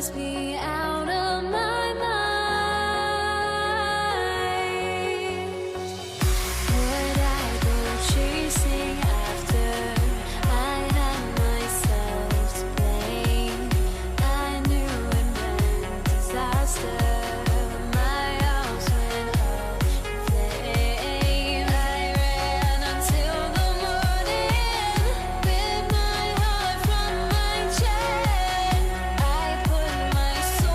must be out of my mind. Would I go chasing after? I had myself to blame. I knew it meant disaster. My house went up in flames. I ran until the morning with my heart from my chest. I put my soul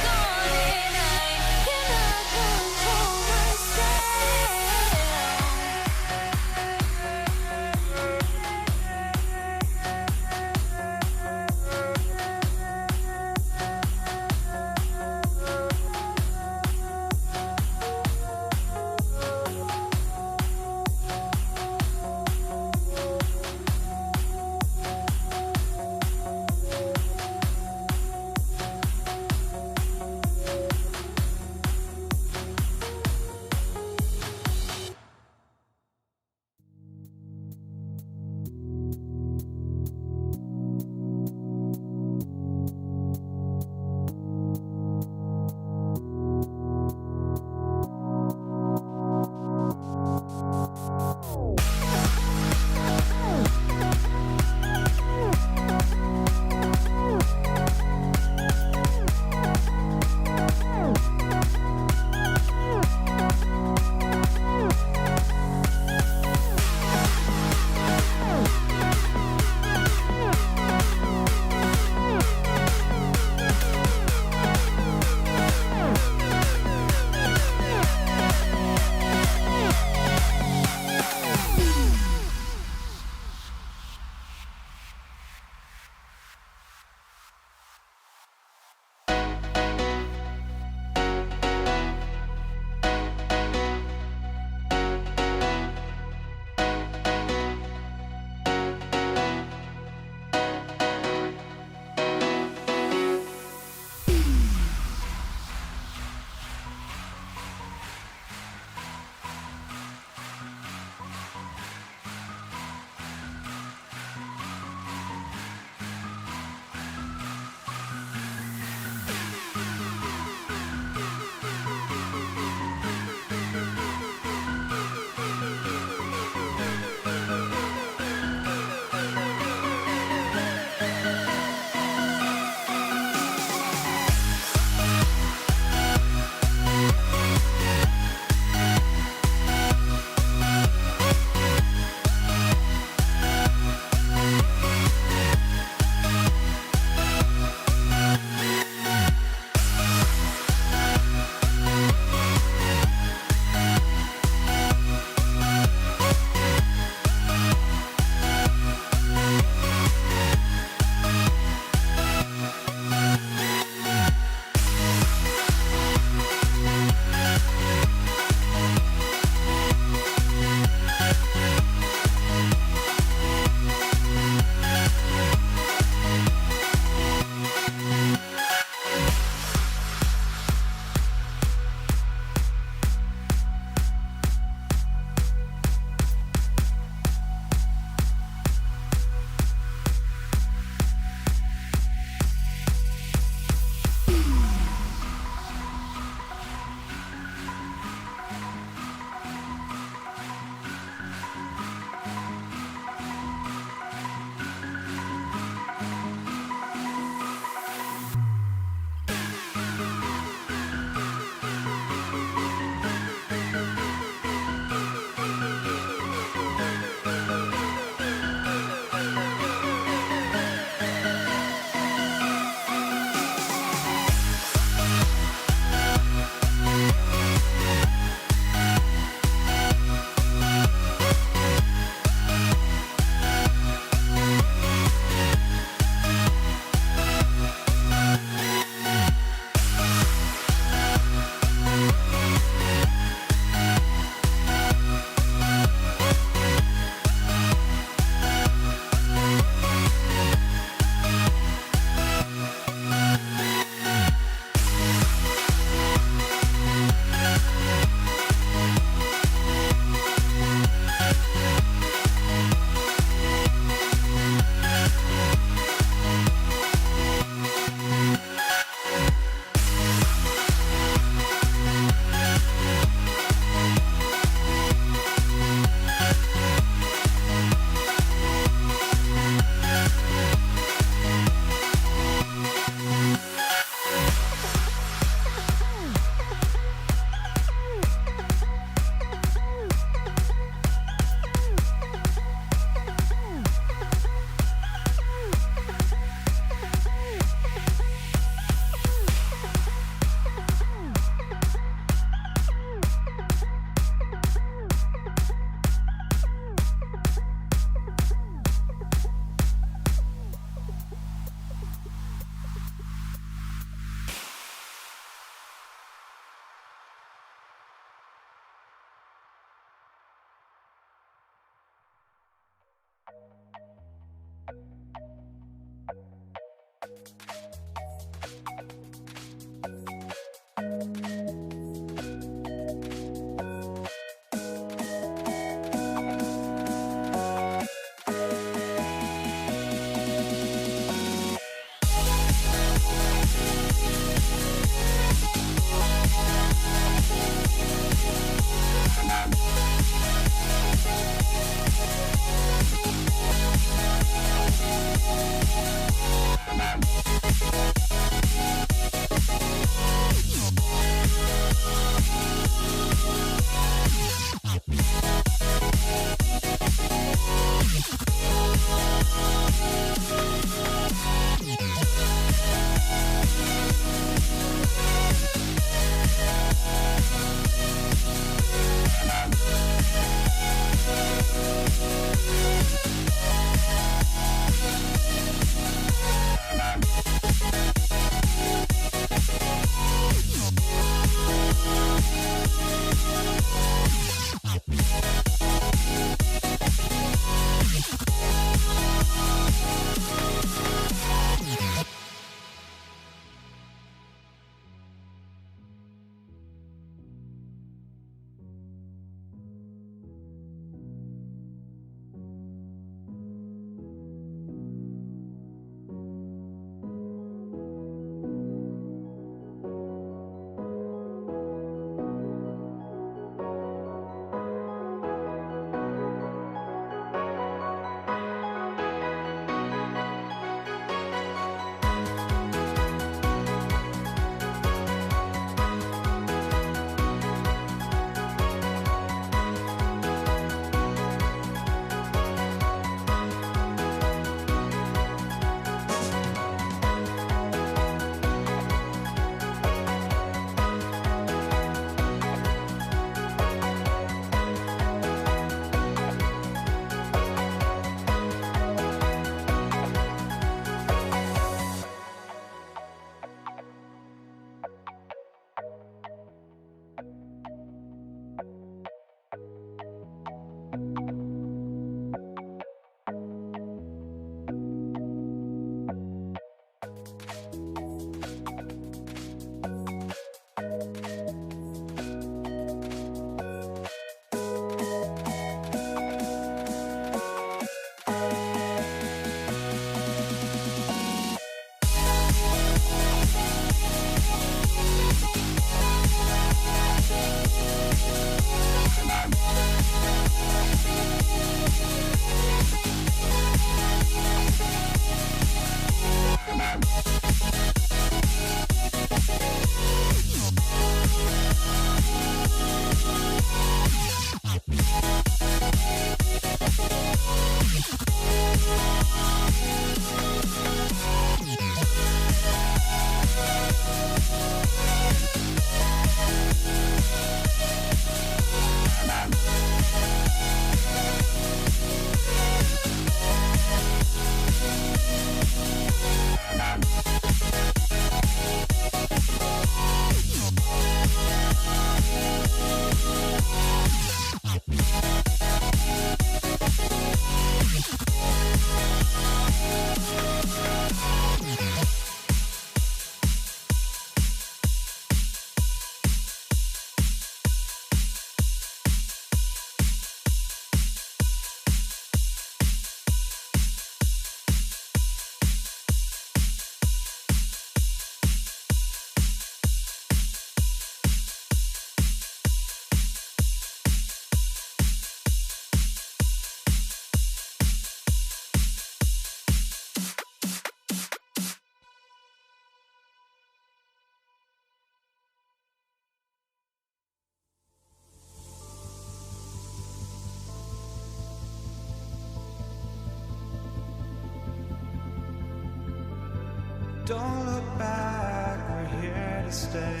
Don't look back, we're here to stay.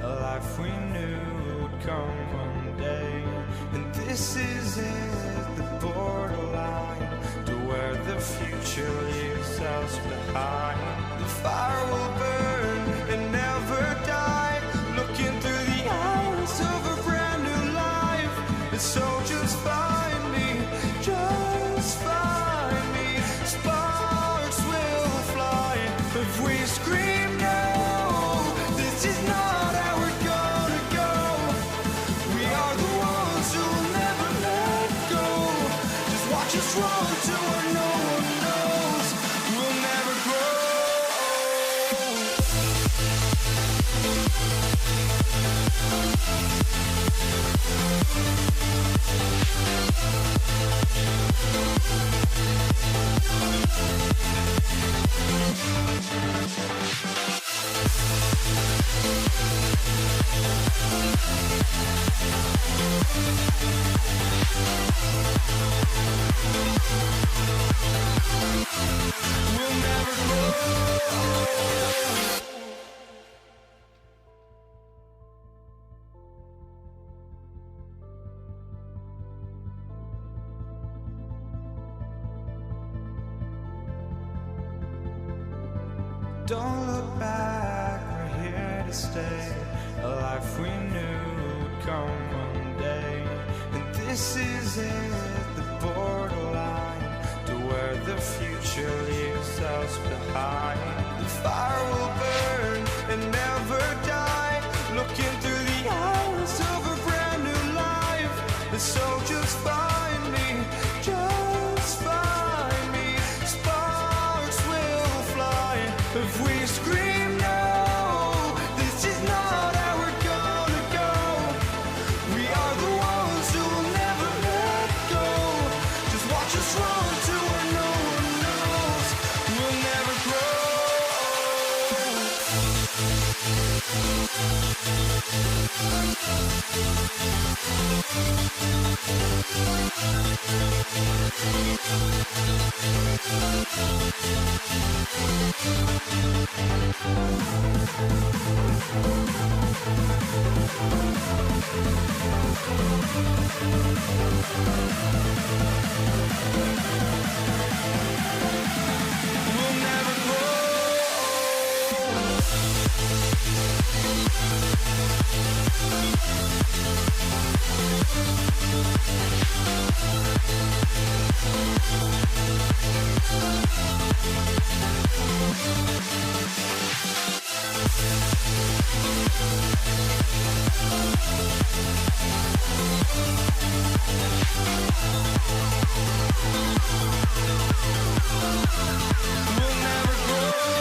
A life we knew would come one day. And this is it, the borderline to where the future leaves us behind. The fire will burn and never die, looking through the eyes of a brand new life. And so just find me, just find me. Sparks will fly, Don't look back, we're here to stay. A life we knew would come one day. And this is it, the borderline to where the future leaves us behind. The fire will burn and never die, looking through the eyes of a brand new life. And so just find me, just find me. Sparks will fly if we scream no. This is not how we're gonna go. We are the ones who will never let go. Just watch us run to where no one knows. We'll never grow. We'll never grow. We'll never grow.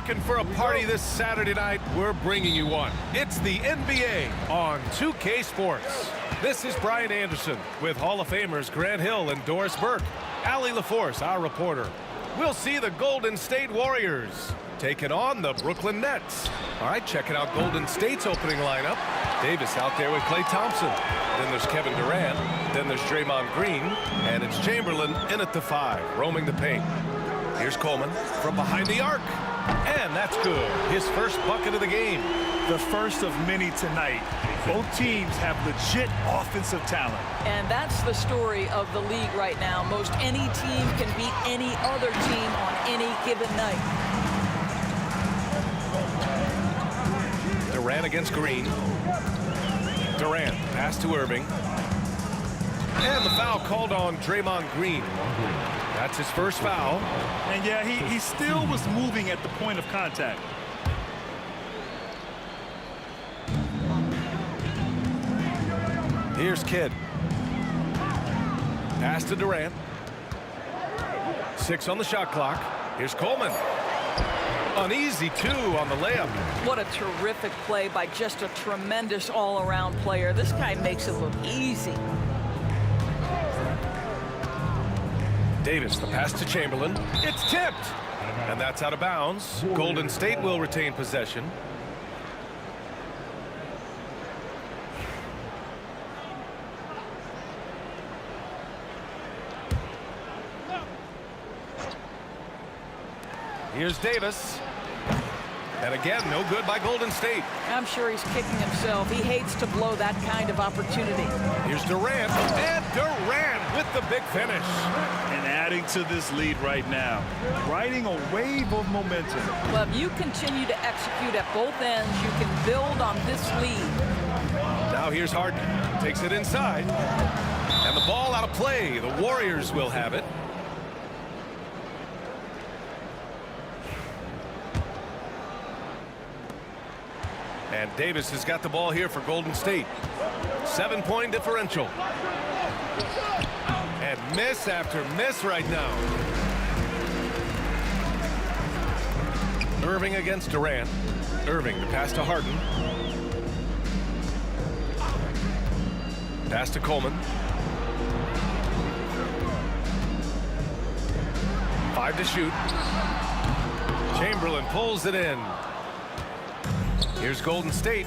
looking for a party this Saturday night, we're bringing you one. It's the NBA on 2K Sports. This is Brian Anderson with Hall of Famers Grant Hill and Doris Burke. Allie LaForce, our reporter. We'll see the Golden State Warriors taking on the Brooklyn Nets. All right, checking out Golden State's opening lineup. Davis out there with Klay Thompson. Then there's Kevin Durant. Then there's Draymond Green. And it's Chamberlain in at the 5, roaming the paint. Here's Coleman from behind the arc. And that's good. His first bucket of the game. The first of many tonight. Both teams have legit offensive talent. And that's the story of the league right now. Most any team can beat any other team on any given night. Durant against Green. Durant, pass to Irving. And the foul called on Draymond Green. That's his first foul. And yeah, he still was moving at the point of contact. Here's Kidd. Pass to Durant. 6 on the shot clock. Here's Coleman. An easy 2 on the layup. What a terrific play by just a tremendous all-around player. This guy makes it look easy. Davis, the pass to Chamberlain. It's tipped. And that's out of bounds. Golden State will retain possession. Here's Davis. And again, no good by Golden State. I'm sure he's kicking himself. He hates to blow that kind of opportunity. Here's Durant. And Durant with the big finish. And adding to this lead right now. Riding a wave of momentum. Well, if you continue to execute at both ends, you can build on this lead. Now here's Harden. Takes it inside. And the ball out of play. The Warriors will have it. And Davis has got the ball here for Golden State. 7-point differential. And miss after miss right now. Irving against Durant. Irving, the pass to Harden. Pass to Coleman. 5 to shoot. Chamberlain pulls it in. Here's Golden State,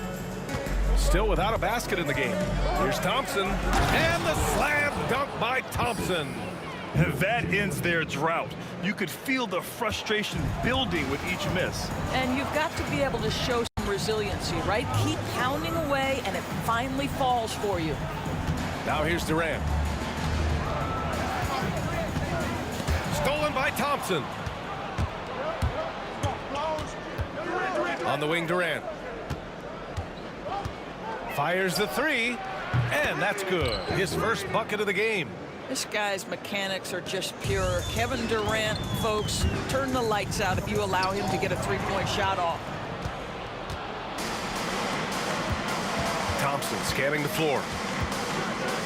still without a basket in the game. Here's Thompson, and the slam dunk by Thompson. And that ends their drought. You could feel the frustration building with each miss. And you've got to be able to show some resiliency, right? Keep pounding away, and it finally falls for you. Now here's Durant. Stolen by Thompson. On the wing, Durant. Fires the 3, and that's good. His first bucket of the game. This guy's mechanics are just pure. Kevin Durant, folks, turn the lights out if you allow him to get a 3-point shot off. Thompson scanning the floor.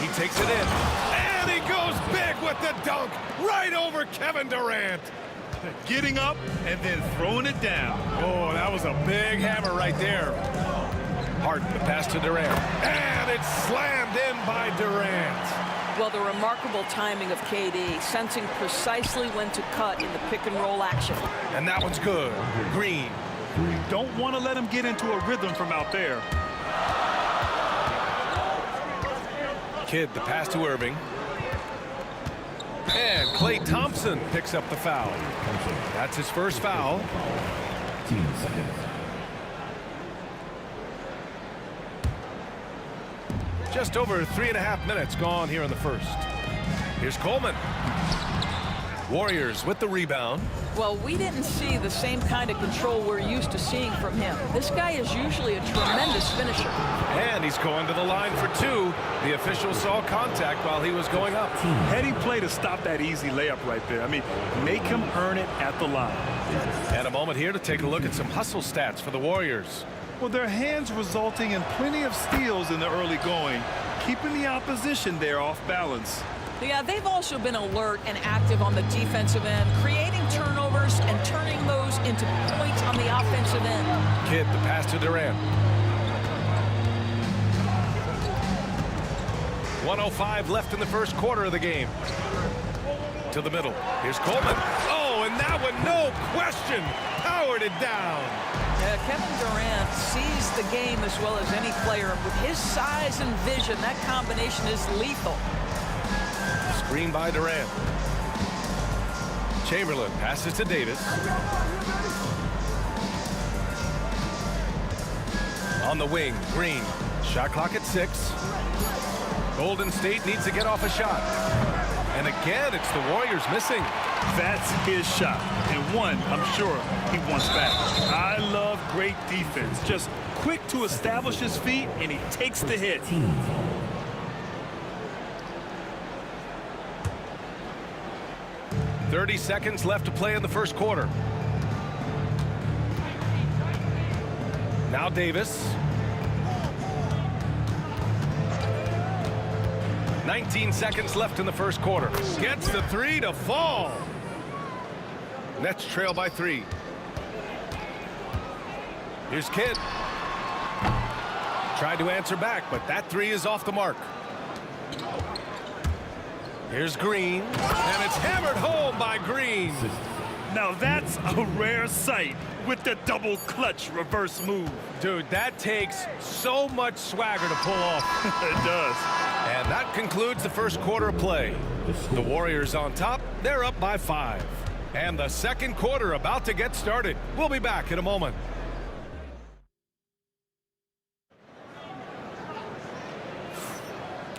He takes it in, and he goes big with the dunk right over Kevin Durant. Getting up and then throwing it down. Oh, that was a big hammer right there. Harden, the pass to Durant. And it's slammed in by Durant. Well, the remarkable timing of KD, sensing precisely when to cut in the pick-and-roll action. And that one's good. Green. Don't want to let him get into a rhythm from out there. Kidd, the pass to Irving. And Klay Thompson picks up the foul. That's his first foul. Just over 3.5 minutes gone here in the first. Here's Coleman. Warriors with the rebound. Well, we didn't see the same kind of control we're used to seeing from him. This guy is usually a tremendous finisher. And he's going to the line for 2. The official saw contact while he was going up. Heady play to stop that easy layup right there. I mean, make him earn it at the line. And a moment here to take a look at some hustle stats for the Warriors. Well, their hands resulting in plenty of steals in the early going, keeping the opposition there off balance. Yeah, they've also been alert and active on the defensive end, creating turnovers and turning those into points on the offensive end. Kidd, the pass to Durant. 1:05 left in the first quarter of the game. To the middle. Here's Coleman. Oh, and that one, no question, powered it down. Kevin Durant sees the game as well as any player. With his size and vision, that combination is lethal. Screen by Durant. Chamberlain passes to Davis. On the wing, Green. Shot clock at 6. Golden State needs to get off a shot. And again, it's the Warriors missing. That's his shot. And one, I'm sure, he wants back. I love great defense. Just quick to establish his feet, and he takes the hit. 30 seconds left to play in the first quarter. Now Davis. 19 seconds left in the first quarter. Gets the 3 to fall. Nets trail by 3. Here's Kidd. Tried to answer back, but that 3 is off the mark. Here's Green, and it's hammered home by Green. Now that's a rare sight with the double clutch reverse move. Dude, that takes so much swagger to pull off. It does. And that concludes the first quarter of play. The Warriors on top, they're up by 5. And the second quarter about to get started. We'll be back in a moment.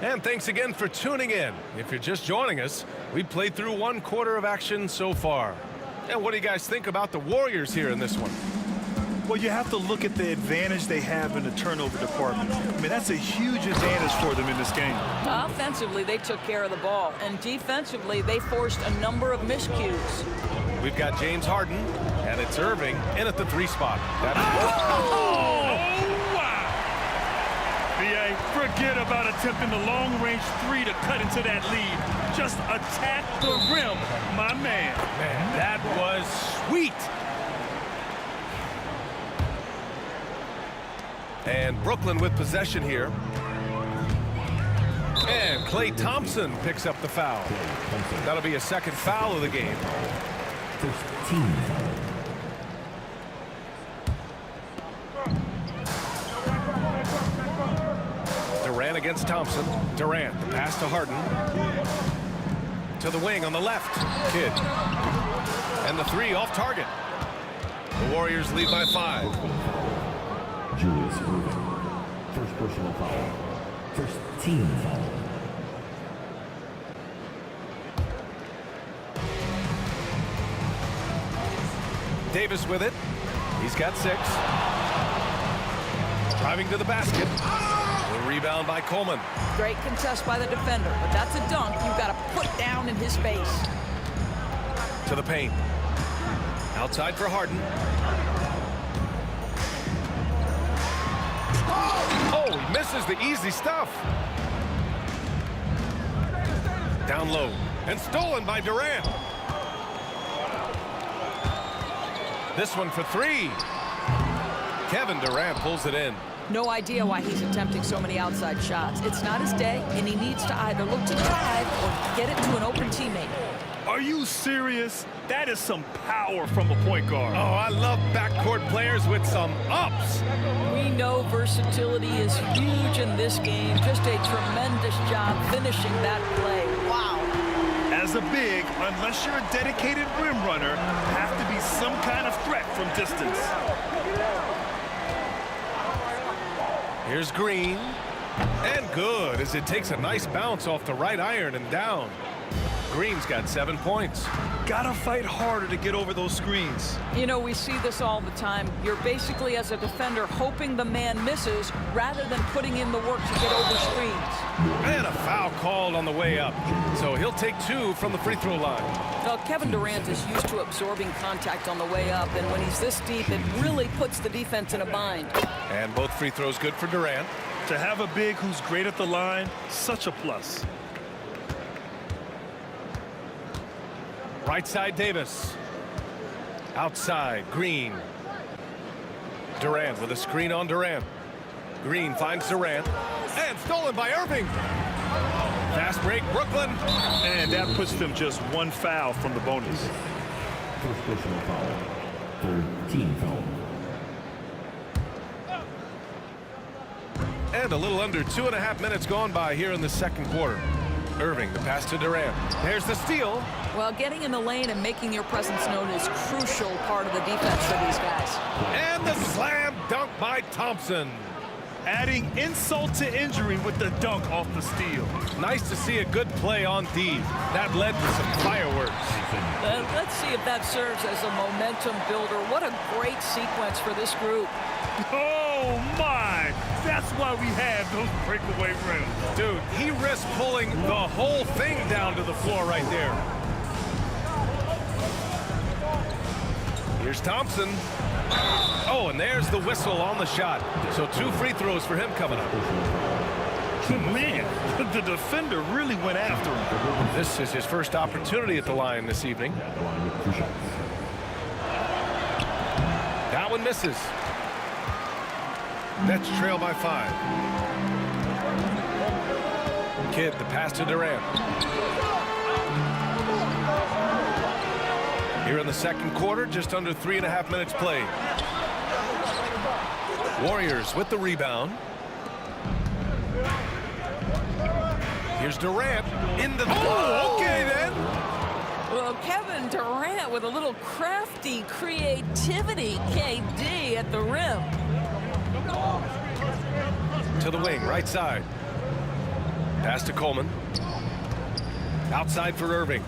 And thanks again for tuning in. If you're just joining us, we played through 1 quarter of action so far. And what do you guys think about the Warriors here in this one? Well, you have to look at the advantage they have in the turnover department. I mean, that's a huge advantage for them in this game. Offensively, they took care of the ball. And defensively, they forced a number of miscues. We've got James Harden, and it's Irving in at the 3 spot. B.A., forget about attempting the long-range 3 to cut into that lead. Just attack the rim, my man. Man, that was sweet. And Brooklyn with possession here. And Klay Thompson picks up the foul. That'll be a second foul of the game. Durant against Thompson. Durant, the pass to Harden. To the wing on the left. Kidd. And the 3 off target. The Warriors lead by 5. Julius Irving. First personal foul. First team foul. Davis with it. He's got 6. Driving to the basket. The rebound by Coleman. Great contest by the defender, but that's a dunk you've got to put down in his face. To the paint. Outside for Harden. Oh, he misses the easy stuff. Down low. And stolen by Durant. This one for 3. Kevin Durant pulls it in. No idea why he's attempting so many outside shots. It's not his day, and he needs to either look to drive or get it to an open teammate. Are you serious? That is some power from a point guard. Oh, I love backcourt players with some ups. We know versatility is huge in this game. Just a tremendous job finishing that play. Wow. As a big, unless you're a dedicated rim runner, have to be some kind of threat from distance. Here's Green. And good, as it takes a nice bounce off the right iron and down. Green's got 7 points. Gotta fight harder to get over those screens. You know, we see this all the time. You're basically, as a defender, hoping the man misses rather than putting in the work to get over screens. And a foul called on the way up. So he'll take 2 from the free throw line. Well, Kevin Durant is used to absorbing contact on the way up, and when he's this deep, it really puts the defense in a bind. And both free throws good for Durant. To have a big who's great at the line, such a plus. Right side Davis. Outside, Green. Durant with a screen on Durant. Green finds Durant. And stolen by Irving. Fast break, Brooklyn. And that puts them just one foul from the bonus. First personal foul. Third team foul. And a little under 2.5 minutes gone by here in the second quarter. Irving, the pass to Durant. There's the steal. Well, getting in the lane and making your presence known is a crucial part of the defense for these guys. And the slam dunk by Thompson. Adding insult to injury with the dunk off the steal. Nice to see a good play on D. That led to some fireworks. Let's see if that serves as a momentum builder. What a great sequence for this group. Oh, my. That's why we have those breakaway rims. Dude, he risked pulling the whole thing down to the floor right there. Here's Thompson. Oh, and there's the whistle on the shot. So 2 free throws for him coming up. Man, the defender really went after him. This is his first opportunity at the line this evening. At the line with 2 shots. That one misses. Nets trail by 5. Kidd, the pass to Durant. Here in the second quarter, just under 3.5 minutes played. Warriors with the rebound. Here's Durant into the... Oh, okay then. Well, Kevin Durant with a little crafty creativity, KD at the rim. To the wing, right side. Pass to Coleman. Outside for Irving.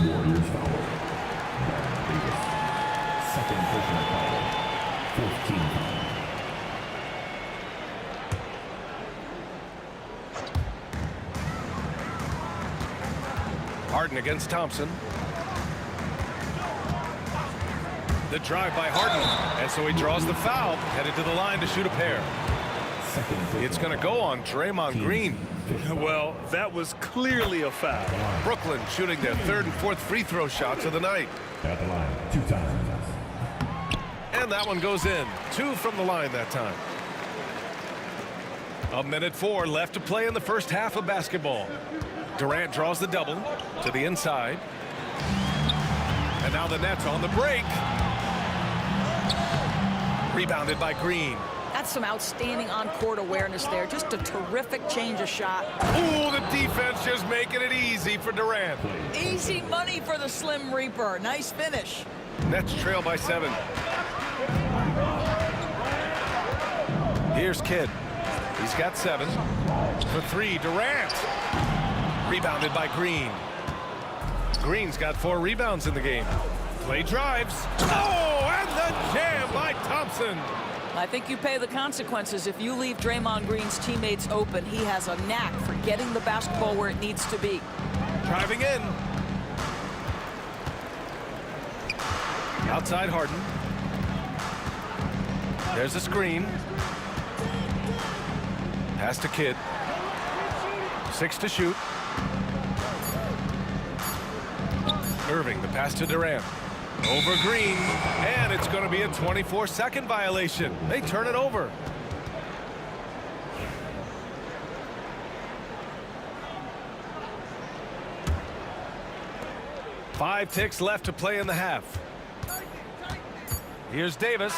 Warriors foul. Davis. Second personal foul. 14 foul. Harden against Thompson. The drive by Harden. And so he draws the foul. Headed to the line to shoot a pair. It's going to go on Draymond Green. Well, that was clearly a foul. Brooklyn shooting their 3rd and 4th free throw shots of the night. At the line 2 times. And that one goes in. 2 from the line that time. 1:04 left to play in the first half of basketball. Durant draws the double to the inside. And now the Nets on the break. Rebounded by Green. That's some outstanding on-court awareness there. Just a terrific change of shot. Ooh, the defense just making it easy for Durant. Easy money for the Slim Reaper. Nice finish. Nets trail by 7. Here's Kidd. He's got 7. For 3, Durant. Rebounded by Green. Green's got 4 rebounds in the game. Play drives. Oh, and the jam by Thompson. I think you pay the consequences if you leave Draymond Green's teammates open. He has a knack for getting the basketball where it needs to be. Driving in. Outside Harden. There's a screen. Pass to Kidd. 6 to shoot. Irving, the pass to Durant. Over Green, and it's going to be a 24-second violation. They turn it over. Five ticks left to play in the half. Here's Davis.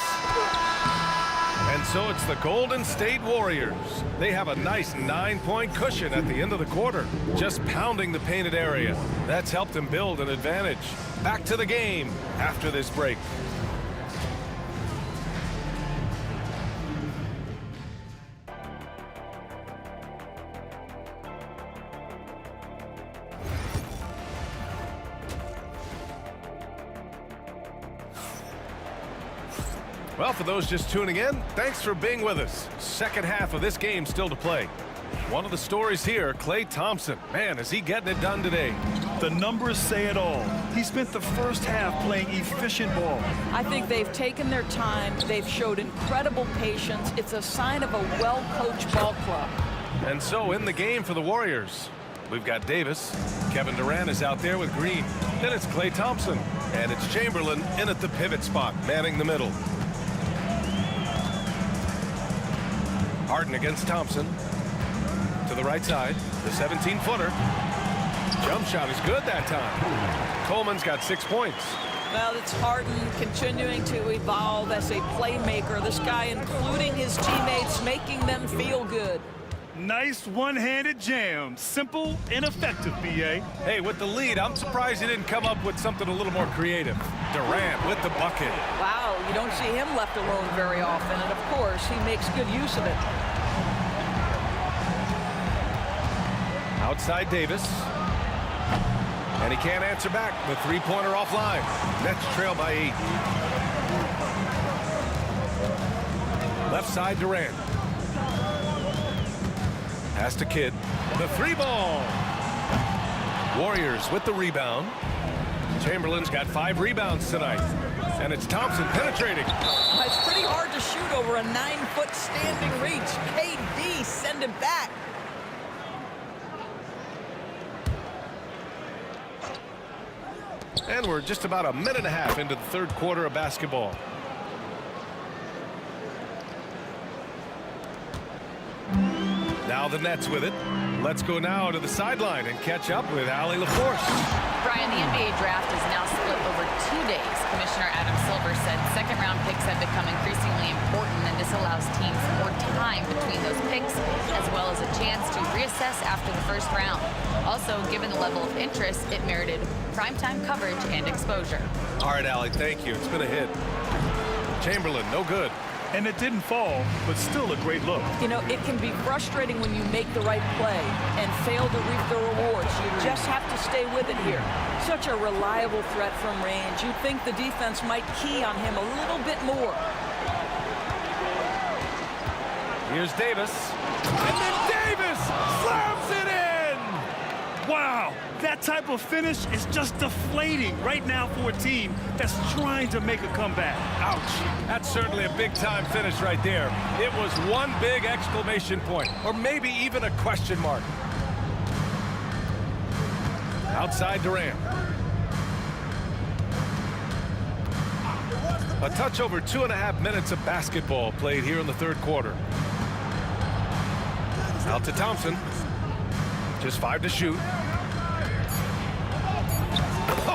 And so it's the Golden State Warriors. They have a nice 9-point cushion at the end of the quarter, just pounding the painted area. That's helped them build an advantage. Back to the game after this break. Well, for those just tuning in, thanks for being with us. Second half of this game still to play. One of the stories here, Klay Thompson. Man, is he getting it done today. The numbers say it all. He spent the first half playing efficient ball. I think they've taken their time. They've showed incredible patience. It's a sign of a well-coached ball club. And so in the game for the Warriors, we've got Davis. Kevin Durant is out there with Green. Then it's Klay Thompson. And it's Chamberlain in at the pivot spot, manning the middle. Harden against Thompson. To the right side, the 17-footer. Jump shot is good that time. Coleman's got 6 points. Well, it's Harden continuing to evolve as a playmaker. This guy, including his teammates, making them feel good. Nice one-handed jam. Simple and effective, B.A. Hey, with the lead, I'm surprised he didn't come up with something a little more creative. Durant with the bucket. Wow, you don't see him left alone very often, and of course, he makes good use of it. Outside Davis. And he can't answer back. The three-pointer offline. Nets trail by 8. Left side Durant. Pass to Kidd. The 3-ball. Warriors with the rebound. Chamberlain's got 5 rebounds tonight. And it's Thompson penetrating. It's pretty hard to shoot over a 9-foot standing reach. KD, send him back. And we're just about a minute and a half into the third quarter of basketball. Now the Nets with it. Let's go now to the sideline and catch up with Allie LaForce. Brian, the NBA draft is now split over 2 days. Commissioner Adam Silver said second-round picks have become increasingly important, and this allows teams more time between those picks, as well as a chance to reassess after the first round. Also, given the level of interest, it merited primetime coverage and exposure. All right, Allie, thank you. It's been a hit. Chamberlain, no good. And it didn't fall, but still a great look. You know, it can be frustrating when you make the right play and fail to reap the rewards. You just have to stay with it here. Such a reliable threat from range. You'd think the defense might key on him a little bit more. Here's Davis. And then Davis slams it in! Wow, that type of finish is just deflating right now for a team that's trying to make a comeback. Ouch. That's certainly a big-time finish right there. It was one big exclamation point, or maybe even a question mark. Outside Durant. A touch over 2.5 minutes of basketball played here in the third quarter. Out to Thompson. Just 5 to shoot.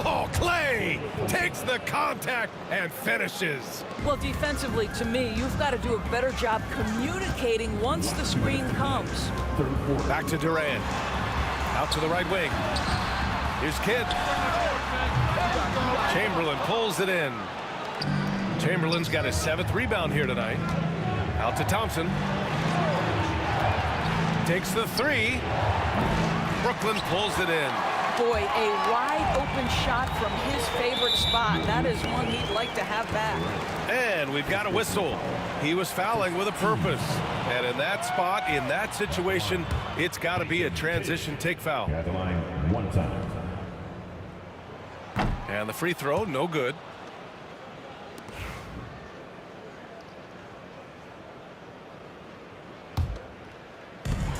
Oh, Clay takes the contact and finishes. Well, defensively, to me, you've got to do a better job communicating once the screen comes. Back to Durant. Out to the right wing. Here's Kidd. Chamberlain pulls it in. Chamberlain's got his 7th rebound here tonight. Out to Thompson. Takes the 3. Brooklyn pulls it in. Boy, a wide-open shot from his favorite spot. That is one he'd like to have back. And we've got a whistle. He was fouling with a purpose. And in that spot, in that situation, it's got to be a transition take foul. At the line, 1 time. And the free throw, no good.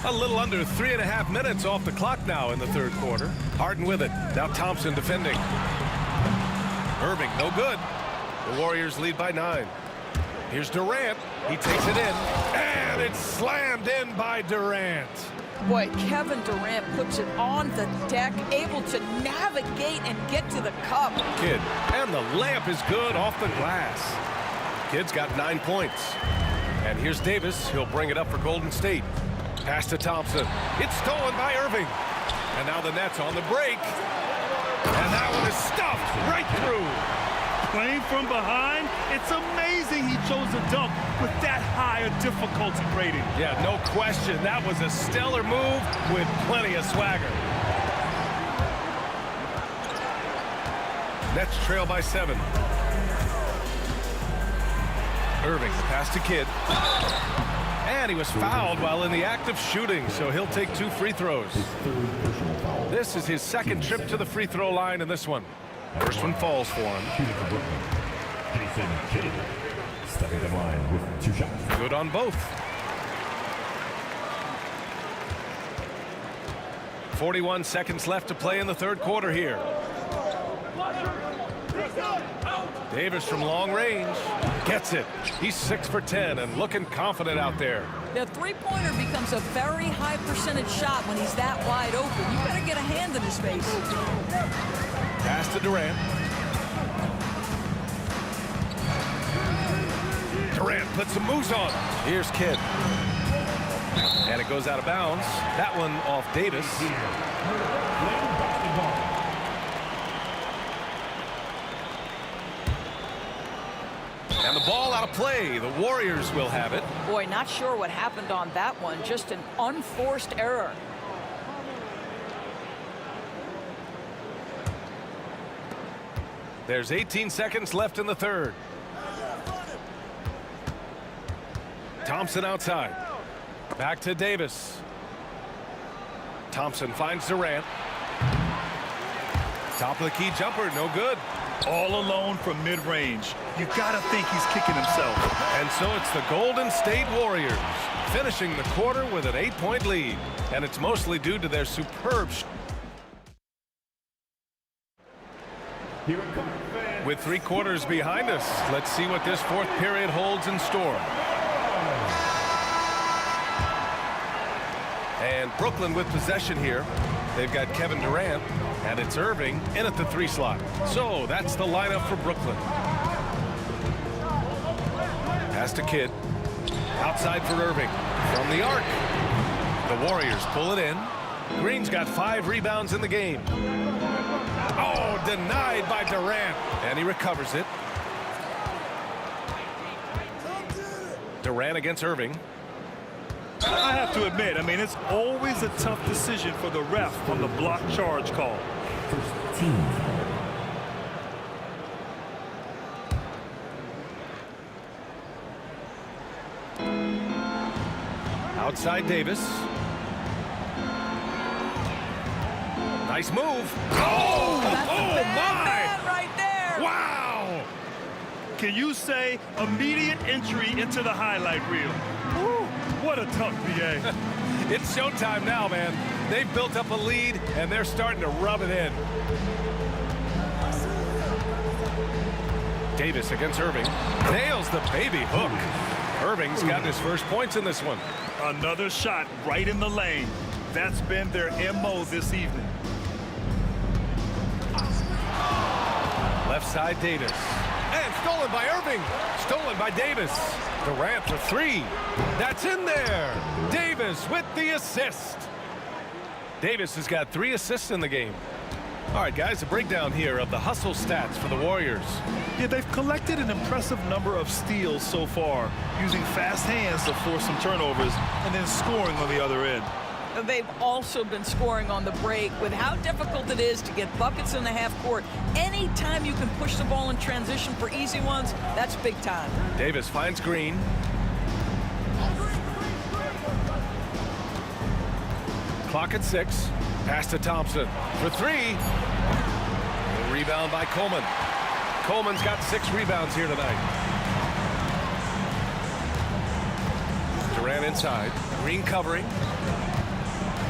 A little under 3.5 minutes off the clock now in the third quarter. Harden with it. Now Thompson defending. Irving, no good. The Warriors lead by 9. Here's Durant. He takes it in. And it's slammed in by Durant. Boy, Kevin Durant puts it on the deck, able to navigate and get to the cup. Kidd. And the layup is good off the glass. Kidd's got 9 points. And here's Davis. He'll bring it up for Golden State. Pass to Thompson. It's stolen by Irving. And now the Nets on the break. And that one is stuffed right through. Playing from behind, it's amazing he chose a dunk with that high a difficulty rating. Yeah, no question. That was a stellar move with plenty of swagger. Nets trail by 7. Irving, pass to Kidd. And he was fouled while in the act of shooting, so he'll take 2 free throws. This is his 2nd trip to the free throw line in this one. First one falls for him. Jason Kidd stepping to the line with 2 shots. Good on both. 41 seconds left to play in the third quarter here. Davis from long range gets it. He's 6 for 10 and looking confident out there. The three-pointer becomes a very high percentage shot when he's that wide open. You better get a hand in his face. Pass to Durant. Durant puts some moves on. Here's Kidd. And it goes out of bounds. That one off Davis. And the ball out of play. The Warriors will have it. Boy, not sure what happened on that one. Just an unforced error. There's 18 seconds left in the third. Thompson outside. Back to Davis. Thompson finds Durant. Top of the key jumper, no good. All alone from mid-range. You gotta think he's kicking himself. And so it's the Golden State Warriors finishing the quarter with an 8-point lead. And it's mostly due to their superb With 3 quarters behind us, let's see what this fourth period holds in store. And Brooklyn with possession here. They've got Kevin Durant, and it's Irving in at the 3 slot. So that's the lineup for Brooklyn. Pass to Kidd. Outside for Irving. From the arc. The Warriors pull it in. Green's got 5 rebounds in the game. Oh, denied by Durant. And he recovers it. Durant against Irving. I have to admit, I mean, it's always a tough decision for the ref on the block charge call. First team. Outside Davis. Nice move. Oh, That's oh a bad my! man right there. Wow! Can you say immediate entry into the highlight reel? Woo, what a tough BA. It's showtime now, man. They've built up a lead, and they're starting to rub it in. Davis against Irving. Nails the baby hook. Irving's got his first points in this one. Another shot right in the lane. That's been their MO this evening. Left side, Davis. And stolen by Irving. Stolen by Davis. Durant for 3. That's in there. Davis with the assist. Davis has got 3 assists in the game. All right, guys, a breakdown here of the hustle stats for the Warriors. Yeah, they've collected an impressive number of steals so far, using fast hands to force some turnovers and then scoring on the other end. They've also been scoring on the break. With how difficult it is to get buckets in the half court, anytime you can push the ball in transition for easy ones, that's big time. Davis finds Green. Clock at 6. Pass to Thompson for 3. Rebound by Coleman. Coleman's got 6 rebounds here tonight. Durant inside. Green covering.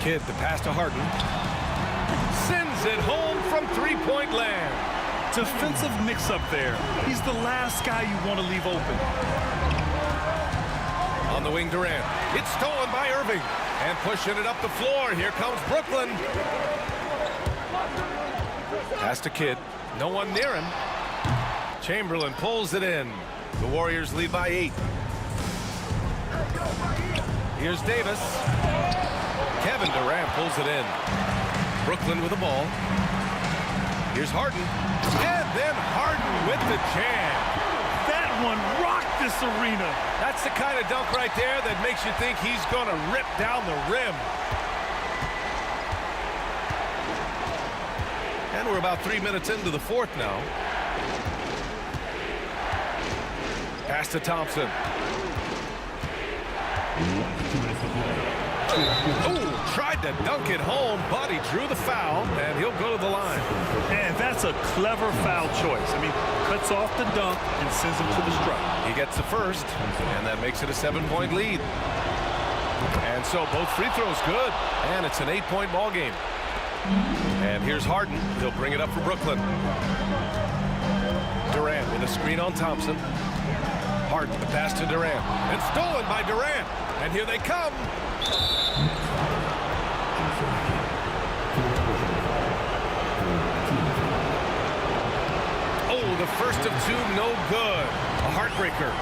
Kidd the pass to Harden. Sends it home from 3-point land. Defensive mix-up there. He's the last guy you want to leave open. On the wing, Durant. It's stolen by Irving. And pushing it up the floor. Here comes Brooklyn. Pass to Kidd. No one near him. Chamberlain pulls it in. The Warriors lead by 8. Here's Davis. Kevin Durant pulls it in. Brooklyn with the ball. Here's Harden. And then Harden with the jam. That one rocked this arena. That's the kind of dunk right there that makes you think he's going to rip down the rim. And we're about 3 minutes into the fourth now. Pass to Thompson. Oh, tried to dunk it home, but he drew the foul, and he'll go to the line. And that's a clever foul choice. I mean, cuts off the dunk and sends him to the strike. He gets the first, and that makes it a 7-point lead. And so both free throws good, and it's an 8-point ball game. And here's Harden. He'll bring it up for Brooklyn. Durant with The screen on Thompson. Harden, the pass to Durant. And stolen by Durant. And here they come. Oh, the first of two, no good. A heartbreaker.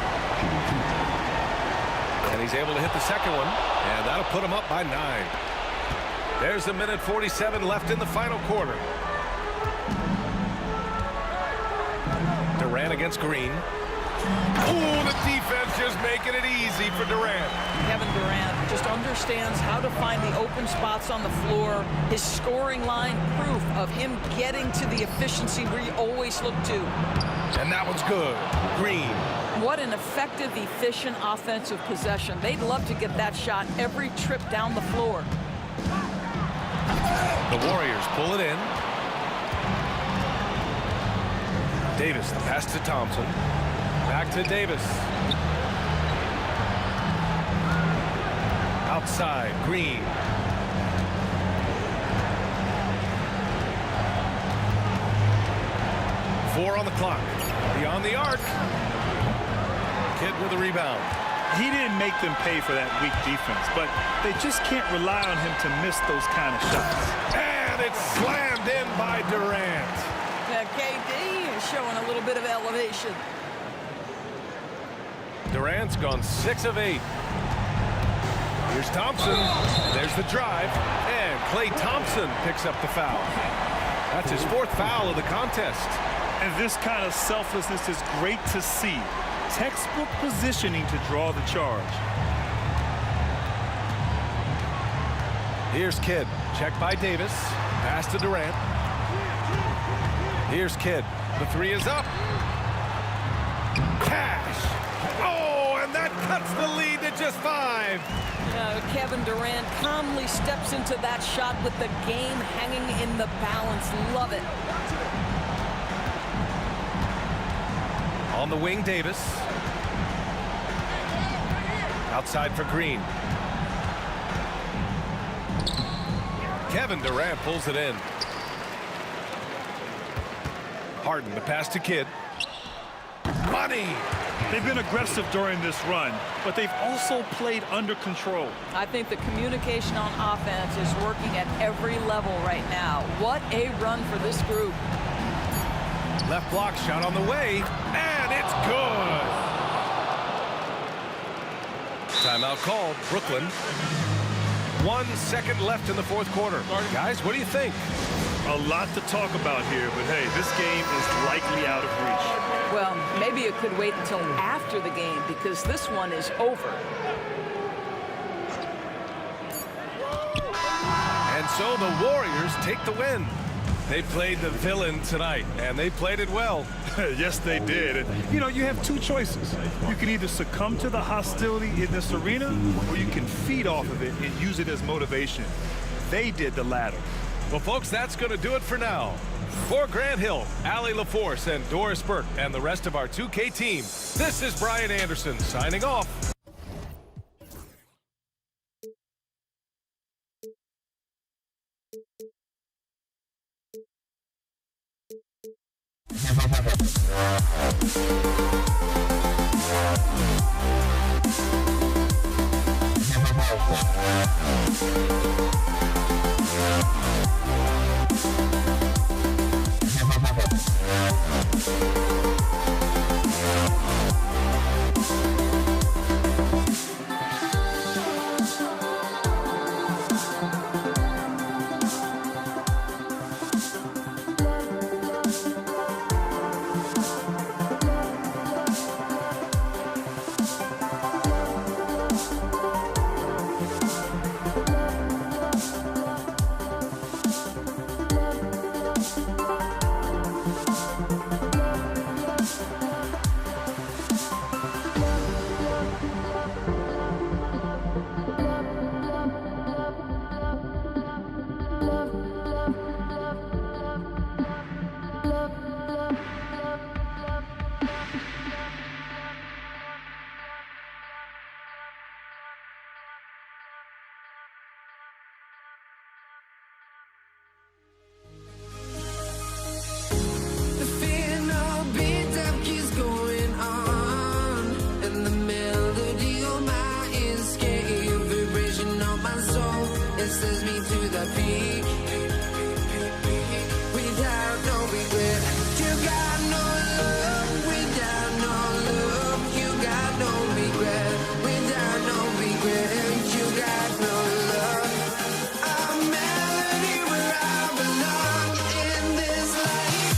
And he's able to hit the second one. And that'll put him up by 9. There's a minute 47 left in the final quarter. Durant against Green. Oh, the defense just making it easy for Durant. Kevin Durant just understands how to find the open spots on the floor. His scoring line, proof of him getting to the efficiency we always look to. And that one's good. Green. What an effective, efficient offensive possession. They'd love to get that shot every trip down the floor. The Warriors pull it in. Davis, the pass to Thompson. Back to Davis. Outside, Green. Four on the clock. Beyond the arc. Kidd with a rebound. He didn't make them pay for that weak defense, but they just can't rely on him to miss those kind of shots. And it's slammed in by Durant. KD is showing a little bit of elevation. Durant's gone 6 of 8. Here's Thompson. There's the drive. And Klay Thompson picks up the foul. That's his 4th foul of the contest. And this kind of selflessness is great to see. Textbook positioning to draw the charge. Here's Kidd. Checked by Davis. Pass to Durant. Here's Kidd. The 3 is up. Cash. Oh, and that cuts the lead to just 5. Kevin Durant calmly steps into that shot with the game hanging in the balance. Love it. On the wing, Davis. Outside for Green. Kevin Durant pulls it in. Harden, the pass to Kidd. Money! They've been aggressive during this run, but they've also played under control. I think the communication on offense is working at every level right now. What a run for this group. Left block shot on the way, and it's good. Timeout called. Brooklyn. 1 second left in the 4th quarter. Guys, what do you think? A lot to talk about here, but hey, this game is likely out of reach. Well, maybe it could wait until after the game because this one is over. And so the Warriors take the win. They played the villain tonight, and they played it well. Yes, they did. And, you have 2 choices. You can either succumb to the hostility in this arena, or you can feed off of it and use it as motivation. They did the latter. Well, folks, that's going to do it for now. For Grant Hill, Allie LaForce, and Doris Burke, and the rest of our 2K team, this is Brian Anderson signing off. peak without no regret. You got no love without no love. You got no regret without no regret. You got no love. A melody where I belong in this life.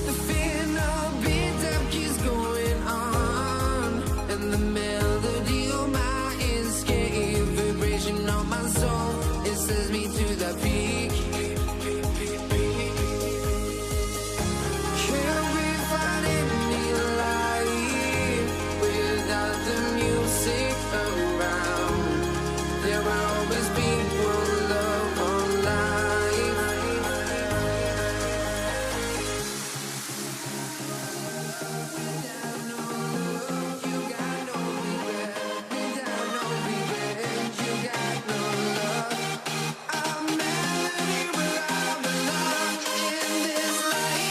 The final beat up keeps going on, and the melody of my escape, vibration on my soul, it sends me to the peak. Can't we find any light without the music around? There will always be one love on life. You got no regret, without no regret. You got no love. A melody where I belong in this life.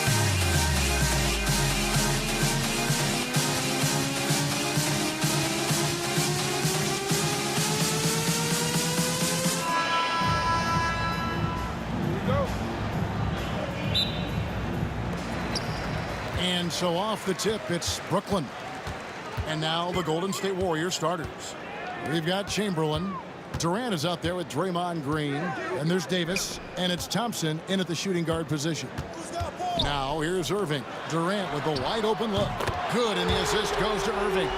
And so off the tip, it's Brooklyn. And now the Golden State Warriors starters. We've got Chamberlain. Durant is out there with Draymond Green. And there's Davis. And it's Thompson in at the shooting guard position. Now here's Irving. Durant with the wide open look. Good, and the assist goes to Irving.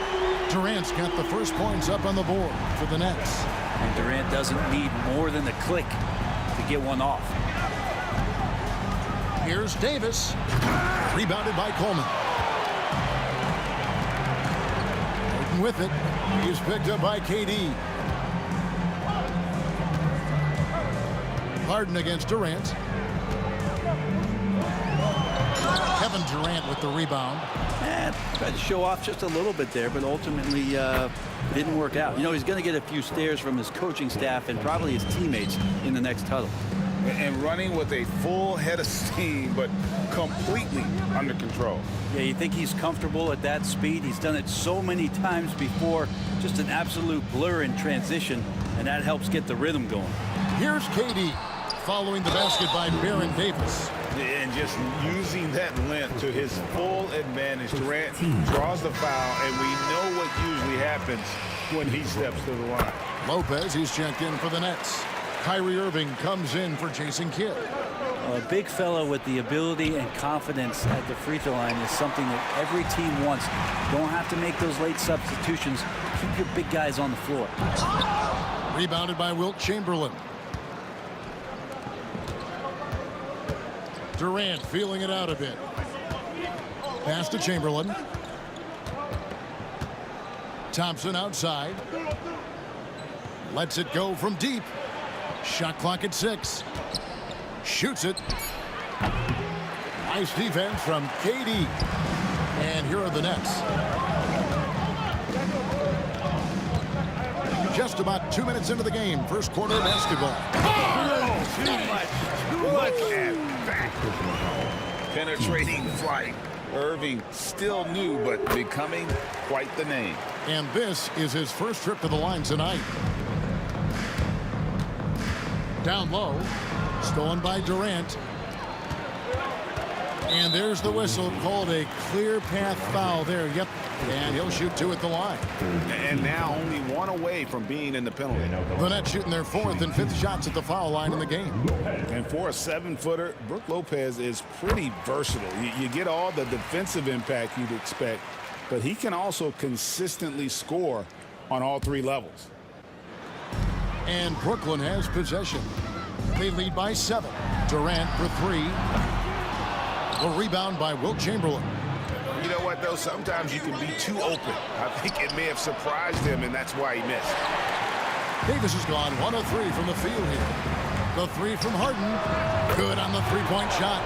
Durant's got the first points up on the board for the Nets. And Durant doesn't need more than a click to get one off. Here's Davis. Rebounded by Coleman. Harden with it. He's picked up by KD. Harden against Durant. Kevin Durant with the rebound. Tried to show off just a little bit there, but ultimately didn't work out. You know, he's going to get a few stares from his coaching staff and probably his teammates in the next huddle. And running with a full head of steam, but completely under control. Yeah, you think he's comfortable at that speed? He's done it so many times before. Just an absolute blur in transition, and that helps get the rhythm going. Here's KD following the basket by Baron Davis. And just using that length to his full advantage. Durant draws the foul, and we know what usually happens when he steps to the line. Lopez, he's checked in for the Nets. Kyrie Irving comes in for Jason Kidd. A big fella with the ability and confidence at the free throw line is something that every team wants. Don't have to make those late substitutions. Keep your big guys on the floor. Rebounded by Wilt Chamberlain. Durant feeling it out a bit. Pass to Chamberlain. Thompson outside. Lets it go from deep. Shot clock at 6. Shoots it. Nice defense from KD. And here are the Nets. Just about 2 minutes into the game. First quarter basketball. Look at that. Penetrating flight. Irving still new, but becoming quite the name. And this is his first trip to the line tonight. Down low. Stolen by Durant. And there's the whistle, called a clear path foul there. Yep. And he'll shoot 2 at the line. And now only 1 away from being in the penalty. The Nets shooting their 4th and 5th shots at the foul line in the game. And for a 7-footer, Brook Lopez is pretty versatile. You get all the defensive impact you'd expect, but he can also consistently score on all 3 levels. And Brooklyn has possession. They lead by 7. Durant for 3. The rebound by Wilt Chamberlain. You know what, though? Sometimes you can be too open. I think it may have surprised him, and that's why he missed. Davis has gone 1 of 3 from the field here. The three from Harden. Good on the three-point shot.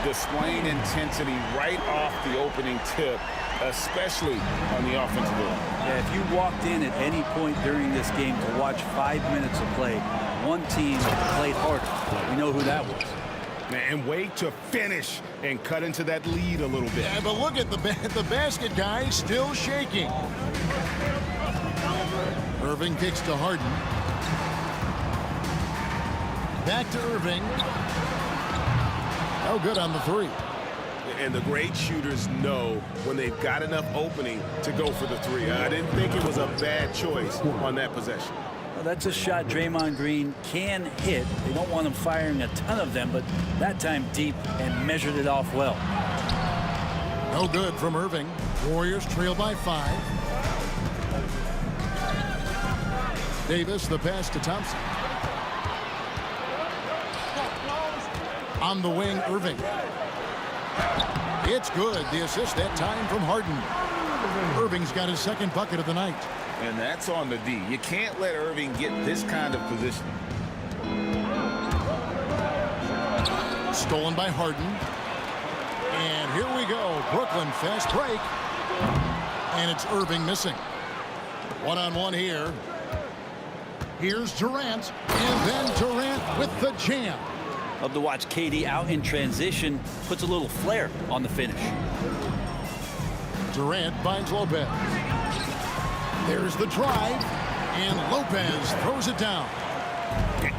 Displaying intensity right off the opening tip, especially on the offensive end. Yeah, if you walked in at any point during this game to watch 5 minutes of play, one team played harder. We know who that was. And wait to finish and cut into that lead a little bit. Yeah, but look at the basket guy still shaking. Irving kicks to Harden. Back to Irving. Oh, good on the three. And the great shooters know when they've got enough opening to go for the three. I didn't think it was a bad choice on that possession. Well, that's a shot Draymond Green can hit. They don't want him firing a ton of them, but that time deep and measured it off well. No good from Irving. Warriors trail by 5. Davis, the pass to Thompson. On the wing, Irving. It's good. The assist that time from Harden. Irving's got his second bucket of the night. And that's on the D. You can't let Irving get this kind of position. Stolen by Harden. And here we go. Brooklyn fast break. And it's Irving missing. One-on-one here. Here's Durant. And then Durant with the jam. Love to watch KD out in transition. Puts a little flair on the finish. Durant finds Lopez. There's the drive. And Lopez throws it down.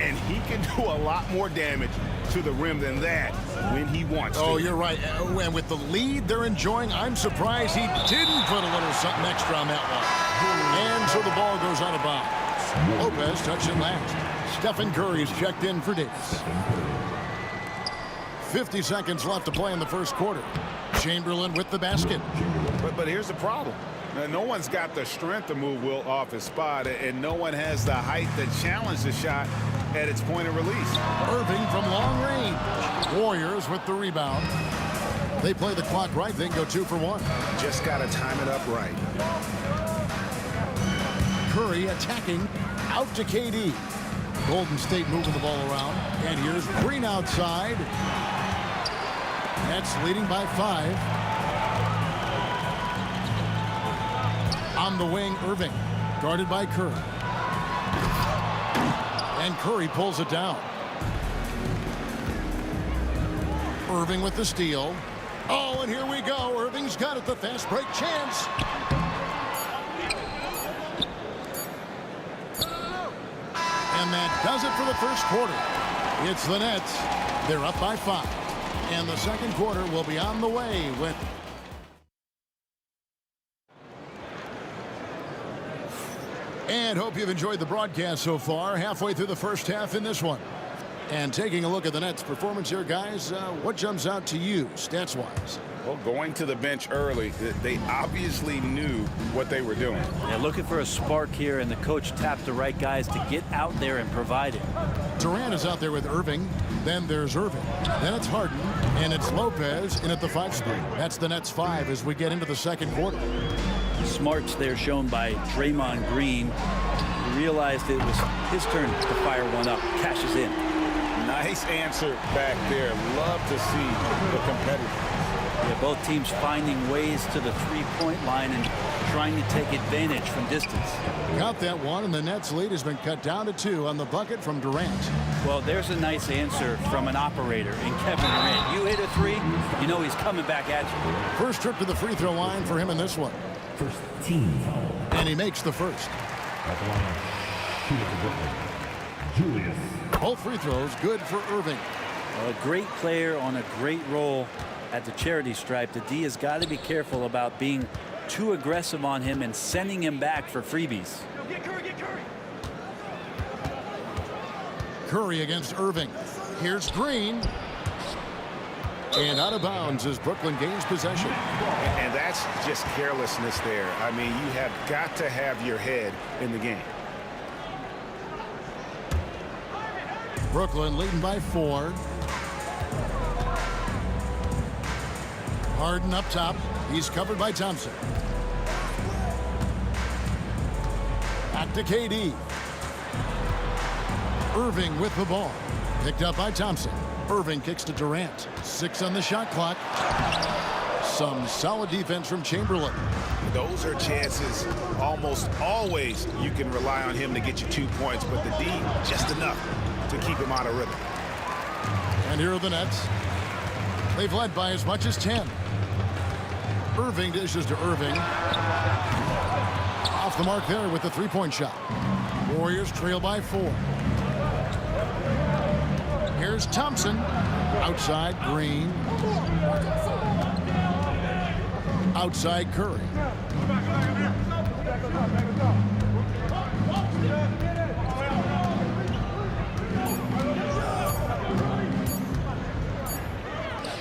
And he can do a lot more damage to the rim than that when he wants to. Oh, you're right. And with the lead they're enjoying, I'm surprised he didn't put a little something extra on that one. And so the ball goes out of bounds. Lopez touching last. Stephen Curry's checked in for Davis. 50 seconds left to play in the first quarter. Chamberlain with the basket. But here's the problem. No one's got the strength to move Will off his spot, and no one has the height to challenge the shot at its point of release. Irving from long range. Warriors with the rebound. They play the clock right. They can go 2 for 1. Just got to time it up right. Curry attacking. Out to KD. Golden State moving the ball around. And here's Green outside. Nets leading by 5. On the wing, Irving. Guarded by Curry. And Curry pulls it down. Irving with the steal. Oh, and here we go. Irving's got it. The fast break chance. And that does it for the first quarter. It's the Nets. They're up by 5. And the second quarter will be on the way with... And hope you've enjoyed the broadcast so far. Halfway through the first half in this one. And taking a look at the Nets' performance here, guys, what jumps out to you, stats-wise? Well, going to the bench early, they obviously knew what they were doing. Yeah, looking for a spark here, and the coach tapped the right guys to get out there and provide it. Durant is out there with Irving. Then there's Irving. Then it's Harden. And it's Lopez in at the 5 spot. That's the Nets' 5 as we get into the second quarter. Smarts there shown by Draymond Green. He realized it was his turn to fire one up. Cashes in. Nice answer back there. Love to see the competitors. Yeah, both teams finding ways to the three-point line and trying to take advantage from distance. Got that one, and the Nets' lead has been cut down to 2 on the bucket from Durant. Well, there's a nice answer from an operator in Kevin Durant. You hit a 3, you know he's coming back at you. First trip to the free throw line for him in this one. First team foul. And he makes the first. At the line, shooting Julius. Both free throws good for Irving. Well, a great player on a great role at the charity stripe. The D has got to be careful about being too aggressive on him and sending him back for freebies. Get Curry, get Curry. Curry against Irving. Here's Green. And out of bounds as Brooklyn gains possession. And that's just carelessness there. I mean, you have got to have your head in the game. Brooklyn leading by 4. Harden up top. He's covered by Thompson. Back to KD. Irving with the ball. Picked up by Thompson. Irving kicks to Durant. 6 on the shot clock. Some solid defense from Chamberlain. Those are chances almost always you can rely on him to get you 2 points, but the D, just enough to keep him out of rhythm. And here are the Nets. They've led by as much as 10. Irving dishes to Irving. Off the mark there with the three-point shot. Warriors trail by 4. Here's Thompson. Outside, Green. Outside, Curry.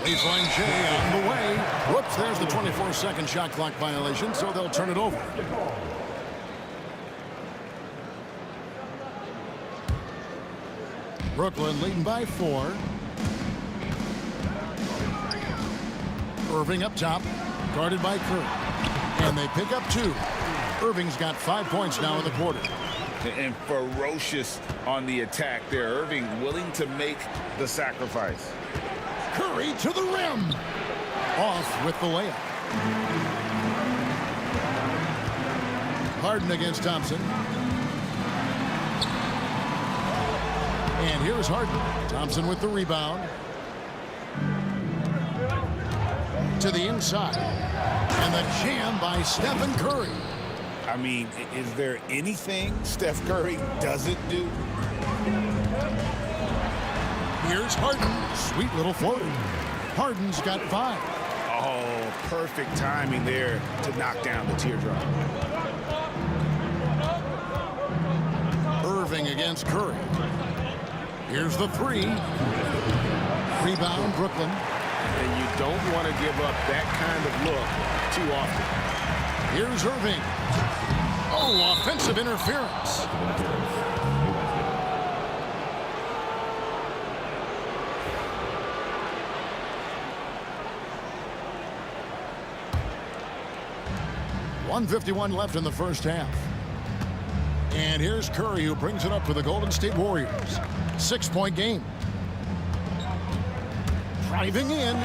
Baseline J on the way. Whoops, there's the 24-second shot clock violation, so they'll turn it over. Brooklyn leading by 4. Irving up top, guarded by Curry. And they pick up 2. Irving's got 5 points now in the quarter. And ferocious on the attack there. Irving willing to make the sacrifice. Curry to the rim. Off with the layup. Harden against Thompson. And here's Harden. Thompson with the rebound. To the inside. And the jam by Stephen Curry. I mean, is there anything Steph Curry doesn't do? Here's Harden. Sweet little floater. Harden's got 5. Oh, perfect timing there to knock down the teardrop. Irving against Curry. Here's the 3. Rebound, Brooklyn. And you don't want to give up that kind of look too often. Here's Irving. Oh, offensive interference. .151 left in the first half. And here's Curry, who brings it up for the Golden State Warriors. 6-point game. Driving in.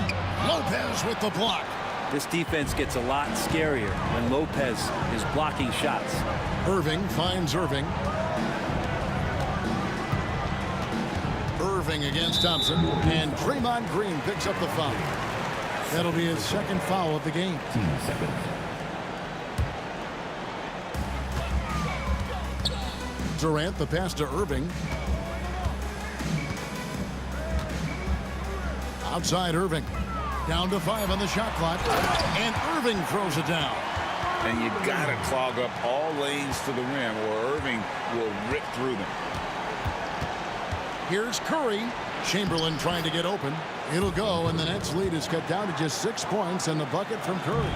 Lopez with the block. This defense gets a lot scarier when Lopez is blocking shots. Irving finds Irving. Irving against Thompson. And Draymond Green picks up the foul. That'll be his second foul of the game. 15 seconds. Durant, the pass to Irving. Outside Irving. Down to 5 on the shot clock. And Irving throws it down. And you got to clog up all lanes to the rim or Irving will rip through them. Here's Curry. Chamberlain trying to get open. It'll go, and the Nets lead is cut down to just 6 points and the bucket from Curry.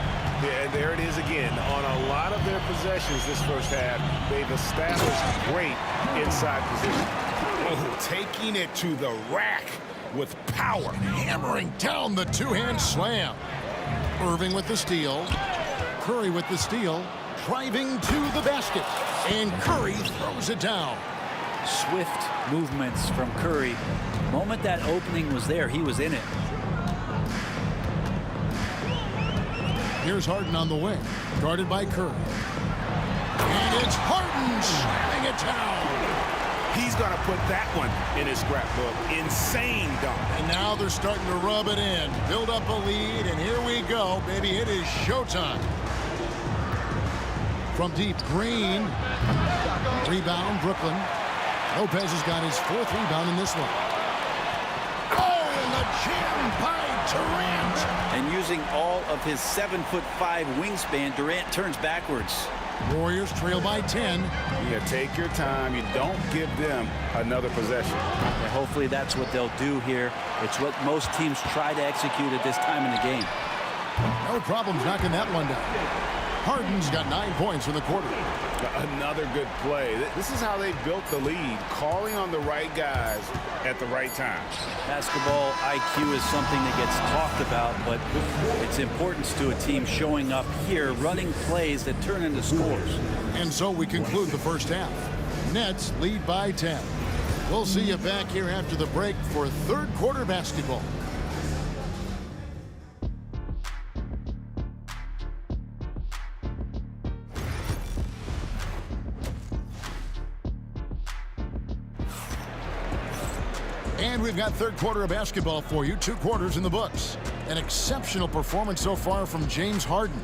Yeah, and there it is again. On a lot of their possessions this first half, they've established great inside position. Oh, taking it to the rack with power. Hammering down the two-hand slam. Irving with the steal. Curry with the steal. Driving to the basket. And Curry throws it down. Swift movements from Curry. The moment that opening was there, he was in it. Here's Harden on the wing, guarded by Curry. And it's Harden slamming it down. He's going to put that one in his scrapbook. Insane dunk. And now they're starting to rub it in, build up a lead, and here we go, baby. It is showtime. From deep, Green. Rebound, Brooklyn. Lopez has got his 4th rebound in this one. Oh, and the jam by Durant. And using all of his 7'5" wingspan, Durant turns backwards. Warriors trail by 10. Yeah, take your time. You don't give them another possession. And hopefully that's what they'll do here. It's what most teams try to execute at this time in the game. No problems knocking that one down. Harden's got 9 points in the quarter. Another good play. This is how they built the lead, calling on the right guys at the right time. Basketball IQ is something that gets talked about, but its importance to a team showing up here, running plays that turn into scores. And so we conclude the first half. Nets lead by 10. We'll see you back here after the break for third quarter basketball. And we've got third quarter of basketball for you. 2 quarters in the books. An exceptional performance so far from James Harden.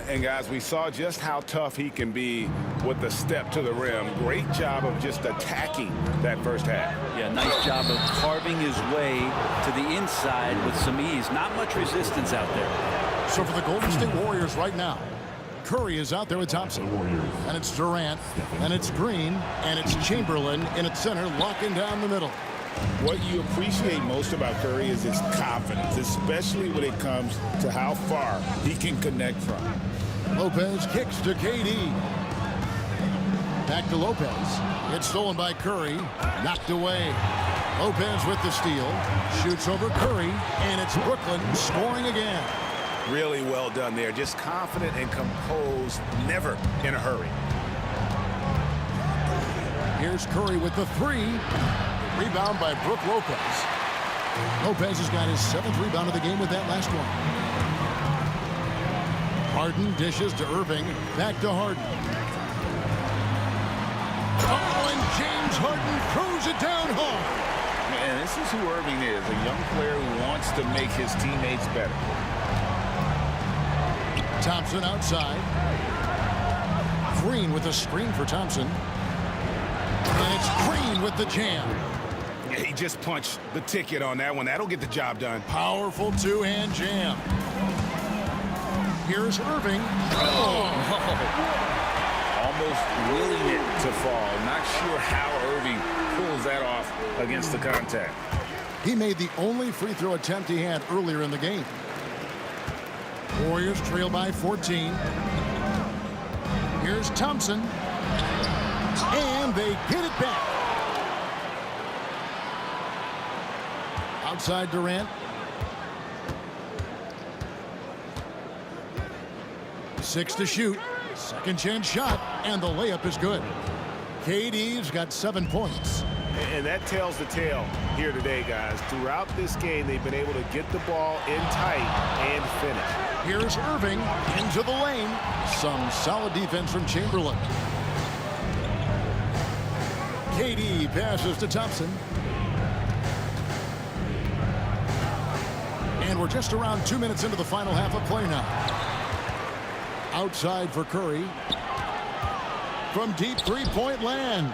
And guys, we saw just how tough he can be with the step to the rim. Great job of just attacking that first half. Yeah, nice job of carving his way to the inside with some ease. Not much resistance out there. So for the Golden State Warriors right now, Curry is out there with Thompson. And it's Durant, and it's Green, and it's Chamberlain in its center, locking down the middle. What you appreciate most about Curry is his confidence, especially when it comes to how far he can connect from. Lopez kicks to KD. Back to Lopez. It's stolen by Curry. Knocked away. Lopez with the steal. Shoots over Curry. And it's Brooklyn scoring again. Really well done there. Just confident and composed. Never in a hurry. Here's Curry with the 3. Rebound by Brook Lopez. Lopez has got his 7th rebound of the game with that last one. Harden dishes to Irving. Back to Harden. Oh, and James Harden throws it down hard. Man, this is who Irving is. A young player who wants to make his teammates better. Thompson outside. Green with a screen for Thompson. And it's Green with the jam. He just punched the ticket on that one. That'll get the job done. Powerful 2-hand jam. Here's Irving. Oh. Almost willing it to fall. Not sure how Irving pulls that off against the contact. He made the only free throw attempt he had earlier in the game. Warriors trail by 14. Here's Thompson. And they get it back. Outside Durant. 6 to shoot. Second chance shot. And the layup is good. KD's got 7 points. And that tells the tale here today, guys. Throughout this game, they've been able to get the ball in tight and finish. Here's Irving into the lane. Some solid defense from Chamberlain. KD passes to Thompson. And we're just around 2 minutes into the final half of play now. Outside for Curry. From deep three-point land.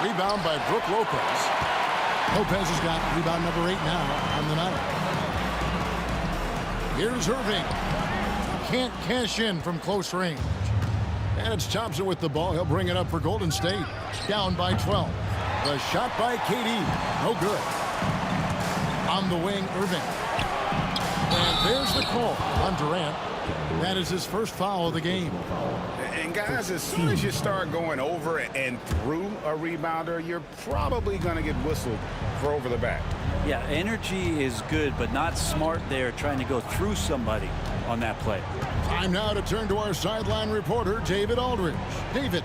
Rebound by Brook Lopez. Lopez has got rebound number 8 now on the night. Here's Irving. Can't cash in from close range. And it's Thompson with the ball. He'll bring it up for Golden State. Down by 12. The shot by KD. No good. On the wing, Irving. And there's the call on Durant. That is his first foul of the game. And guys, as soon as you start going over and through a rebounder, you're probably going to get whistled for over the back. Yeah, energy is good, but not smart there trying to go through somebody on that play. Time now to turn to our sideline reporter, David Aldridge. David.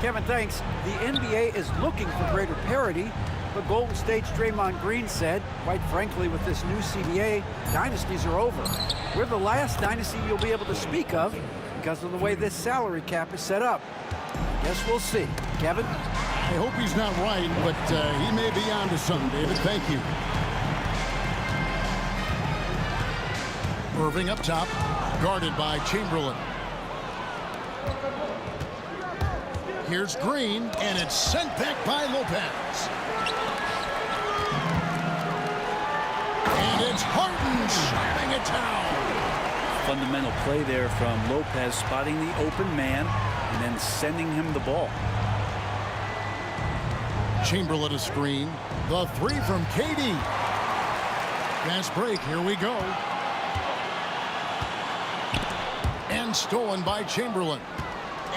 Kevin, thanks. The NBA is looking for greater parity, but Golden State's Draymond Green said, quite frankly, with this new CBA, dynasties are over. We're the last dynasty you'll be able to speak of because of the way this salary cap is set up. I guess we'll see. Kevin? I hope he's not right, but he may be on to something, David. Thank you. Irving up top, guarded by Chamberlain. Here's Green, and it's sent back by Lopez. And it's Harden slamming it down. Fundamental play there from Lopez, spotting the open man and then sending him the ball. Chamberlain a screen. The 3 from KD. Fast break. Here we go. And and stolen by Chamberlain.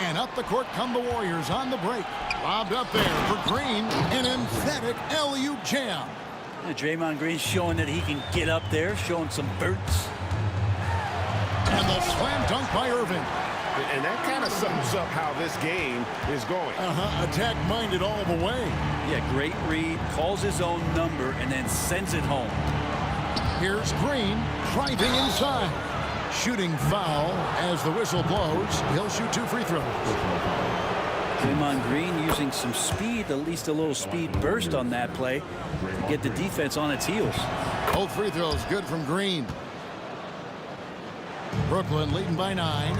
And up the court come the Warriors on the break. Lobbed up there for Green. An emphatic alley-oop jam. Draymond Green showing that he can get up there, showing some bursts. And the slam dunk by Irving. And that kind of sums up how this game is going. Attack-minded all the way. Yeah, great read, calls his own number, and then sends it home. Here's Green driving inside. Shooting foul as the whistle blows. He'll shoot 2 free throws. Draymond Green using some speed, at least a little speed burst on that play to get the defense on its heels. Both free throws good from Green. Brooklyn leading by 9.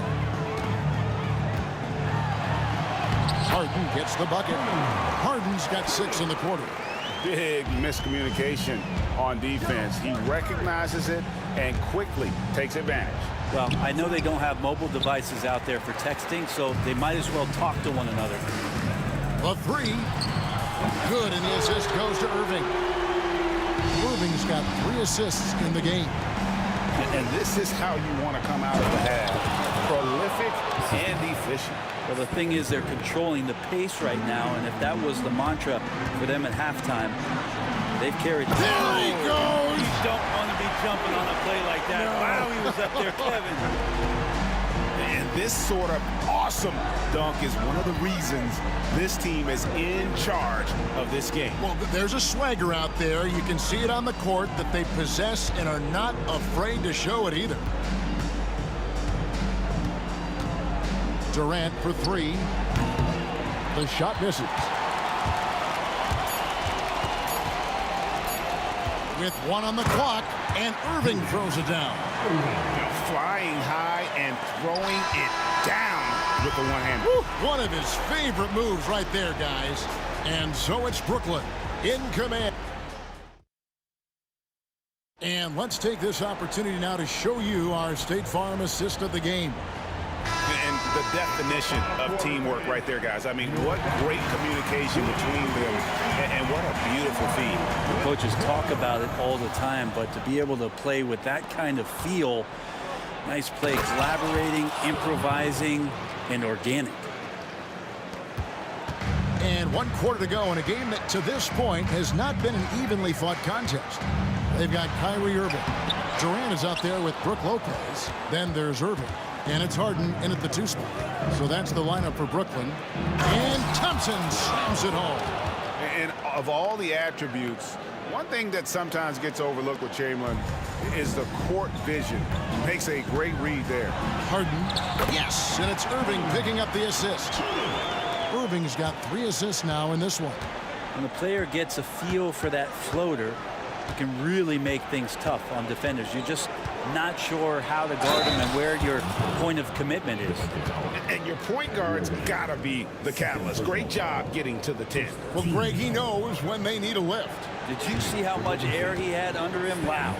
Harden gets the bucket. Harden's got 6 in the quarter. Big miscommunication on defense. He recognizes it and quickly takes advantage. Well, I know they don't have mobile devices out there for texting, so they might as well talk to one another. A 3. Good, and the assist goes to Irving. Irving's got 3 assists in the game. And this is how you want to come out of the half. Prolific and efficient. Well, the thing is they're controlling the pace right now, and if that was the mantra for them at halftime, they've carried. There he goes! You don't want to be jumping on a play like that. No. Wow, he was up there, Kevin. And this sort of awesome dunk is one of the reasons this team is in charge of this game. Well, there's a swagger out there. You can see it on the court that they possess and are not afraid to show it either. Durant for 3. The shot misses. With 1 on the clock, and Irving throws it down. Flying high and throwing it down with the one-hander. One of his favorite moves right there, guys. And so it's Brooklyn in command. And let's take this opportunity now to show you our State Farm assist of the game. And the definition of teamwork right there, guys. I mean, what great communication between them, and what a beautiful feed. The coaches talk about it all the time, but to be able to play with that kind of feel, nice play, collaborating, improvising, and organic. And 1 quarter to go in a game that to this point has not been an evenly fought contest. They've got Kyrie Irving. Durant is out there with Brook Lopez. Then there's Irving. And it's Harden in at the 2 spot. So that's the lineup for Brooklyn. And Thompson slams it home. And of all the attributes, one thing that sometimes gets overlooked with Chamberlain is the court vision. Makes a great read there. Harden, yes, and it's Irving picking up the assist. Irving's got 3 assists now in this one. When the player gets a feel for that floater, it can really make things tough on defenders. You're just not sure how to guard them and where your point of commitment is. And your point guard's got to be the catalyst. Great job getting to the 10. Well, Greg, he knows when they need a lift. Did you see how much air he had under him? Wow.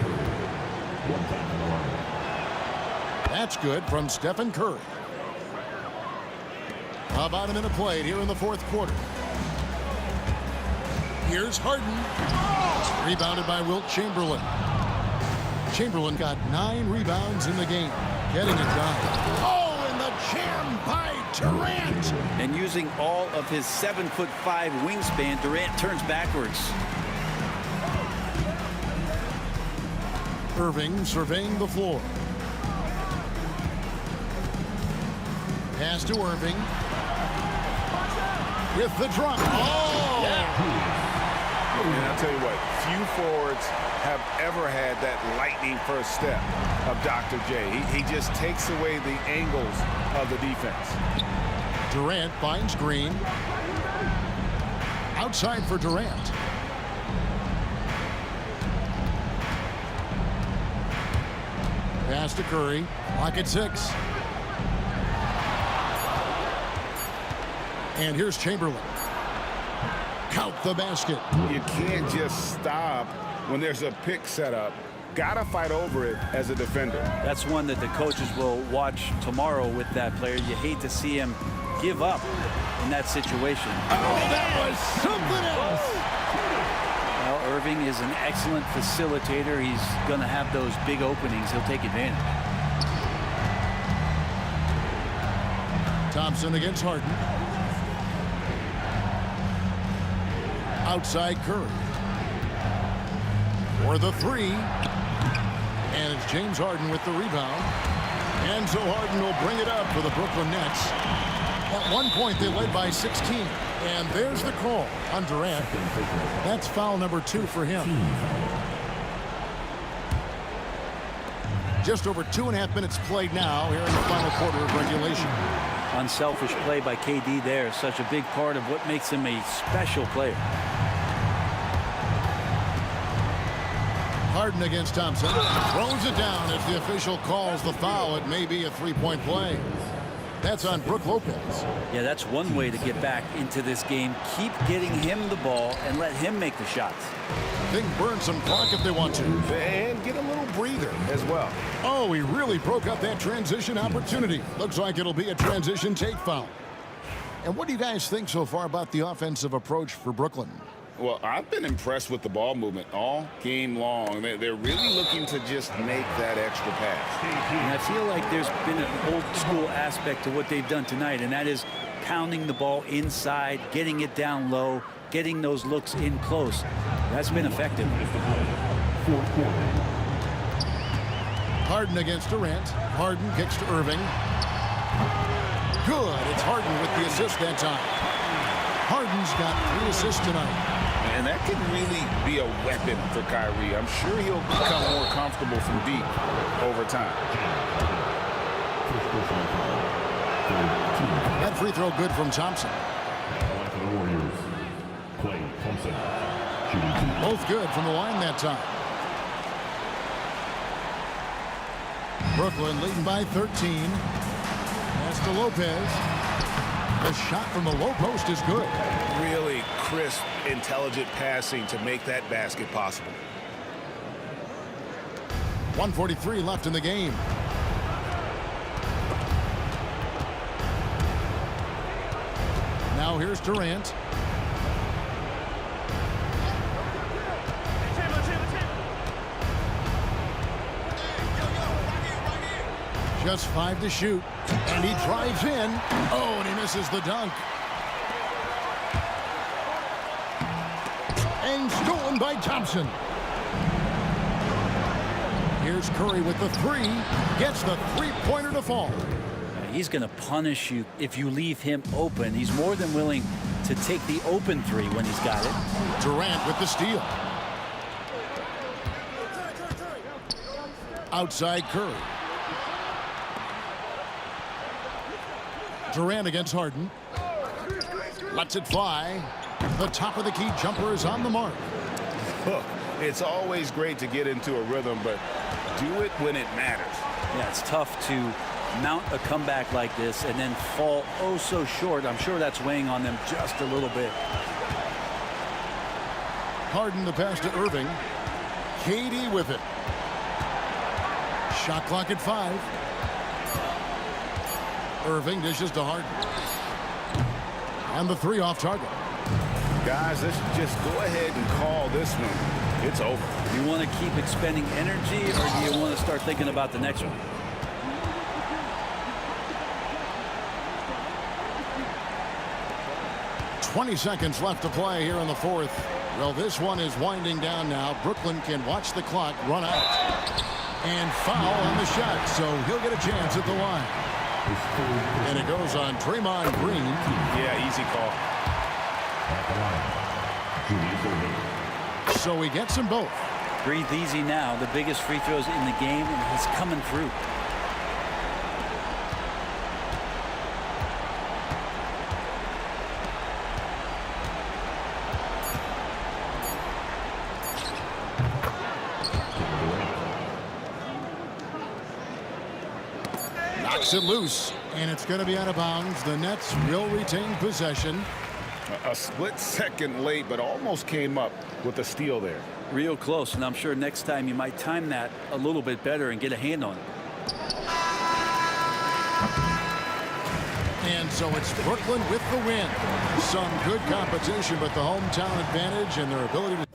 That's good from Stephen Curry. About a minute played here in the 4th quarter. Here's Harden. Rebounded by Wilt Chamberlain. Chamberlain got 9 rebounds in the game. Getting it done. Oh, and the jam by Durant. And using all of his 7'5" wingspan, Durant turns backwards. Irving surveying the floor. Pass to Irving. With the drop. Oh! Yeah. And I'll tell you what, few forwards have ever had that lightning first step of Dr. J. He just takes away the angles of the defense. Durant finds Green. Outside for Durant. Pass to Curry. Lock at 6. And here's Chamberlain. Count the basket. You can't just stop when there's a pick set up. Gotta fight over it as a defender. That's one that the coaches will watch tomorrow with that player. You hate to see him give up in that situation. Oh, that was something else. Well, Irving is an excellent facilitator. He's going to have those big openings. He'll take advantage. Thompson against Harden. Outside Curry. For the three. And it's James Harden with the rebound. And so Harden will bring it up for the Brooklyn Nets. At one point, they led by 16. And there's the call on Durant. That's foul number 2 for him. Just over 2.5 minutes played now here in the final quarter of regulation. Unselfish play by KD there. Such a big part of what makes him a special player. Harden against Thompson. Throws it down as the official calls the foul. It may be a three-point play. That's on Brook Lopez. Yeah, that's one way to get back into this game. Keep getting him the ball and let him make the shots. They can burn some clock if they want to. And get a little breather as well. Oh, he really broke up that transition opportunity. Looks like it'll be a transition take foul. And what do you guys think so far about the offensive approach for Brooklyn? Well, I've been impressed with the ball movement all game long. They're really looking to just make that extra pass. And I feel like there's been an old school aspect to what they've done tonight, and that is pounding the ball inside, getting it down low, getting those looks in close. That's been effective. Harden against Durant. Harden kicks to Irving. Good. It's Harden with the assist that time. Harden's got 3 assists tonight. And that can really be a weapon for Kyrie. I'm sure he'll become more comfortable from deep over time. That free throw good from Thompson. For the Warriors, Klay Thompson, shooting 2. Both good from the line that time. Brooklyn leading by 13. Pass to Lopez. The shot from the low post is good. Really crisp, intelligent passing to make that basket possible. 1:43 left in the game. Now here's Durant. Just 5 to shoot. And he drives in. Oh, and he misses the dunk. And stolen by Thompson. Here's Curry with the 3. Gets the three-pointer to fall. He's going to punish you if you leave him open. He's more than willing to take the open 3 when he's got it. Durant with the steal. Outside Curry. Durant against Harden. Lets it fly. The top of the key jumper is on the mark. Look, it's always great to get into a rhythm, but do it when it matters. Yeah, it's tough to mount a comeback like this and then fall oh so short. I'm sure that's weighing on them just a little bit. Harden the pass to Irving. KD with it. Shot clock at 5. Irving dishes to Harden. And the 3 off target. Guys, let's just go ahead and call this one. It's over. Do you want to keep expending energy, or do you want to start thinking about the next one? "20 seconds left to play here in the 4th. Well, this one is winding down now. Brooklyn can watch the clock run out. And foul on the shot, so he'll get a chance at the line. And it goes on Draymond Green. Yeah, easy call. So he gets them both. Breathe easy now. The biggest free throws in the game, and he's coming through. Knocks it loose, and it's going to be out of bounds. The Nets will retain possession. A split second late, but almost came up with a steal there. Real close, and I'm sure next time you might time that a little bit better and get a hand on it. And so it's Brooklyn with the win. Some good competition, but the hometown advantage and their ability to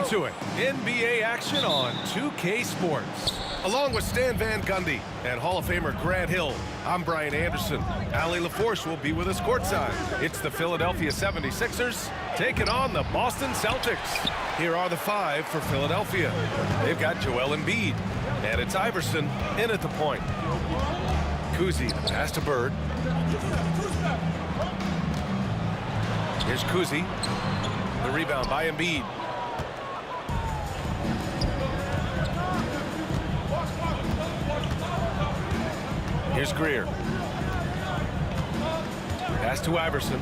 Welcome to it. NBA action on 2K Sports. Along with Stan Van Gundy and Hall of Famer Grant Hill, I'm Brian Anderson. Allie LaForce will be with us courtside. It's the Philadelphia 76ers taking on the Boston Celtics. Here are the 5 for Philadelphia. They've got Joel Embiid, and it's Iverson in at the point. Kuzi, the pass to Bird. Here's Kuzi. The rebound by Embiid. Here's Greer. Pass to Iverson.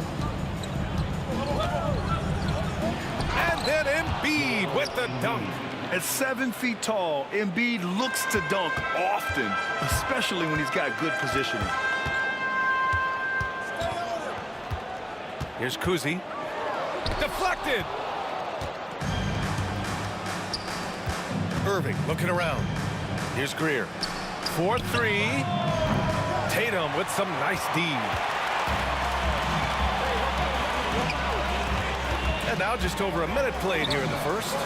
And then Embiid with the dunk. At 7 feet tall, Embiid looks to dunk often, especially when he's got good positioning. Here's Kuzi. Deflected. Irving looking around. Here's Greer. 4-3. Tatum with some nice D. And now just over a minute played here in the first.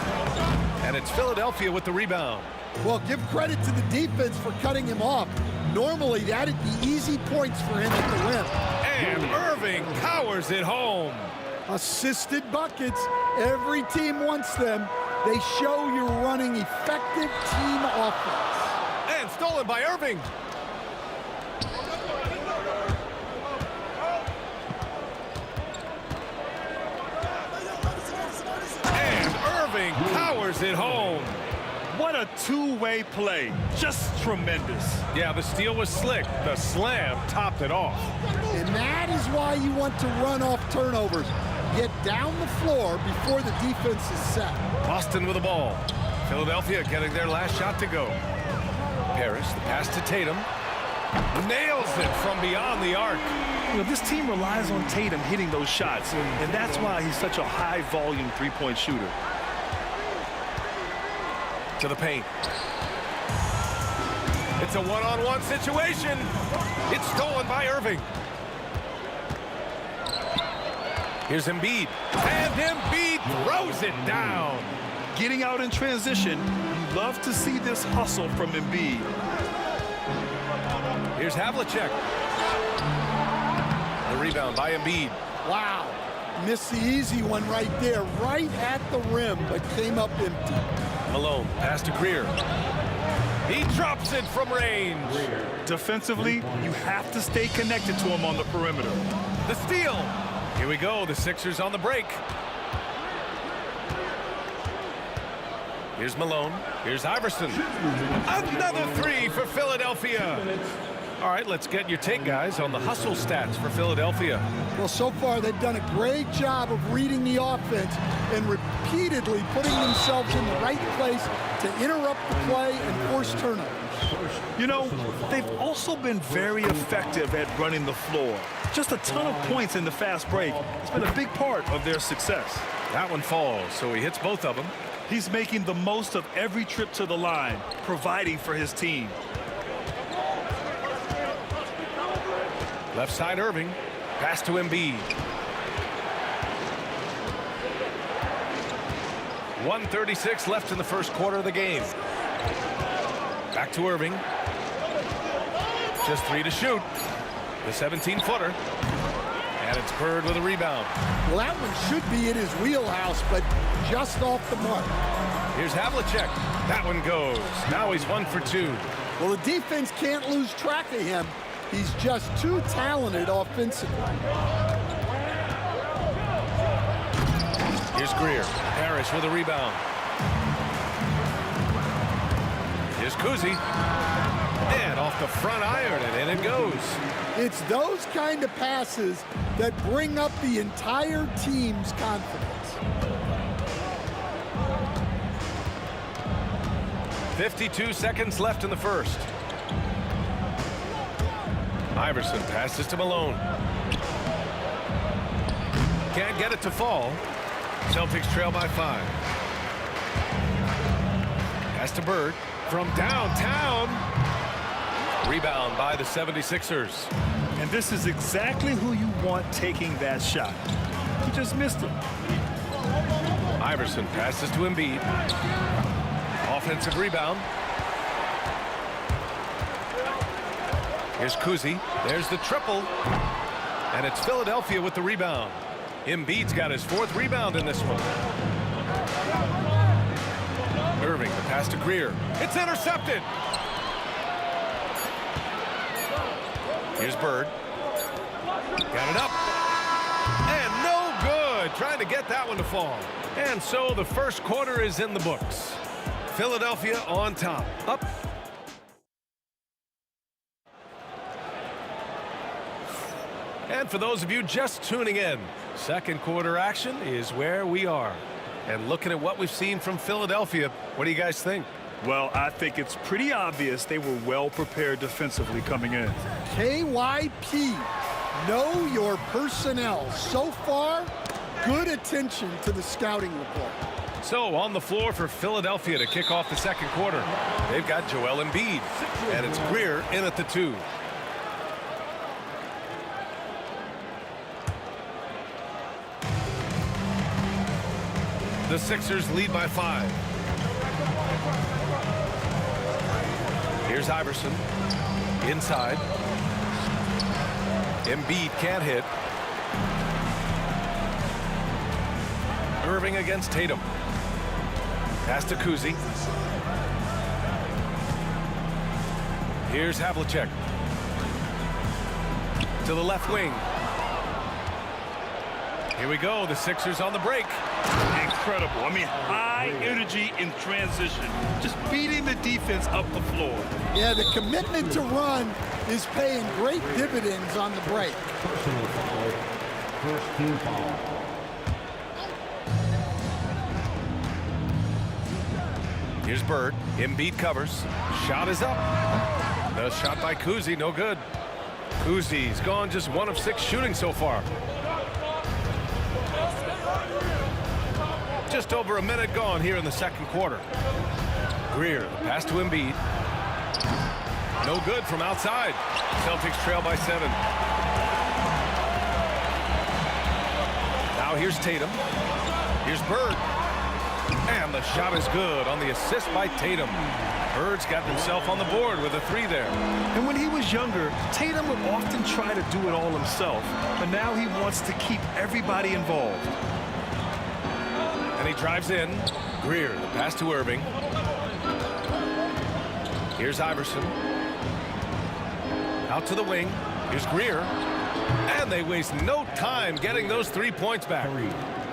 And it's Philadelphia with the rebound. Well, give credit to the defense for cutting him off. Normally, that'd be easy points for him at the rim. And Irving powers it home. Assisted buckets. Every team wants them. They show you're running effective team offense. And stolen by Irving. And Irving powers it home. What a two-way play. Just tremendous. Yeah, the steal was slick. The slam topped it off. And that is why you want to run off turnovers. Get down the floor before the defense is set. Boston with the ball. Philadelphia getting their last shot to go. Harris, the pass to Tatum. Nails it from beyond the arc. You know, this team relies on Tatum hitting those shots, and that's why he's such a high-volume three-point shooter. To the paint. It's a one-on-one situation. It's stolen by Irving. Here's Embiid. And Embiid throws it down. Getting out in transition, you love to see this hustle from Embiid. Here's Havlicek. The rebound by Embiid. Wow. Missed the easy one right there, right at the rim, but came up empty. Malone, pass to Greer. He drops it from range. Defensively, you have to stay connected to him on the perimeter. The steal. Here we go, the Sixers on the break. Here's Malone. Here's Iverson. Another 3 for Philadelphia. All right, let's get your take, guys, on the hustle stats for Philadelphia. Well, so far they've done a great job of reading the offense and repeatedly putting themselves in the right place to interrupt the play and force turnovers. You know, they've also been very effective at running the floor. Just a ton of points in the fast break. It's been a big part of their success. That one falls, so he hits both of them. He's making the most of every trip to the line, providing for his team. Left side Irving. Pass to Embiid. 1:36 left in the first quarter of the game. Back to Irving. Just 3 to shoot. The 17-footer. And it's Bird with a rebound. Well, that one should be in his wheelhouse, but just off the mark. Here's Havlicek. That one goes. Now he's 1 for 2. Well, the defense can't lose track of him. He's just too talented offensively. Here's Greer. Parrish with a rebound. Here's Kuzi. And off the front iron, and in it goes. It's those kind of passes that bring up the entire team's confidence. 52 seconds left in the first. Iverson passes to Malone. Can't get it to fall. Celtics trail by 5. Pass to Bird from downtown. Rebound by the 76ers. And this is exactly who you want taking that shot. He just missed it. Iverson passes to Embiid. Offensive rebound. Here's Kuzi. There's the triple. And it's Philadelphia with the rebound. Embiid's got his 4th rebound in this one. Irving, the pass to Greer. It's intercepted. Here's Bird. Got it up. And no good. Trying to get that one to fall. And so the first quarter is in the books. Philadelphia on top. Up. And for those of you just tuning in, second quarter action is where we are. And looking at what we've seen from Philadelphia, what do you guys think? Well, I think it's pretty obvious they were well prepared defensively coming in. KYP, know your personnel. So far, good attention to the scouting report. So on the floor for Philadelphia to kick off the second quarter, they've got Joel Embiid, and it's Greer in at the 2. The Sixers lead by 5. Here's Iverson. Inside. Embiid can't hit. Irving against Tatum. Pass to Kuzi. Here's Havlicek. To the left wing. Here we go. The Sixers on the break. Incredible. I mean, high energy in transition. Just beating the defense up the floor. Yeah, the commitment to run is paying great dividends on the break. First team foul. Here's Bird. Embiid covers. Shot is up. The shot by Kuzi, no good. Kuzi's gone just 1 of 6 shooting so far. Just over a minute gone here in the second quarter. Greer, the pass to Embiid. No good from outside. Celtics trail by 7. Now here's Tatum. Here's Bird. And the shot is good on the assist by Tatum. Bird's got himself on the board with a 3 there. And when he was younger, Tatum would often try to do it all himself. But now he wants to keep everybody involved. And he drives in. Greer, the pass to Irving. Here's Iverson. Out to the wing. Here's Greer. And they waste no time getting those 3 points back.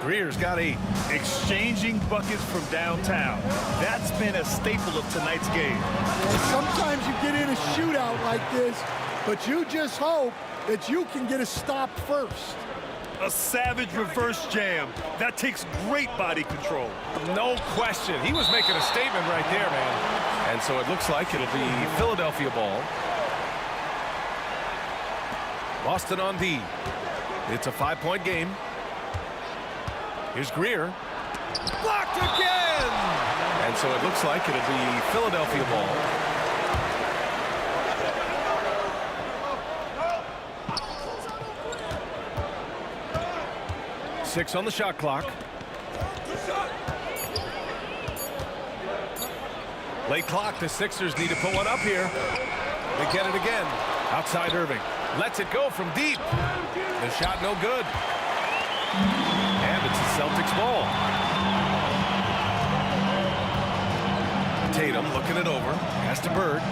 Greer's got 8. Exchanging buckets from downtown. That's been a staple of tonight's game. And sometimes you get in a shootout like this, but you just hope that you can get a stop first. A savage reverse jam. That takes great body control. No question. He was making a statement right there, man. And so it looks like it'll be Philadelphia ball. Boston on D. It's a 5-point game. Here's Greer. Blocked again! And so it looks like it'll be Philadelphia ball. Six on the shot clock. Late clock. The Sixers need to put one up here. They get it again. Outside Irving. Lets it go from deep. The shot no good. And it's the Celtics ball. Tatum looking it over. Pass to Bird.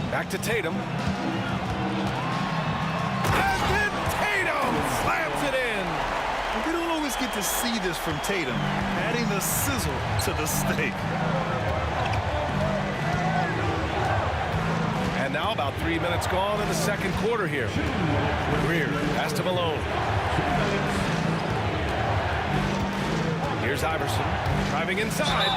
Back to Tatum. And then Tatum slams it in. We don't always get to see this from Tatum, adding the sizzle to the steak. And now about 3 minutes gone in the second quarter here. Greer, pass to Malone. Here's Iverson, driving inside.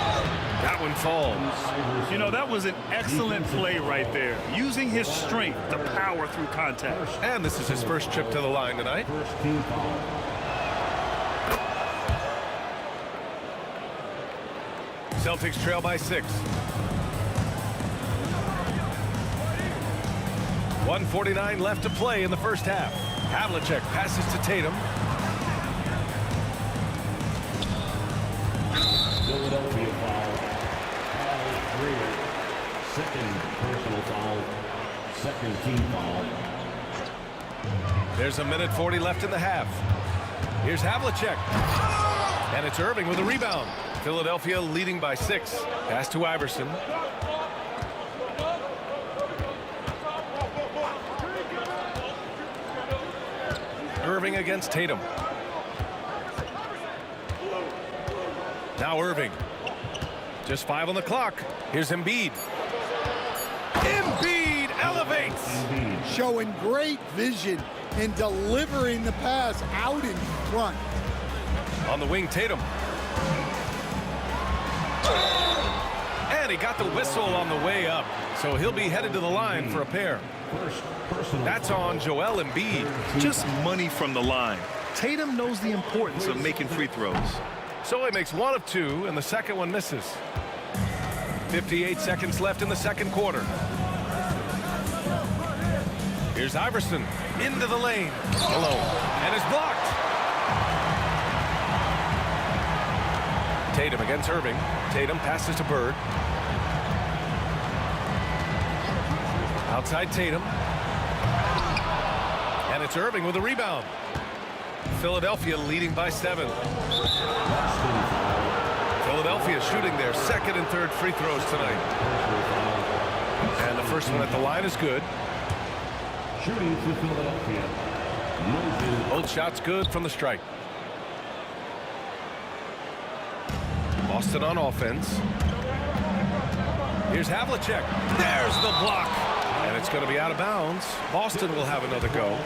That one falls. You know, that was an excellent play right there, using his strength to power through contact. And this is his first trip to the line tonight. First team foul. Celtics trail by 6. 1:49 left to play in the first half. Havlicek passes to Tatum. Philadelphia foul. Al Greer. Second personal foul. Second team foul. There's a minute 40 left in the half. Here's Havlicek. And it's Irving with a rebound. Philadelphia leading by 6. Pass to Iverson. Irving against Tatum. Now Irving. Just 5 on the clock. Here's Embiid. Embiid elevates. Showing great vision in delivering the pass out in front. On the wing, Tatum. And he got the whistle on the way up. So he'll be headed to the line for a pair. That's on Joel Embiid. Just money from the line. Tatum knows the importance of making free throws. So he makes 1 of 2, and the second one misses. 58 seconds left in the second quarter. Here's Iverson into the lane. Hello. And is blocked. Tatum against Irving. Tatum passes to Bird. Outside Tatum. And it's Irving with a rebound. Philadelphia leading by 7. Philadelphia shooting their second and third free throws tonight. And the first one at the line is good. Shooting for Philadelphia. Both shots good from the strike. Boston on offense. Here's Havlicek. There's the block. And it's going to be out of bounds. Boston will have another go.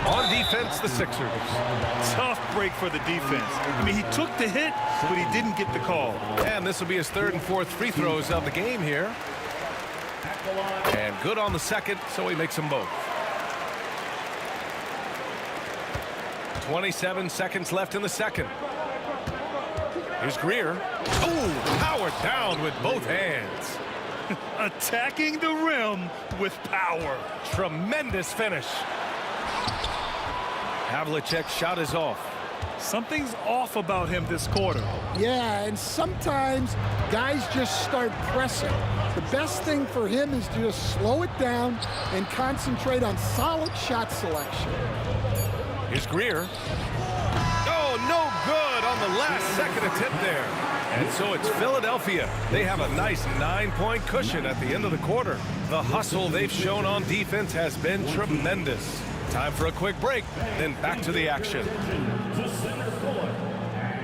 On defense, the Sixers. Tough break for the defense. I mean, he took the hit, but he didn't get the call. And this will be his third and fourth free throws of the game here. And good on the second, so he makes them both. 27 seconds left in the second. Here's Greer. Oh, powered down with both hands. Attacking the rim with power. Tremendous finish. Havlicek's shot is off. Something's off about him this quarter. Yeah, and sometimes guys just start pressing. The best thing for him is to just slow it down and concentrate on solid shot selection. Here's Greer. Oh, no good on the last second attempt there. And so it's Philadelphia. They have a nice 9-point cushion at the end of the quarter. The hustle they've shown on defense has been tremendous. Time for a quick break, then back to the action. To center court.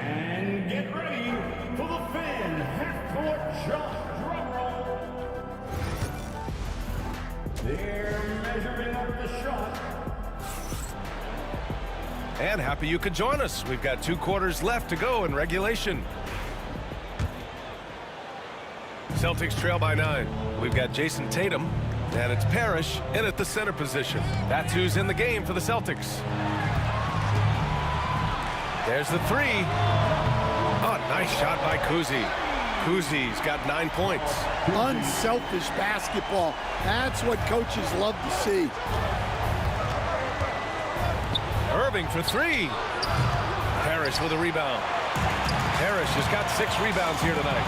And get ready for the fan half-court shot. Drum roll. They're measuring up the shot. And happy you could join us. We've got 2 quarters left to go in regulation. Celtics trail by 9. We've got Jason Tatum, and it's Parrish in at the center position. That's who's in the game for the Celtics. There's the 3. Oh, nice shot by Kuzi. Kuzi's got 9 points. Unselfish basketball. That's what coaches love to see. Irving for 3. Parrish with a rebound. Parrish has got 6 rebounds here tonight.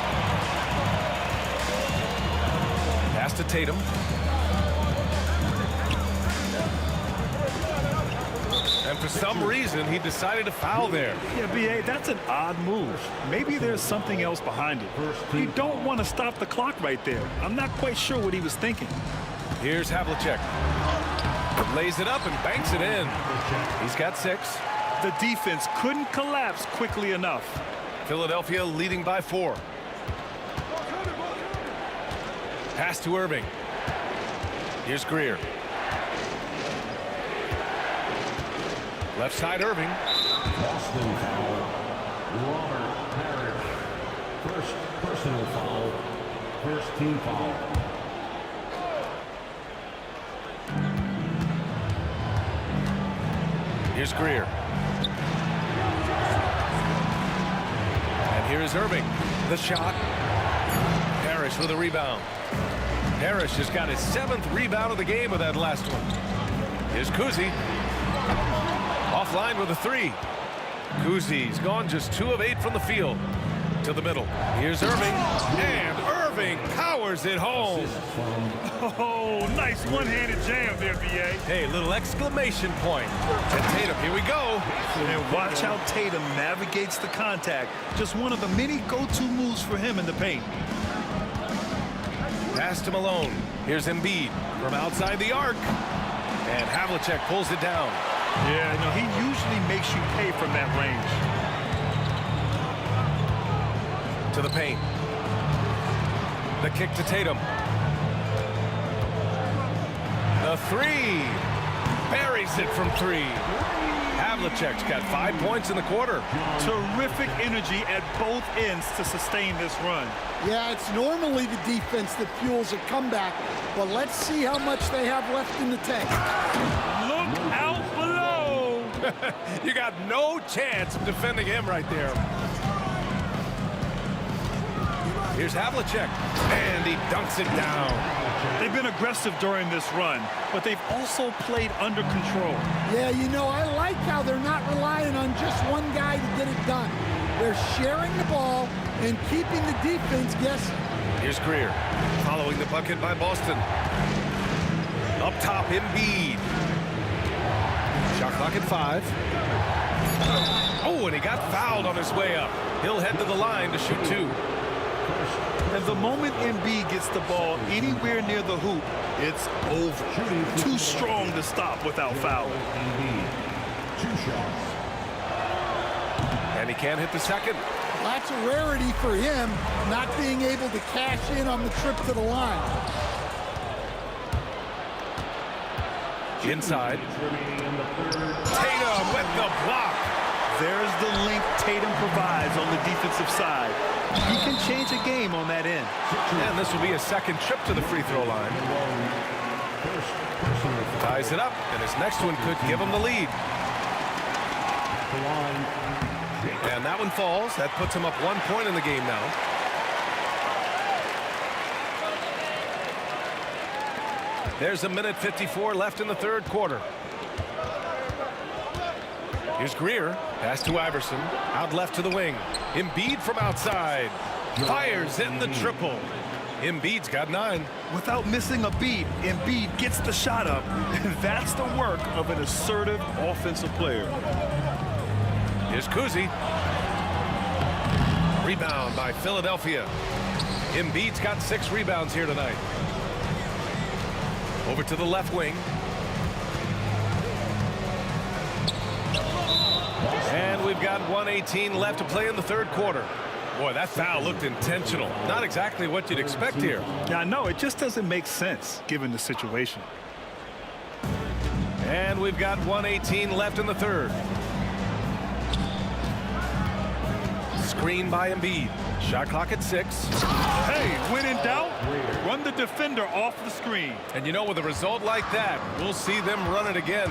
Pass to Tatum. And for some reason, he decided to foul there. Yeah, B.A., that's an odd move. Maybe there's something else behind it. You don't want to stop the clock right there. I'm not quite sure what he was thinking. Here's Havlicek. Lays it up and banks it in. He's got 6. The defense couldn't collapse quickly enough. Philadelphia leading by 4. Pass to Irving. Here's Greer. Left side Irving. Boston foul. Robert Parrish. First personal foul. First team foul. Here's Greer. And here is Irving. The shot. Parrish with a rebound. Harris just got his 7th rebound of the game with that last one. Here's Kuzi. Offline with a 3. Kuzi's gone just 2 of 8 from the field. To the middle. Here's Irving. And Irving powers it home. Oh, nice one-handed jam there, VA. Hey, little exclamation point. And Tatum, here we go. And watch how Tatum navigates the contact. Just one of the many go-to moves for him in the paint. Pass to Malone. Here's Embiid from outside the arc. And Havlicek pulls it down. Yeah, no, he usually makes you pay from that range. To the paint. The kick to Tatum. The 3. Buries it from 3. Havlicek's got 5 points in the quarter. Terrific energy at both ends to sustain this run. Yeah, it's normally the defense that fuels a comeback, but let's see how much they have left in the tank. Look out below. You got no chance of defending him right there. Here's Havlicek, and he dunks it down. They've been aggressive during this run, but they've also played under control. Yeah, you know, I like how they're not relying on just one guy to get it done. They're sharing the ball and keeping the defense guessing. Here's Greer, following the bucket by Boston. Up top, Embiid. Shot clock at 5. Oh, and he got fouled on his way up. He'll head to the line to shoot 2. And the moment Embiid gets the ball anywhere near the hoop, it's over. Too strong to stop without fouling. 2 shots. And he can't hit the second. That's a rarity for him, not being able to cash in on the trip to the line. Inside. Tatum with the block. There's the length Tatum provides on the defensive side. He can change a game on that end. And this will be a second trip to the free throw line. Ties it up, and his next one could give him the lead. And that one falls. That puts him up 1 point in the game now. There's a minute 54 left in the third quarter. Here's Greer. Pass to Iverson. Out left to the wing. Embiid from outside. Fires in the triple. Embiid's got 9. Without missing a beat, Embiid gets the shot up. That's the work of an assertive offensive player. Here's Kuzi. Rebound by Philadelphia. Embiid's got 6 rebounds here tonight. Over to the left wing. And we've got 1:18 left to play in the third quarter. Boy, that foul looked intentional. Not exactly what you'd expect here. Yeah, I know. It just doesn't make sense given the situation. And we've got 1:18 left in the third. Screen by Embiid. Shot clock at 6. Hey, when in doubt, run the defender off the screen. And you know, with a result like that, we'll see them run it again.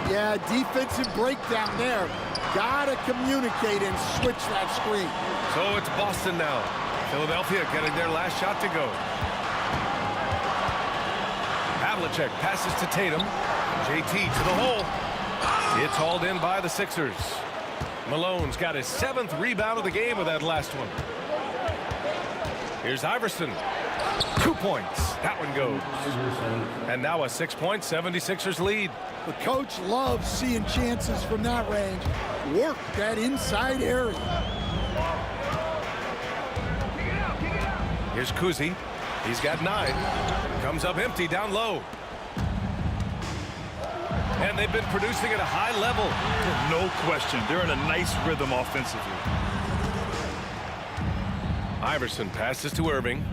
Yeah, defensive breakdown there. Gotta communicate and switch that screen. So it's Boston now. Philadelphia getting their last shot to go. Havlicek passes to Tatum. JT to the hole. It's hauled in by the Sixers. Malone's got his 7th rebound of the game with that last one. Here's Iverson. 2 points. That one goes. And now a 6-point 76ers lead. The coach loves seeing chances from that range. Work that inside area. Here's Kuzi. He's got 9. Comes up empty down low. And they've been producing at a high level. No question. They're in a nice rhythm offensively. Iverson passes to Irving.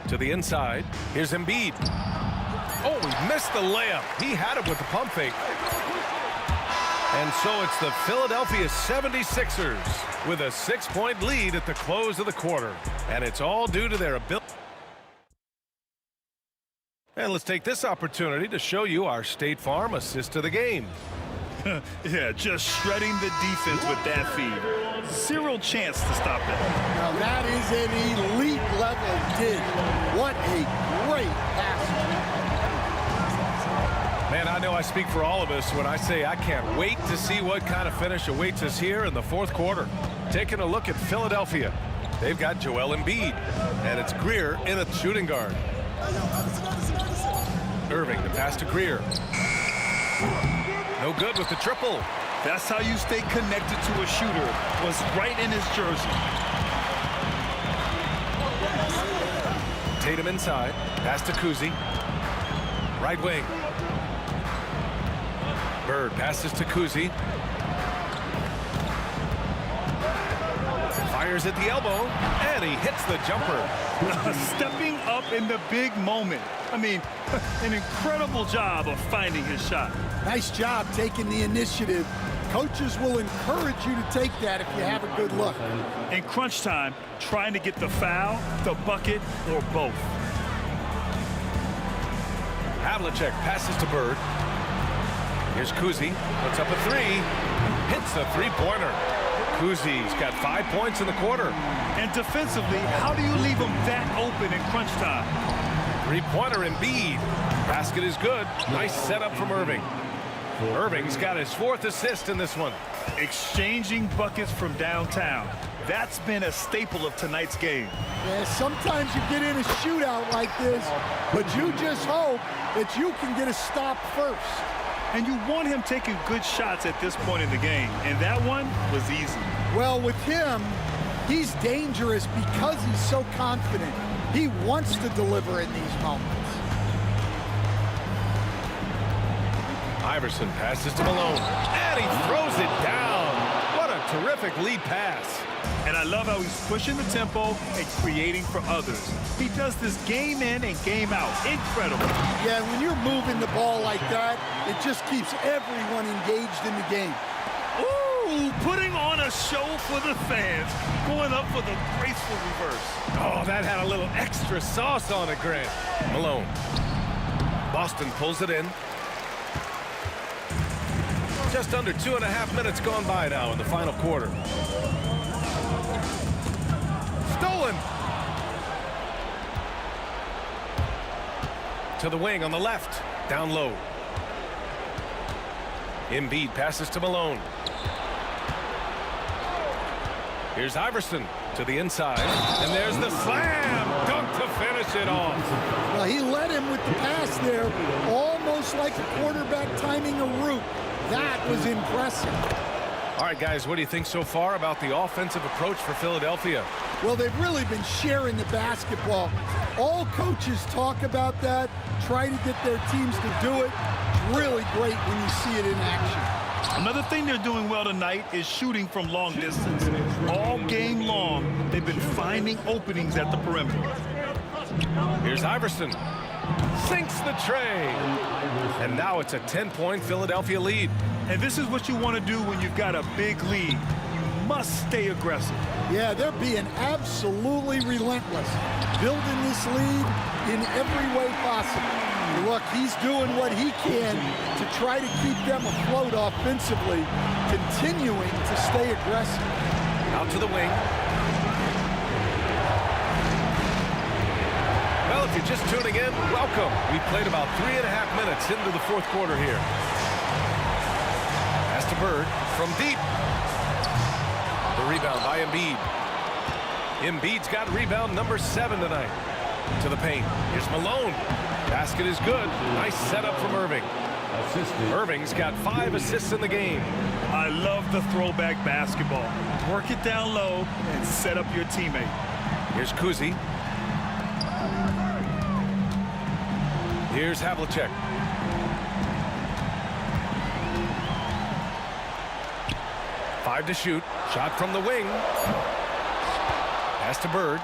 To the inside. Here's Embiid. Oh, he missed the layup. He had it with the pump fake. And so it's the Philadelphia 76ers with a 6-point lead at the close of the quarter. And it's all due to their ability. And let's take this opportunity to show you our State Farm assist of the game. Yeah, just shredding the defense with that feed. Zero chance to stop that. Now that is an elite level dig. What a great pass. Man, I know I speak for all of us when I say I can't wait to see what kind of finish awaits us here in the fourth quarter. Taking a look at Philadelphia. They've got Joel Embiid, and it's Greer in a shooting guard. Irving, the pass to Greer. No good with the triple. That's how you stay connected to a shooter. Was right in his jersey. Tatum inside. Pass to Kuzi. Right wing. Bird passes to Kuzi. Fires at the elbow, and he hits the jumper. Stepping up in the big moment. I mean, an incredible job of finding his shot. Nice job taking the initiative. Coaches will encourage you to take that if you have a good look. In crunch time, trying to get the foul, the bucket, or both. Havlicek passes to Bird. Here's Kuzi, puts up a three, hits the three-pointer. Kuzi's got 5 points in the quarter. And defensively, how do you leave him that open in crunch time? Three-pointer Embiid. Basket is good. Nice setup from Irving. Irving's got his 4th assist in this one. Exchanging buckets from downtown. That's been a staple of tonight's game. Yeah, sometimes you get in a shootout like this, but you just hope that you can get a stop first. And you want him taking good shots at this point in the game, and that one was easy. Well, with him, he's dangerous because he's so confident. He wants to deliver in these moments. Iverson passes to Malone, and he throws it down. What a terrific lead pass. And I love how he's pushing the tempo and creating for others. He does this game in and game out. Incredible. Yeah, when you're moving the ball like that, it just keeps everyone engaged in the game. Ooh, putting on a show for the fans. Going up for the graceful reverse. Oh, that had a little extra sauce on it, Grant. Malone. Boston pulls it in. Just under 2.5 minutes gone by now in the final quarter. Stolen. To the wing on the left. Down low. Embiid passes to Malone. Here's Iverson to the inside. And there's the slam dunk to finish it off. Well, he led him with the pass there, almost like a quarterback timing a route. That was impressive. All right, guys, what do you think so far about the offensive approach for Philadelphia? Well, they've really been sharing the basketball. All coaches talk about that, try to get their teams to do it. It's really great when you see it in action. Another thing they're doing well tonight is shooting from long distance. All game long, they've been finding openings at the perimeter. Here's Iverson. Sinks the tray. And now it's a 10-point Philadelphia lead. And this is what you want to do when you've got a big lead. You must stay aggressive. Yeah, they're being absolutely relentless, building this lead in every way possible. Look, he's doing what he can to try to keep them afloat offensively, continuing to stay aggressive. Out to the wing. Well, if you're just tuning in, welcome. We played about 3.5 minutes into the fourth quarter here. Pass to Bird from deep. The rebound by Embiid. Embiid's got rebound number 7 tonight. To the paint. Here's Malone. Basket is good. Nice setup from Irving. Irving's got 5 assists in the game. I love the throwback basketball. Work it down low and set up your teammate. Here's Kuzi. Here's Havlicek. Five to shoot. Shot from the wing. Pass to Bird.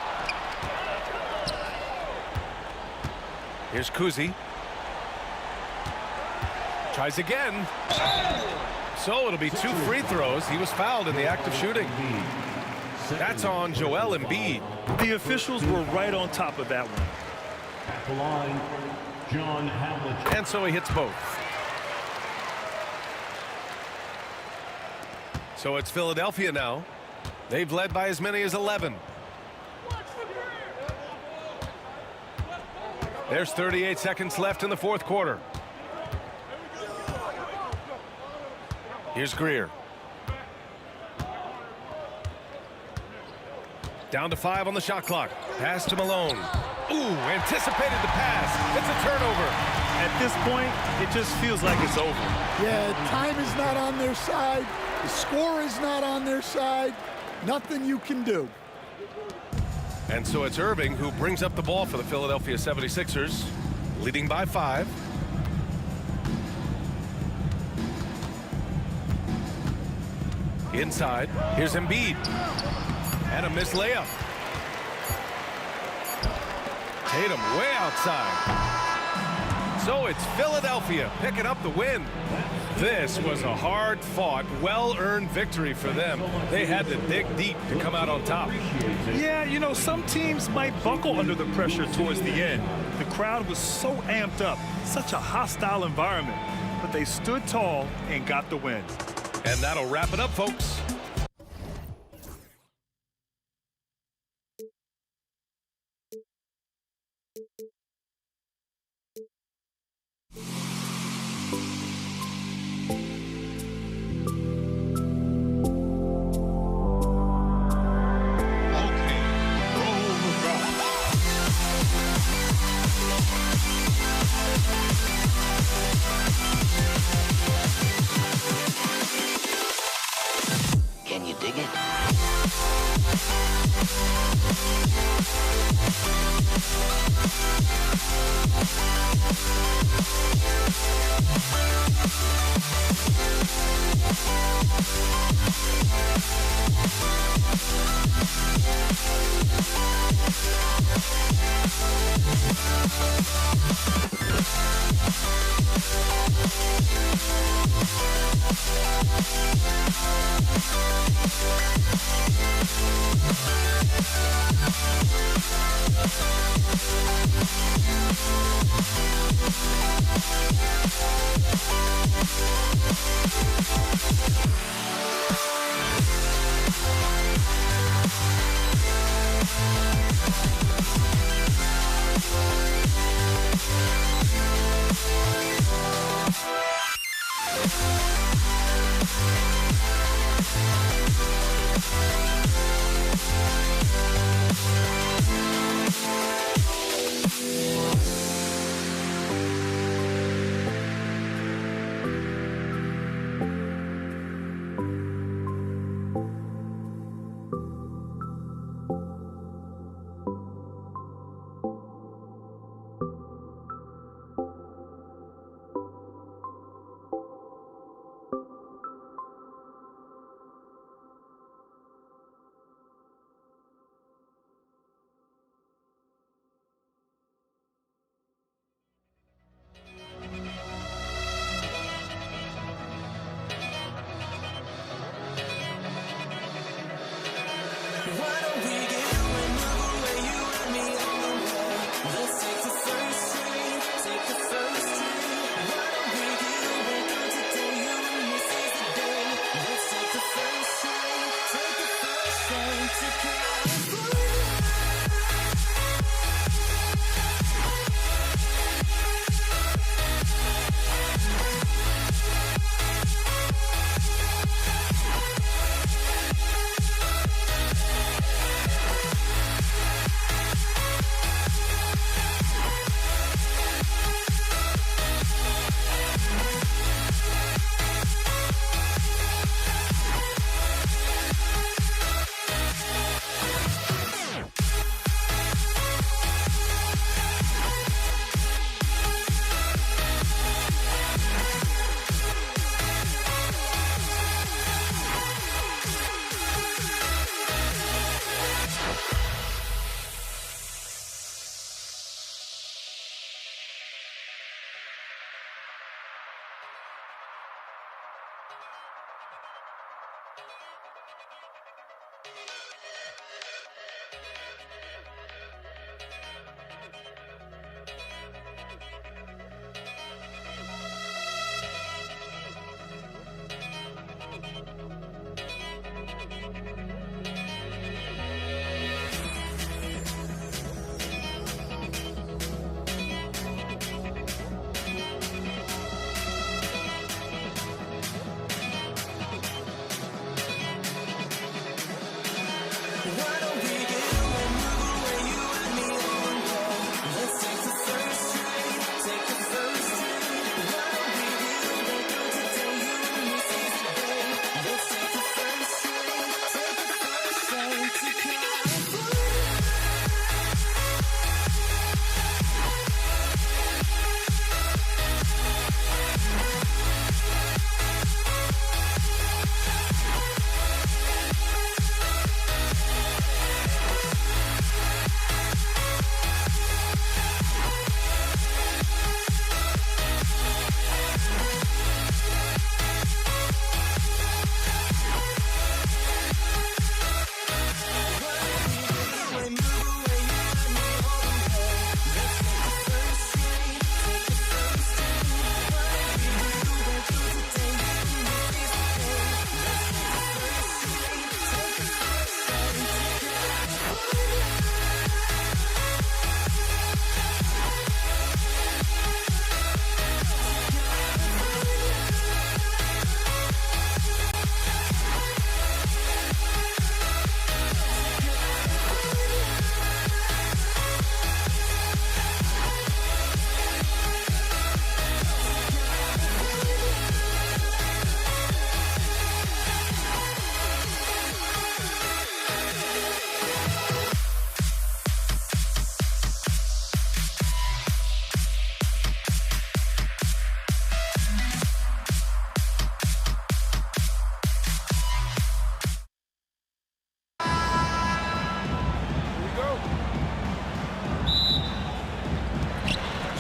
Here's Kuzi. Tries again. So it'll be 2 free throws. He was fouled in the act of shooting. That's on Joel Embiid. The officials were right on top of that one. At the line, John Havlicek. And so he hits both. So it's Philadelphia now. They've led by as many as 11. There's 38 seconds left in the fourth quarter. Here's Greer. Down to 5 on the shot clock. Pass to Malone. Ooh, anticipated the pass. It's a turnover. At this point, it just feels like it's over. Yeah, time is not on their side. The score is not on their side. Nothing you can do. And so it's Irving who brings up the ball for the Philadelphia 76ers, leading by 5. Inside, here's Embiid. And a missed layup. Tatum way outside. So it's Philadelphia picking up the win. This was a hard-fought, well-earned victory for them. They had to dig deep to come out on top. Yeah, you know, some teams might buckle under the pressure towards the end. The crowd was so amped up, such a hostile environment. But they stood tall and got the win. And that'll wrap it up, folks. Can you dig it?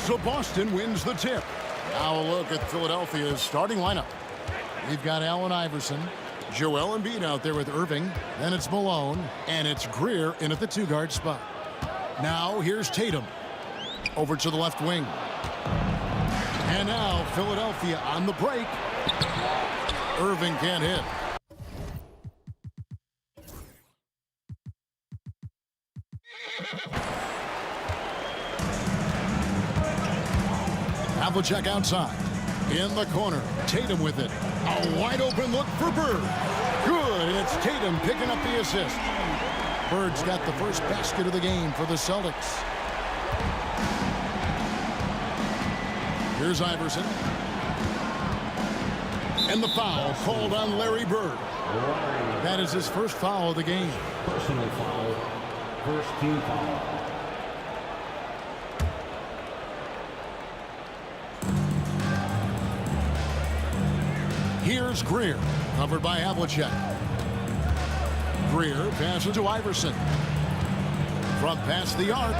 So Boston wins the tip. Now a look at Philadelphia's starting lineup. We've got Allen Iverson, Joel Embiid out there with Irving. Then it's Malone, and it's Greer in at the 2-guard spot. Now here's Tatum. Over to the left wing. And now Philadelphia on the break. Irving can't hit. Havlicek outside. In the corner. Tatum with it. A wide open look for Bird. Good, and it's Tatum picking up the assist. Bird's got the first basket of the game for the Celtics. Here's Iverson. And the foul called on Larry Bird. That is his first foul of the game. Personal foul. First team foul. Here's Greer, covered by Havlicek. Greer passes to Iverson. From past the arc.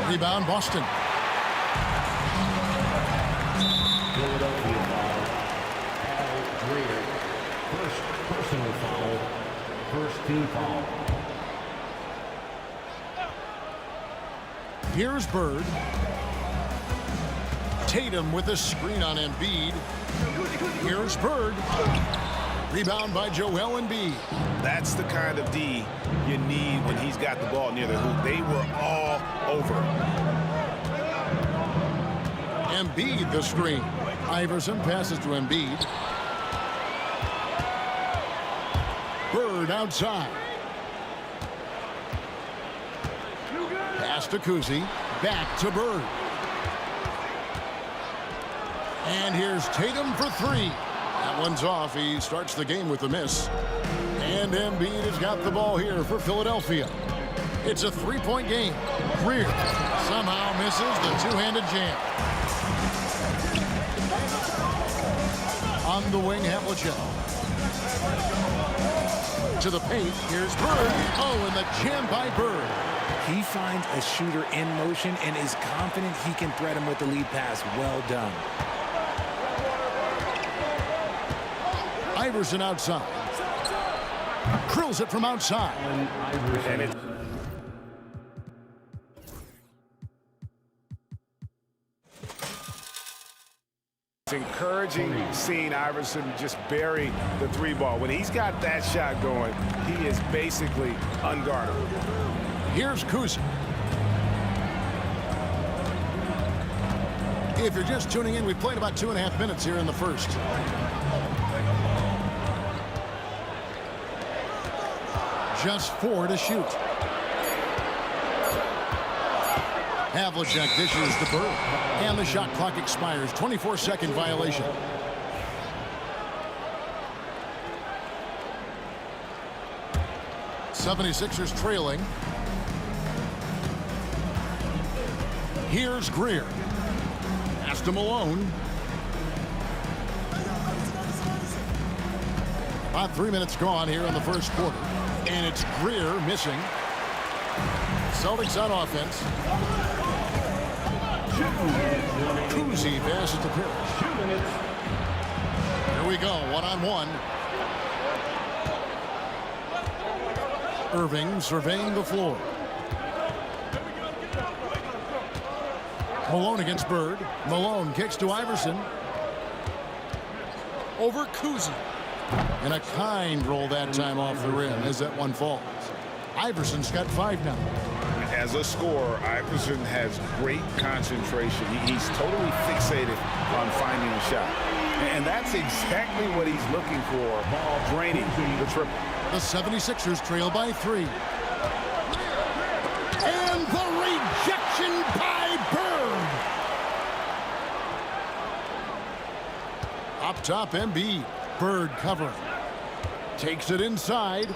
Rebound Boston. Philadelphia foul. Al Greer. First personal foul. First team foul. Here's Bird. Tatum with a screen on Embiid. Here's Bird. Rebound by Joel Embiid. That's the kind of D you need when he's got the ball near the hoop. They were all over. Embiid the screen. Iverson passes to Embiid. Bird outside. Pass to Kuzi. Back to Bird. And here's Tatum for three. That one's off. He starts the game with a miss. And Embiid has got the ball here for Philadelphia. It's a three-point game. Greer somehow misses the two-handed jam. On the wing, Havlicek. To the paint, here's Bird. Oh, and the jam by Bird. He finds a shooter in motion and is confident he can thread him with the lead pass. Well done. Iverson outside. Drills it from outside. And it's encouraging seeing Iverson just bury the three ball. When he's got that shot going, he is basically unguardable. Here's Kuzi. If you're just tuning in, we've played about 2.5 minutes here in the first. Just 4 to shoot. Havlicek dishes to Bird. And the shot clock expires. 24-second violation. '76ers trailing. Here's Greer. Pass to Malone. About 3 minutes gone here in the first quarter. And it's Greer missing. Celtics on offense. Kuzi passes to Pierce. Here we go, one-on-one. Irving surveying the floor. Malone against Bird. Malone kicks to Iverson. Over Kuzi. And a kind roll that time off the rim as that one falls. Iverson's got 5 now. As a scorer, Iverson has great concentration. He's totally fixated on finding a shot. And that's exactly what he's looking for, draining the triple. The 76ers trail by 3. And the rejection by Bird. Up top, Embiid. Bird covering. Takes it inside.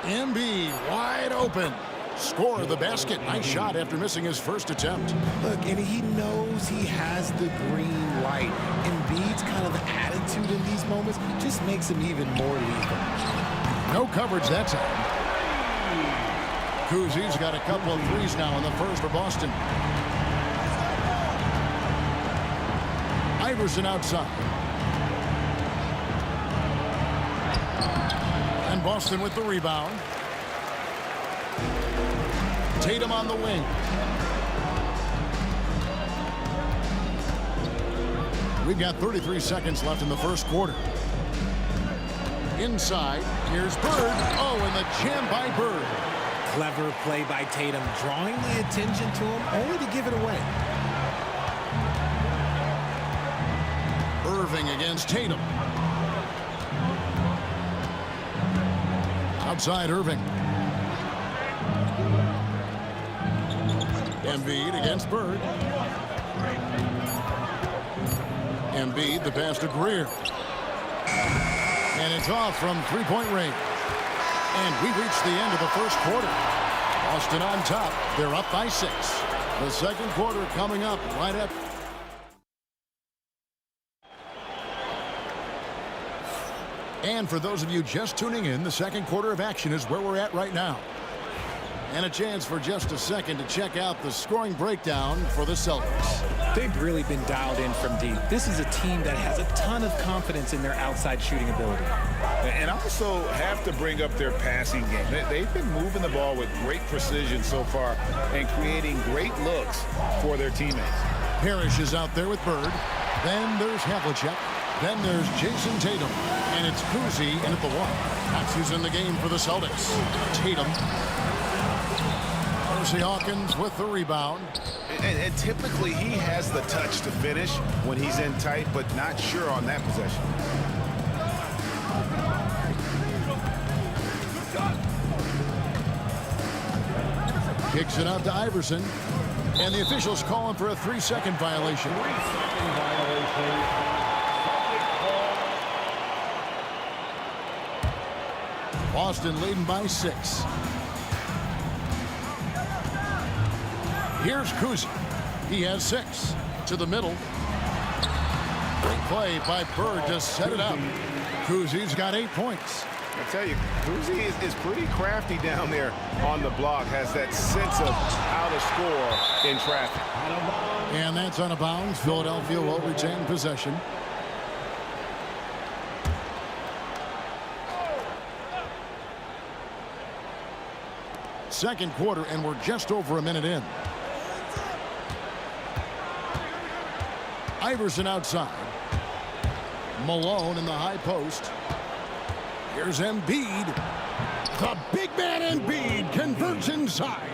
Embiid wide open. Score the basket. Nice shot after missing his first attempt. Look, and he knows he has the green light. Embiid's kind of attitude in these moments just makes him even more lethal. No coverage that time. Kuzi's got a couple of threes now in the first for Boston. Iverson outside. And Boston with the rebound. Tatum on the wing. We've got 33 seconds left in the first quarter. Inside, here's Bird. Oh, and the jam by Bird. Clever play by Tatum, drawing the attention to him, only to give it away. Irving against Tatum. Outside Irving. Embiid against Bird. Embiid, the pass to Greer. And it's off from three-point range. And we've reached the end of the first quarter. Boston on top. They're up by 6. The second quarter coming up right up. And for those of you just tuning in, the second quarter of action is where we're at right now. And a chance for just a second to check out the scoring breakdown for the Celtics. They've really been dialed in from deep. This is a team that has a ton of confidence in their outside shooting ability. And also have to bring up their passing game. They've been moving the ball with great precision so far and creating great looks for their teammates. Parrish is out there with Bird. Then there's Havlicek. Then there's Jason Tatum. And it's Kuzi in at the 1. That's who's in the game for the Celtics. Tatum. Percy Hawkins with the rebound. And typically he has the touch to finish when he's in tight, but not sure on that possession. Kicks it out to Iverson. And the officials call him for a 3-second violation. 3-second violation. Boston leading by 6. Here's Kuzi. He has 6. To the middle. Great play by Bird to set it up. Kuzi's got 8 points. I tell you, Kuzi is pretty crafty down there on the block. Has that sense of how to score in traffic. And that's out of bounds. Philadelphia will retain possession. Second quarter, and we're just over a minute in. Iverson outside. Malone in the high post. Here's Embiid. The big man Embiid converts inside.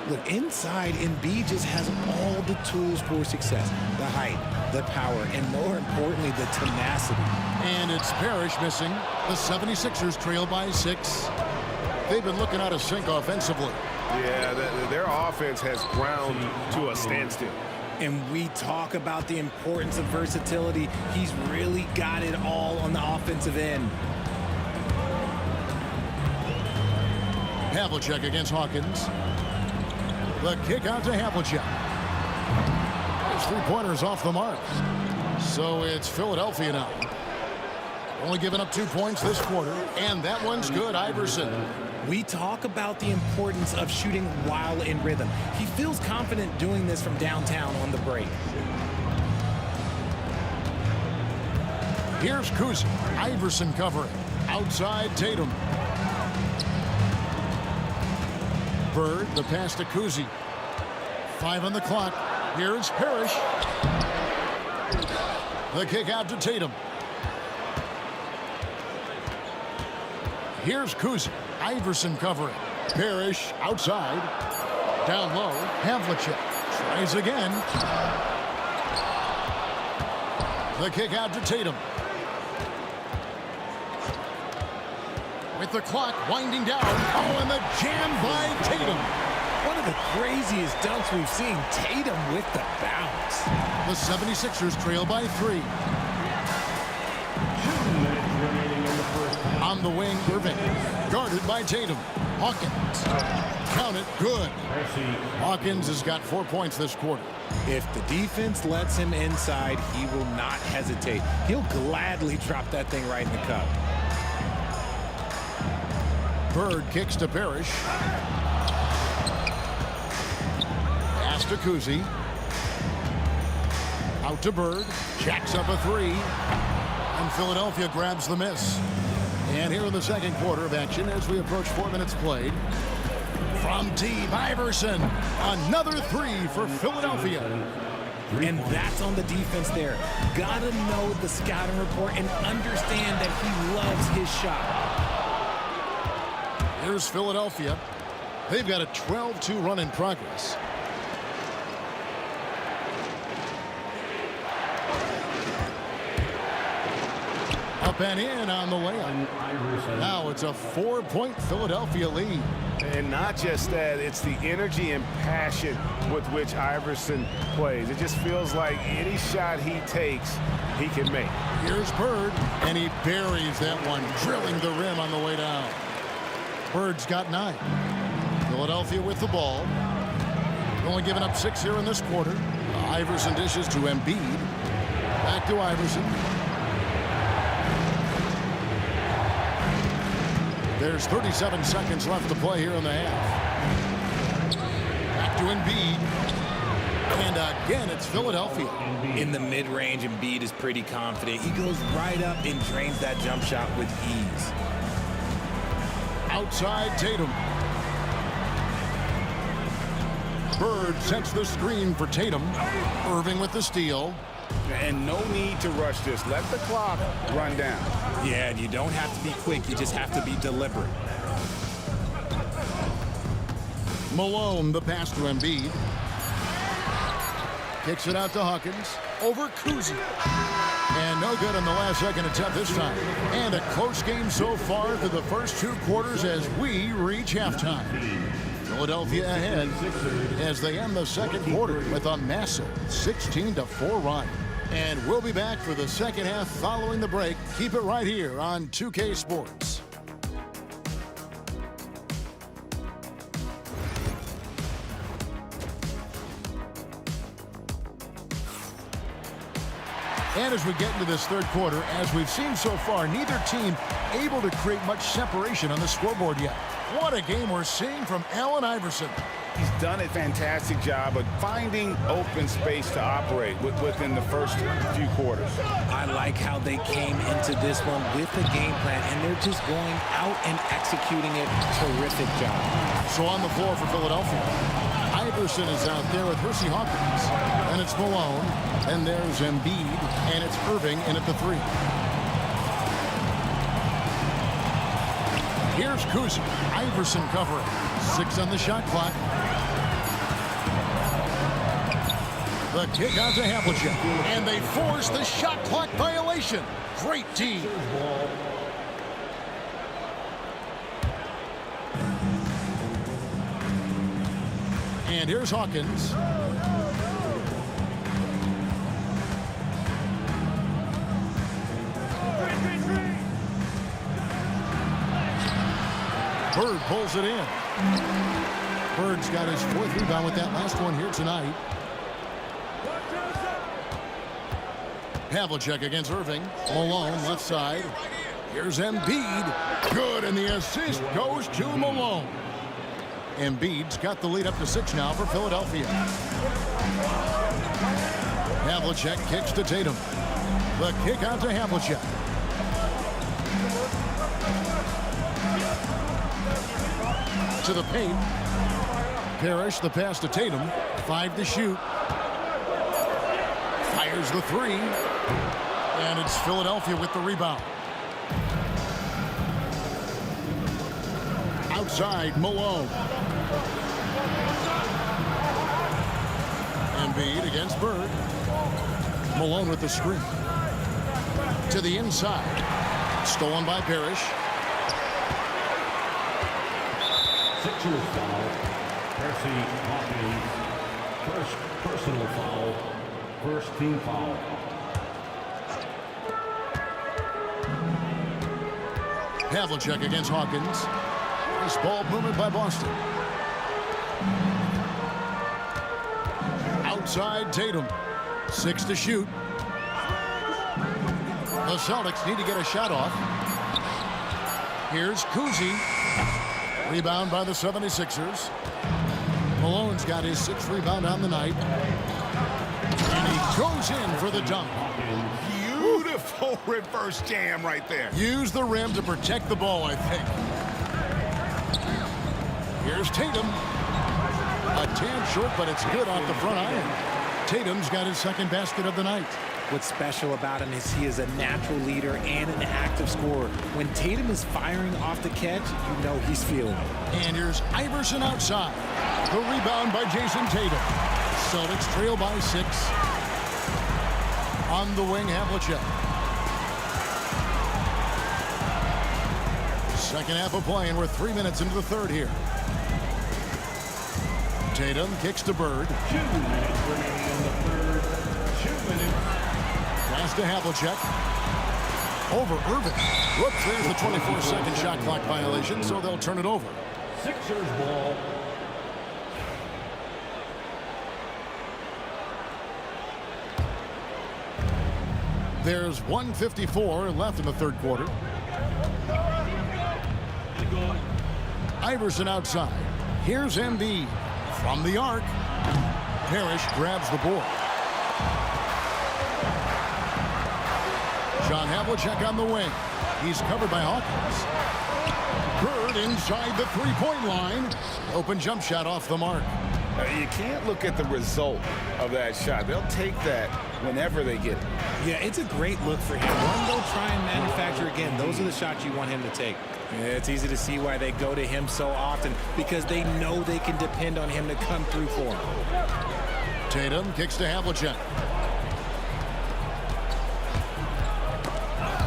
Look, inside, Embiid just has all the tools for success. The height, the power, and more importantly, the tenacity. And it's Parrish missing. The 76ers trail by 6. They've been looking out of sync offensively. Yeah, their offense has ground to a standstill. And we talk about the importance of versatility. He's really got it all on the offensive end. Havlicek against Hawkins. The kick out to Havlicek. His three-pointers off the mark. So it's Philadelphia now. Only giving up 2 points this quarter, and that one's good. Iverson. We talk about the importance of shooting while in rhythm. He feels confident doing this from downtown on the break. Here's Kuzi. Iverson covering. Outside Tatum. Bird, the pass to Kuzi. 5 on the clock. Here's Parrish. The kick out to Tatum. Here's Kuzi. Iverson covering. Parrish outside. Down low. Havlicek tries again. The kick out to Tatum. With the clock winding down. Oh, and the jam by Tatum. One of the craziest dunks we've seen. Tatum with the bounce. The 76ers trail by 3. 2 minutes remaining in the first half. On the wing, Irving. Guarded by Tatum. Hawkins. Count it. Good. Hawkins has got 4 points this quarter. If the defense lets him inside, he will not hesitate. He'll gladly drop that thing right in the cup. Bird kicks to Parrish. Pass to Kuzi. Out to Bird. Jacks up a three. And Philadelphia grabs the miss. And here in the second quarter of action as we approach 4 minutes played. From deep, Iverson. Another three for Philadelphia. And that's on the defense there. Gotta know the scouting report and understand that he loves his shot. Here's Philadelphia. They've got a 12-2 run in progress. Up and in on the layup. Now it's a 4-point Philadelphia lead. And not just that, it's the energy and passion with which Iverson plays. It just feels like any shot he takes, he can make. Here's Bird, and he buries that one, drilling the rim on the way down. Bird's got 9. Philadelphia with the ball. Only giving up 6 here in this quarter. Iverson dishes to Embiid. Back to Iverson. There's 37 seconds left to play here in the half. Back to Embiid. And again, it's Philadelphia. In the mid-range, Embiid is pretty confident. He goes right up and drains that jump shot with ease. Outside Tatum. Bird sets the screen for Tatum. Irving with the steal. And no need to rush this. Let the clock run down. Yeah, and you don't have to be quick. You just have to be deliberate. Malone, the pass to Embiid. Kicks it out to Hawkins. Over Kuzi. And no good on the last second attempt this time. And a close game so far through the first 2 quarters as we reach halftime. Philadelphia ahead as they end the second quarter with a massive 16-4 run. And we'll be back for the second half following the break. Keep it right here on 2K Sports. And as we get into this third quarter, as we've seen so far, neither team able to create much separation on the scoreboard yet. What a game we're seeing from Allen Iverson. He's done a fantastic job of finding open space to operate within the first few quarters. I like how they came into this one with a game plan, and they're just going out and executing it. Terrific job. So on the floor for Philadelphia, Iverson is out there with Hersey Hawkins. And it's Malone. And there's Embiid. And it's Irving in at the 3. Here's Kuzi. Iverson covering. 6 on the shot clock. The kick out to Havlicek. And they force the shot clock violation. Great team. And here's Hawkins. Bird pulls it in. Bird's got his 4th rebound with that last one here tonight. Havlicek against Irving. Malone left side. Here's Embiid. Good, and the assist goes to Malone. Embiid's got the lead up to 6 now for Philadelphia. Havlicek kicks to Tatum. The kick out to Havlicek. To the paint. Parrish the pass to Tatum. 5 to shoot. Fires the 3. And it's Philadelphia with the rebound. Outside, Malone. Embiid against Bird. Malone with the screen. To the inside. Stolen by Parrish. Sixers foul. Hersey Hawkins. First personal foul. First team foul. Havlicek against Hawkins. This ball movement by Boston. Outside Tatum. 6 to shoot. The Celtics need to get a shot off. Here's Kuzi. Rebound by the 76ers. Malone's got his 6th rebound on the night. And he goes in for the dunk. Beautiful reverse jam right there. Use the rim to protect the ball, I think. Here's Tatum. A tad short, but it's good off the front iron. Tatum's got his second basket of the night. What's special about him is he is a natural leader and an active scorer. When Tatum is firing off the catch, you know he's feeling it. And here's Iverson outside. The rebound by Jason Tatum. Celtics trail by 6. On the wing, Havlicek. Second half of play, and we're 3 minutes into the third here. Tatum kicks to Bird. 2 minutes remaining in the third. 2 minutes. Pass to Havlicek. Over Irving. Whoops, there's the 24-second shot clock violation, so they'll turn it over. Sixers ball. There's 1:54 left in the third quarter. Iverson outside. Here's Embiid. From the arc. Parrish grabs the board. John Havlicek on the wing. He's covered by Hawkins. Bird inside the three-point line. Open jump shot off the mark. You can't look at the result of that shot. They'll take that whenever they get it. Yeah, it's a great look for him. One, they'll try and manufacture again. Those are the shots you want him to take. Yeah, it's easy to see why they go to him so often, because they know they can depend on him to come through for them. Tatum kicks to Havlicek.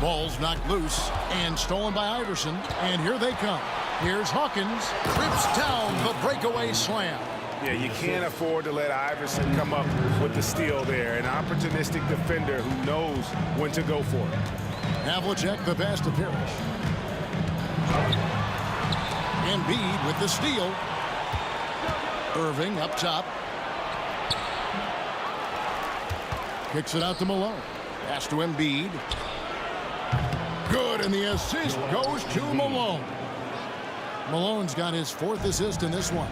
Ball's knocked loose and stolen by Iverson. And here they come. Here's Hawkins. Rips down the breakaway slam. Yeah, you can't afford to let Iverson come up with the steal there. An opportunistic defender who knows when to go for it. Havlicek the pass to Parrish. Embiid with the steal. Irving up top. Kicks it out to Malone. Pass to Embiid. Good, and the assist goes to Malone. Malone's got his 4th assist in this one.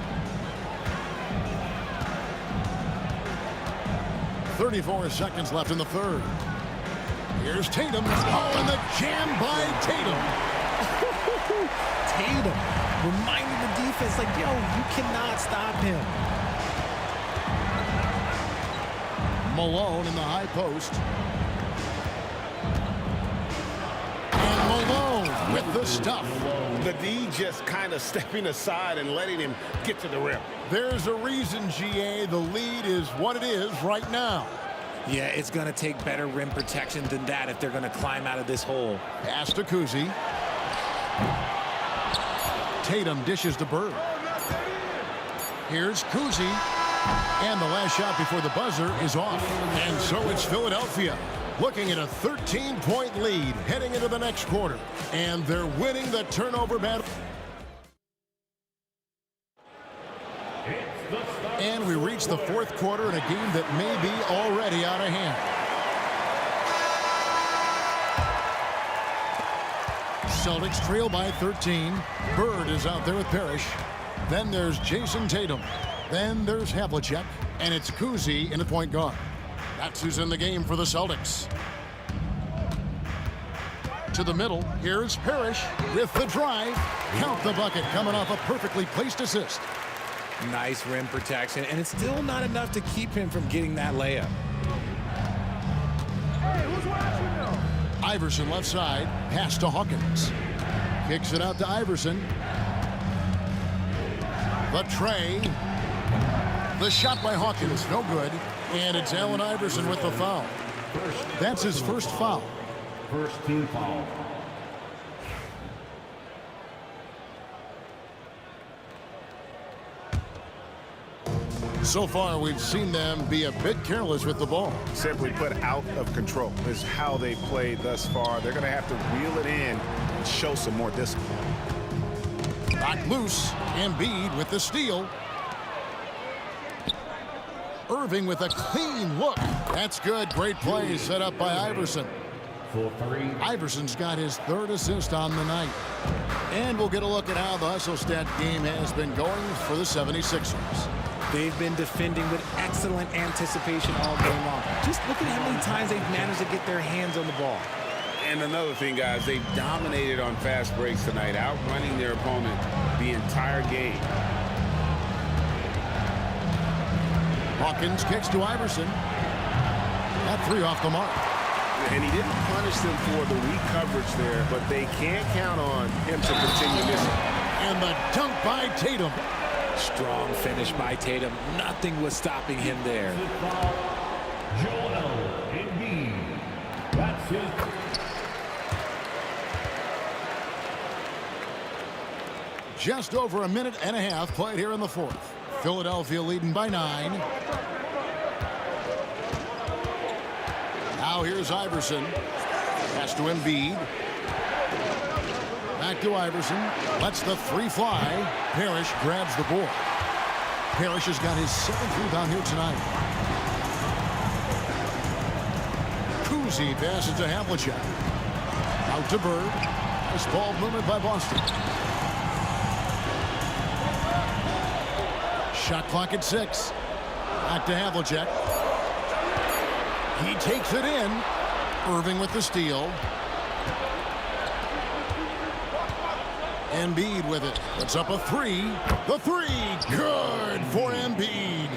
34 seconds left in the third. Here's Tatum. Oh, and the jam by Tatum. Tatum reminding the defense, like, yo, you cannot stop him. Malone in the high post. And Malone with the stuff. The D just kind of stepping aside and letting him get to the rim. There's a reason, GA, the lead is what it is right now. Yeah, it's going to take better rim protection than that if they're going to climb out of this hole. Pass to Kuzi. Tatum dishes to Bird. Here's Kuzi. And the last shot before the buzzer is off. And so it's Philadelphia looking at a 13-point lead heading into the next quarter. And they're winning the turnover battle. And we reach the fourth quarter in a game that may be already out of hand. Celtics trail by 13. Bird is out there with Parrish. Then there's Jason Tatum. Then there's Havlicek. And it's Kuzi in the point guard. That's who's in the game for the Celtics. To the middle, here's Parrish with the drive. Count the bucket coming off a perfectly placed assist. Nice rim protection, and it's still not enough to keep him from getting that layup. Iverson left side, pass to Hawkins. Kicks it out to Iverson. The tray. The shot by Hawkins, no good. And it's Allen Iverson with the foul. That's his first foul. First team foul. So far, we've seen them be a bit careless with the ball. Simply put, out of control is how they played thus far. They're going to have to reel it in and show some more discipline. Knocked loose. Embiid with the steal. Irving with a clean look. That's good. Great play set up by Iverson. For three. Iverson's got his 3rd assist on the night. And we'll get a look at how the hustle stat game has been going for the 76ers. They've been defending with excellent anticipation all game long. Just look at how many times they've managed to get their hands on the ball. And another thing, guys, they've dominated on fast breaks tonight, outrunning their opponent the entire game. Hawkins kicks to Iverson. That 3 off the mark. And he didn't punish them for the weak coverage there, but they can't count on him to continue missing. And the dunk by Tatum. Strong finish by Tatum. Nothing was stopping him there. Joel Embiid. That's it. Just over a minute and a half played here in the fourth. Philadelphia leading by 9. Now here's Iverson. Pass to Embiid. Back to Iverson. Lets the 3 fly. Parrish grabs the board. Parrish has got his 7th rebound here tonight. Kuzi passes to Havlicek. Out to Bird. This ball movement by Boston. Shot clock at 6. Back to Havlicek. He takes it in. Irving with the steal. Embiid with it. Puts up a 3. The 3. Good for Embiid.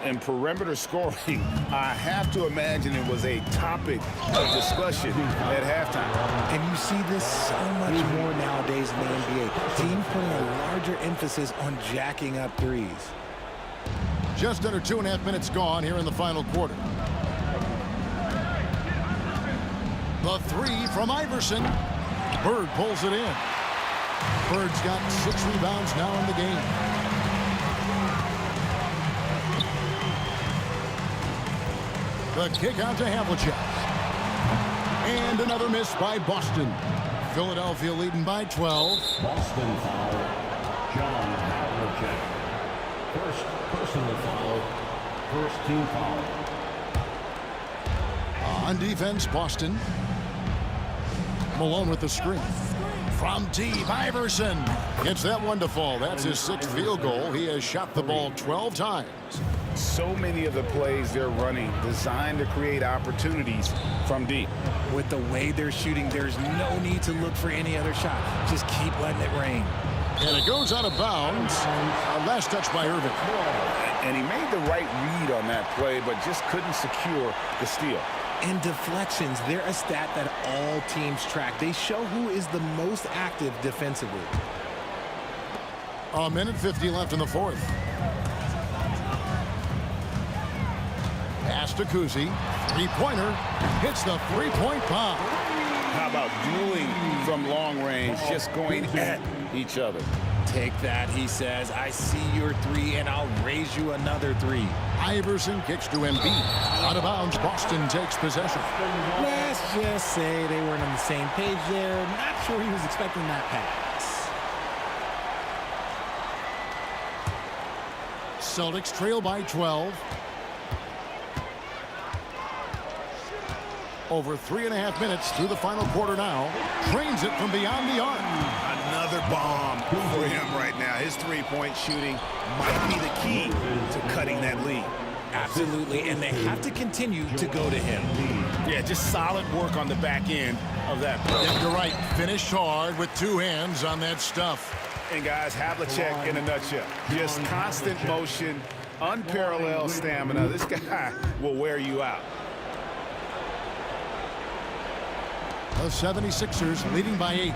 And perimeter scoring, I have to imagine it was a topic of discussion at halftime. And you see this so much more nowadays in the NBA. Teams putting a larger emphasis on jacking up threes. Just under 2.5 minutes gone here in the final quarter. The 3 from Iverson. Bird pulls it in. Bird's got 6 rebounds now in the game. The kick out to Havlicek. And another miss by Boston. Philadelphia leading by 12. Boston foul. John Havlicek. First personal foul. First team foul. On defense, Boston. Malone with the screen. From deep, Iverson gets that one to fall. That's his 6th field goal. He has shot the ball 12 times. So many of the plays they're running designed to create opportunities from deep. With the way they're shooting, there's no need to look for any other shot. Just keep letting it rain. And it goes out of bounds. Last touch by Irving. And he made the right read on that play, but just couldn't secure the steal. And deflections, they're a stat that all teams track. They show who is the most active defensively. A minute 50 left in the fourth. Pass to Kuzi. 3-pointer. Hits the 3-point bomb. How about dueling from long range, just going at each other? Take that, he says. I see your 3, and I'll raise you another 3. Iverson kicks to Embiid. Out of bounds, Boston takes possession. Let's just say they weren't on the same page there. Not sure he was expecting that pass. Celtics trail by 12. Over 3.5 minutes through the final quarter now. Trains it from beyond the arc. Another bomb for him right now. His 3-point shooting might be the key to cutting that lead. Absolutely, and they have to continue to go to him. Yeah, just solid work on the back end of that play. Yeah, you're right. Finished hard with 2 hands on that stuff. And guys, Havlicek in a nutshell. Just constant motion, unparalleled stamina. This guy will wear you out. The 76ers leading by 8.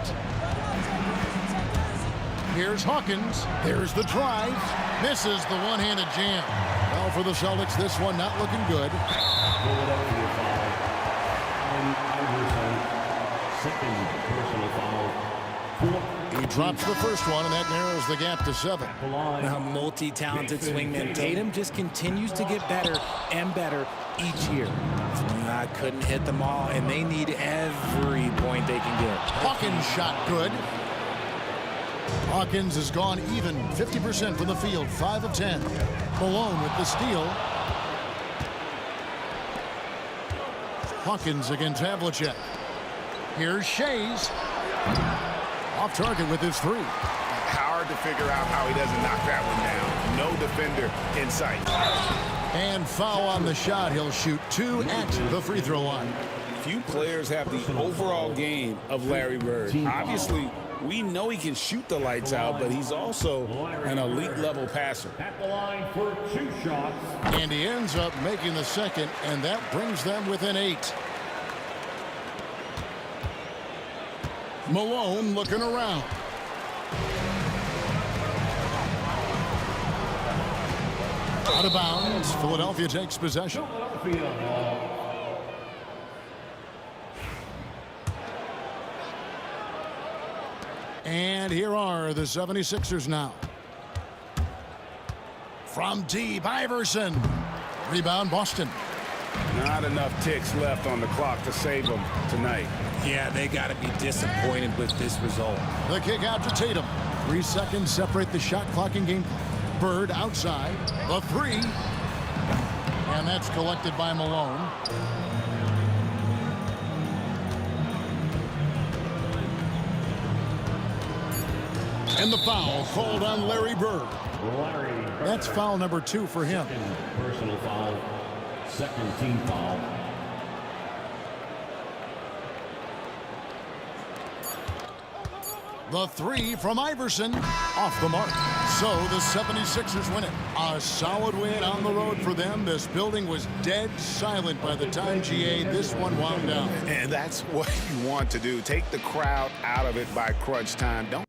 Here's Hawkins. There's the drive. Misses the one-handed jam. Well, for the Celtics, this one not looking good. Philadelphia foul. And Iverson. Second personal foul. He drops the first one, and that narrows the gap to 7. A multi-talented swingman. Tatum just continues to get better and better each year. I couldn't hit them all, and they need every point they can get. Hawkins shot good. Hawkins has gone even 50% from the field, 5 of 10. Malone with the steal. Hawkins against Havlicek. Here's Shays. Off target with his 3. Hard to figure out how he doesn't knock that one down. no defender in sight. And foul on the shot. He'll shoot 2 at the free throw line. Few players have the overall game of Larry Bird. Obviously, we know he can shoot the lights out, but he's also an elite level passer. At the line for 2 shots. And he ends up making the second, and that brings them within 8. Malone looking around. Out of bounds. Philadelphia takes possession. And here are the 76ers now. From deep, Iverson. Rebound, Boston. Not enough ticks left on the clock to save them tonight. Yeah, they got to be disappointed with this result. The kick out to Tatum. 3 seconds separate the shot clock and game clock. Bird outside. The 3. And that's collected by Malone. And the foul called on Larry Bird. That's foul number 2 for him. Personal foul. Second team foul. The 3 from Iverson off the mark. So the 76ers win it. A solid win on the road for them. This building was dead silent by the time, GA, this one wound down. And that's what you want to do. Take the crowd out of it by crunch time. Don't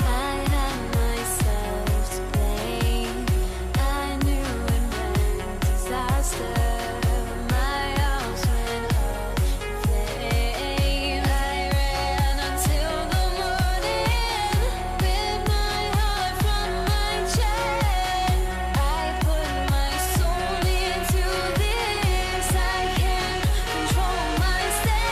I had myself to blame. I knew it meant disaster. My house went up in flames. I ran until the morning with my heart from my chest. I put my soul into this. I can't control myself.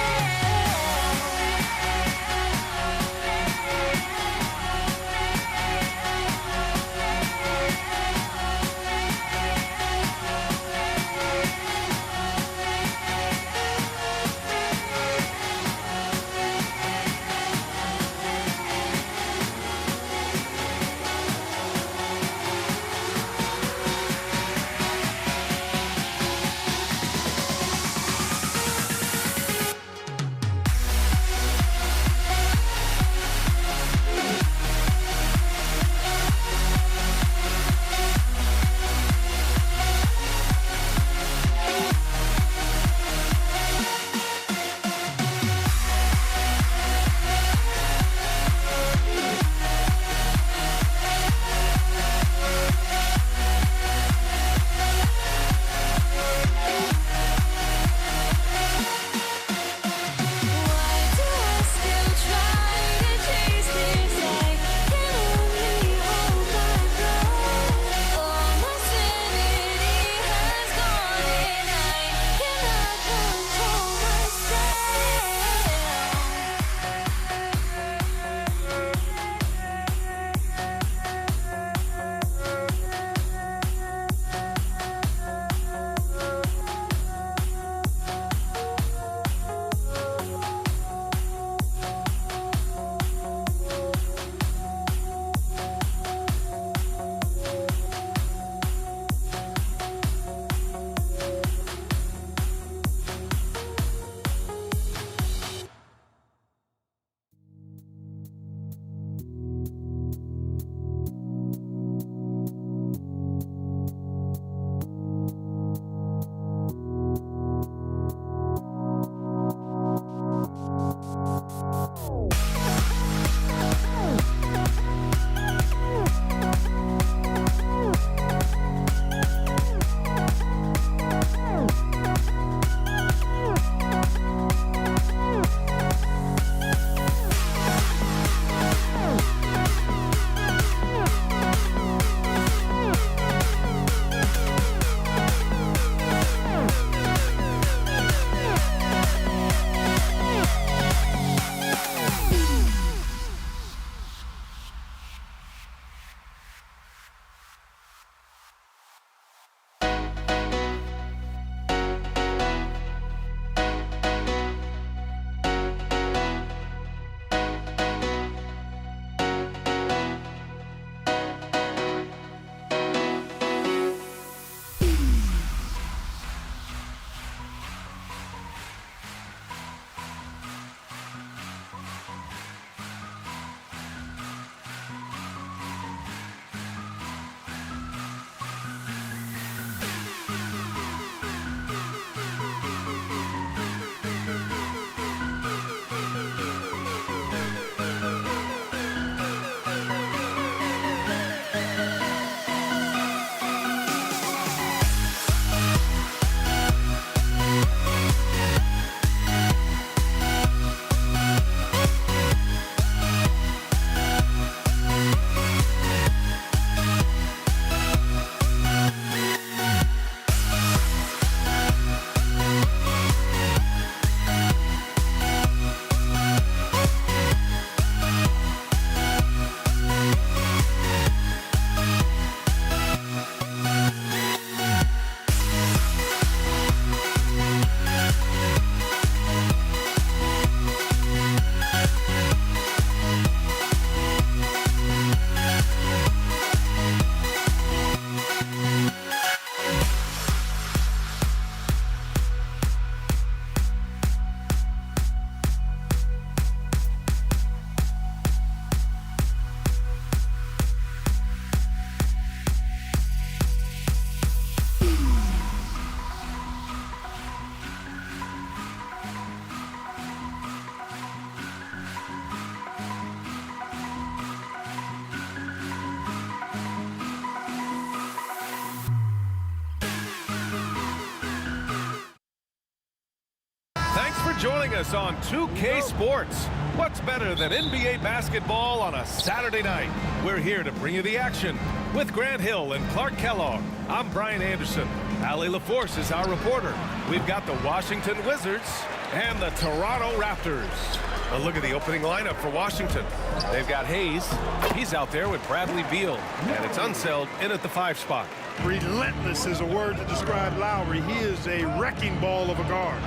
us on 2K Sports. What's better than NBA basketball on a Saturday night? We're here to bring you the action. With Grant Hill and Clark Kellogg, I'm Brian Anderson. Allie LaForce is our reporter. We've got the Washington Wizards and the Toronto Raptors. A look at the opening lineup for Washington. They've got Hayes. He's out there with Bradley Beal. And it's Unseld in at the 5 spot. Relentless is a word to describe Lowry. He is a wrecking ball of a guard.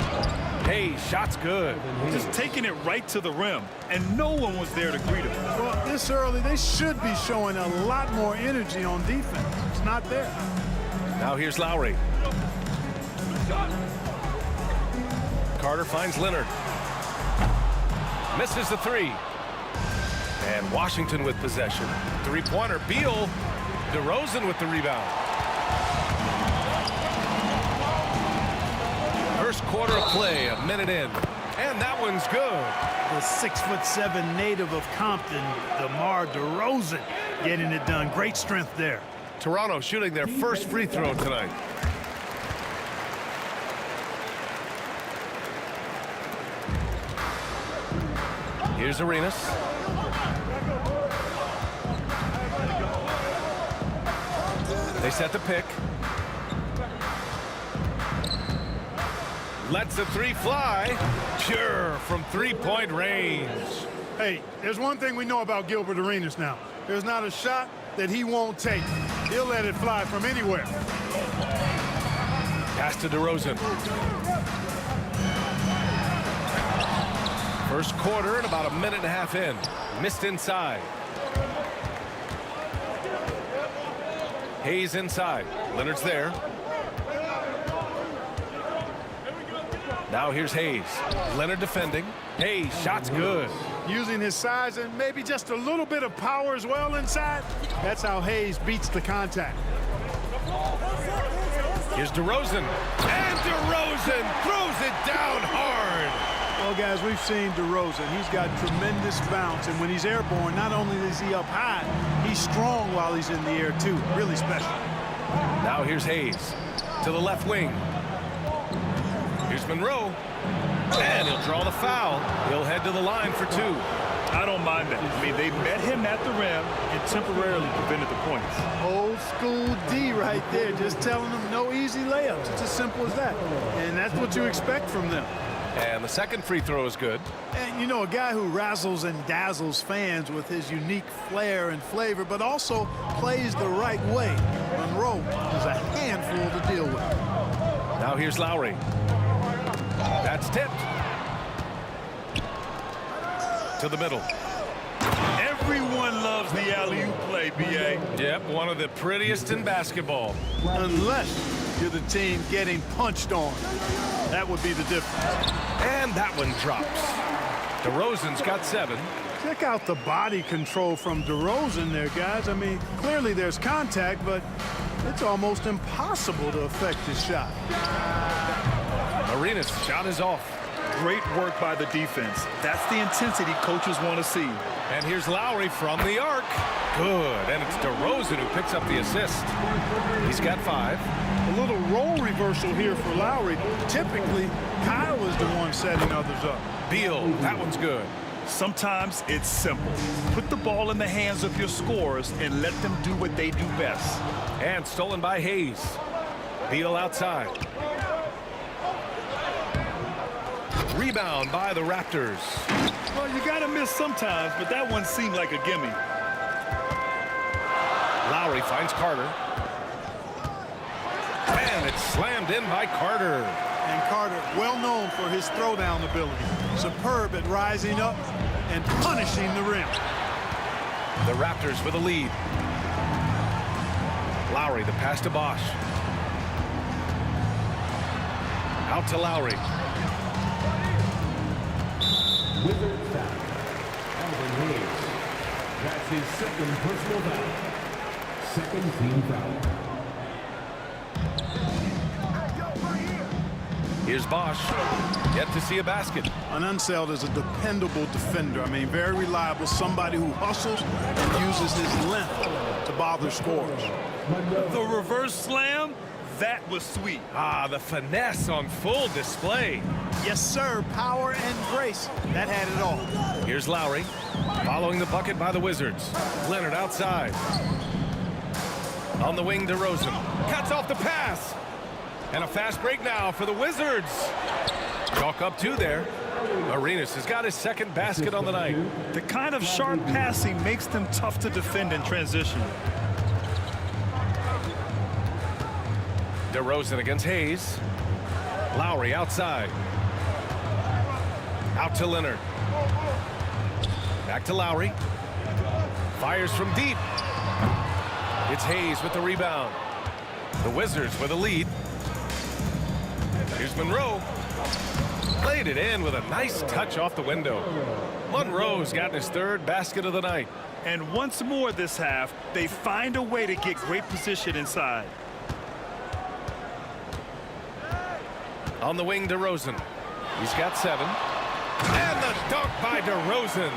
Hayes, shot's good. Just taking it right to the rim, and no one was there to greet him. Well, this early, they should be showing a lot more energy on defense. It's not there. Now here's Lowry. Carter finds Leonard. Misses the 3. And Washington with possession. 3-pointer. Beal. DeRozan with the rebound. First quarter of play, a minute in. And that one's good. The 6'7" native of Compton, DeMar DeRozan, getting it done. Great strength there. Toronto shooting their first free throw tonight. Here's Arenas. They set the pick. Lets the 3 fly. Pure from 3-point range. Hey, there's one thing we know about Gilbert Arenas now. There's not a shot that he won't take. He'll let it fly from anywhere. Pass to DeRozan. First quarter and about a minute and a half in. Missed inside. Hayes inside. Leonard's there. Now here's Hayes. Leonard defending. Hayes, shot's good. Using his size and maybe just a little bit of power as well inside. That's how Hayes beats the contact. Here's DeRozan. And DeRozan throws it down hard. Well, guys, we've seen DeRozan. He's got tremendous bounce, and when he's airborne, not only is he up high, he's strong while he's in the air, too. Really special. Now here's Hayes to the left wing. Here's Monroe. And he'll draw the foul. He'll head to the line for 2. I don't mind that. I mean, they met him at the rim and temporarily prevented the points. Old school D right there, just telling them no easy layups. It's as simple as that. And that's what you expect from them. And the second free throw is good. And, you know, a guy who razzles and dazzles fans with his unique flair and flavor, but also plays the right way. Monroe is a handful to deal with. Now here's Lowry. That's tipped. To the middle. Everyone loves the alley-oop play, B.A. Yep, one of the prettiest in basketball. Unless you're the team getting punched on. That would be the difference. And that one drops. DeRozan's got 7. Check out the body control from DeRozan there, guys. I mean, clearly there's contact, but it's almost impossible to affect his shot. Arenas' shot is off. Great work by the defense. That's the intensity coaches want to see. And here's Lowry from the arc. Good. And it's DeRozan who picks up the assist. He's got 5. A little role reversal here for Lowry. Typically, Kyle is the one setting others up. Beal, that one's good. Sometimes it's simple. Put the ball in the hands of your scorers and let them do what they do best. And stolen by Hayes. Beal outside. Rebound by the Raptors. Well, you got to miss sometimes, but that one seemed like a gimme. Lowry finds Carter. And it's slammed in by Carter. And Carter, well known for his throwdown ability. Superb at rising up and punishing the rim. The Raptors with a lead. Lowry, the pass to Bosch. Out to Lowry. Wizards foul. Alvin Hayes. That's his second personal foul. Second team foul. Here's Bosch. Yet to see a basket. An Unseld is a dependable defender. I mean, very reliable. Somebody who hustles and uses his length to bother scorers. The reverse slam, That was sweet. Ah, the finesse on full display. Yes, sir. Power and grace. That had it all. Here's Lowry, following the bucket by the Wizards. Leonard outside. On the wing, DeRozan. Cuts off the pass. And a fast break now for the Wizards. Chalk up 2 there. Arenas has got his second basket on the night. The kind of sharp passing makes them tough to defend in transition. DeRozan against Hayes. Lowry outside. Out to Leonard. Back to Lowry. Fires from deep. It's Hayes with the rebound. The Wizards with a lead. Here's Monroe. Played it in with a nice touch off the window. Monroe's gotten his 3rd basket of the night. And once more this half, they find a way to get great position inside. On the wing, DeRozan. He's got 7. And the dunk by DeRozan.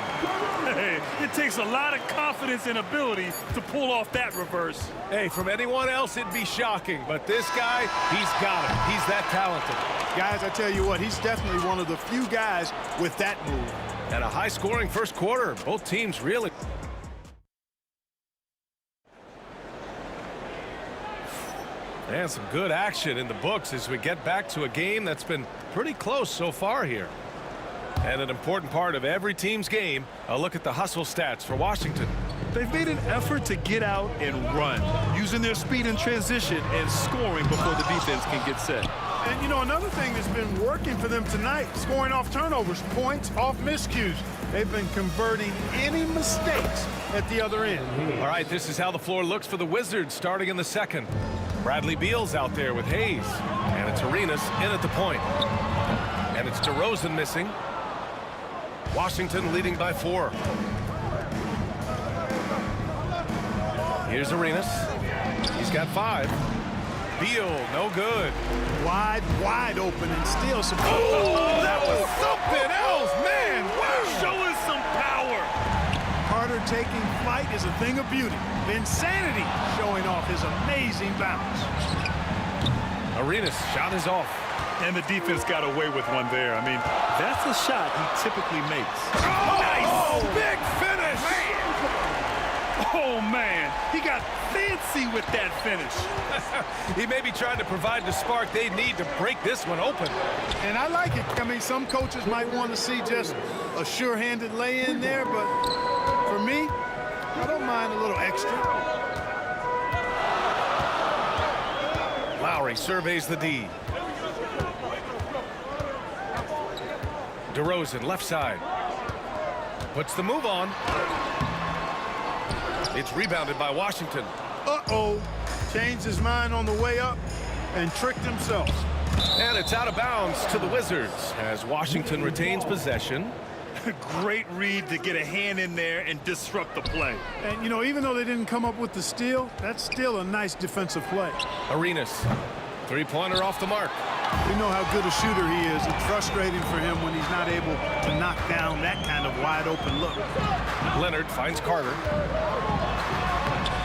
Hey, it takes a lot of confidence and ability to pull off that reverse. Hey, from anyone else, it'd be shocking. But this guy, he's got it. He's that talented. Guys, I tell you what, he's definitely one of the few guys with that move. And a high-scoring first quarter. Both teams really... And some good action in the books as we get back to a game that's been pretty close so far here. And an important part of every team's game, a look at the hustle stats for Washington. They've made an effort to get out and run, using their speed in transition and scoring before the defense can get set. And, you know, another thing that's been working for them tonight, scoring off turnovers, points off miscues. They've been converting any mistakes at the other end. All right, this is how the floor looks for the Wizards starting in the second. Bradley Beal's out there with Hayes. And it's Arenas in at the point. And it's DeRozan missing. Washington leading by 4. Here's Arenas. He's got 5. Beal, no good. Wide open and still some... Oh, that was something else, man. Wow. Show us some power. Carter taking flight is a thing of beauty. Insanity showing off his amazing bounce. Arenas shot is off. And the defense got away with one there. I mean, that's a shot he typically makes. Oh, nice! Big finish! Man. Oh, man. He got fancy with that finish. He may be trying to provide the spark they need to break this one open. And I like it. I mean, some coaches might want to see just a sure-handed lay-in there, but for me, I don't mind a little extra. Lowry surveys the D. DeRozan, left side. Puts the move on. It's rebounded by Washington. Uh-oh. Changed his mind on the way up and tricked himself. And it's out of bounds to the Wizards as Washington retains possession. Great read to get a hand in there and disrupt the play. And, you know, even though they didn't come up with the steal, that's still a nice defensive play. Arenas, 3-pointer off the mark. We know how good a shooter he is. It's frustrating for him when he's not able to knock down that kind of wide-open look. Leonard finds Carter.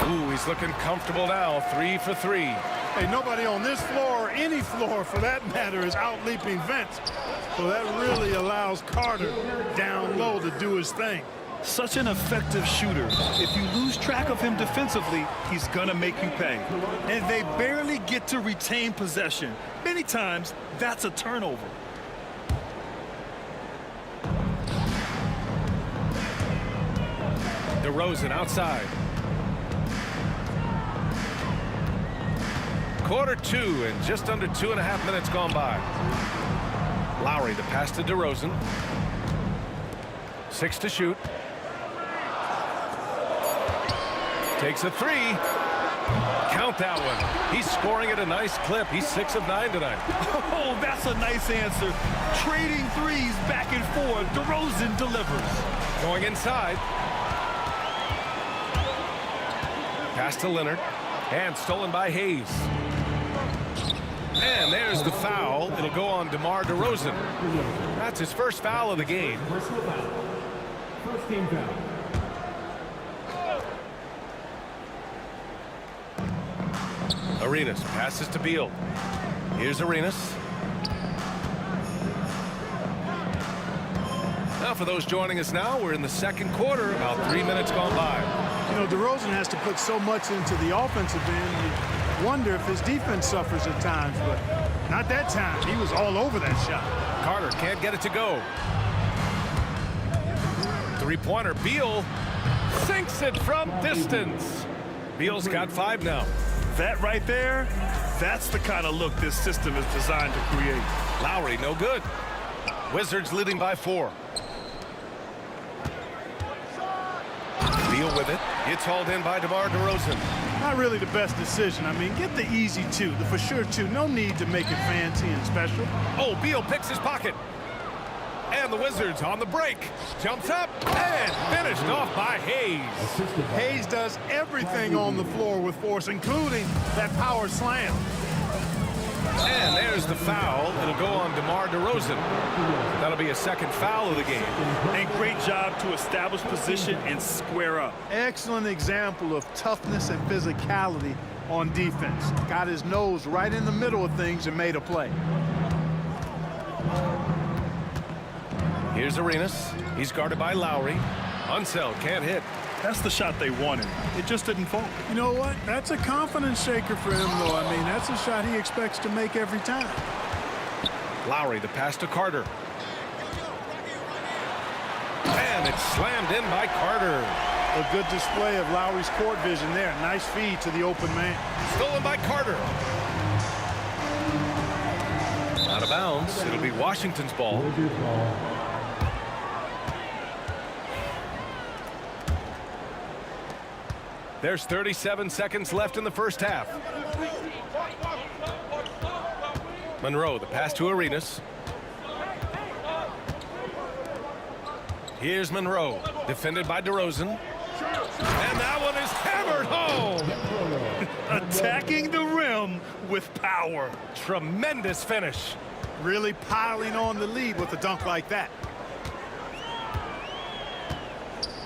Ooh, he's looking comfortable now. 3 for 3. Hey, nobody on this floor or any floor for that matter is out-leaping Vince. So that really allows Carter down low to do his thing. Such an effective shooter. If you lose track of him defensively, he's gonna make you pay. And they barely get to retain possession. Many times, that's a turnover. DeRozan outside. Quarter 2 and just under 2.5 minutes gone by. Lowry, the pass to DeRozan. 6 to shoot. Takes a 3. Count that one. He's scoring at a nice clip. He's 6 of 9 tonight. Oh, that's a nice answer. Trading threes back and forth. DeRozan delivers. Going inside. Pass to Leonard. And stolen by Hayes. And there's the foul. It'll go on DeMar DeRozan. That's his first foul of the game. First team foul. Arenas passes to Beal. Here's Arenas. Now, for those joining us now, we're in the second quarter, about 3 minutes gone by. You know, DeRozan has to put so much into the offensive end. You wonder if his defense suffers at times, but not that time. He was all over that shot. Carter can't get it to go. Three-pointer. Beal sinks it from distance. Beal's got 5 now. That right there, that's the kind of look this system is designed to create. Lowry, no good. Wizards leading by 4. Beal with it. It's hauled in by DeMar DeRozan. Not really the best decision. I mean, get the easy 2, the for sure 2. No need to make it fancy and special. Oh, Beal picks his pocket. And the Wizards on the break. Jumps up and finished off by Hayes. Hayes does everything on the floor with force, including that power slam. And there's the foul. It'll go on DeMar DeRozan. That'll be a second foul of the game. And great job to establish position and square up. Excellent example of toughness and physicality on defense. Got his nose right in the middle of things and made a play. Here's Arenas. He's guarded by Lowry. Unseld can't hit. That's the shot they wanted. It just didn't fall. You know what? That's a confidence shaker for him, though. I mean, that's a shot he expects to make every time. Lowry, the pass to Carter. And it's slammed in by Carter. A good display of Lowry's court vision there. Nice feed to the open man. Stolen by Carter. Out of bounds. It'll be Washington's ball. There's 37 seconds left in the first half. Monroe, the pass to Arenas. Here's Monroe, defended by DeRozan. And that one is hammered home. Attacking the rim with power. Tremendous finish. Really piling on the lead with a dunk like that.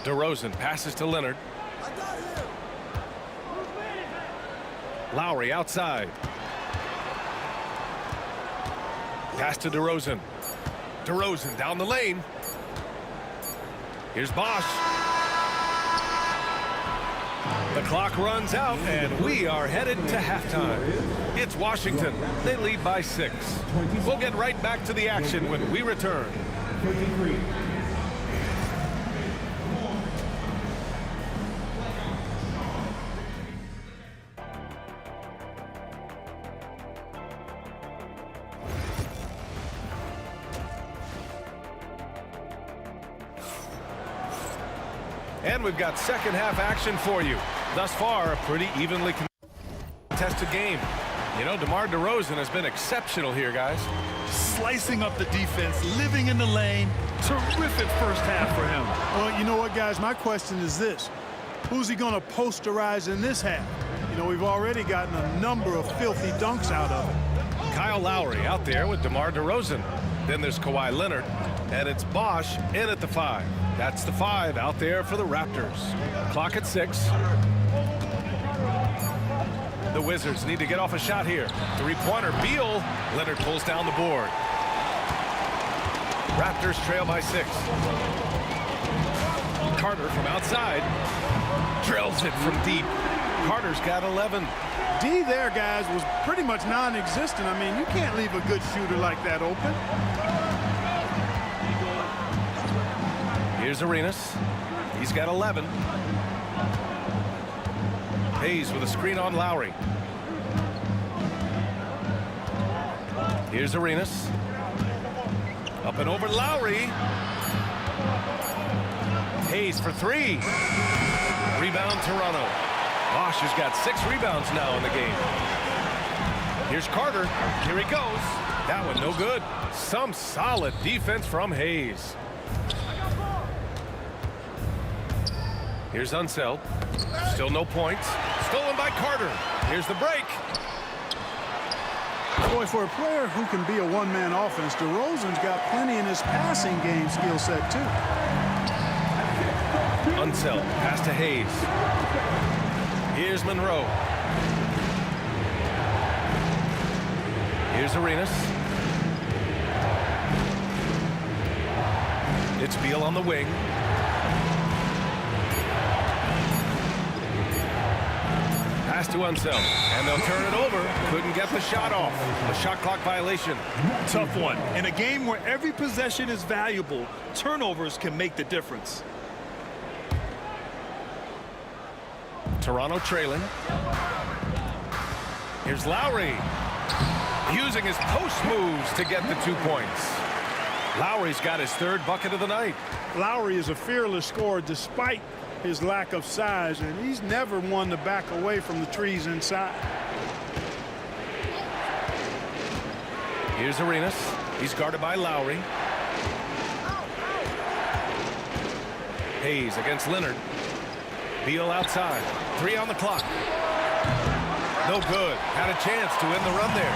DeRozan passes to Leonard. Lowry outside. Pass to DeRozan. DeRozan down the lane. Here's Bosch. The clock runs out, and we are headed to halftime. It's Washington. They lead by 6. We'll get right back to the action when we return. And we've got second half action for you. Thus far, a pretty evenly contested game. You know, DeMar DeRozan has been exceptional here, guys. Slicing up the defense, living in the lane. Terrific first half for him. Well, you know what, guys? My question is this. Who's he going to posterize in this half? You know, we've already gotten a number of filthy dunks out of it. Kyle Lowry out there with DeMar DeRozan. Then there's Kawhi Leonard. And it's Bosch in at the 5. That's the 5 out there for the Raptors. Clock at 6. The Wizards need to get off a shot here. Three-pointer, Beal. Leonard pulls down the board. Raptors trail by 6. Carter from outside. Drills it from deep. Carter's got 11. D there, guys, was pretty much non-existent. I mean, you can't leave a good shooter like that open. Here's Arenas. He's got 11. Hayes with a screen on Lowry. Here's Arenas. Up and over Lowry. Hayes for 3. Rebound Toronto. Bosch has got 6 rebounds now in the game. Here's Carter. Here he goes. That one no good. Some solid defense from Hayes. Here's Unseld. Still no points. Stolen by Carter. Here's the break. Boy, for a player who can be a one-man offense, DeRozan's got plenty in his passing game skill set, too. Unseld. Pass to Hayes. Here's Monroe. Here's Arenas. It's Beal on the wing. Pass to Unseld, and they'll turn it over. Couldn't get the shot off. A shot clock violation. Tough one. In a game where every possession is valuable, turnovers can make the difference. Toronto trailing. Here's Lowry. Using his post moves to get the 2 points. Lowry's got his 3rd bucket of the night. Lowry is a fearless scorer despite his lack of size, and he's never one to back away from the trees inside. Here's Arenas. He's guarded by Lowry. Hayes against Leonard. Beal outside. 3 on the clock. No good. Had a chance to end the run there.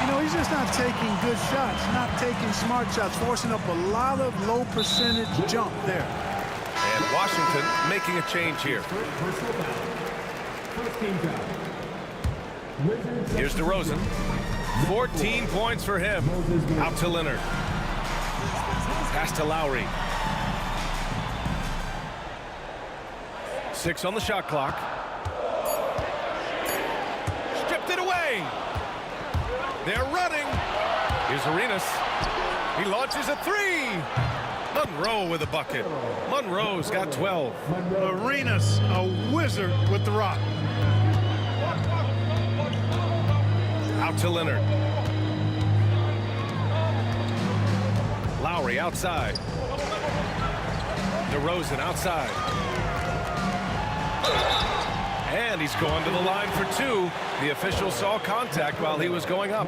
You know, he's just not taking good shots, not taking smart shots, forcing up a lot of low percentage jump there. And Washington making a change here. Here's DeRozan. 14 points for him. Out to Leonard. Pass to Lowry. 6 on the shot clock. Stripped it away. They're running. Here's Arenas. He launches a 3. Monroe with a bucket. Monroe's got 12. Arenas, a wizard with the rock. Out to Leonard. Lowry outside. DeRozan outside. And he's going to the line for 2. The official saw contact while he was going up.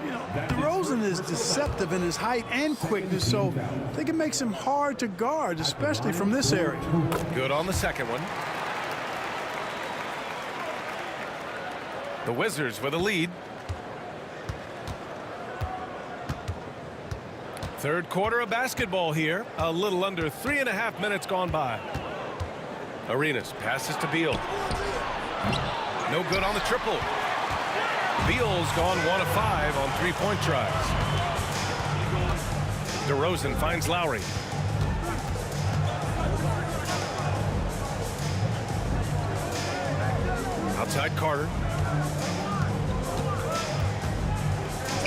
You know, DeRozan is deceptive in his height and quickness, so I think it makes him hard to guard, especially from this area. Good on the second one. The Wizards with a lead. 3rd quarter of basketball here. A little under 3.5 minutes gone by. Arenas passes to Beal. No good on the triple. Beal's gone 1 of 5 on 3-point tries. DeRozan finds Lowry. Outside Carter.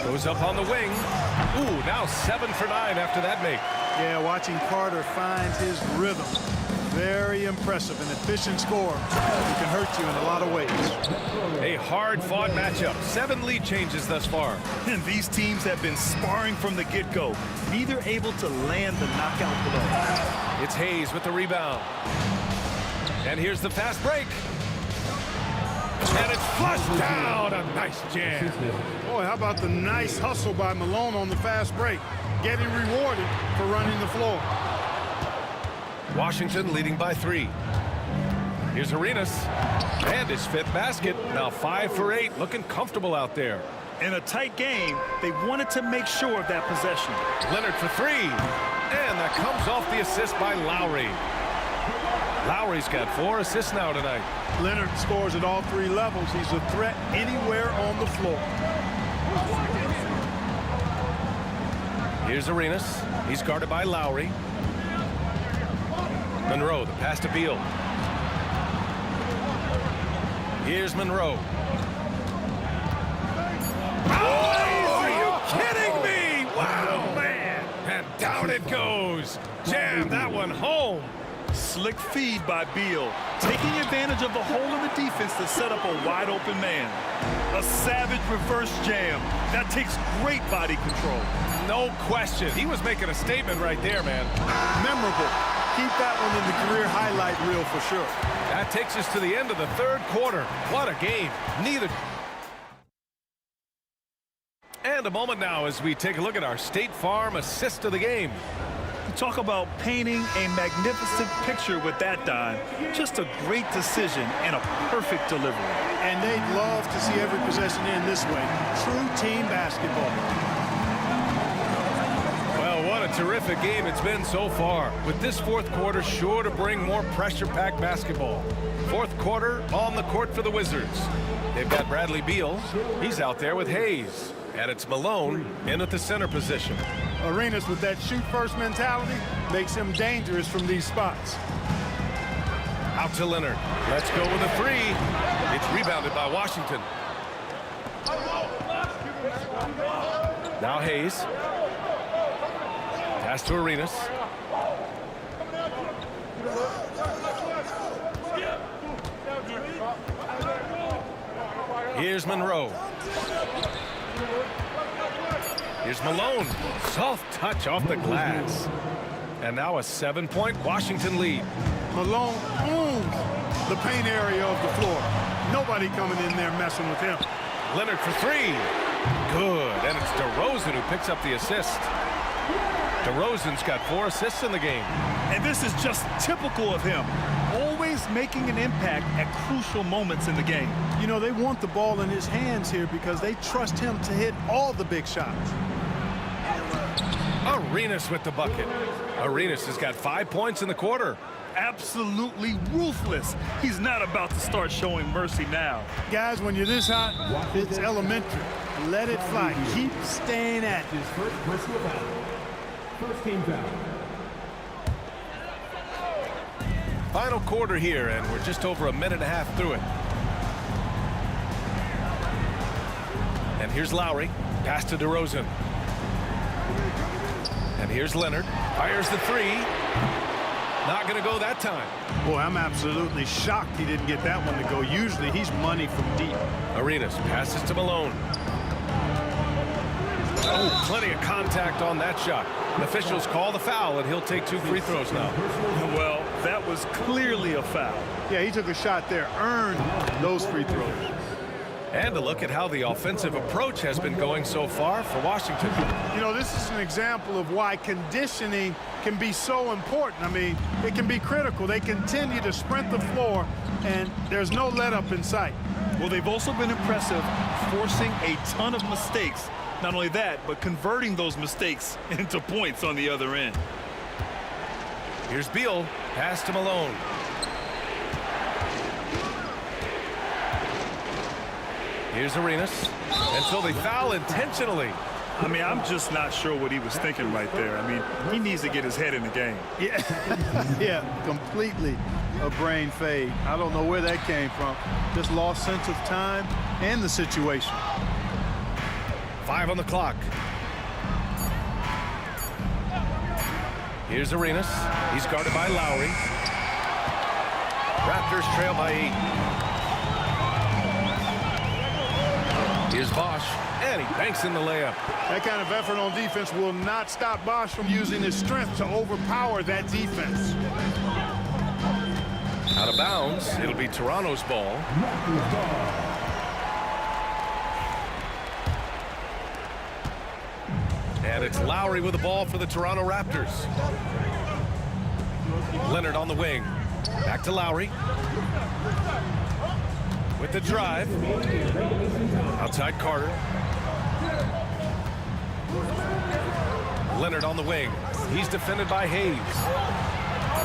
Goes up on the wing. Ooh, now 7 for 9 after that make. Yeah, watching Carter find his rhythm. Very impressive, an efficient scorer who can hurt you in a lot of ways. A hard-fought matchup. 7 lead changes thus far. And these teams have been sparring from the get-go, neither able to land the knockout blow. It's Hayes with the rebound. And here's the fast break. And it's flushed down. A nice jam. Boy, how about the nice hustle by Malone on the fast break, getting rewarded for running the floor. Washington leading by 3. Here's Arenas. And his 5th basket. Now 5 for 8. Looking comfortable out there. In a tight game, they wanted to make sure of that possession. Leonard for 3. And that comes off the assist by Lowry. Lowry's got 4 assists now tonight. Leonard scores at all 3 levels. He's a threat anywhere on the floor. Here's Arenas. He's guarded by Lowry. Monroe, the pass to Beal. Here's Monroe. Oh, are you kidding me? Wow, man. And down it goes. Jam that one home. Slick feed by Beal, taking advantage of the hole in the defense to set up a wide open man. A savage reverse jam. That takes great body control. No question. He was making a statement right there, man. Memorable. Keep that one in the career highlight reel for sure. That takes us to the end of the 3rd quarter. What a game. Neither. And a moment now as we take a look at our State Farm assist of the game. Talk about painting a magnificent picture with that dime. Just a great decision and a perfect delivery. And they'd love to see every possession end this way. True team basketball. Well, what a terrific game it's been so far, with this fourth quarter sure to bring more pressure-packed basketball. Fourth quarter on the court for the Wizards. They've got Bradley Beal. He's out there with Hayes. And it's Malone in at the center position. Arenas with that shoot-first mentality makes him dangerous from these spots. Out to Leonard. Let's go with a three. It's rebounded by Washington. Now Hayes. Pass to Arenas. Here's Monroe. Here's Malone. Soft touch off the glass. And now a 7-point Washington lead. Malone owns the paint area of the floor. Nobody coming in there messing with him. Leonard for three. Good. And it's DeRozan who picks up the assist. DeRozan's got 4 assists in the game. And this is just typical of him. Always making an impact at crucial moments in the game. You know, they want the ball in his hands here because they trust him to hit all the big shots. Arenas with the bucket. Arenas has got 5 points in the quarter. Absolutely ruthless. He's not about to start showing mercy now. Guys, when you're this hot, it's elementary. Let it fly. Keep staying at it. First personal foul. First team foul. Final quarter here, and we're just over a minute and a half through it. And here's Lowry. Pass to DeRozan. And here's Leonard. Fires the three. Not going to go that time. Boy, I'm absolutely shocked he didn't get that one to go. Usually he's money from deep. Arenas passes to Malone. Oh, plenty of contact on that shot. Officials call the foul, and he'll take 2 free throws now. Well, that was clearly a foul. Yeah, he took a shot there, earned those free throws. And a look at how the offensive approach has been going so far for Washington. You know, this is an example of why conditioning can be so important. I mean, it can be critical. They continue to sprint the floor, and there's no let-up in sight. Well, they've also been impressive, forcing a ton of mistakes. Not only that, but converting those mistakes into points on the other end. Here's Beal. Pass to Malone. Here's Arenas. And so they foul intentionally. I mean, I'm just not sure what he was thinking right there. I mean, he needs to get his head in the game. Yeah, yeah, completely a brain fade. I don't know where that came from. Just lost sense of time and the situation. 5 on the clock. Here's Arenas. He's guarded by Lowry. Raptors trail by 8. Here's Bosch, and he banks in the layup. That kind of effort on defense will not stop Bosch from using his strength to overpower that defense. Out of bounds. It'll be Toronto's ball. And it's Lowry with the ball for the Toronto Raptors. Leonard on the wing. Back to Lowry. With the drive. Outside Carter. Leonard on the wing. He's defended by Hayes.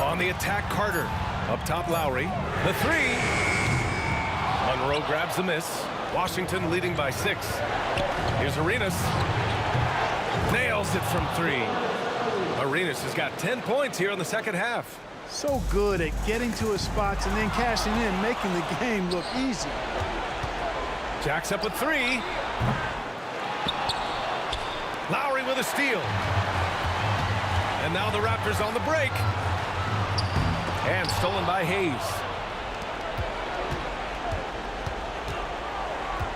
On the attack, Carter. Up top, Lowry. The three. Monroe grabs the miss. Washington leading by 6. Here's Arenas. Nails it from 3. Arenas has got 10 points here in the second half. So good at getting to his spots and then cashing in, making the game look easy. Jacks up with 3. Lowry with a steal. And now the Raptors on the break. And stolen by Hayes.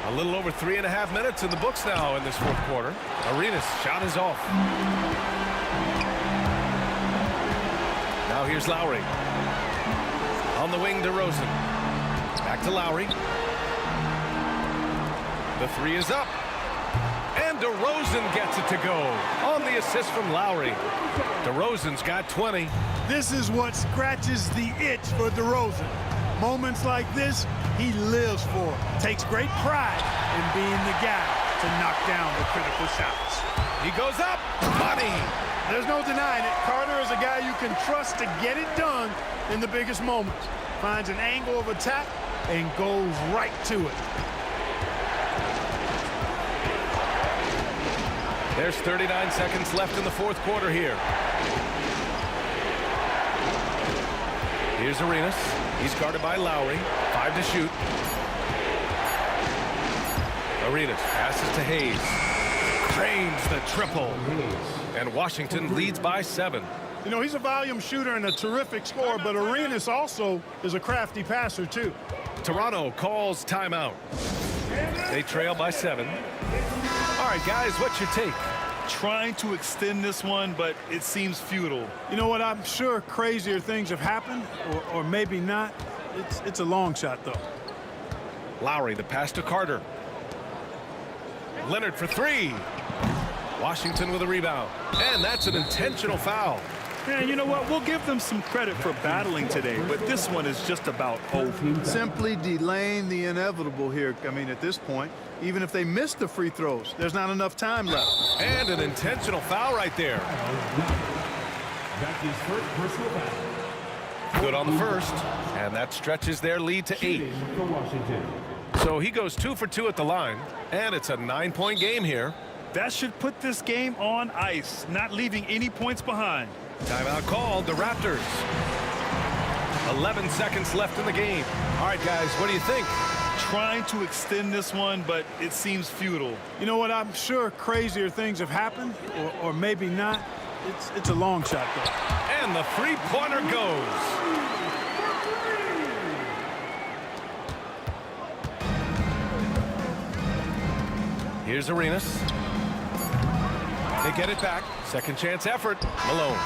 A little over 3.5 minutes in the books now in this fourth quarter. Arenas' shot is off. Now here's Lowry. On the wing, DeRozan. Back to Lowry. The 3 is up. And DeRozan gets it to go on the assist from Lowry. DeRozan's got 20. This is what scratches the itch for DeRozan. Moments like this, he lives for. Takes great pride in being the guy to knock down the critical shots. He goes up. Money. There's no denying it. Carter is a guy you can trust to get it done in the biggest moments. Finds an angle of attack and goes right to it. There's 39 seconds left in the fourth quarter here. Here's Arenas. He's guarded by Lowry. 5 to shoot. Arenas passes to Hayes. Cranes the triple. And Washington leads by 7. You know, he's a volume shooter and a terrific scorer, but Arenas also is a crafty passer, too. Toronto calls timeout. They trail by 7. All right, guys, what's your take? Trying to extend this one, but it seems futile. You know what? I'm sure crazier things have happened, or maybe not. It's a long shot, though. Lowry, the pass to Carter. Leonard for 3. Washington with a rebound. And that's an intentional foul. And you know what? We'll give them some credit for battling today, but this one is just about over. Simply delaying the inevitable here. I mean, at this point, even if they miss the free throws, there's not enough time left. And an intentional foul right there. That's his first personal foul. Good on the first. And that stretches their lead to 8. For Washington. So he goes 2 for 2 at the line. And it's a 9-point game here. That should put this game on ice, not leaving any points behind. Timeout called, the Raptors. 11 seconds left in the game. All right, guys, what do you think? Trying to extend this one, but it seems futile. You know what? I'm sure crazier things have happened, or maybe not. It's a long shot, though. And the three-pointer goes. Here's Arenas. They get it back. Second chance effort. Malone.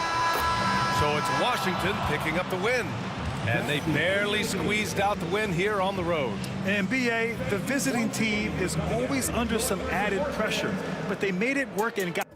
So it's Washington picking up the win. And they barely squeezed out the win here on the road. And BA, the visiting team is always under some added pressure, but they made it work and got.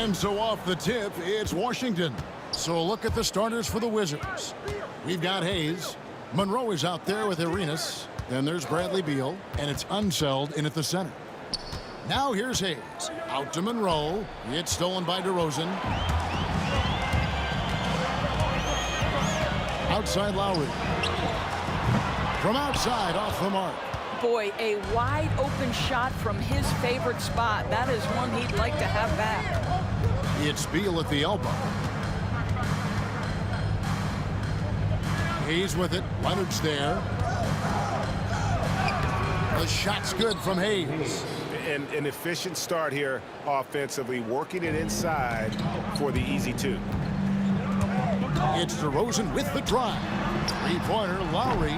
And so off the tip, it's Washington. So look at the starters for the Wizards. We've got Hayes. Monroe is out there with Arenas. Then there's Bradley Beal, and it's Unseld in at the center. Now here's Hayes. Out to Monroe. It's stolen by DeRozan. Outside Lowry. From outside, off the mark. Boy, a wide open shot from his favorite spot. That is one he'd like to have back. It's Beal at the elbow. Hayes with it. Leonard's there. The shot's good from Hayes. An efficient start here offensively, working it inside for the easy two. It's DeRozan with the drive. Three-pointer, Lowry.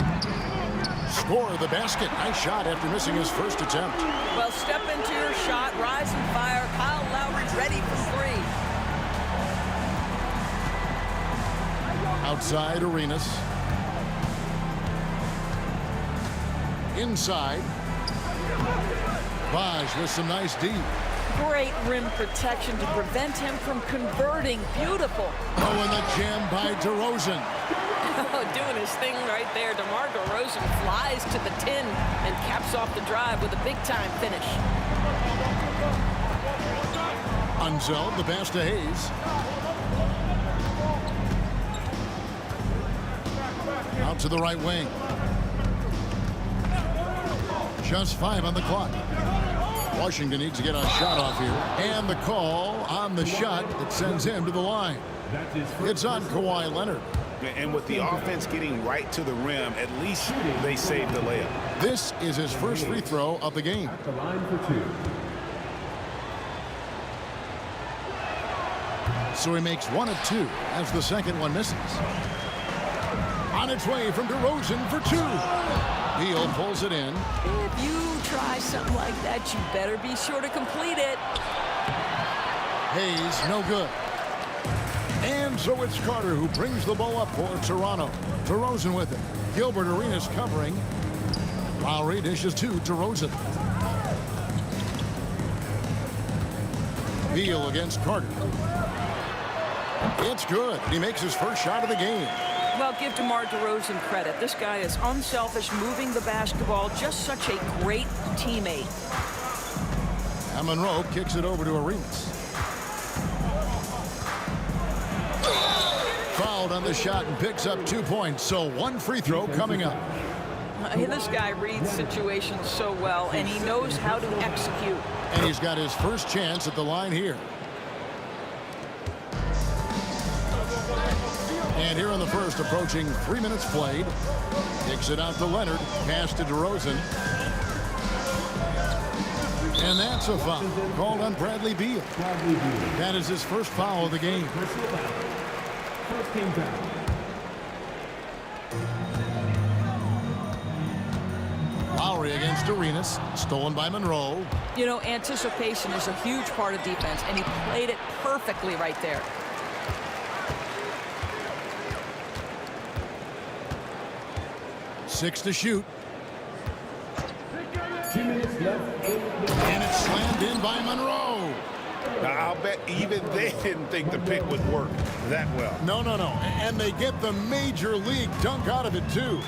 Score the basket. Nice shot after missing his first attempt. Well, step into your shot, rise and fire. Kyle Lowry ready for three. Outside Arenas. Inside. Vaj with some nice D. Great rim protection to prevent him from converting. Beautiful. Oh, and the jam by DeRozan. Doing his thing right there. DeMar DeRozan flies to the 10 and caps off the drive with a big-time finish. Unseld, the pass to Hayes. Out to the right wing. Just 5 on the clock. Washington needs to get a shot off here. And the call on the shot that sends him to the line. It's on Kawhi Leonard. And with the offense getting right to the rim, at least they saved the layup. This is his first free throw of the game. At the line for 2. So he makes 1 of 2 as the second one misses. On its way from DeRozan for 2. Beal pulls it in. If you try something like that, you better be sure to complete it. Hayes, no good. And so it's Carter who brings the ball up for Toronto. DeRozan with it. Gilbert Arenas covering. Lowry dishes to DeRozan. Beal against Carter. It's good. He makes his first shot of the game. Well, give DeMar DeRozan credit. This guy is unselfish, moving the basketball, just such a great teammate. And Monroe kicks it over to Arenas. Fouled on the shot and picks up 2 points. So 1 free throw coming up. This guy reads situations so well, and he knows how to execute. And he's got his first chance at the line here. And here in the first, approaching 3 minutes played. Kicks it out to Leonard. Pass to DeRozan. And that's a foul called on Bradley Beal. That is his first foul of the game. First team foul. Lowry against Arenas. Stolen by Monroe. You know, anticipation is a huge part of defense, and he played it perfectly right there. Six to shoot. 2 minutes left. And it's slammed in by Monroe. Now, I'll bet even they didn't think the pick would work that well. No. And they get the major league dunk out of it, too.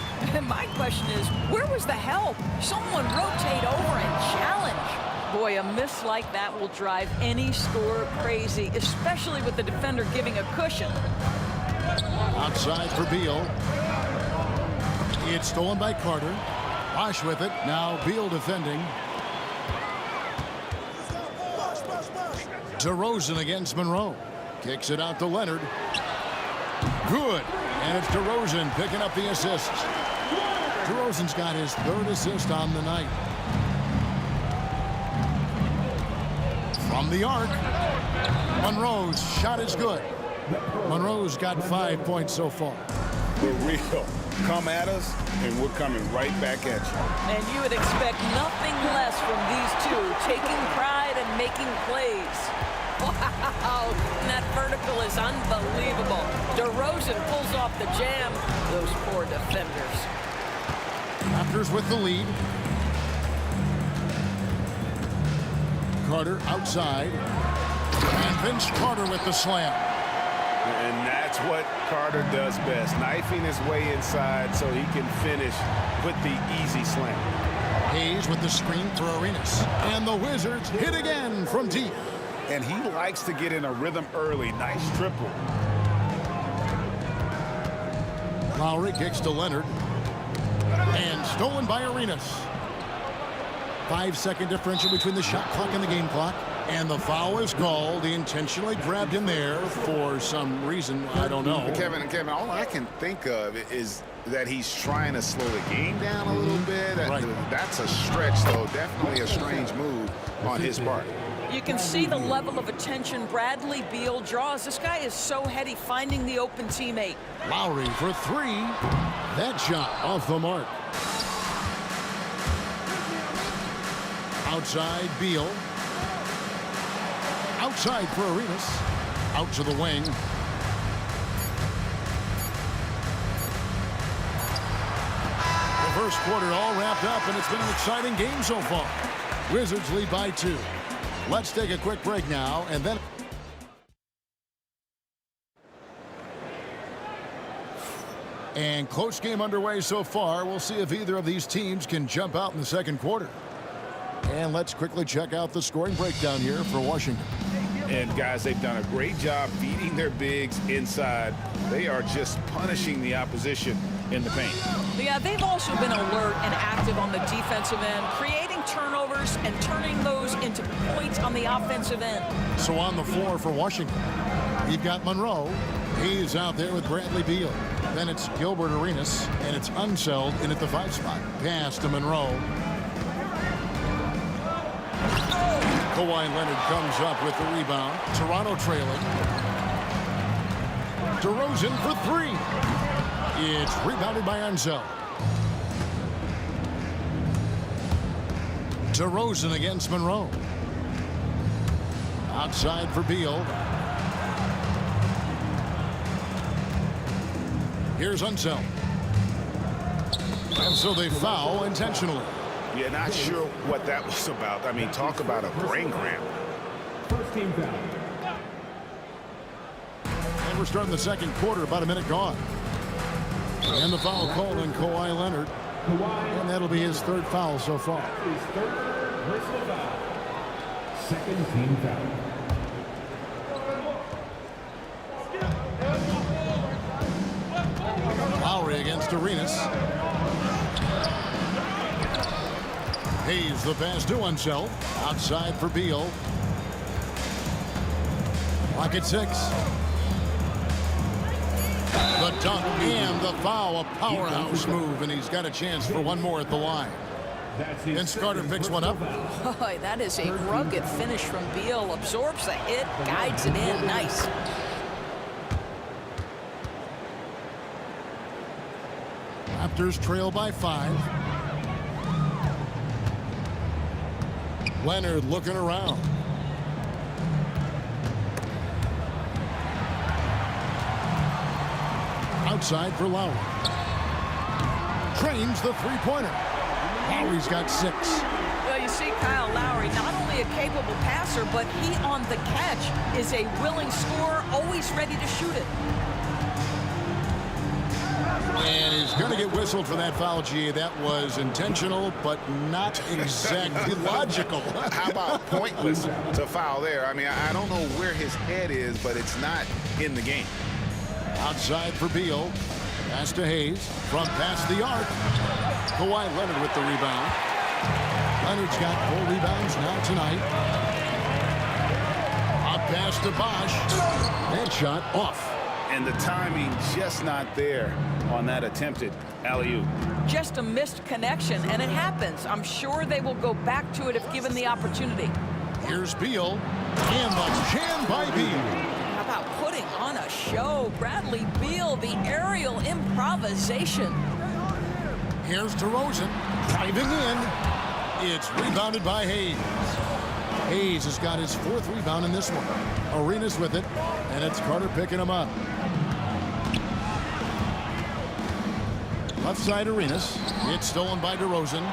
My question is, where was the help? Someone rotate over and challenge. Boy, a miss like that will drive any scorer crazy, especially with the defender giving a cushion. Outside for Beal. It's stolen by Carter. Bosch with it. Now Beal defending. DeRozan against Monroe. Kicks it out to Leonard. Good. And it's DeRozan picking up the assist. DeRozan's got his 3rd assist on the night. From the arc, Monroe's shot is good. Monroe's got 5 points so far. For real. Come at us, and we're coming right back at you. And you would expect nothing less from these two, taking pride and making plays. Wow, that vertical is unbelievable. DeRozan pulls off the jam. Those poor defenders. Raptors with the lead. Carter outside. And Vince Carter with the slam. And that's what Carter does best, knifing his way inside so he can finish with the easy slam. Hayes with the screen for Arenas. And the Wizards hit again from deep. And he likes to get in a rhythm early. Nice triple. Lowry kicks to Leonard. And stolen by Arenas. 5-second differential between the shot clock and the game clock. And the foul is called. He intentionally grabbed him there for some reason. I don't know. Kevin, all I can think of is that he's trying to slow the game down a little bit. Right. That's a stretch, though. Definitely a strange move on his part. You can see the level of attention Bradley Beal draws. This guy is so heady finding the open teammate. Lowry for 3. That shot off the mark. Outside Beal. Outside for Arenas. Out to the wing. The first quarter all wrapped up, and it's been an exciting game so far. Wizards lead by 2. Let's take a quick break now, and then... And close game underway so far. We'll see if either of these teams can jump out in the second quarter. And let's quickly check out the scoring breakdown here for Washington. And, guys, they've done a great job feeding their bigs inside. They are just punishing the opposition in the paint. Yeah, they've also been alert and active on the defensive end, creating turnovers and turning those into points on the offensive end. So on the floor for Washington, we've got Monroe. He's out there with Bradley Beal. Then it's Gilbert Arenas, and it's Unseld in at the 5 spot. Pass to Monroe. Kawhi Leonard comes up with the rebound. Toronto trailing. DeRozan for 3. It's rebounded by Unseld. DeRozan against Monroe. Outside for Beal. Here's Unseld. And so they foul intentionally. Yeah, not sure what that was about. I mean, talk about a brain cramp. First team foul. And we're starting the second quarter, about a minute gone. And the foul called on Kawhi Leonard. And that'll be his 3rd foul so far. His 3rd personal foul. Second team foul. Lowry against Arenas. Hayes the pass to Unseld. Outside for Beal. Clock at 6. The dunk and the foul. A powerhouse move, and he's got a chance for one more at the line. Vince Carter picks one up. Boy, that is a rugged finish from Beal. Absorbs the hit, guides it in. Nice. Raptors trail by 5. Leonard looking around. Outside for Lowry. Trains the 3-pointer. Lowry's got 6. Well, you see Kyle Lowry, not only a capable passer, but he on the catch is a willing scorer, always ready to shoot it. And he's going to get whistled for that foul, G. That was intentional, but not exactly logical. How about pointless to foul there? I mean, I don't know where his head is, but it's not in the game. Outside for Beal. Pass to Hayes. From past the arc. Kawhi Leonard with the rebound. Leonard's got 4 rebounds now tonight. Up pass to Bosch. That shot off. And the timing just not there on that attempted alley-oop. Just a missed connection, and it happens. I'm sure they will go back to it if given the opportunity. Here's Beal, and the jam by Beal. How about putting on a show? Bradley Beal, the aerial improvisation. Here's DeRozan, driving in. It's rebounded by Hayes. Hayes has got his 4th rebound in this one. Arenas with it, and it's Carter picking him up. Left side Arenas. It's stolen by DeRozan.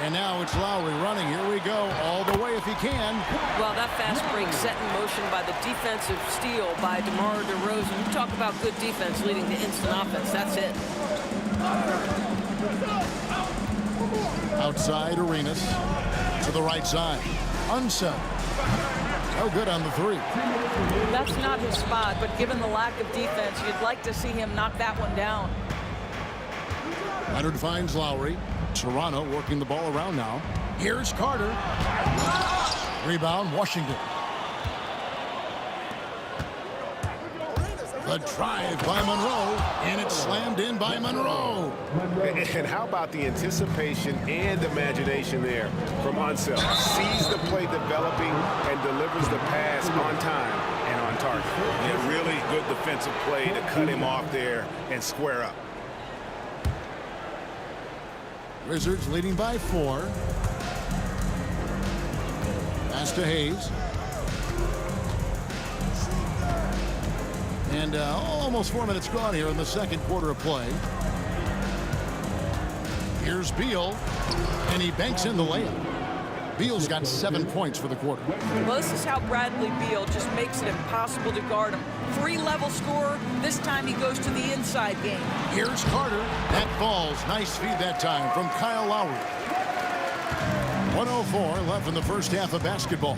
And now it's Lowry running. Here we go. All the way if he can. Well, that fast break set in motion by the defensive steal by DeMar DeRozan. You talk about good defense leading to instant offense. That's it. Outside Arenas. To the right side. Unset. No good on the 3. That's not his spot, but given the lack of defense, you'd like to see him knock that one down. Leonard finds Lowry. Toronto working the ball around now. Here's Carter. Rebound, Washington. The drive by Monroe, and it's slammed in by Monroe. And how about the anticipation and imagination there from Unseld? Sees the play developing and delivers the pass on time and on target. Yeah, really good defensive play to cut him off there and square up. Wizards leading by 4. Pass to Hayes. And almost 4 minutes gone here in the second quarter of play. Here's Beal, and he banks in the layup. Beal's got 7 points for the quarter. Well, this is how Bradley Beal just makes it impossible to guard him. 3-level scorer. This time he goes to the inside game. Here's Carter. That falls. Nice feed that time from Kyle Lowry. 1:04 left in the first half of basketball.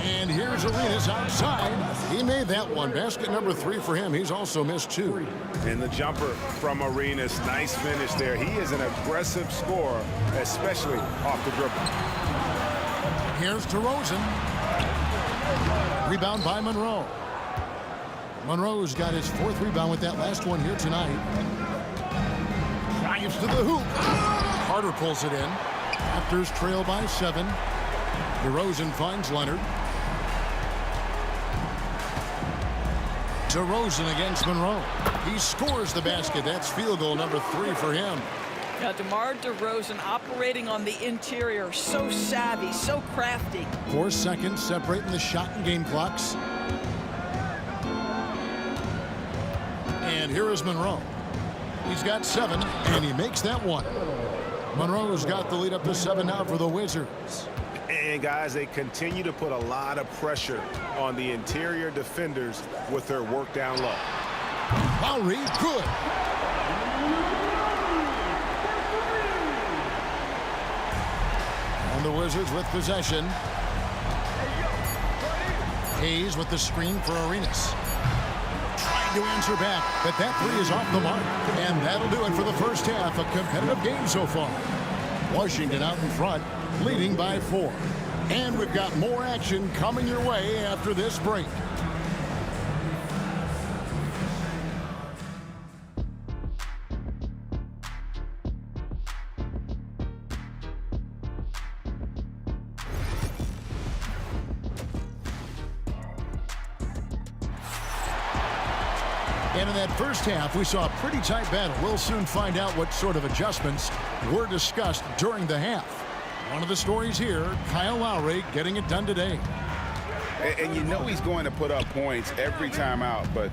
And here's Arenas outside. He made that one. Basket number 3 for him. He's also missed 2. And the jumper from Arenas. Nice finish there. He is an aggressive scorer, especially off the dribble. Here's DeRozan. Rebound by Monroe. Monroe's got his 4th rebound with that last one here tonight. Drives to the hoop. Carter pulls it in. Raptors trail by 7. DeRozan finds Leonard. DeRozan against Monroe. He scores the basket. That's field goal number 3 for him. Now, DeMar DeRozan operating on the interior. So savvy, so crafty. 4 seconds separating the shot and game clocks. And here is Monroe. He's got 7, and he makes that one. Monroe's got the lead up to 7 now for the Wizards. And guys, they continue to put a lot of pressure on the interior defenders with their work down low. Lowry, good. And the Wizards with possession. Hayes with the screen for Arenas. Trying to answer back, but that 3 is off the mark. And that'll do it for the first half. A competitive game so far. Washington out in front, leading by 4. And we've got more action coming your way after this break. And in that first half, we saw a pretty tight battle. We'll soon find out what sort of adjustments were discussed during the half. One of the stories here, Kyle Lowry getting it done today. And you know he's going to put up points every time out, but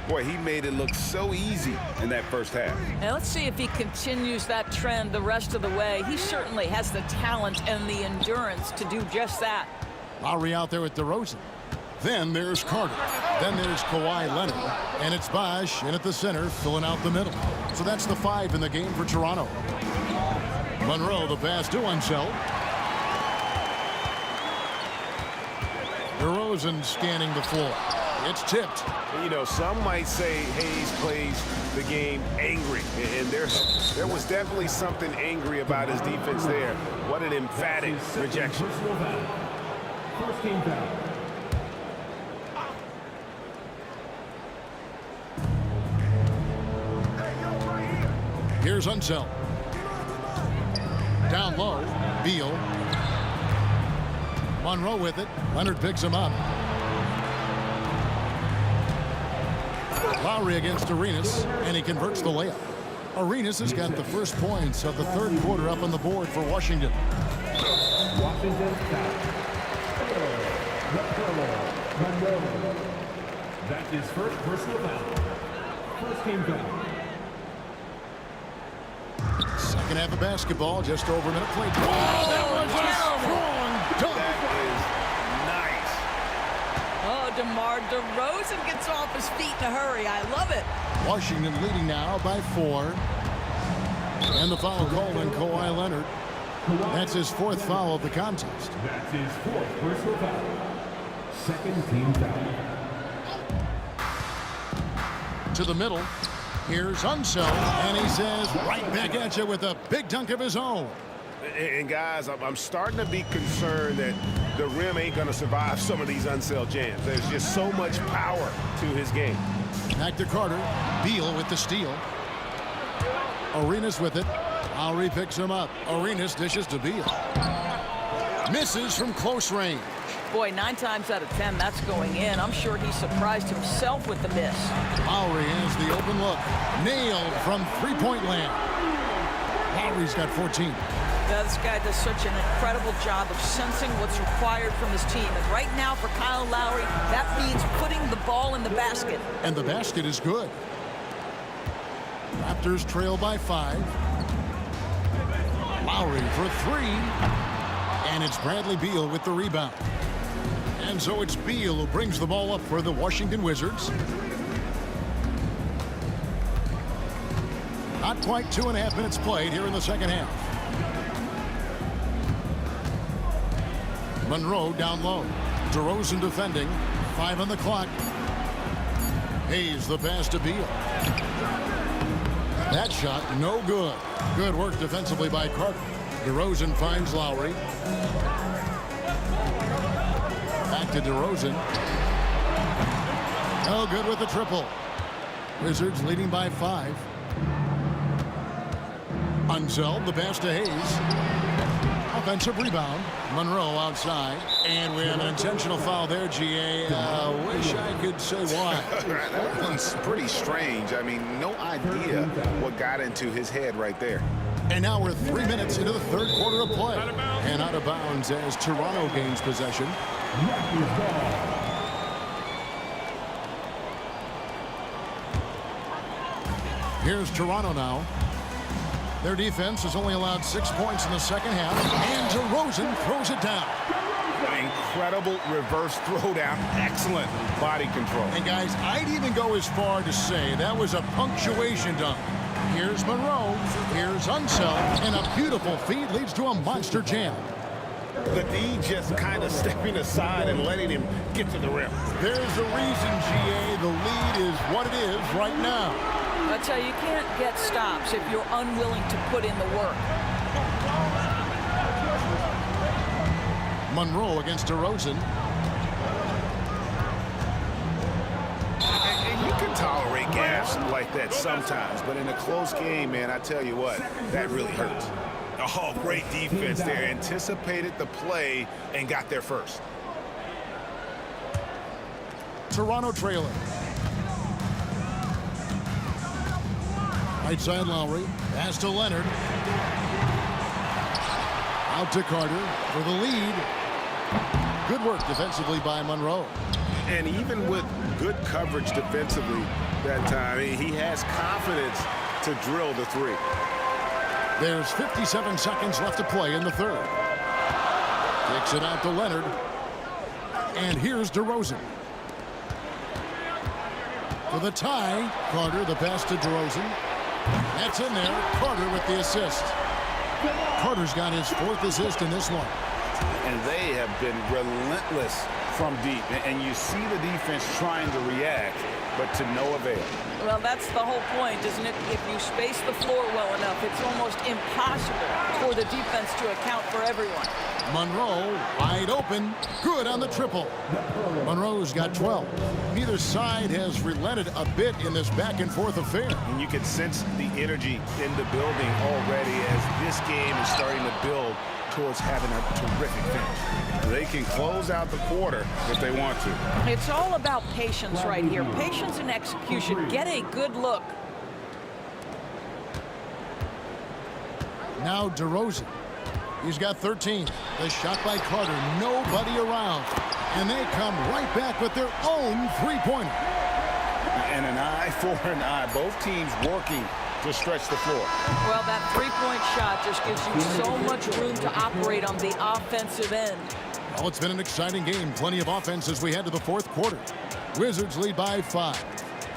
boy, he made it look so easy in that first half. And let's see if he continues that trend the rest of the way. He certainly has the talent and the endurance to do just that. Lowry out there with DeRozan. Then there's Carter. Then there's Kawhi Leonard. And it's Bosh in at the center, filling out the middle. So that's the 5 in the game for Toronto. Monroe, the pass to Unseld. DeRozan scanning the floor. It's tipped. You know, some might say Hayes plays the game angry. And there was definitely something angry about his defense there. What an emphatic rejection. First team foul. Here's Unseld. Down low, Beal. Monroe with it. Leonard picks him up. Lowry against Arenas, and he converts the layup. Arenas has got the first points of the third quarter up on the board for Washington. Washington's foul. That's his first personal foul. First team foul. Second half of basketball, just over a minute played. Oh, that was a strong dunk. That is nice. Oh, DeMar DeRozan gets off his feet in a hurry. I love it. Washington leading now by 4. And the foul called on Kawhi Leonard. That's his 4th foul of the contest. That's his 4th personal foul. Second team foul. To the middle. Here's Unseld, and he says right back at you with a big dunk of his own. And guys, I'm starting to be concerned that the rim ain't going to survive some of these Unseld jams. There's just so much power to his game. Back to Carter. Beal with the steal. Arenas with it. Lowry picks him up. Arenas dishes to Beal. Misses from close range. Boy, 9 times out of 10, that's going in. I'm sure he surprised himself with the miss. Lowry has the open look. Nailed from three-point land. Lowry's got 14. Yeah, this guy does such an incredible job of sensing what's required from his team. And right now for Kyle Lowry, that means putting the ball in the basket. And the basket is good. Raptors trail by 5. Lowry for 3. And it's Bradley Beal with the rebound. And so it's Beal who brings the ball up for the Washington Wizards. Not quite 2.5 minutes played here in the second half. Monroe down low. DeRozan defending. 5 on the clock. Hayes the pass to Beal. That shot no good. Good work defensively by Carter. DeRozan finds Lowry. Back to DeRozan. Oh, good with the triple. Wizards leading by 5. Unseld, the pass to Hayes. Offensive rebound. Monroe outside. And we have an intentional foul there, GA. Wish I could say why. That one's pretty strange. I mean, no idea what got into his head right there. And now we're 3 minutes into the third quarter of play. And out of bounds as Toronto gains possession. Here's Toronto now. Their defense has only allowed 6 points in the second half. And DeRozan throws it down. Incredible reverse throwdown. Excellent body control. And guys, I'd even go as far to say that was a punctuation dunk. Here's Monroe. Here's Unseld. And a beautiful feed leads to a monster jam. The D just kind of stepping aside and letting him get to the rim. There's a reason, GA. The lead is what it is right now. I tell you, you can't get stops if you're unwilling to put in the work. Monroe against DeRozan. And you can tolerate gas like that sometimes, but in a close game, man, I tell you what, that really hurts. Oh, great defense there. Anticipated the play and got there first. Toronto trailing. Right side Lowry. Pass to Leonard. Out to Carter for the lead. Good work defensively by Monroe. And even with good coverage defensively that time, he has confidence to drill the 3. There's 57 seconds left to play in the third. Kicks it out to Leonard. And here's DeRozan. For the tie, Carter, the pass to DeRozan. That's in there. Carter with the assist. Carter's got his 4th assist in this one. And they have been relentless from deep. And you see the defense trying to react, but to no avail. Well, that's the whole point, isn't it? If you space the floor well enough, it's almost impossible for the defense to account for everyone. Monroe wide open. Good on the triple. Monroe's got 12. Neither side has relented a bit in this back-and-forth affair. And you can sense the energy in the building already as this game is starting to build towards having a terrific finish. They can close out the quarter if they want to. It's all about patience right here. Patience and execution. Get a good look. Now DeRozan. He's got 13. The shot by Carter. Nobody around. And they come right back with their own three-pointer. And an eye for an eye. Both teams working to stretch the floor. Well, that three-point shot just gives you so much room to operate on the offensive end. Well, it's been an exciting game. Plenty of offense as we head to the fourth quarter. Wizards lead by 5.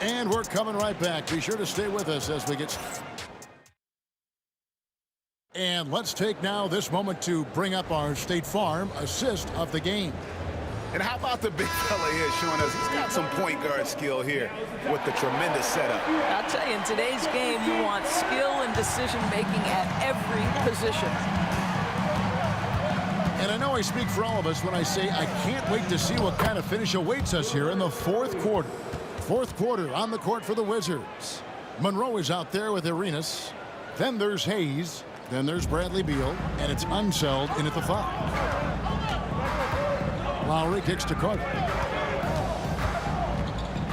And we're coming right back. Be sure to stay with us as we get... And let's take now this moment to bring up our State Farm assist of the game. And how about the big fella here showing us he's got some point guard skill here with the tremendous setup. I'll tell you, in today's game, you want skill and decision-making at every position. And I know I speak for all of us when I say I can't wait to see what kind of finish awaits us here in the fourth quarter. Fourth quarter on the court for the Wizards. Monroe is out there with Arenas. Then there's Hayes. Then there's Bradley Beal. And it's Unseld in at the 5. Lowry kicks to Carter.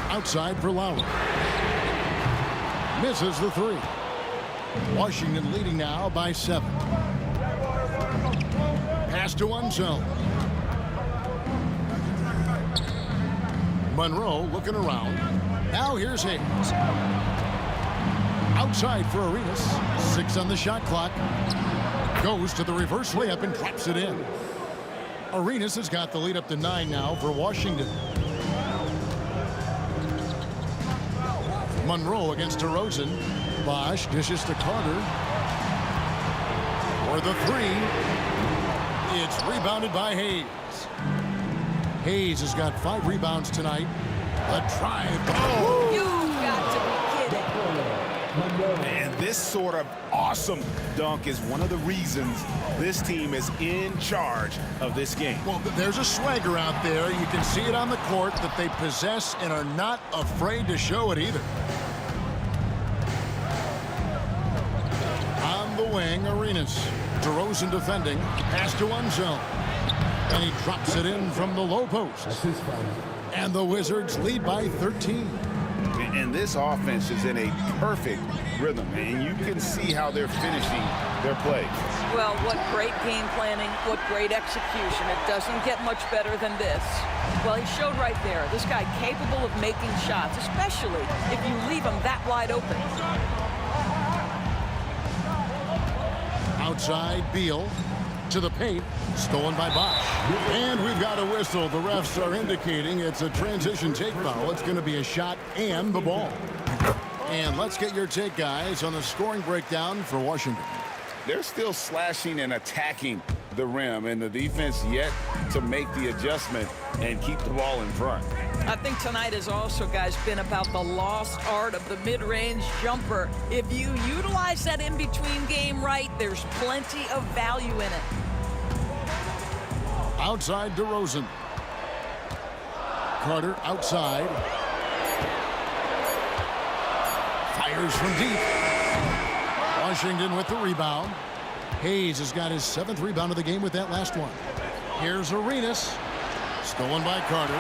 Outside for Lowry. Misses the 3. Washington leading now by 7. Pass to Unseld. Monroe looking around. Now here's Hayes. Outside for Arenas. 6 on the shot clock. Goes to the reverse layup and drops it in. Arenas has got the lead up to 9 now for Washington. Monroe against DeRozan. Bosch dishes to Carter. For the 3. It's rebounded by Hayes. Hayes has got 5 rebounds tonight. A drive. Oh! You've got to be kidding. And this sort of awesome dunk is one of the reasons this team is in charge of this game. Well, there's a swagger out there. You can see it on the court that they possess and are not afraid to show it either. On the wing, Arenas. DeRozan defending. Pass to Unseld. And he drops it in from the low post. And the Wizards lead by 13. And this offense is in a perfect rhythm, and you can see how they're finishing their plays. Well, what great game planning, what great execution. It doesn't get much better than this. Well, he showed right there, this guy capable of making shots, especially if you leave him that wide open. Outside, Beal to the paint, stolen by Bosch. And we've got a whistle. The refs are indicating it's a transition take foul. It's going to be a shot and the ball. And let's get your take, guys, on the scoring breakdown for Washington. They're still slashing and attacking the rim, and the defense yet to make the adjustment and keep the ball in front. I think tonight has also, guys, been about the lost art of the mid-range jumper. If you utilize that in-between game right, there's plenty of value in it. Outside DeRozan. Carter outside. Fires from deep. Washington with the rebound. Hayes has got his 7th rebound of the game with that last one. Here's Arenas. Stolen by Carter.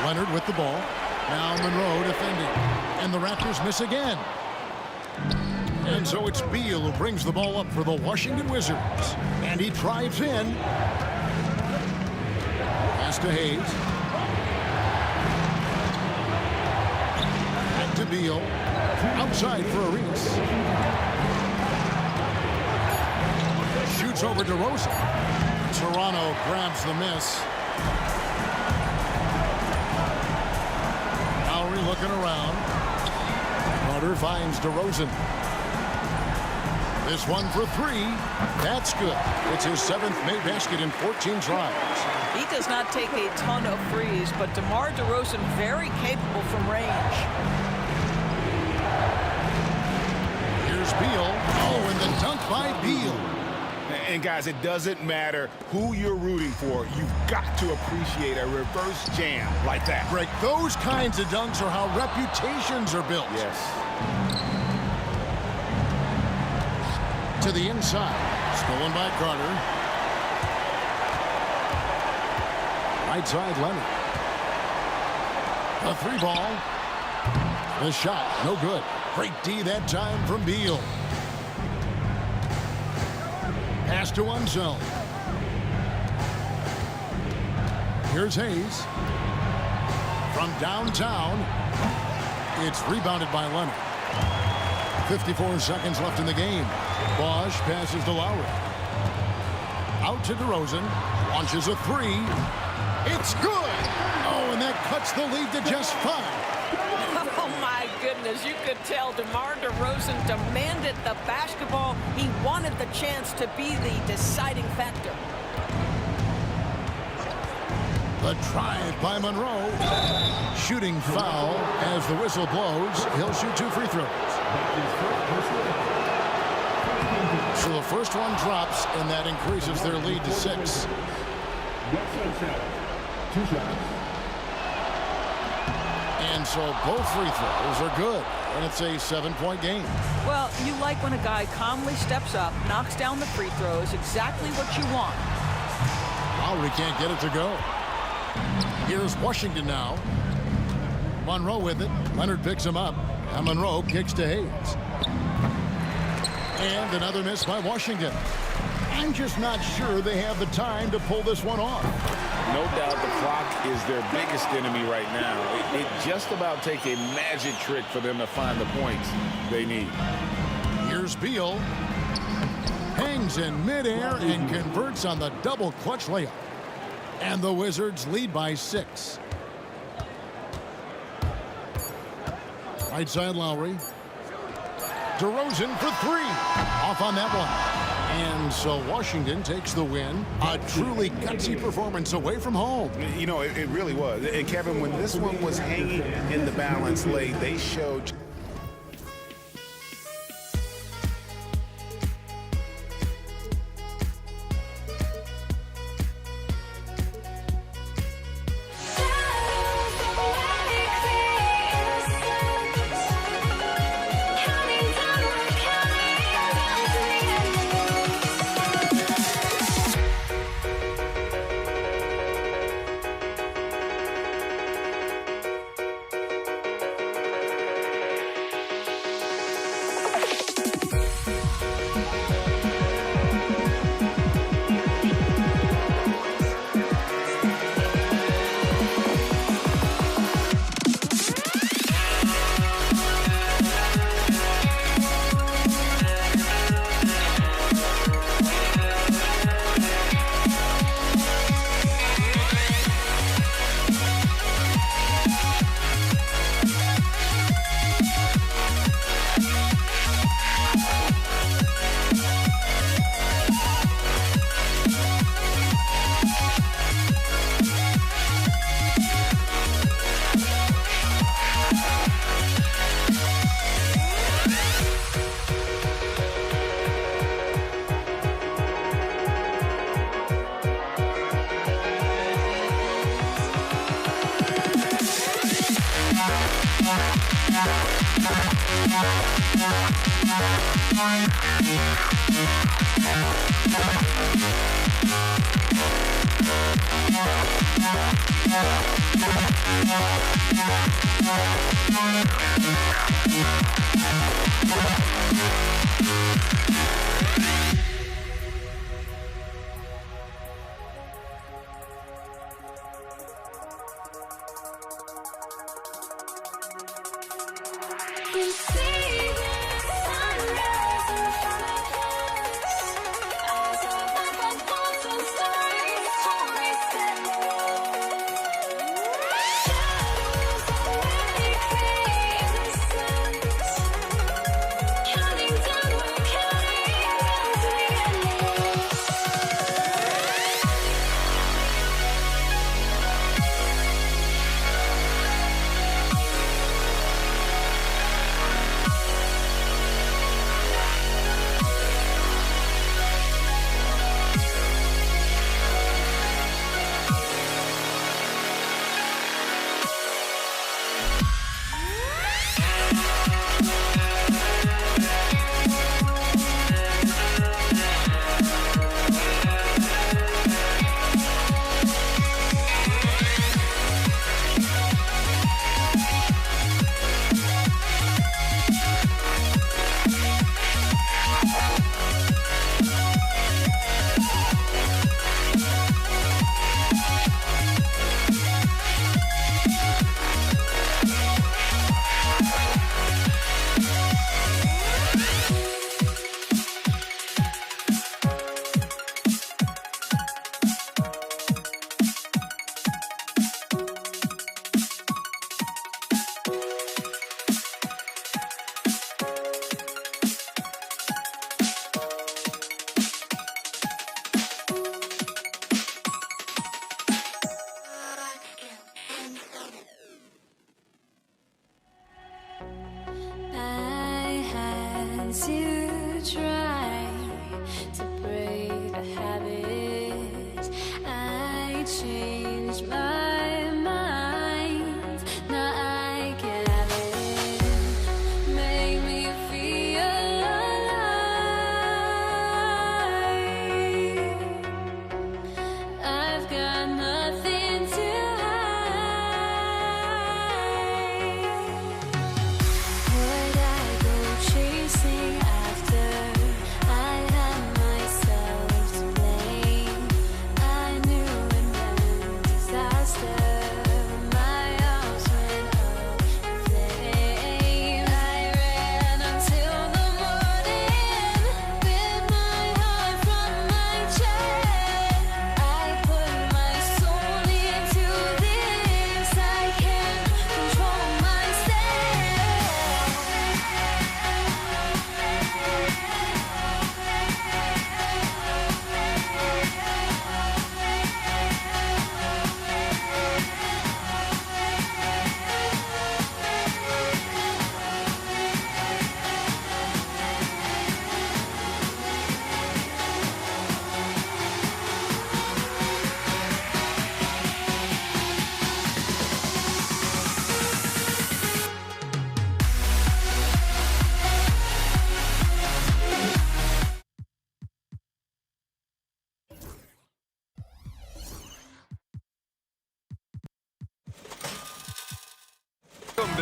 Leonard with the ball. Now Monroe defending. And the Raptors miss again. And so it's Beal who brings the ball up for the Washington Wizards. And he drives in. Pass to Hayes. Back to Beal. Outside for Arenas. Shoots over DeRozan. Toronto grabs the miss. Lowry looking around. Carter finds DeRozan. This one for 3. That's good. It's his 7th made basket in 14 tries. He does not take a ton of threes, but DeMar DeRozan very capable from range. Here's Beal. Oh, and the dunk by Beal. And guys, it doesn't matter who you're rooting for. You've got to appreciate a reverse jam like that. Greg, those kinds of dunks are how reputations are built. Yes. To the inside. Stolen by Carter. Right side, Leonard. A three ball. The shot, no good. Great D that time from Beal. Pass to one zone. Here's Hayes. From downtown, it's rebounded by Leonard. 54 seconds left in the game. Bosch passes to Lowry. Out to DeRozan. Launches a three. It's good. Oh, and that cuts the lead to just 5. Oh, my goodness. You could tell DeMar DeRozan demanded the basketball. He wanted the chance to be the deciding factor. The drive by Monroe. Shooting foul as the whistle blows. He'll shoot 2 free throws. So the first one drops, and that increases their lead to 6. And so both free throws are good, and it's a 7-point game. Well, you like when a guy calmly steps up, knocks down the free throws, exactly what you want. Lowry can't get it to go. Here's Washington now. Monroe with it. Leonard picks him up. And Monroe kicks to Hayes. And another miss by Washington. I'm just not sure they have the time to pull this one off. No doubt the clock is their biggest enemy right now. It just about take a magic trick for them to find the points they need. Here's Beal. Hangs in midair and converts on the double clutch layup. And the Wizards lead by 6. Right side Lowry. DeRozan for 3. Off on that one. And so Washington takes the win. A truly gutsy performance away from home. You know, it really was. And Kevin, when this one was hanging in the balance late, they showed...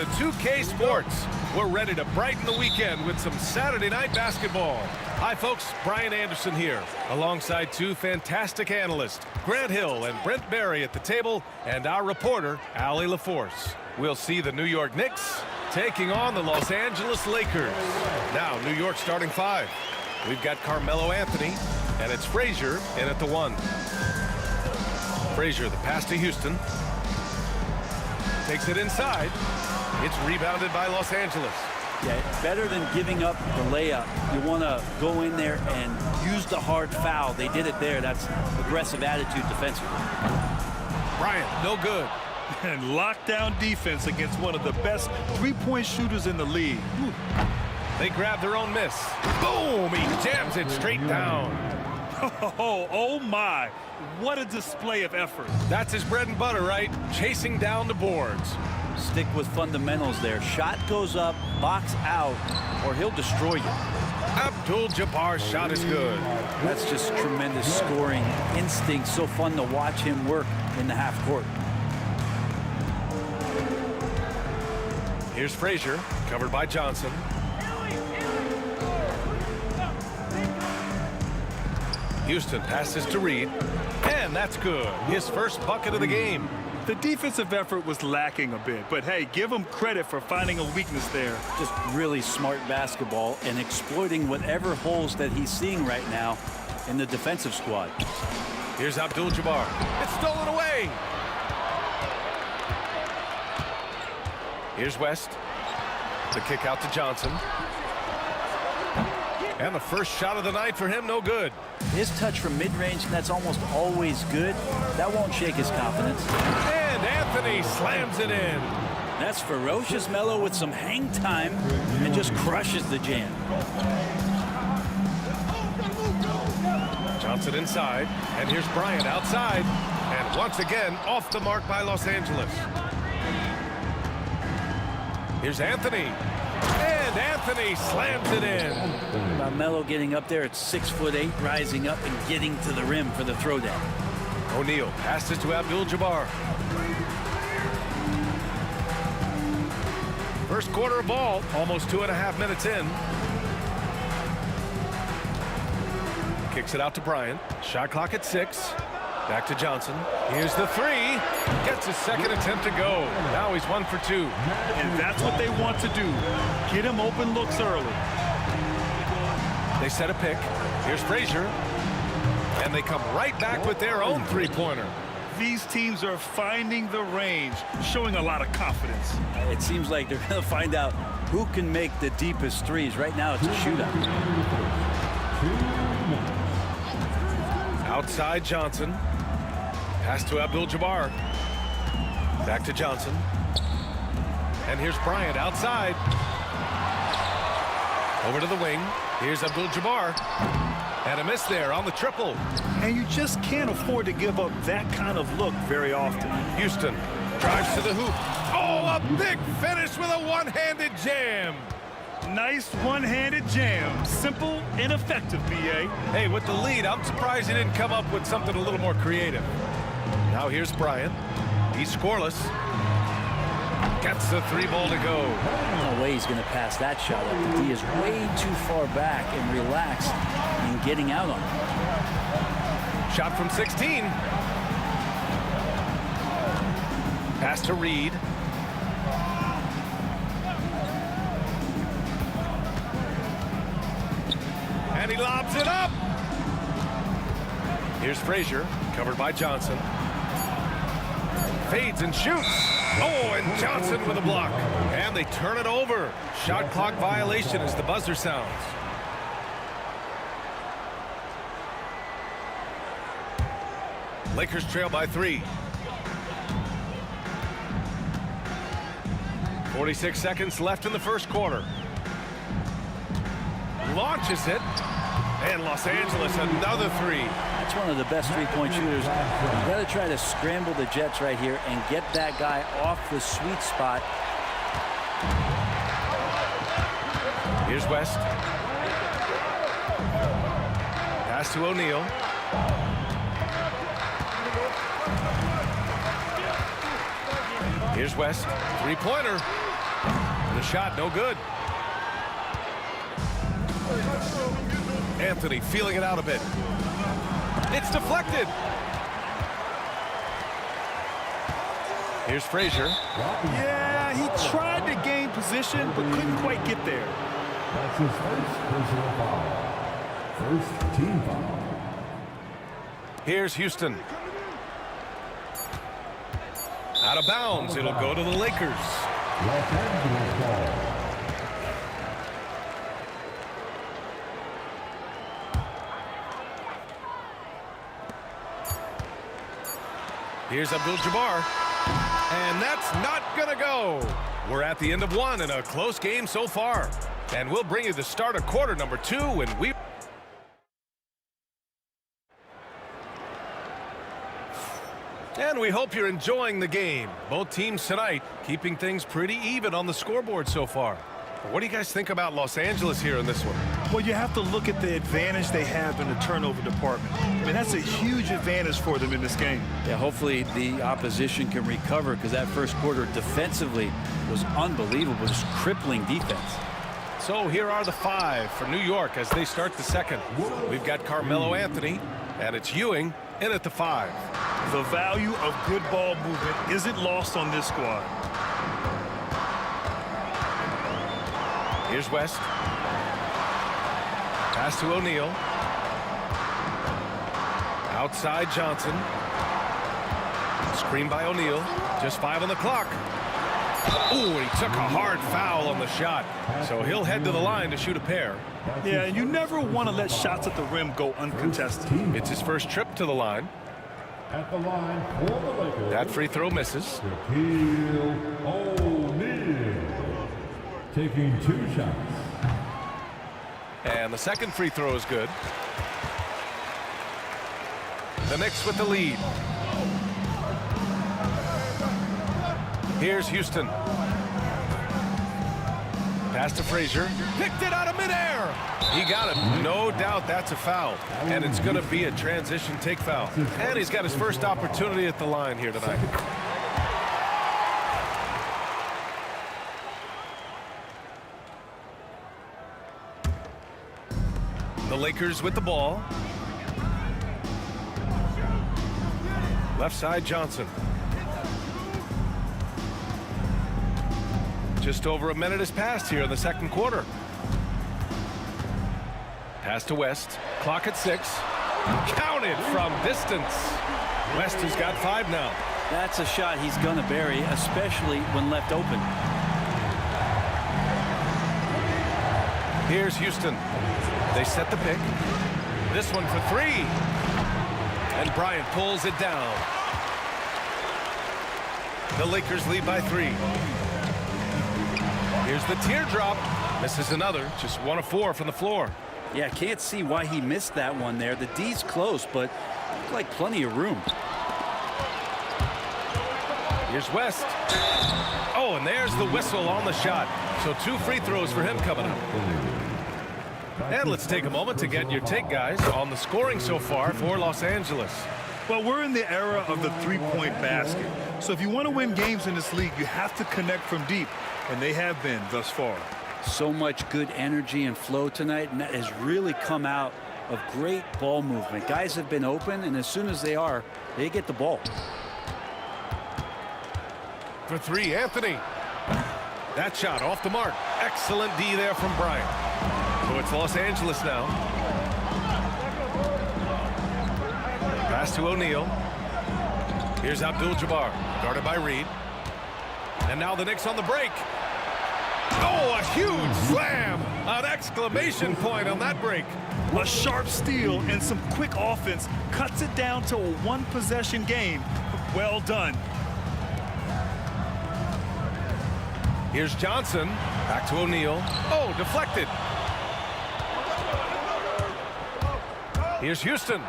to 2K Sports. We're ready to brighten the weekend with some Saturday night basketball. Hi, folks. Brian Anderson here, alongside two fantastic analysts, Grant Hill and Brent Barry at the table, and our reporter, Allie LaForce. We'll see the New York Knicks taking on the Los Angeles Lakers. Now, New York starting five. We've got Carmelo Anthony, and it's Frazier in at the one. Frazier, the pass to Houston. Takes it inside. It's rebounded by Los Angeles. Yeah, better than giving up the layup. You want to go in there and use the hard foul. They did it there. That's aggressive attitude defensively. Bryant, no good. And lockdown defense against one of the best three-point shooters in the league. Whew. They grab their own miss. Boom! He jams it straight down. Oh my. What a display of effort. That's his bread and butter, right? Chasing down the boards. Stick with fundamentals there. Shot goes up, box out, or he'll destroy you. Abdul-Jabbar's shot is good. That's just tremendous scoring instinct. So fun to watch him work in the half court. Here's Frazier, covered by Johnson. Houston passes to Reed, and that's good. His first bucket of the game. The defensive effort was lacking a bit, but hey, give him credit for finding a weakness there. Just really smart basketball and exploiting whatever holes that he's seeing right now in the defensive squad. Here's Abdul-Jabbar. It's stolen away. Here's West. The kick out to Johnson. And the first shot of the night for him, no good. His touch from mid-range, that's almost always good. That won't shake his confidence. And Anthony slams it in. That's ferocious Melo with some hang time and just crushes the jam. Johnson inside, and here's Bryant outside. And once again, off the mark by Los Angeles. Here's Anthony. And Anthony slams it in. About Melo getting up there at 6'8", rising up and getting to the rim for the throwdown. O'Neal passes to Abdul-Jabbar. First quarter of ball, almost 2.5 minutes in. Kicks it out to Bryant. Shot clock at 6. Back to Johnson. Here's the three. Gets his second attempt to go. Now he's 1 for 2. And that's what they want to do. Get him open looks early. They set a pick. Here's Frazier. And they come right back with their own three-pointer. These teams are finding the range, showing a lot of confidence. It seems like they're going to find out who can make the deepest threes. Right now it's a shootout. Outside Johnson. Pass to Abdul-Jabbar. Back to Johnson. And here's Bryant outside. Over to the wing. Here's Abdul-Jabbar. And a miss there on the triple. And you just can't afford to give up that kind of look very often. Houston drives to the hoop. Oh, a big finish with a one-handed jam. Nice one-handed jam. Simple and effective, B.A. Hey, with the lead, I'm surprised he didn't come up with something a little more creative. Now here's Bryant. He's scoreless. Gets the three ball to go. No way he's going to pass that shot up. The D is way too far back and relaxed in getting out on it. Shot from 16. Pass to Reed. And he lobs it up. Here's Frazier, covered by Johnson. Fades and shoots. Oh, and Johnson with a block. And they turn it over. Shot clock violation as the buzzer sounds. Lakers trail by 3. 46 seconds left in the first quarter. Launches it. And Los Angeles another three. That's one of the best three-point shooters. You've got to try to scramble the Jets right here and get that guy off the sweet spot. Here's West. Pass to O'Neal. Here's West. Three-pointer. The shot, no good. Anthony feeling it out a bit. It's deflected. Here's Frazier. Yeah, he tried to gain position, but couldn't quite get there. That's his first personal foul. First team foul. Here's Houston. Out of bounds. It'll go to the Lakers. Los Angeles ball. Here's Abdul-Jabbar. And that's not going to go. We're at the end of one in a close game so far. And we'll bring you the start of quarter number 2 when we... And we hope you're enjoying the game. Both teams tonight keeping things pretty even on the scoreboard so far. What do you guys think about Los Angeles here in this one? Well, you have to look at the advantage they have in the turnover department. I mean, that's a huge advantage for them in this game. Yeah, hopefully the opposition can recover because that first quarter defensively was unbelievable. Just crippling defense. So here are the 5 for New York as they start the second. We've got Carmelo Anthony, and it's Ewing in at the 5. The value of good ball movement isn't lost on this squad. Here's West. Pass to O'Neal. Outside Johnson. Screen by O'Neal. Just 5 on the clock. Ooh, he took a hard foul on the shot. So he'll head to the line to shoot a pair. Yeah, and you never want to let shots at the rim go uncontested. It's his first trip to the line. At the line for the Lakers. That free throw misses. Shaquille O'Neal. Taking 2 shots. And the second free throw is good. The Knicks with the lead. Here's Houston. Pass to Frazier. Picked it out of midair. He got it. No doubt that's a foul. And it's going to be a transition take foul. And he's got his first opportunity at the line here tonight. The Lakers with the ball. Left side Johnson. Just over a minute has passed here in the second quarter. Pass to West. Clock at 6. Counted from distance. West has got 5 now. That's a shot he's going to bury, especially when left open. Here's Houston. They set the pick. This one for 3. And Bryant pulls it down. The Lakers lead by 3. Here's the teardrop. Misses another. Just 1 of 4 from the floor. Yeah, can't see why he missed that one there. The D's close, but looked like plenty of room. Here's West. Oh, and there's the whistle on the shot. So 2 free throws for him coming up. And let's take a moment to get your take, guys, on the scoring so far for Los Angeles. Well, we're in the era of the three-point basket. So if you want to win games in this league, you have to connect from deep. And they have been thus far. So much good energy and flow tonight, and that has really come out of great ball movement. Guys have been open, and as soon as they are, they get the ball. For 3, Anthony. That shot off the mark. Excellent D there from Bryant. So it's Los Angeles now. Pass to O'Neal. Here's Abdul-Jabbar, guarded by Reed. And now the Knicks on the break. Oh, a huge slam! An exclamation point on that break. A sharp steal and some quick offense cuts it down to a 1-possession game. Well done. Here's Johnson. Back to O'Neal. Oh, deflected. Here's Houston.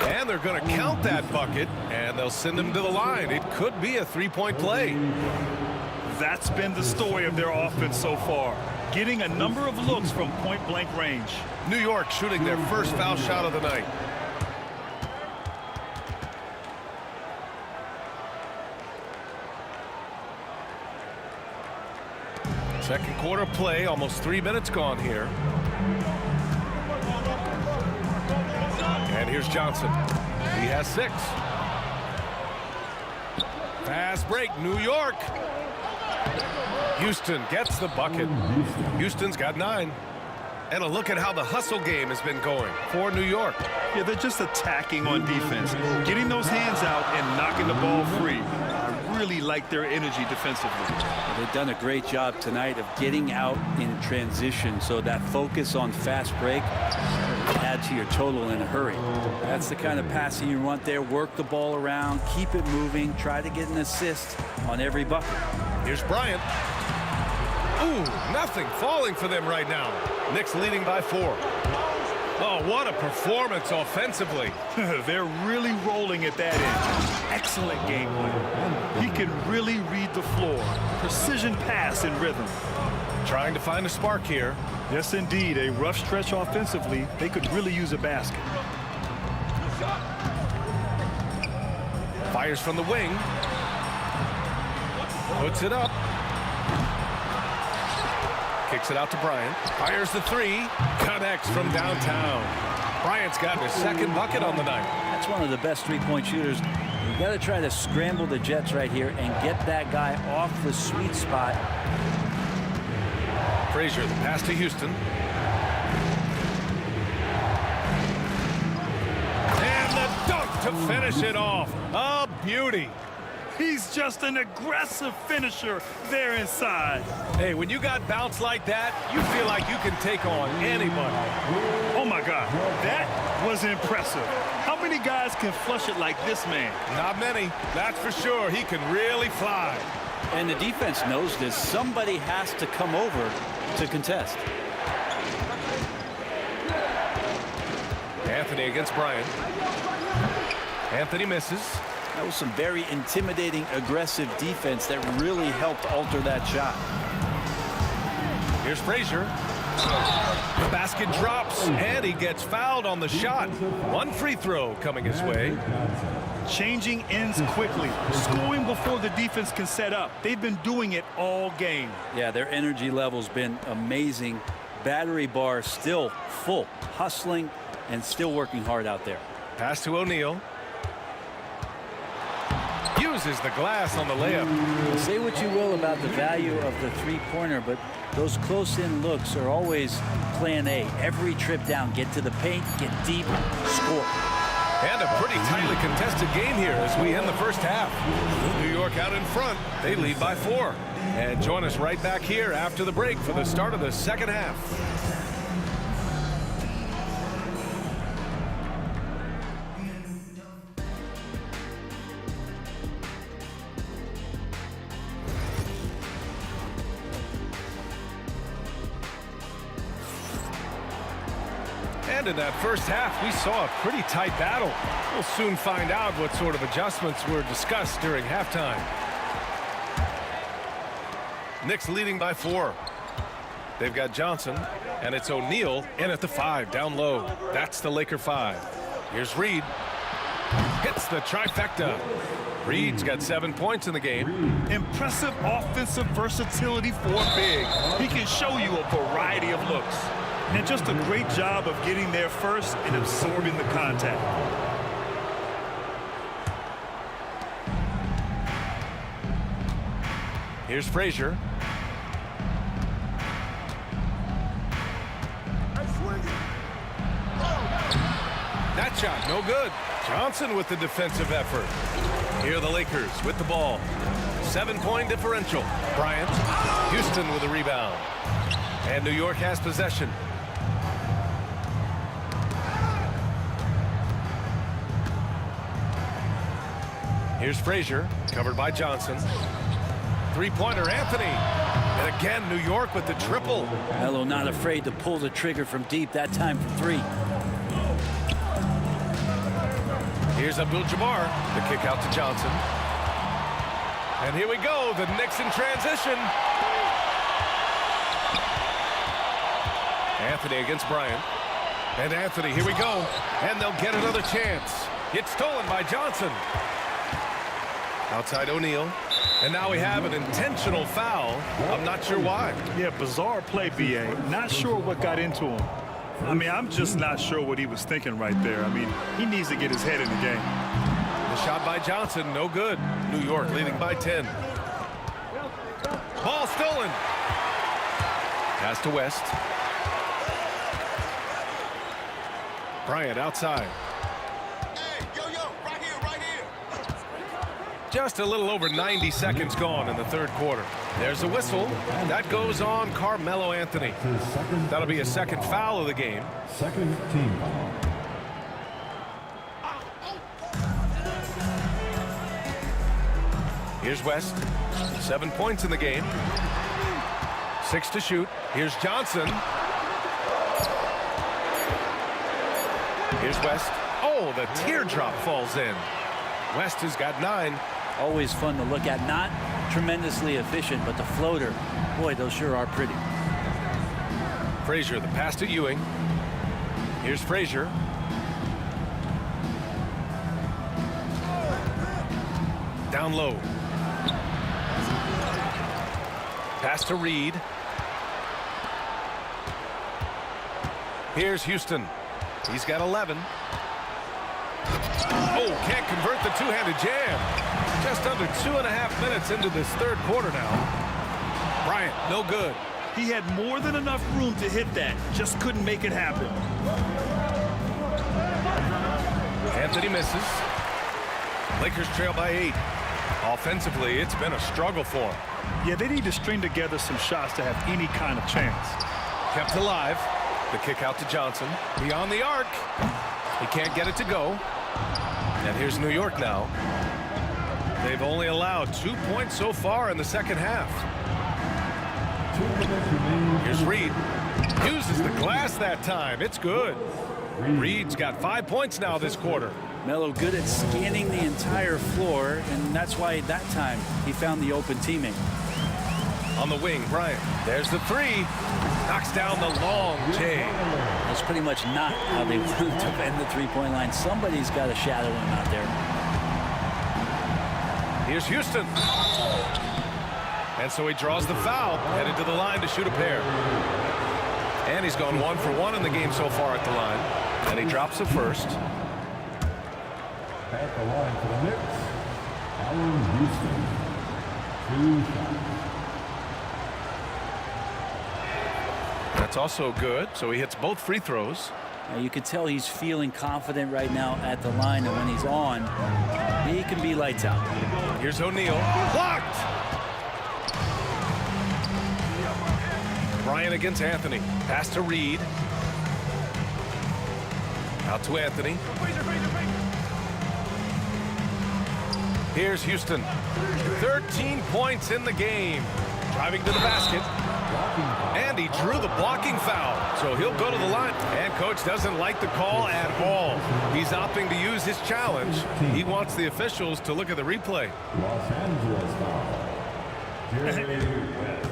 And they're going to count that bucket, and they'll send him to the line. It could be a 3-point play. That's been the story of their offense so far. Getting a number of looks from point-blank range. New York shooting their first foul shot of the night. Second quarter play, almost 3 minutes gone here. And here's Johnson. He has 6. Fast break, New York. Houston gets the bucket. Houston's got 9. And a look at how the hustle game has been going for New York. Yeah, they're just attacking on defense, getting those hands out and knocking the ball free. I really like their energy defensively. They've done a great job tonight of getting out in transition, so that focus on fast break add to your total in a hurry. That's the kind of passing you want there. Work the ball around, keep it moving, try to get an assist on every bucket. Here's Bryant. Ooh, nothing falling for them right now. Knicks leading by 4. Oh, what a performance offensively. They're really rolling at that end. Excellent game plan. He can really read the floor. Precision pass in rhythm. Trying to find a spark here. Yes, indeed. A rough stretch offensively. They could really use a basket. Fires from the wing. Puts it up. Kicks it out to Bryant. Fires the 3. Connects from downtown. Bryant's got his 2nd bucket on the night. That's one of the best three-point shooters. You got to try to scramble the Jets right here and get that guy off the sweet spot. Frazier, the pass to Houston. And the dunk to finish it off. A beauty. He's just an aggressive finisher there inside. Hey, when you got bounce like that, you feel like you can take on anybody. Oh, my God. That was impressive. How many guys can flush it like this man? Not many. That's for sure. He can really fly. And the defense knows this. Somebody has to come over to contest. Anthony against Bryant. Anthony misses. That was some very intimidating, aggressive defense that really helped alter that shot. Here's Frazier. The basket drops, and he gets fouled on the shot. 1 free throw coming his way. Changing ends quickly, scoring before the defense can set up. They've been doing it all game. Yeah, their energy level's been amazing. Battery bar still full, hustling and still working hard out there. Pass to O'Neal. Uses the glass on the layup. Say what you will about the value of the three-pointer, but those close-in looks are always plan A. Every trip down, get to the paint, get deep, score. And a pretty tightly contested game here as we end the first half. New York out in front. They lead by 4. And join us right back here after the break for the start of the second half. And in that first half, we saw a pretty tight battle. We'll soon find out what sort of adjustments were discussed during halftime. Knicks leading by 4. They've got Johnson, and it's O'Neal in at the 5, down low. That's the Laker 5. Here's Reed. Hits the trifecta. Reed's got 7 points in the game. Impressive offensive versatility for big. He can show you a variety of looks. And just a great job of getting there first and absorbing the contact. Here's Frazier. That shot, no good. Johnson with the defensive effort. Here are the Lakers with the ball. 7-point differential. Bryant. Houston with a rebound. And New York has possession. Here's Frazier, covered by Johnson. Three-pointer, Anthony. And again, New York with the triple. Melo not afraid to pull the trigger from deep, that time from 3. Here's Abdul-Jabbar, the kick out to Johnson. And here we go, the Knicks in transition. Anthony against Bryant. And Anthony, here we go. And they'll get another chance. It's stolen by Johnson. Outside O'Neal. And now we have an intentional foul. I'm not sure why. Yeah, bizarre play, B.A. Not sure what got into him. I mean, I'm just not sure what he was thinking right there. I mean, he needs to get his head in the game. The shot by Johnson, no good. New York leading by 10. Ball stolen. Pass to West. Bryant outside. Just a little over 90 seconds gone in the third quarter. There's a whistle. That goes on Carmelo Anthony. That'll be a second foul of the game. Second team foul. Here's West. 7 points in the game. 6 to shoot. Here's Johnson. Here's West. Oh, the teardrop falls in. West has got 9. Always fun to look at. Not tremendously efficient, but the floater, boy, those sure are pretty. Frazier, the pass to Ewing. Here's Frazier. Down low. Pass to Reed. Here's Houston. He's got 11. Oh, can't convert the two-handed jam. Just under 2.5 minutes into this third quarter now. Bryant, no good. He had more than enough room to hit that. Just couldn't make it happen. Anthony misses. Lakers trail by 8. Offensively, it's been a struggle for him. Yeah, they need to string together some shots to have any kind of chance. Kept alive. The kick out to Johnson. Beyond the arc. He can't get it to go. And here's New York now. They've only allowed 2 points so far in the second half. Here's Reed. Uses the glass that time. It's good. Reed's got 5 points now this quarter. Melo good at scanning the entire floor, and that's why that time he found the open teammate. On the wing, Bryant. There's the 3. Knocks down the long J. That's pretty much not how they want to bend the three-point line. Somebody's got to shadow him out there. Here's Houston. And so he draws the foul, headed to the line to shoot a pair. And he's gone 1 for 1 in the game so far at the line. And he drops it first. At the line for the Knicks, Allen Houston. 2 shots. That's also good. So he hits both free throws. Now you can tell he's feeling confident right now at the line, and when he's on, he can be lights out. Here's O'Neal. Blocked! Bryant against Anthony. Pass to Reed. Out to Anthony. Here's Houston. 13 points in the game. Driving to the basket. And he drew the blocking foul. So he'll go to the line. And coach doesn't like the call at all. He's opting to use his challenge. He wants the officials to look at the replay. Los Angeles foul. Jerry West.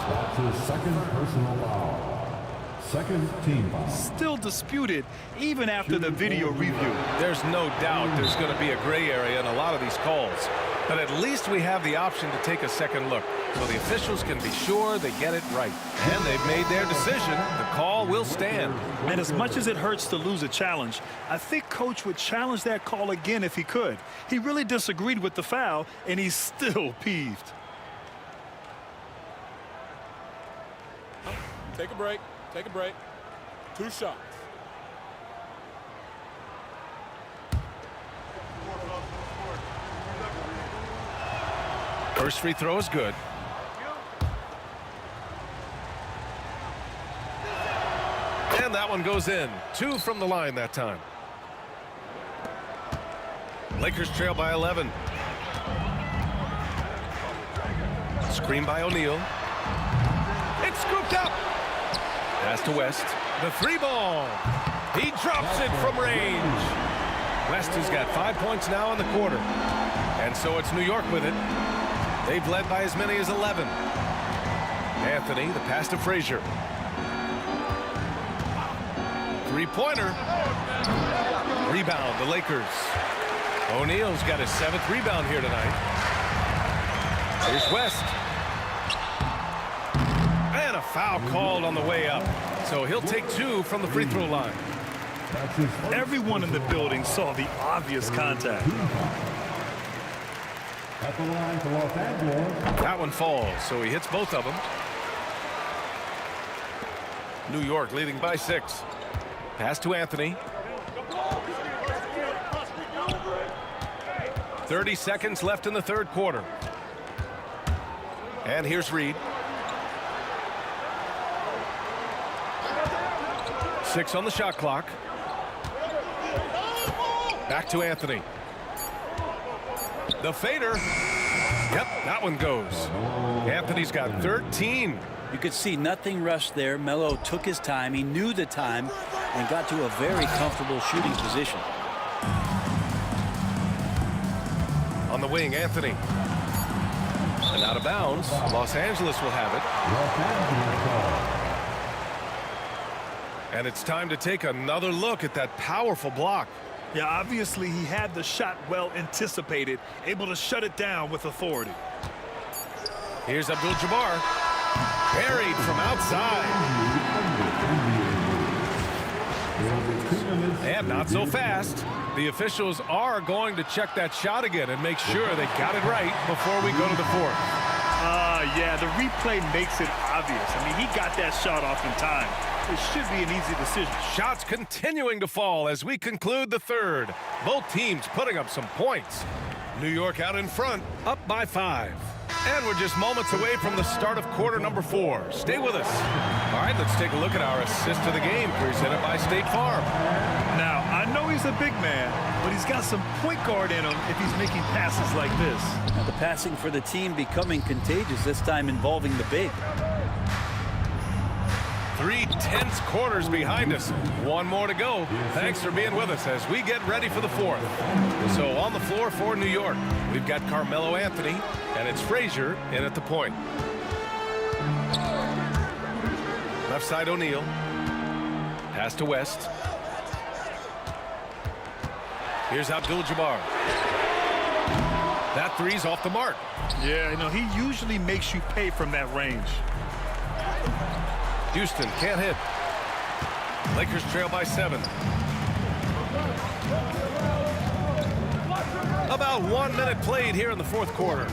That's his second personal foul. Second team foul. Still disputed even after the video review. There's no doubt there's going to be a gray area in a lot of these calls. But at least we have the option to take a second look, so the officials can be sure they get it right. And they've made their decision. The call will stand. And as much as it hurts to lose a challenge, I think Coach would challenge that call again if he could. He really disagreed with the foul, and he's still peeved. Take a break. Take a break. 2 shots. First free throw is good. And that one goes in. 2 from the line that time. Lakers trail by 11. Screen by O'Neal. It's scooped up. Pass to West. The 3-ball. He drops it from range. West has got 5 points now in the quarter. And so it's New York with it. They've led by as many as 11. Anthony, the pass to Frazier. 3-pointer. Rebound, the Lakers. O'Neal's got his 7th rebound here tonight. Here's West. And a foul called on the way up. So he'll take 2 from the free throw line. Everyone in the building saw the obvious contact. At the line for Los Angeles. That one falls, so he hits both of them. New York leading by 6. Pass to Anthony. 30 seconds left in the third quarter. And here's Reed. 6 on the shot clock. Back to Anthony. The fader. Yep, that one goes. Anthony's got 13. You could see nothing rushed there. Melo took his time. He knew the time and got to a very comfortable shooting position. On the wing, Anthony. And out of bounds. Los Angeles will have it. And it's time to take another look at that powerful block. Yeah, obviously he had the shot well anticipated, able to shut it down with authority. Here's Abdul-Jabbar. Buried from outside. And not so fast. The officials are going to check that shot again and make sure they got it right before we go to the fourth. Yeah, the replay makes it obvious. I mean, he got that shot off in time. It should be an easy decision. Shots continuing to fall as we conclude the third. Both teams putting up some points. New York out in front, up by 5. And we're just moments away from the start of quarter number 4. Stay with us. All right, let's take a look at our assist of the game presented by State Farm. Now, I know he's a big man, but he's got some point guard in him if he's making passes like this. Now the passing for the team becoming contagious, this time involving the big. 3 tense quarters behind us. 1 more to go. Thanks for being with us as we get ready for the fourth. So on the floor for New York, we've got Carmelo Anthony, and it's Frazier in at the point. Left side O'Neal. Pass to West. Here's Abdul-Jabbar. That three's off the mark. Yeah, you know, he usually makes you pay from that range. Houston can't hit. Lakers trail by 7. About 1 minute played here in the fourth quarter.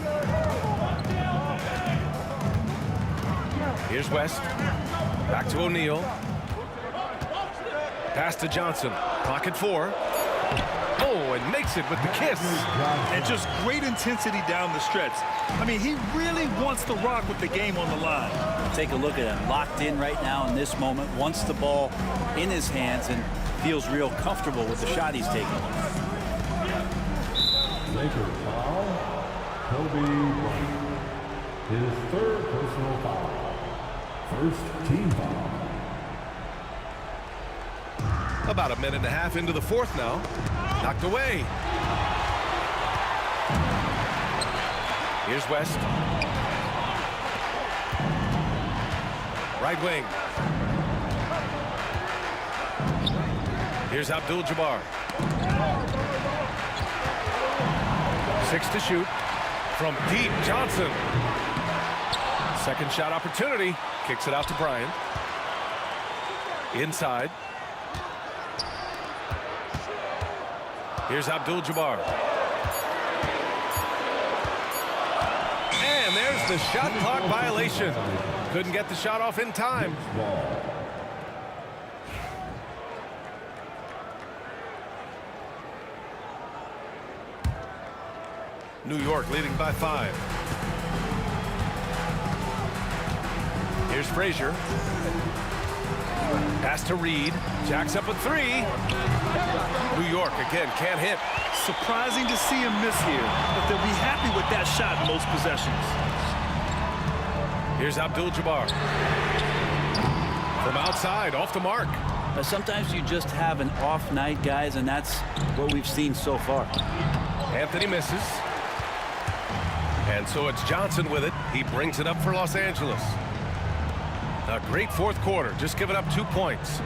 Here's West. Back to O'Neal. Pass to Johnson. Pocket 4. Oh, and makes it with the kiss. And just great intensity down the stretch. I mean, he really wants to rock with the game on the line. Take a look at him, locked in right now in this moment, wants the ball in his hands and feels real comfortable with the shot he's taking. Lakers foul. Kobe Bryant. His 3rd personal foul. 1st team foul. About a minute and a half into the fourth now. Knocked away. Here's West. Right wing. Here's Abdul-Jabbar. 6 to shoot. From deep, Johnson. Second shot opportunity. Kicks it out to Bryant. Inside. Here's Abdul-Jabbar. And there's the shot clock violation. Couldn't get the shot off in time. New York leading by 5. Here's Frazier. Pass to Reed. Jacks up a 3. New York again can't hit. Surprising to see him miss here, but they'll be happy with that shot in most possessions. Here's Abdul-Jabbar. From outside, off the mark. Sometimes you just have an off night, guys, and that's what we've seen so far. Anthony misses. And so it's Johnson with it. He brings it up for Los Angeles. A great fourth quarter, just giving up 2 points.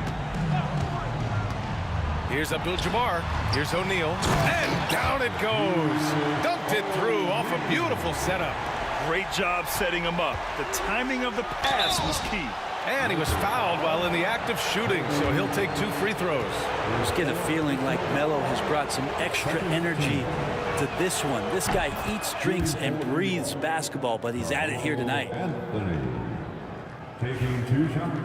Here's Abdul-Jabbar. Here's O'Neal. And down it goes. Dunked it through off a beautiful setup. Great job setting him up. The timing of the pass was key. And he was fouled while in the act of shooting, so he'll take 2 free throws. I just get a feeling like Melo has brought some extra energy to this one. This guy eats, drinks, and breathes basketball, but he's at it here tonight. Anthony taking 2 shots.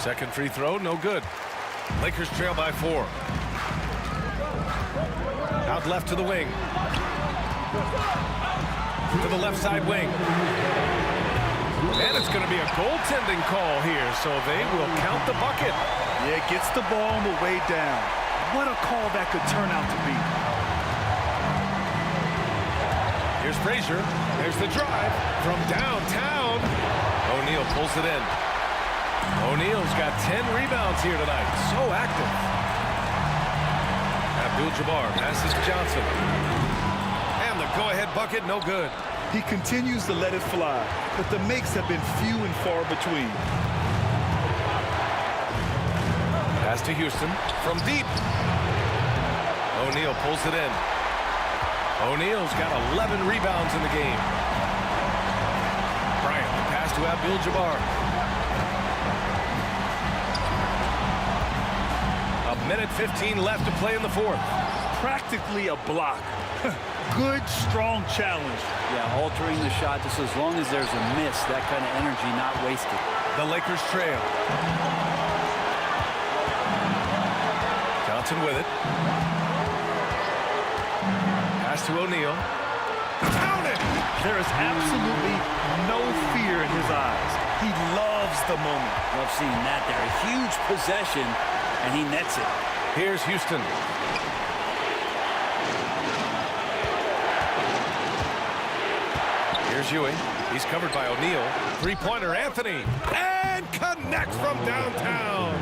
Second free throw, no good. Lakers trail by 4. Out left to the wing. To the left side wing. And it's going to be a goaltending call here, so they will count the bucket. Yeah, gets the ball on the way down. What a call that could turn out to be. Here's Frazier. There's the drive from downtown. O'Neal pulls it in. O'Neal's got 10 rebounds here tonight. So active. Abdul-Jabbar passes to Johnson. And the go-ahead bucket, no good. He continues to let it fly, but the makes have been few and far between. Pass to Houston from deep. O'Neal pulls it in. O'Neal's got 11 rebounds in the game. Bryant, pass to Abdul-Jabbar. A minute 15 left to play in the 4th. Practically a block. Good, strong challenge. Yeah, altering the shot just as long as there's a miss. That kind of energy not wasted. The Lakers trail. Johnson with it. Pass to O'Neal. Count it! There is absolutely no fear in his eyes. He loves the moment. Love seeing that there. A huge possession, and he nets it. Here's Houston. Here's Ewing. He's covered by O'Neal. Three-pointer, Anthony. And connects from downtown.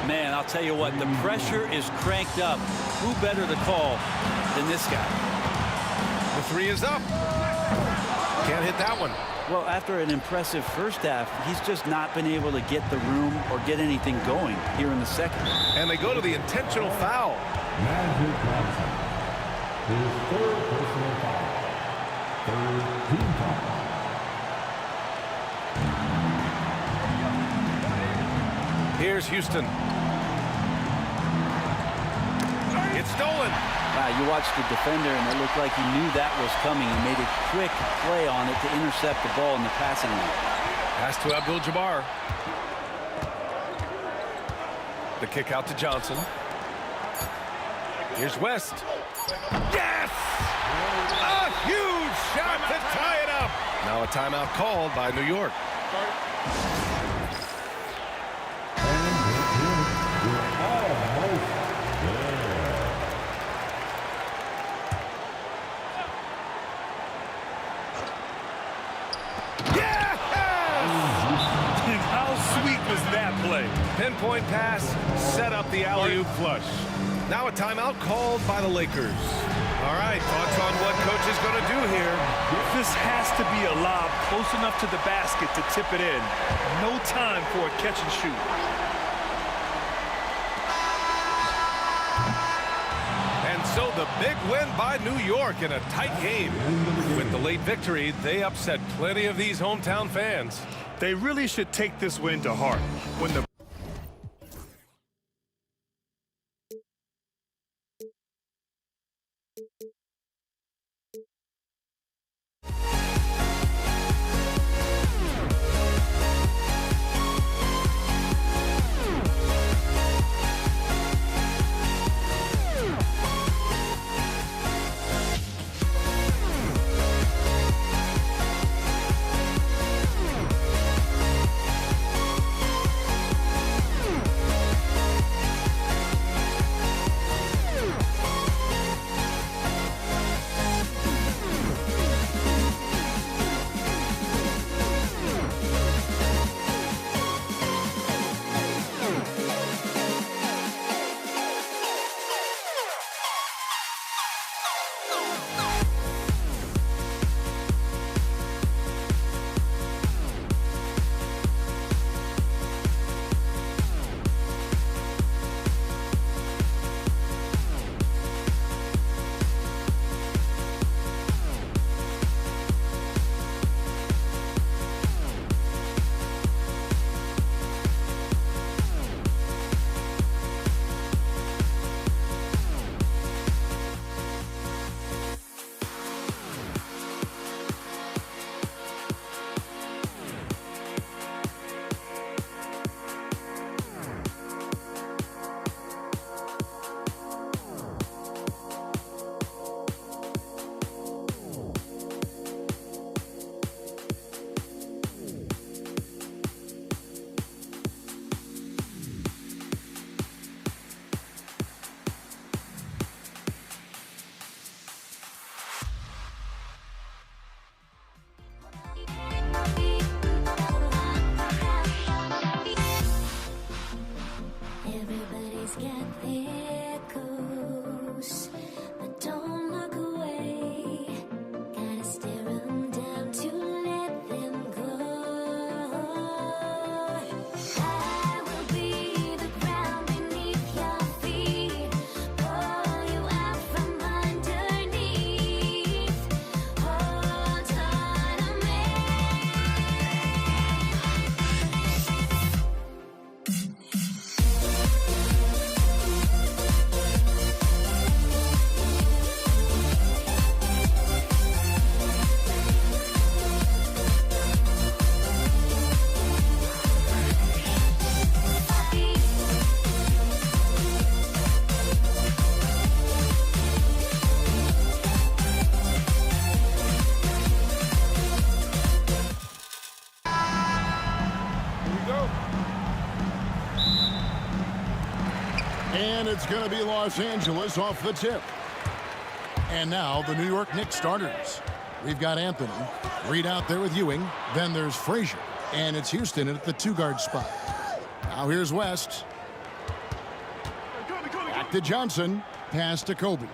Man, I'll tell you what, the pressure is cranked up. Who better to call than this guy? The 3 is up. Can't hit that one. Well, after an impressive first half, he's just not been able to get the room or get anything going here in the second. And they go to the intentional foul. Magic Johnson. His 3rd personal foul. 3rd team foul. Here's Houston. It's stolen. You watched the defender, and it looked like he knew that was coming. He made a quick play on it to intercept the ball in the passing lane. Pass to Abdul-Jabbar. The kick out to Johnson. Here's West. Yes! A huge shot to tie it up. Now a timeout called by New York. Pinpoint pass, set up the alley-oop flush. Now a timeout called by the Lakers. All right, thoughts on what coach is going to do here? This has to be a lob close enough to the basket to tip it in. No time for a catch and shoot. And so the big win by New York in a tight game. With the late victory, they upset plenty of these hometown fans. They really should take this win to heart. When the Everybody's got their goals, but don't look away. Gotta stare 'em down to let them go. I will be the ground beneath your feet, pull you out from underneath. Hold on to me. And it's going to be Los Angeles off the tip. And now the New York Knicks starters. We've got Anthony, Reed out there with Ewing. Then there's Frazier. And it's Houston at the two-guard spot. Now here's West. Back to Johnson. Pass to Kobe.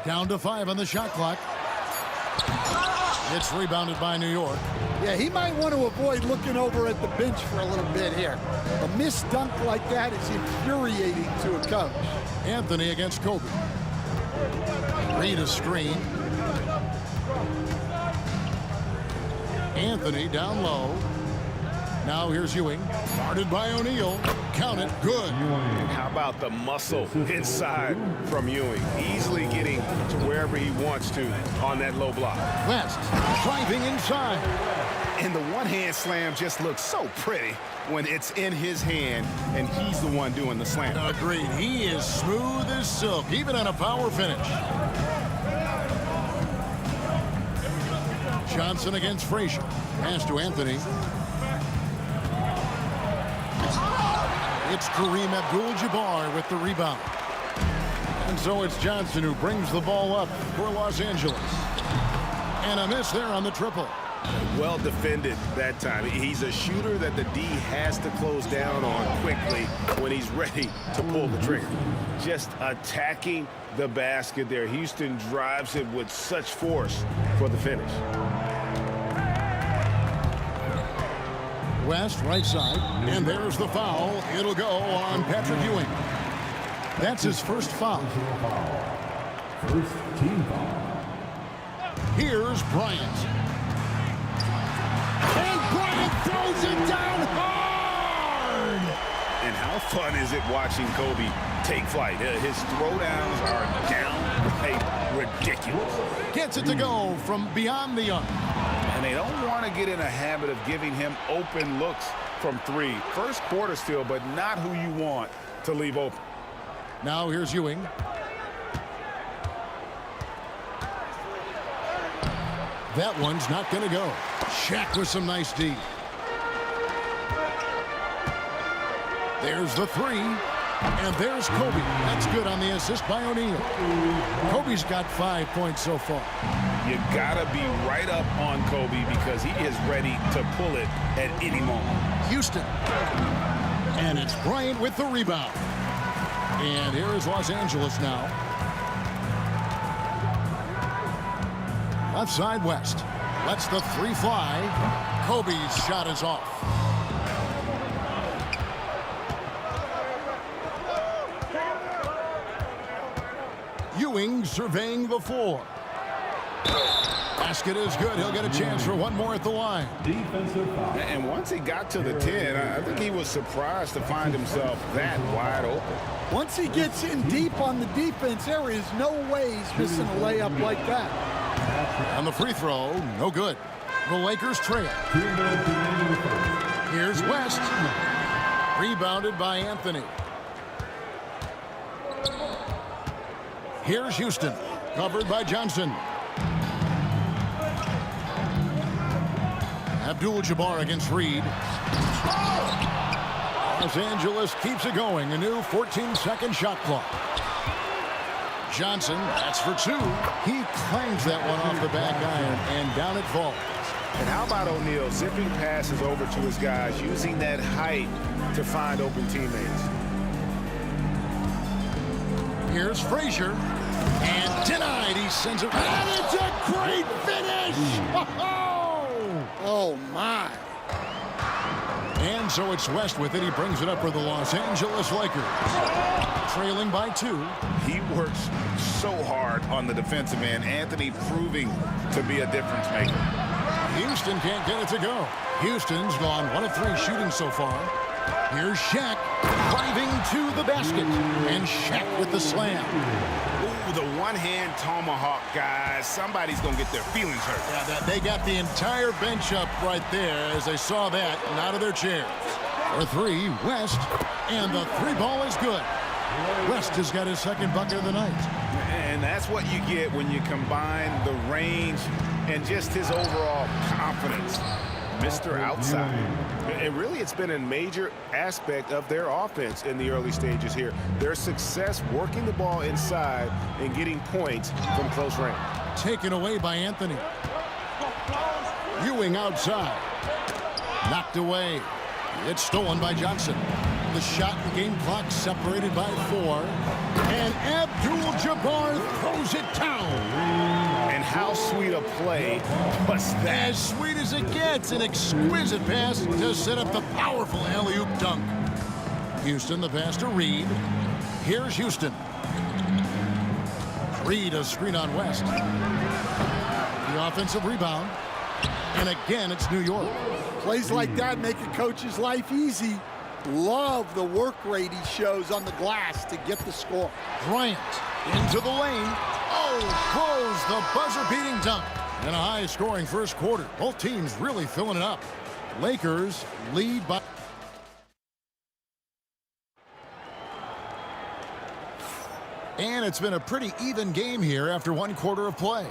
Down to 5 on the shot clock. It's rebounded by New York. Yeah, he might want to avoid looking over at the bench for a little bit here. A missed dunk like that is infuriating to a coach. Anthony against Kobe. Reed a screen. Anthony down low. Now here's Ewing. Guarded by O'Neal. Count it. Good. How about the muscle inside from Ewing? Easily getting to wherever he wants to on that low block. West driving inside. And the one-hand slam just looks so pretty when it's in his hand and he's the one doing the slam. Agreed. He is smooth as silk, even on a power finish. Johnson against Frazier. Pass to Anthony. It's Kareem Abdul-Jabbar with the rebound. And so it's Johnson who brings the ball up for Los Angeles. And a miss there on the triple. Well defended that time. He's a shooter that the D has to close down on quickly when he's ready to pull the trigger. Just attacking the basket there. Houston drives it with such force for the finish. West right side, and there's the foul. It'll go on Patrick Ewing. That's his first foul. First team foul. Here's Bryant. And Bryant throws it down hard! And how fun is it watching Kobe take flight? His throwdowns are downright ridiculous. Gets it to go from beyond the arc. And they don't want to get in a habit of giving him open looks from 3. First quarter still, but not who you want to leave open. Now here's Ewing. That one's not going to go. Shaq with some nice D. There's the 3. And there's Kobe. That's good on the assist by O'Neal. Kobe's got 5 points so far. You gotta be right up on Kobe because he is ready to pull it at any moment. Houston. And it's Bryant with the rebound. And here is Los Angeles now. Left side West. Lets the 3 fly. Kobe's shot is off. Ewing surveying the floor. Basket is good. He'll get a chance for one more at the line. Defensive foul. And once he got to the 10, I think he was surprised to find himself that wide open. Once he gets in deep on the defense, there is no way he's missing a layup like that. On the free throw, no good. The Lakers trail. Here's West. Rebounded by Anthony. Here's Houston. Covered by Johnson. Abdul-Jabbar against Reed. Los Angeles keeps it going. A new 14-second shot clock. Johnson, that's for 2. He clangs that one off the back iron, and down it falls. And how about O'Neal zipping passes over to his guys, using that height to find open teammates? Here's Frazier. And denied. He sends it. And it's a great finish. Oh, my. And so it's West with it. He brings it up for the Los Angeles Lakers. Trailing by 2. He works so hard on the defensive end. Anthony proving to be a difference maker. Houston can't get it to go. Houston's gone 1 of 3 shooting so far. Here's Shaq driving to the basket. And Shaq with the slam. Ooh, the one-hand tomahawk, guys. Somebody's going to get their feelings hurt. Yeah, they got the entire bench up right there as they saw that and out of their chairs. For 3, West. And the 3 ball is good. West has got his second bucket of the night. And that's what you get when you combine the range and just his overall confidence. Mr. Outside. And really, it's been a major aspect of their offense in the early stages here. Their success working the ball inside and getting points from close range. Taken away by Anthony. Ewing outside. Knocked away. It's stolen by Johnson. The shot and game clock separated by 4. And Abdul-Jabbar throws it down. And how sweet a play was that? As sweet as it gets. An exquisite pass to set up the powerful alley-oop dunk. Houston, the pass to Reed. Here's Houston. Reed, a screen on West. The offensive rebound. And again, it's New York. Plays like that make a coach's life easy. Love the work rate he shows on the glass to get the score. Bryant into the lane. Oh, close the buzzer-beating dunk. And a high-scoring first quarter. Both teams really filling it up. Lakers lead by... And it's been a pretty even game here after 1 quarter of play.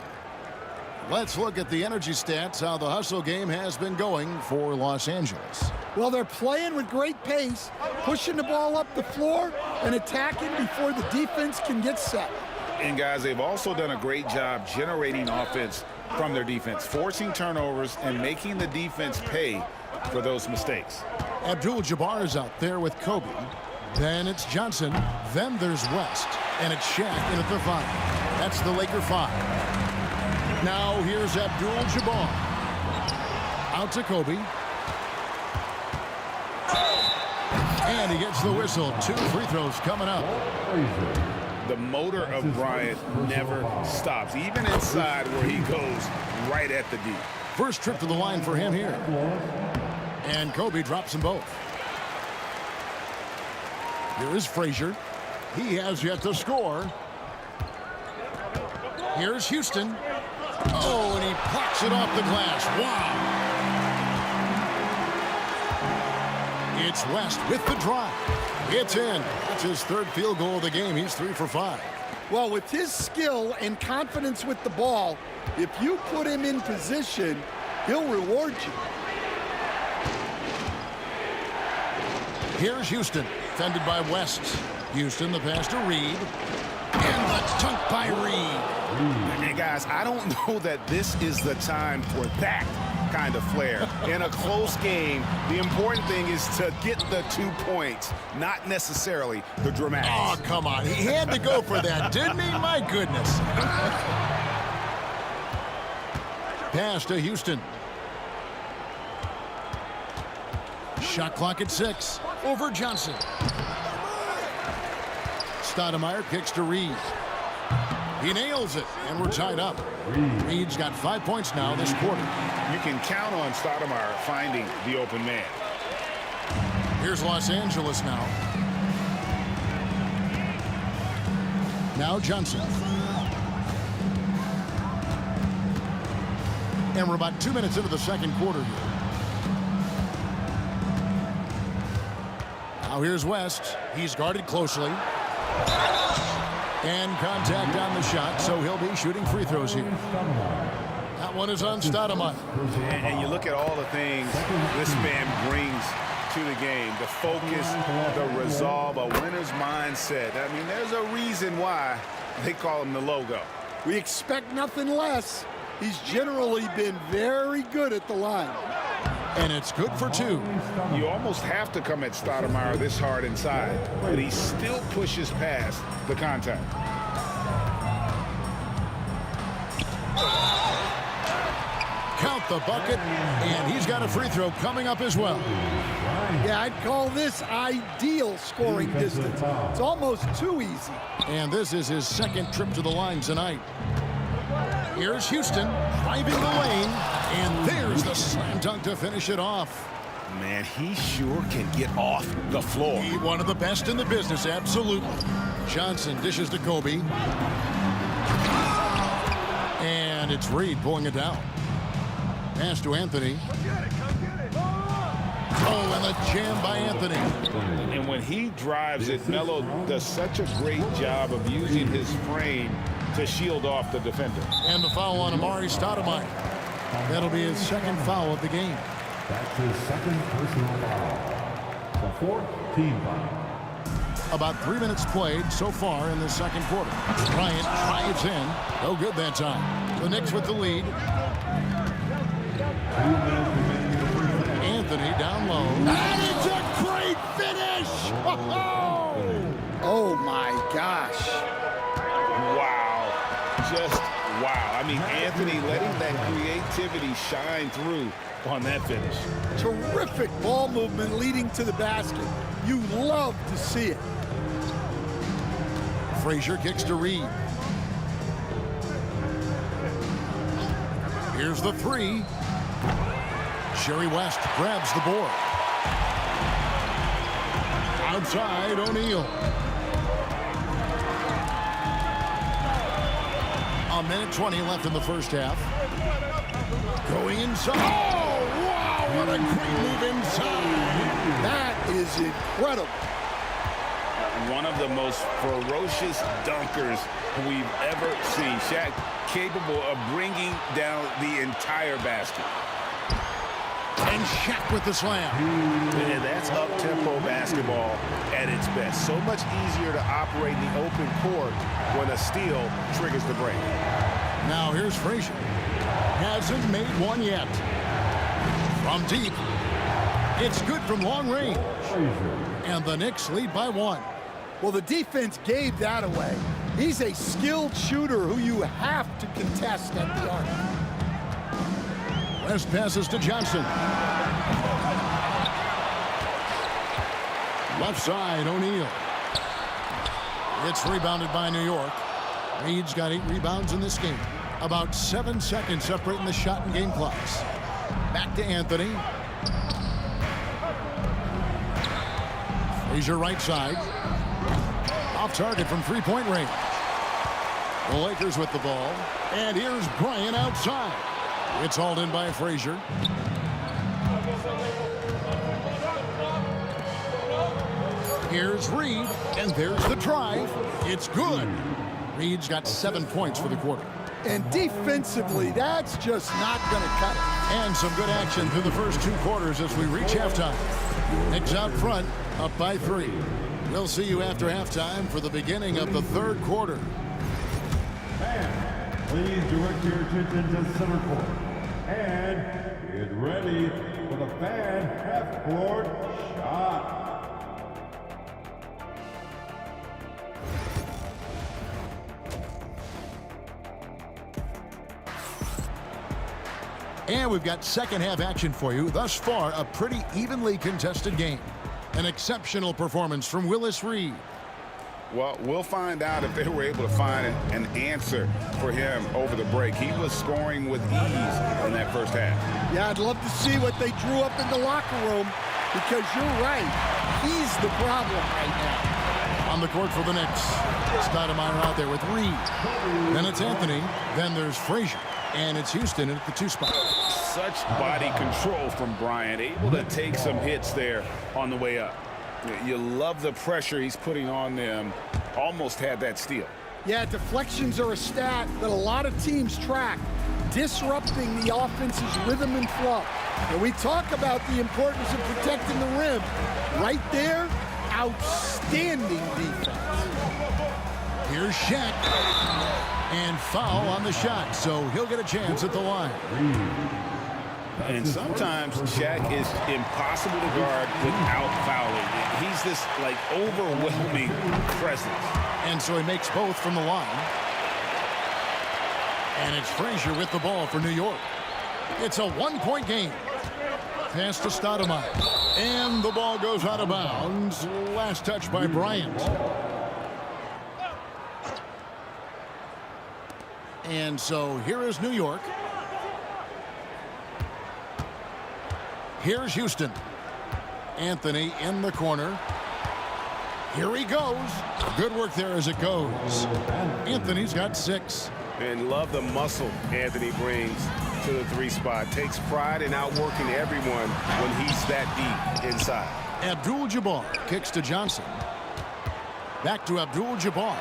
Let's look at the energy stats, how the hustle game has been going for Los Angeles. Well, they're playing with great pace, pushing the ball up the floor and attacking before the defense can get set. And guys, they've also done a great job generating offense from their defense, forcing turnovers and making the defense pay for those mistakes. Abdul-Jabbar is out there with Kobe. Then it's Johnson. Then there's West. And it's Shaq in at the 5. That's the Laker 5. Now here's Abdul-Jabbar. Out to Kobe. And he gets the whistle. 2 free throws coming up. The motor of Bryant never stops, even inside where he goes right at the D. First trip to the line for him here. And Kobe drops them both. Here is Frazier. He has yet to score. Here's Houston. Oh, and he plucks it off the glass. Wow. It's West with the drive. It's in. That's his 3rd field goal of the game. He's 3 for 5. Well, with his skill and confidence with the ball, if you put him in position, he'll reward you. Here's Houston, defended by West. Houston, the pass to Reed. And the dunk by Reed. And guys, I don't know that this is the time for that kind of flair. In a close game, the important thing is to get the 2 points, not necessarily the dramatics. Oh, come on. He had to go for that, didn't he? My goodness. Pass to Houston. Shot clock at 6. Over Johnson. Stoudemire kicks to Reed. He nails it, and we're tied up. Reed's got 5 points now this quarter. You can count on Stoudemire finding the open man. Here's Los Angeles now. Now Johnson. And we're about 2 minutes into the second quarter here. Now here's West. He's guarded closely. And contact on the shot, so he'll be shooting free throws here. That one is on Stoudemire. And you look at all the things this man brings to the game. The focus, the resolve, a winner's mindset. I mean, there's a reason why they call him the logo. We expect nothing less. He's generally been very good at the line. And it's good for 2. You almost have to come at Stoudemire this hard inside, but he still pushes past the contact. Count the bucket, and he's got a free throw coming up as well. Yeah, I'd call this ideal scoring distance. It's almost too easy. And this is his second trip to the line tonight. Here's Houston driving the lane, and there's the slam dunk to finish it off. Man, he sure can get off the floor. One of the best in the business, absolutely. Johnson dishes to Kobe. And it's Reed pulling it down. Pass to Anthony. Oh, and the jam by Anthony. And when he drives it, Melo does such a great job of using his frame to shield off the defender. And the foul on Amari Stoudemire. That'll be his second foul of the game. That's his second personal foul. The 4th team foul. About 3 minutes played so far in the second quarter. Bryant drives in. No good that time. The Knicks with the lead. Anthony down low. And it's a great finish! Oh my gosh. Wow. Just wow. I mean, Anthony letting that creativity shine through on that finish. Terrific ball movement leading to the basket. You love to see it. Frazier kicks to Reed. Here's the 3. Sherry West grabs the board. Outside, O'Neal. A minute 20 left in the first half. Going inside. Oh, wow, what a great move inside. That is incredible. One of the most ferocious dunkers we've ever seen. Shaq capable of bringing down the entire basket. And Shaq with the slam. And that's up-tempo basketball at its best. So much easier to operate in the open court when a steal triggers the break. Now here's Frazier. Hasn't made one yet. From deep. It's good from long range. And the Knicks lead by 1. Well, the defense gave that away. He's a skilled shooter who you have to contest at the arc. West passes to Johnson. Left side, O'Neal. It's rebounded by New York. Reed's got 8 rebounds in this game. About 7 seconds separating the shot and game clocks. Back to Anthony. Frazier right side. Off target from three-point range. The Lakers with the ball. And here's Bryant outside. It's hauled in by Frazier. Here's Reed, and there's the drive. It's good. Reed's got 7 points for the quarter. And defensively, that's just not going to cut it. And some good action through the first 2 quarters as we reach halftime. Knicks out front, up by 3. We'll see you after halftime for the beginning of the 3rd quarter. And please direct your attention to center court. And get ready for the fan half-court shot. And we've got second half action for you. Thus far, a pretty evenly contested game. An exceptional performance from Willis Reed. Well, we'll find out if they were able to find an answer for him over the break. He was scoring with ease in that first half. Yeah, I'd love to see what they drew up in the locker room because you're right. He's the problem right now. On the court for the Knicks. Stoudemire out there with Reed. Then it's Anthony. Then there's Frazier. And it's Houston at the 2 spot. Such body control from Bryant, able to take some hits there on the way up. You love the pressure he's putting on them. Almost had that steal. Yeah, deflections are a stat that a lot of teams track, disrupting the offense's rhythm and flow. And we talk about the importance of protecting the rim. Right there, outstanding defense. Here's Shaq. And foul on the shot, so he'll get a chance at the line. And sometimes Shaq is impossible to guard without fouling. He's this, like, overwhelming presence. And so he makes both from the line. And it's Frazier with the ball for New York. It's a one-point game. Pass to Stoudemire. And the ball goes out of bounds. Last touch by Bryant. And so here is New York. Here's Houston. Anthony in the corner. Here he goes. Good work there as it goes. Anthony's got 6. And love the muscle Anthony brings to the 3 spot. Takes pride in outworking everyone when he's that deep inside. Abdul-Jabbar kicks to Johnson. Back to Abdul-Jabbar.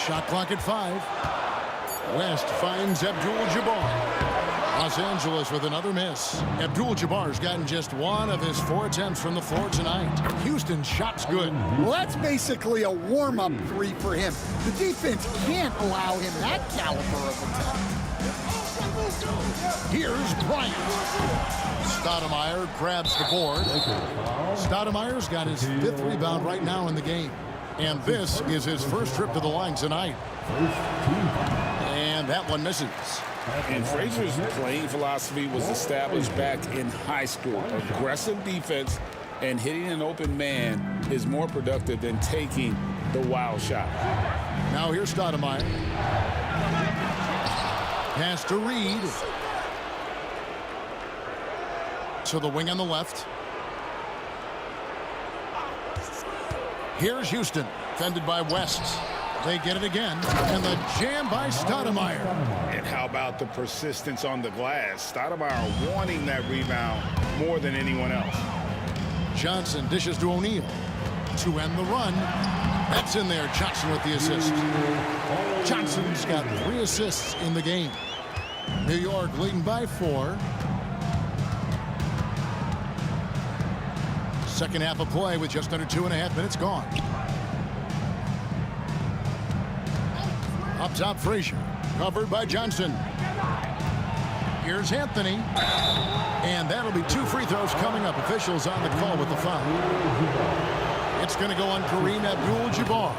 Shot clock at 5. West finds Abdul-Jabbar. Los Angeles with another miss. Abdul-Jabbar's gotten just 1 of his 4 attempts from the floor tonight. Houston's shot's good. Well, that's basically a warm-up 3 for him. The defense can't allow him that caliber of attack. Here's Bryant. Stoudemire grabs the board. Stoudemire's got his 5th rebound right now in the game. And this is his first trip to the line tonight. And that one misses. And Frazier's playing philosophy was established back in high school. Aggressive defense and hitting an open man is more productive than taking the wild shot. Now here's Stoudemire. Pass to Reed. To the wing on the left. Here's Houston, defended by West. They get it again, and the jam by Stoudemire. And how about the persistence on the glass? Stoudemire wanting that rebound more than anyone else. Johnson dishes to O'Neal to end the run. That's in there. Johnson with the assist. Johnson's got 3 assists in the game. New York leading by 4. Second half of play with just under 2.5 minutes gone. Up top, Frazier. Covered by Johnson. Here's Anthony. And that'll be 2 free throws coming up. Officials on the call with the foul. It's going to go on Kareem Abdul-Jabbar.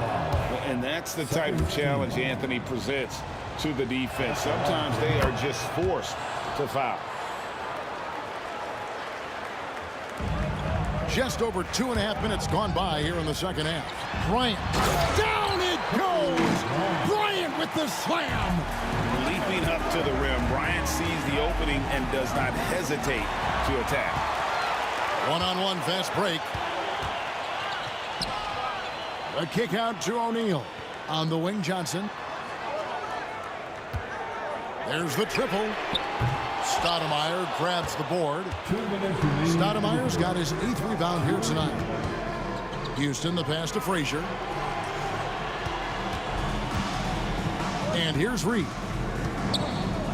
And that's the type of challenge Anthony presents to the defense. Sometimes they are just forced to foul. Just over 2.5 minutes gone by here in the second half. Bryant. Down it goes! Bryant with the slam! Leaping up to the rim, Bryant sees the opening and does not hesitate to attack. One-on-one fast break. A kick out to O'Neal. On the wing, Johnson. There's the triple. Stoudemire grabs the board. Stoudemire's got his 8th rebound here tonight. Houston, the pass to Frazier. And here's Reed.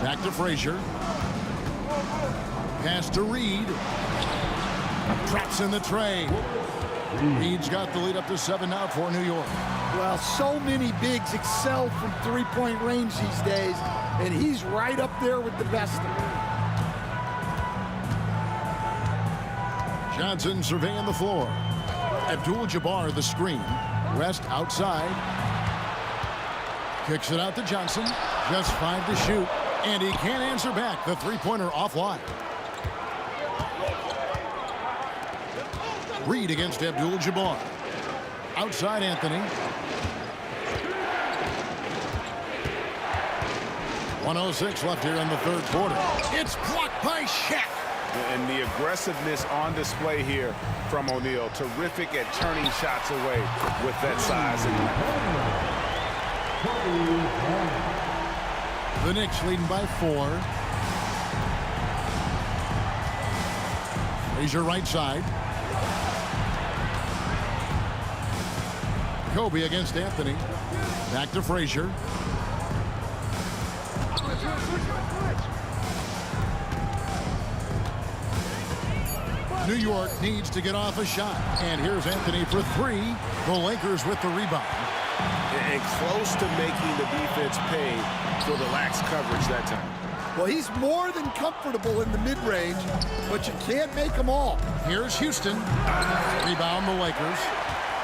Back to Frazier. Pass to Reed. Traps in the tray. Reed's got the lead up to 7 now for New York. Well, so many bigs excel from 3-point range these days, and he's right up there with the best of them. Johnson surveying the floor. Abdul-Jabbar the screen. West outside. Kicks it out to Johnson. Just 5 to shoot. And he can't answer back. The 3-pointer offline. Reed against Abdul-Jabbar. Outside Anthony. 1:06 left here in the 3rd quarter. It's blocked by Shaq. And the aggressiveness on display here from O'Neal. Terrific at turning shots away with that size and length. The Knicks leading by 4. Frazier right side. Kobe against Anthony. Back to Frazier. New York needs to get off a shot. And here's Anthony for 3. The Lakers with the rebound. And close to making the defense pay for the lax coverage that time. Well, he's more than comfortable in the mid-range, but you can't make them all. Here's Houston. Rebound the Lakers.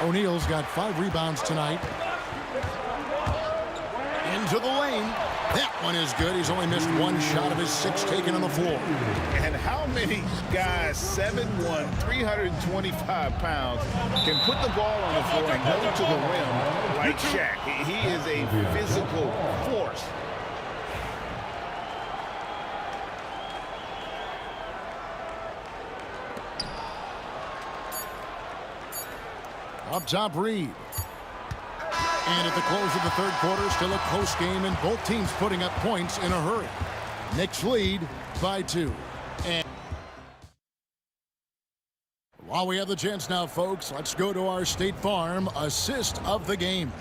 O'Neal's got 5 rebounds tonight. Into the lane. That one is good. He's only missed 1 shot of his 6 taken on the floor. And how many guys, 7'1", 325 pounds, can put the ball on the floor and go to the rim like Shaq? He is a physical force. Up top, Reed. And at the close of the third quarter, still a close game, and both teams putting up points in a hurry. Knicks lead by 2. And while we have the chance now, folks, let's go to our State Farm assist of the game.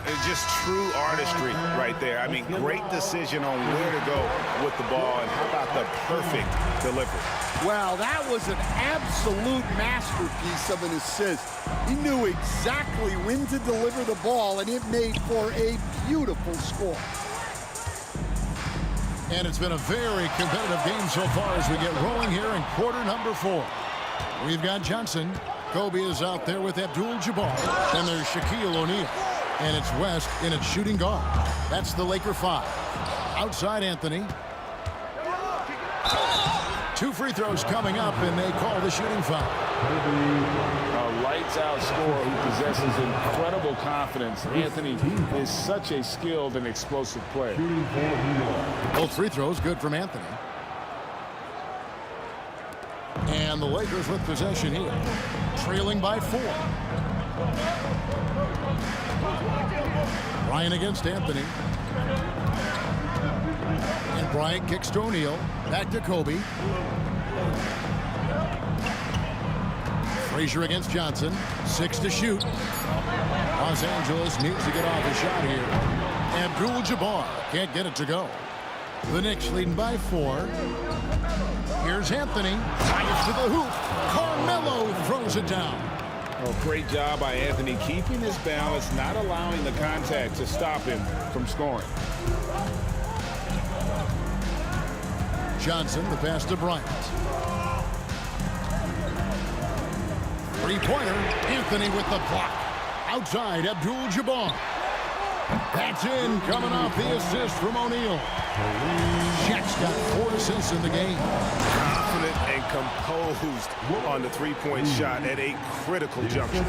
It's just true artistry right there. I mean, great decision on where to go with the ball, and how about the perfect delivery? Wow, that was an absolute masterpiece of an assist. He knew exactly when to deliver the ball, and it made for a beautiful score. And it's been a very competitive game so far as we get rolling here in quarter number 4. We've got Johnson. Kobe is out there with Abdul-Jabbar. Then there's Shaquille O'Neal. And it's West in its shooting guard. That's the Laker 5. Outside Anthony. 2 free throws coming up, and they call the shooting foul. A lights-out scorer who possesses incredible confidence. Anthony is such a skilled and explosive player. Both free throws good from Anthony. And the Lakers with possession here, trailing by 4. Bryant against Anthony. And Bryant kicks to O'Neal. Back to Kobe. Frazier against Johnson. 6 to shoot. Los Angeles needs to get off a shot here. Abdul-Jabbar can't get it to go. The Knicks leading by 4. Here's Anthony. Fires to the hoop. Carmelo throws it down. Oh, great job by Anthony keeping his balance, not allowing the contact to stop him from scoring. Johnson, the pass to Bryant. Three-pointer. Anthony with the block. Outside, Abdul-Jabbar. That's in, coming off the assist from O'Neal. Shaq's got 4 assists in the game. Confident and composed on the three-point shot at a critical juncture.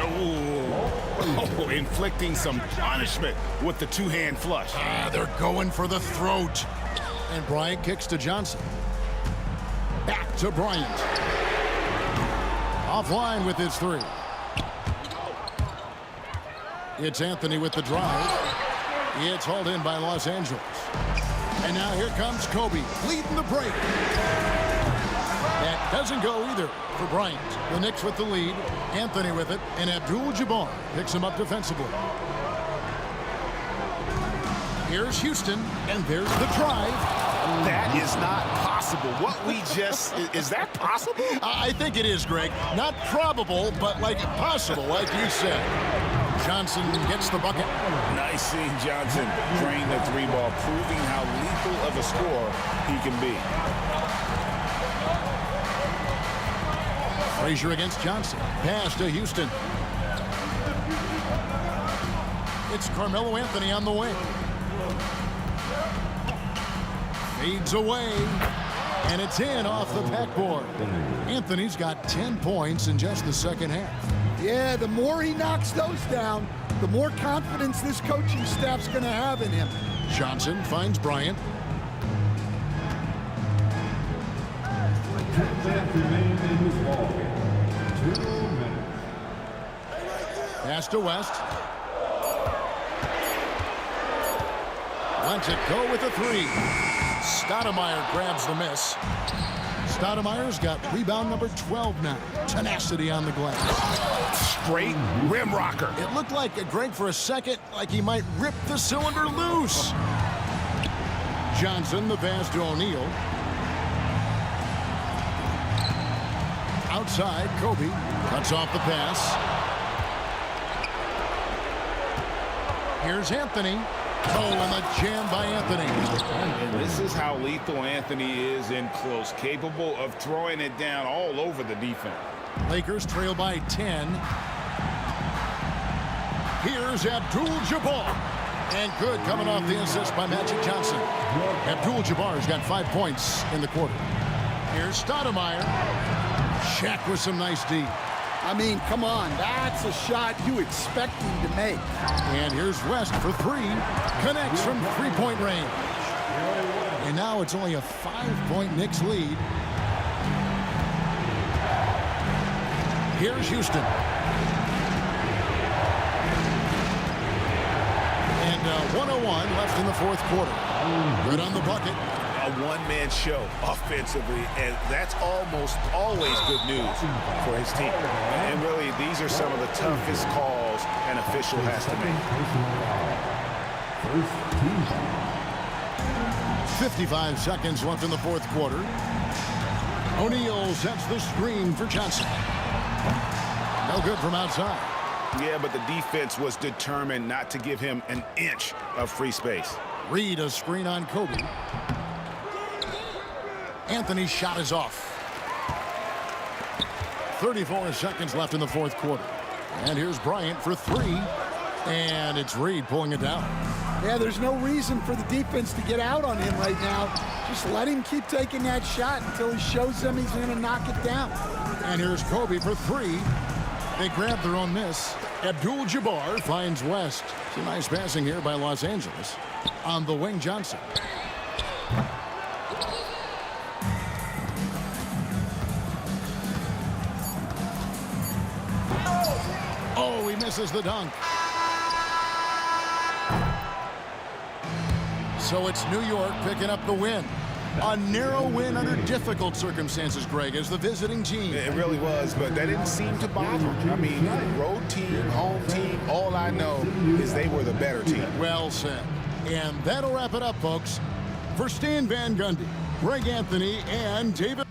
Oh, inflicting some punishment with the two-hand flush. They're going for the throat. And Bryant kicks to Johnson. Back to Bryant. Offline with his 3. It's Anthony with the drive. It's hauled in by Los Angeles. And now here comes Kobe, leading the break. That doesn't go either for Bryant. The Knicks with the lead. Anthony with it. And Abdul-Jabbar picks him up defensively. Here's Houston. And there's the drive. That is not possible. What we just... is that possible? I think it is, Greg. Not probable, but like possible, like you said. Johnson gets the bucket. Nice seeing Johnson drain the 3-ball, proving how lethal of a scorer he can be. Frazier against Johnson. Pass to Houston. It's Carmelo Anthony on the way. Fades away. And it's in off the backboard. Anthony's got 10 points in just the second half. Yeah, the more he knocks those down, the more confidence this coaching staff's going to have in him. Johnson finds Bryant. 2 minutes remain in this ball game. 2 minutes. Pass to West. Lets it go with a 3. Stoudemire grabs the miss. Stoudemire's got rebound number 12 now. Tenacity on the glass. Straight rim rocker. It looked like, Greg, for a second, like he might rip the cylinder loose. Johnson, the pass to O'Neal. Outside, Kobe cuts off the pass. Here's Anthony. Oh, and the jam by Anthony. And this is how lethal Anthony is in close, capable of throwing it down all over the defense. Lakers trail by 10. Here's Abdul-Jabbar. And good coming off the assist by Magic Johnson. Abdul-Jabbar's got 5 points in the quarter. Here's Stoudemire. Shaq with some nice D. I mean, come on. That's a shot you expect him to make. And here's West for 3. Connects from three-point range. And now it's only a 5-point Knicks lead. Here's Houston. And 1:01 left in the fourth quarter. Good on the bucket. A one-man show offensively, and that's almost always good news for his team. And really, these are some of the toughest calls an official has to make. 55 seconds left in the fourth quarter. O'Neal sets the screen for Johnson. No good from outside. Yeah, but the defense was determined not to give him an inch of free space. Reed a screen on Kobe. Anthony's shot is off. 34 seconds left in the fourth quarter. And here's Bryant for 3. And it's Reed pulling it down. Yeah, there's no reason for the defense to get out on him right now. Just let him keep taking that shot until he shows them he's going to knock it down. And here's Kobe for 3. They grab their own miss. Abdul-Jabbar finds West. Some nice passing here by Los Angeles. On the wing, Johnson. Oh, he misses the dunk. So it's New York picking up the win. A narrow win under difficult circumstances, Greg, as the visiting team. It really was, but that didn't seem to bother him. I mean, road team, home team, all I know is they were the better team. Well said. And that'll wrap it up, folks. For Stan Van Gundy, Greg Anthony, and David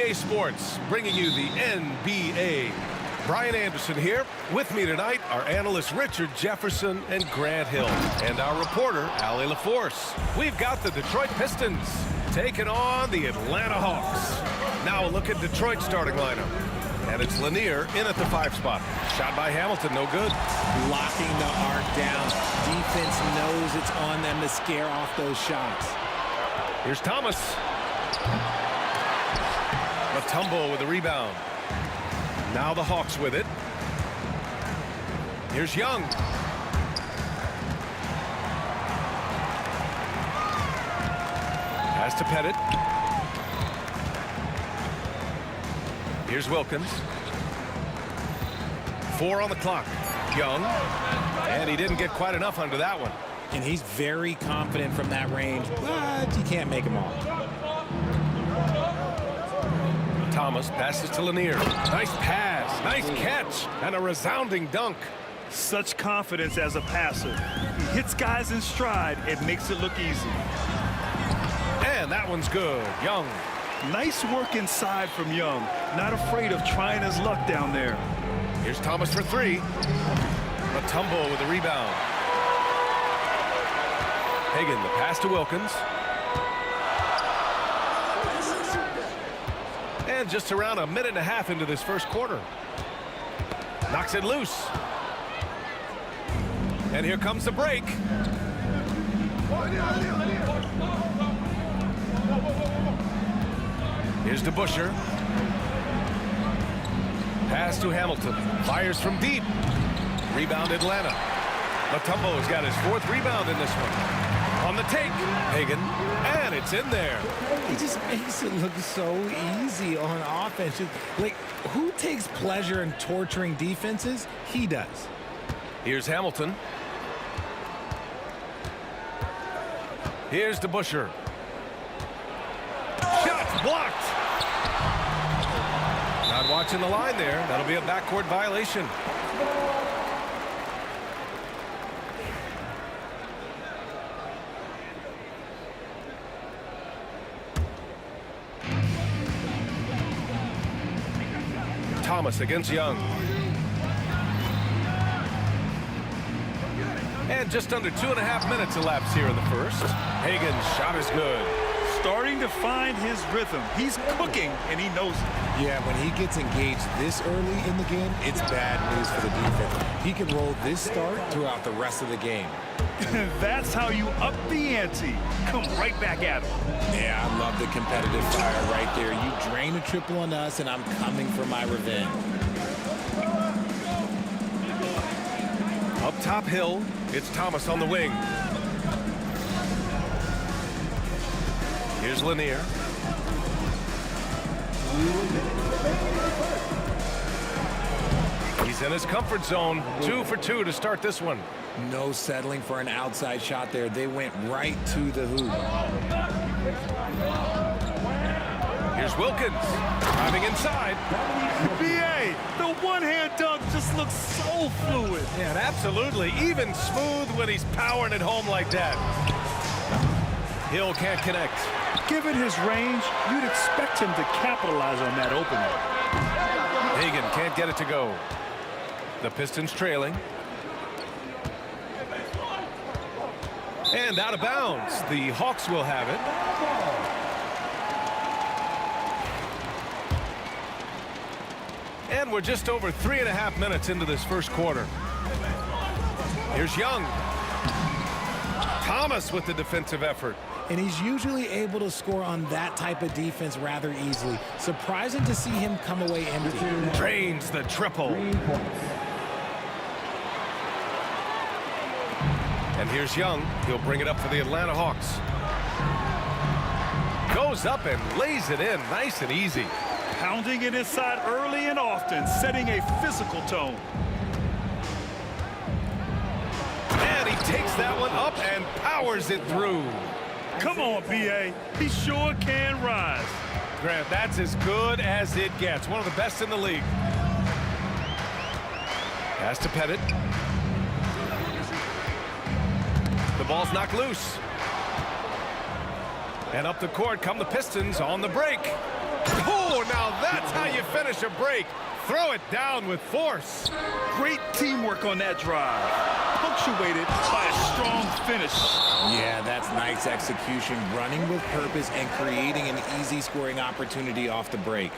2K Sports, bringing you the NBA. Brian Anderson here. With me tonight are analysts Richard Jefferson and Grant Hill, and our reporter, Allie LaForce. We've got the Detroit Pistons taking on the Atlanta Hawks. Now a look at Detroit's starting lineup. And it's Lanier in at the 5 spot. Shot by Hamilton, no good. Locking the arc down. Defense knows it's on them to scare off those shots. Here's Thomas. Mutombo with the rebound. Now the Hawks with it. Here's Young. Pass to Pettit. Here's Wilkins. 4 on the clock. Young. And he didn't get quite enough under that one. And he's very confident from that range, but you can't make him all. Thomas passes to Lanier. Nice pass, nice catch, and a resounding dunk. Such confidence as a passer. He hits guys in stride. It makes it look easy. And that one's good. Young. Nice work inside from Young. Not afraid of trying his luck down there. Here's Thomas for 3. Mutombo with the rebound. Hagan, the pass to Wilkins. And just around a minute and a half into this first quarter. Knocks it loose. And here comes the break. Here's DeBuscher. Pass to Hamilton. Fires from deep. Rebound Atlanta. Mutombo's got his 4th rebound in this one. On the take, Hagan, and it's in there. He just makes it look so easy on offense. Like, who takes pleasure in torturing defenses? He does. Here's Hamilton. Here's DeBuscher. Shot blocked. Not watching the line there. That'll be a backcourt violation. Thomas against Young. And just under 2.5 minutes elapsed here in the first. Hagan's shot is good. Starting to find his rhythm. He's cooking, and he knows it. Yeah, when he gets engaged this early in the game, it's bad news for the defense. He can roll this start throughout the rest of the game. That's how you up the ante. Come right back at him. Yeah, I love the competitive fire right there. You drain a triple on us, and I'm coming for my revenge. Up top Hill, it's Thomas on the wing. Here's Lanier. He's in his comfort zone. 2 for 2 to start this one. No settling for an outside shot there. They went right to the hoop. Here's Wilkins. Driving inside. BA, the one-hand dunk just looks so fluid. Yeah, and absolutely. Even smooth when he's powering it home like that. Hill can't connect. Given his range, you'd expect him to capitalize on that opening. Hagan can't get it to go. The Pistons trailing. And out of bounds. The Hawks will have it. And we're just over 3.5 minutes into this first quarter. Here's Young. Thomas with the defensive effort. And he's usually able to score on that type of defense rather easily. Surprising to see him come away empty. Drains the triple. And here's Young. He'll bring it up for the Atlanta Hawks. Goes up and lays it in nice and easy. Pounding it inside early and often, setting a physical tone. And he takes that one up and powers it through. Come on, BA. He sure can rise. Grant, that's as good as it gets. One of the best in the league. Pass to Pettit. The ball's knocked loose. And up the court come the Pistons on the break. Pull Oh, now that's how you finish a break. Throw it down with force. Great teamwork on that drive, punctuated by a strong finish. Yeah, that's nice execution, running with purpose and creating an easy scoring opportunity off the break.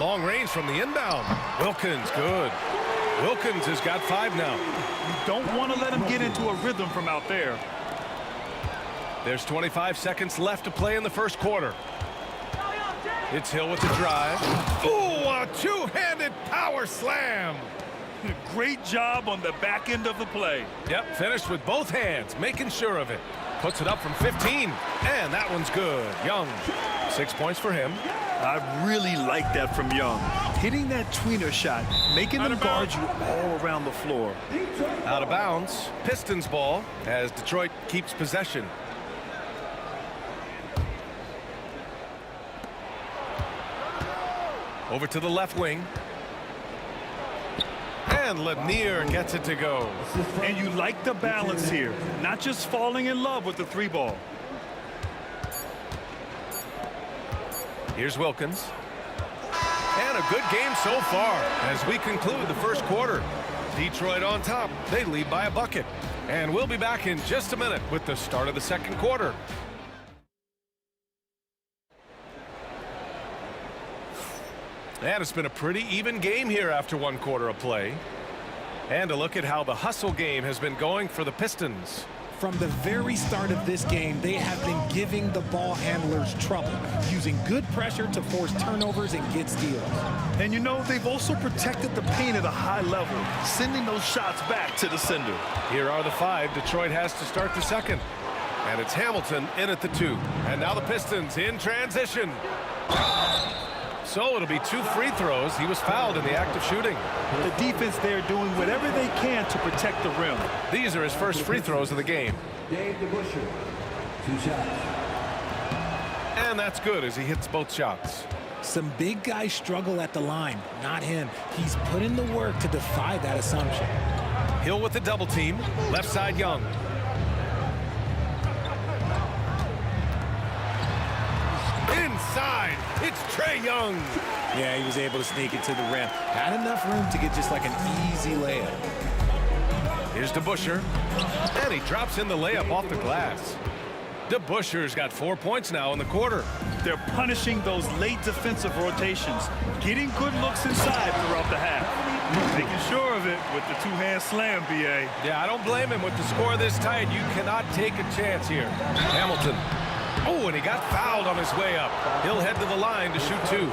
Long range from the inbound. Wilkins, good. Wilkins has got 5 now. You don't want to let him get into a rhythm from out there. There's 25 seconds left to play in the first quarter. It's Hill with the drive. Ooh, a two-handed power slam. Great job on the back end of the play. Yep, finished with both hands, making sure of it. Puts it up from 15, and that one's good. Young, 6 points for him. I really like that from Young. Hitting that tweener shot, making them guard you all around the floor. Out of bounds. Pistons ball as Detroit keeps possession. Over to the left wing. And Lanier gets it to go. And you like the balance here. Not just falling in love with the 3 ball. Here's Wilkins. And a good game so far as we conclude the first quarter. Detroit on top. They lead by a bucket. And we'll be back in just a minute with the start of the second quarter. And it's been a pretty even game here after 1 quarter of play. And a look at how the hustle game has been going for the Pistons. From the very start of this game, they have been giving the ball handlers trouble, using good pressure to force turnovers and get steals. And you know, they've also protected the paint at a high level, sending those shots back to the sender. Here are the 5 Detroit has to start the second. And it's Hamilton in at the 2. And now the Pistons in transition. So it'll be 2 free throws. He was fouled in the act of shooting. The defense there doing whatever they can to protect the rim. These are his first free throws of the game. Dave DeBusschere, 2 shots. And that's good as he hits both shots. Some big guys struggle at the line, not him. He's put in the work to defy that assumption. Hill with the double team. Left side Young. Inside, it's Trae Young. Yeah, he was able to sneak it to the rim. Had enough room to get just like an easy layup. Here's DeBusschere. And he drops in the layup off the glass. DeBusschere's got 4 points now in the quarter. They're punishing those late defensive rotations, getting good looks inside throughout the half. Making sure of it with the 2-hand slam, B.A. Yeah, I don't blame him with the score this tight. You cannot take a chance here. Hamilton. Oh, and he got fouled on his way up. He'll head to the line to shoot 2.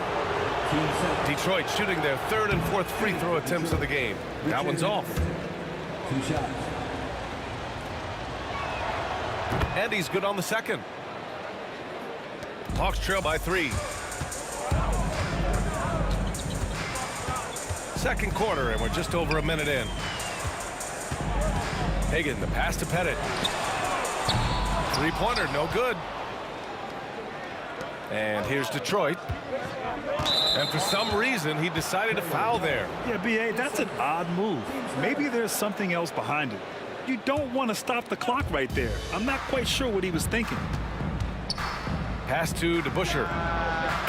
Detroit shooting their 3rd and 4th free throw attempts of the game. That one's off. 2 shots. And he's good on the second. Hawks trail by 3. Second quarter, and we're just over a minute in. Hagan, the pass to Pettit. 3-pointer, no good. And here's Detroit. And for some reason, he decided to foul there. Yeah, B.A., that's an odd move. Maybe there's something else behind it. You don't want to stop the clock right there. I'm not quite sure what he was thinking. Pass to DeBusschere.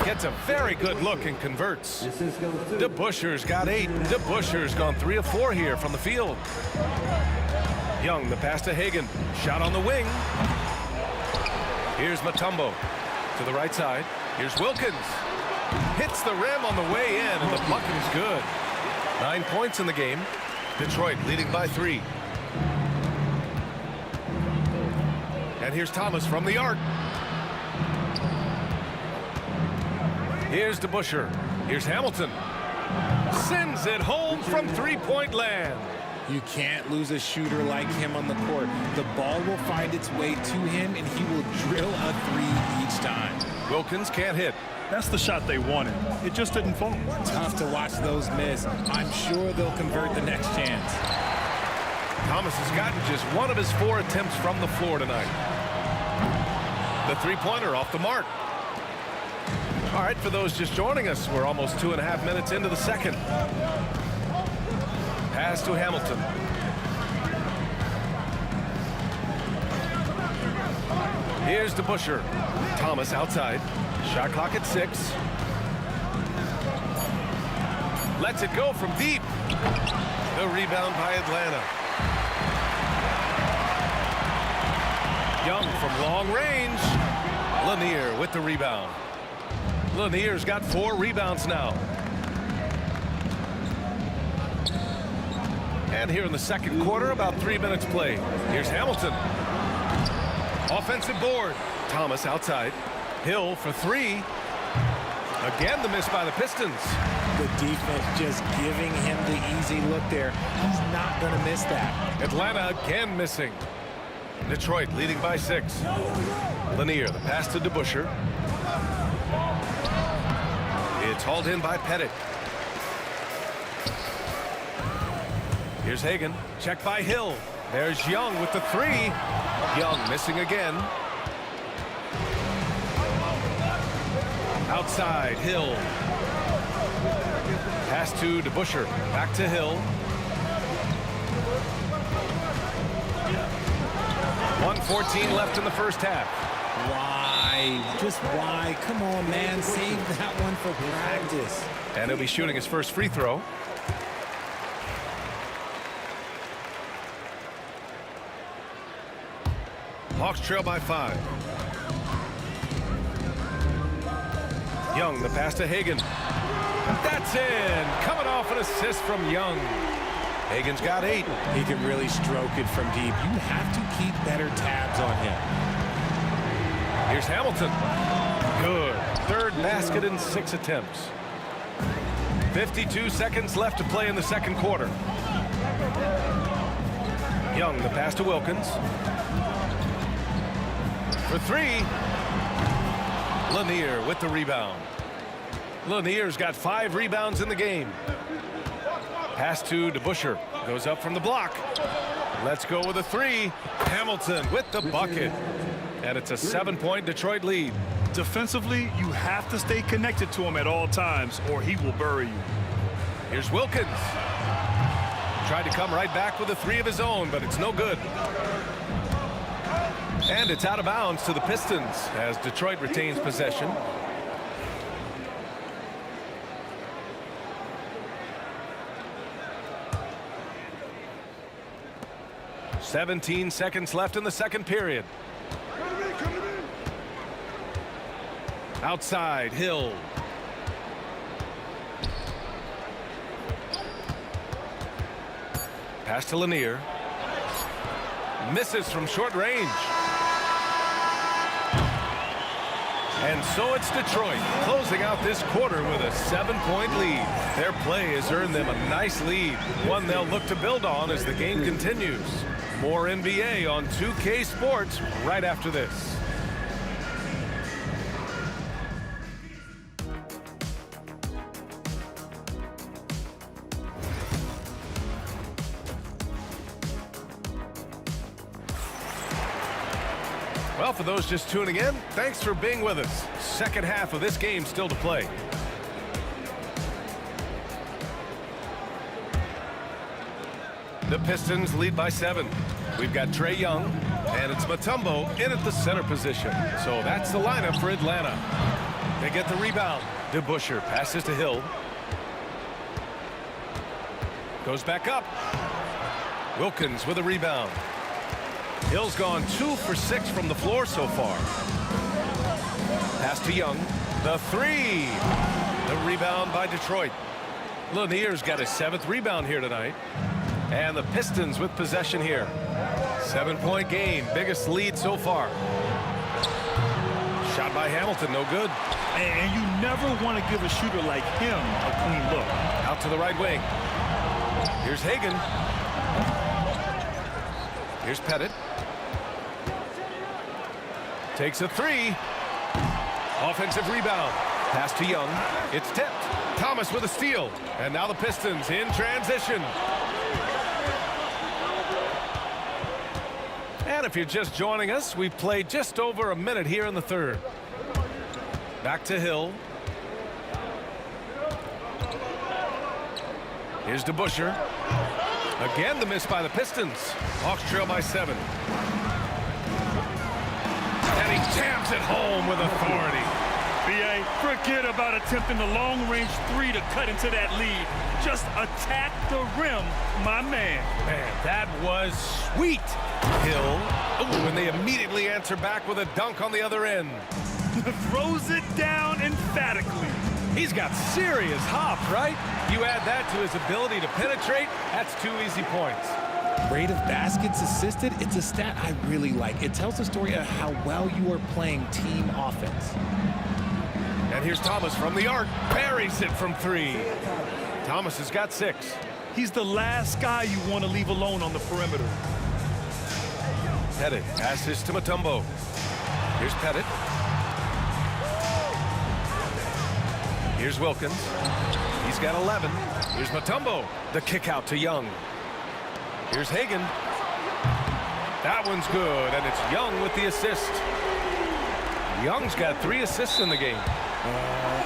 Gets a very good look and converts. DeBusschere's got 8. DeBusschere's gone 3 of 4 here from the field. Young, the pass to Hagan. Shot on the wing. Here's Mutombo to the right side. Here's Wilkins. Hits the rim on the way in, and the bucket is good. 9 points in the game. Detroit leading by 3. And here's Thomas from the arc. Here's DeBusschere. Here's Hamilton. Sends it home from 3-point land. You can't lose a shooter like him on the court. The ball will find its way to him, and he will drill a 3 each time. Wilkins can't hit. That's the shot they wanted. It just didn't fall. Tough to watch those miss. I'm sure they'll convert the next chance. Thomas has gotten just 1 of his 4 attempts from the floor tonight. The 3-pointer off the mark. All right, for those just joining us, we're almost 2.5 minutes into the second. Pass to Hamilton. Here's DeBuscher. Thomas outside. Shot clock at 6. Lets it go from deep. The rebound by Atlanta. Young from long range. Lanier with the rebound. Lanier's got 4 rebounds now. And here in the second quarter, about 3 minutes played. Here's Hamilton. Offensive board. Thomas outside. Hill for 3. Again, the miss by the Pistons. The defense just giving him the easy look there. He's not going to miss that. Atlanta again missing. Detroit leading by 6. Lanier, the pass to DeBuscher. It's hauled in by Pettit. Here's Hagan. Check by Hill. There's Young with the 3. Young missing again. Outside, Hill. Pass to DeBuscher. Back to Hill. 1:14 left in the first half. Why? Just why? Come on, man. Save that one for practice. And he'll be shooting his first free throw. Hawks trail by 5. Young, the pass to Hagan. That's in. Coming off an assist from Young. Hagan's got 8. He can really stroke it from deep. You have to keep better tabs on him. Here's Hamilton. Good. 3rd basket in 6 attempts. 52 seconds left to play in the second quarter. Young, the pass to Wilkins. For 3. Lanier with the rebound. Lanier's got 5 rebounds in the game. Pass to DeBuscher. Goes up from the block. Let's go with a 3. Hamilton with the bucket. And it's a 7-point Detroit lead. Defensively, you have to stay connected to him at all times or he will bury you. Here's Wilkins. Tried to come right back with a 3 of his own, but it's no good. And it's out of bounds to the Pistons as Detroit retains possession. "17 seconds left in the second period. Outside, Hill. Pass to Lanier. Misses from short range. And so it's Detroit closing out this quarter with a 7-point lead. Their play has earned them a nice lead, one they'll look to build on as the game continues. More NBA on 2K Sports right after this. Well, for those just tuning in, thanks for being with us. Second half of this game still to play. The Pistons lead by 7. We've got Trae Young, and it's Mutombo in at the center position. So that's the lineup for Atlanta. They get the rebound. DeBuscher passes to Hill. Goes back up. Wilkins with a rebound. Hill's gone 2 for 6 from the floor so far. Pass to Young. The 3. The rebound by Detroit. Lanier's got his 7th rebound here tonight. And the Pistons with possession here. 7-point game. Biggest lead so far. Shot by Hamilton. No good. And you never want to give a shooter like him a clean look. Out to the right wing. Here's Hagan. Here's Pettit. Takes a 3. Offensive rebound. Pass to Young. It's tipped. Thomas with a steal. And now the Pistons in transition. And if you're just joining us, we've played just over a minute here in the third. Back to Hill. Here's DeBuscher. Again, the miss by the Pistons. Hawks trail by 7. And he jams it home with authority. B.A., forget about attempting the long-range three to cut into that lead. Just attack the rim, my man. Man, that was sweet. Hill. Ooh, and they immediately answer back with a dunk on the other end. Throws it down emphatically. He's got serious hop, right? You add that to his ability to penetrate, that's 2 easy points. Rate of baskets assisted, it's a stat I really like. It tells the story of how well you are playing team offense. And here's Thomas from the arc. Buries it from 3. Thomas has got 6. He's the last guy you want to leave alone on the perimeter. Pettit passes to Mutombo. Here's Pettit. Here's Wilkins. He's got 11. Here's Mutombo. The kick out to Young. Here's Hagan. That one's good, and it's Young with the assist. Young's got 3 assists in the game.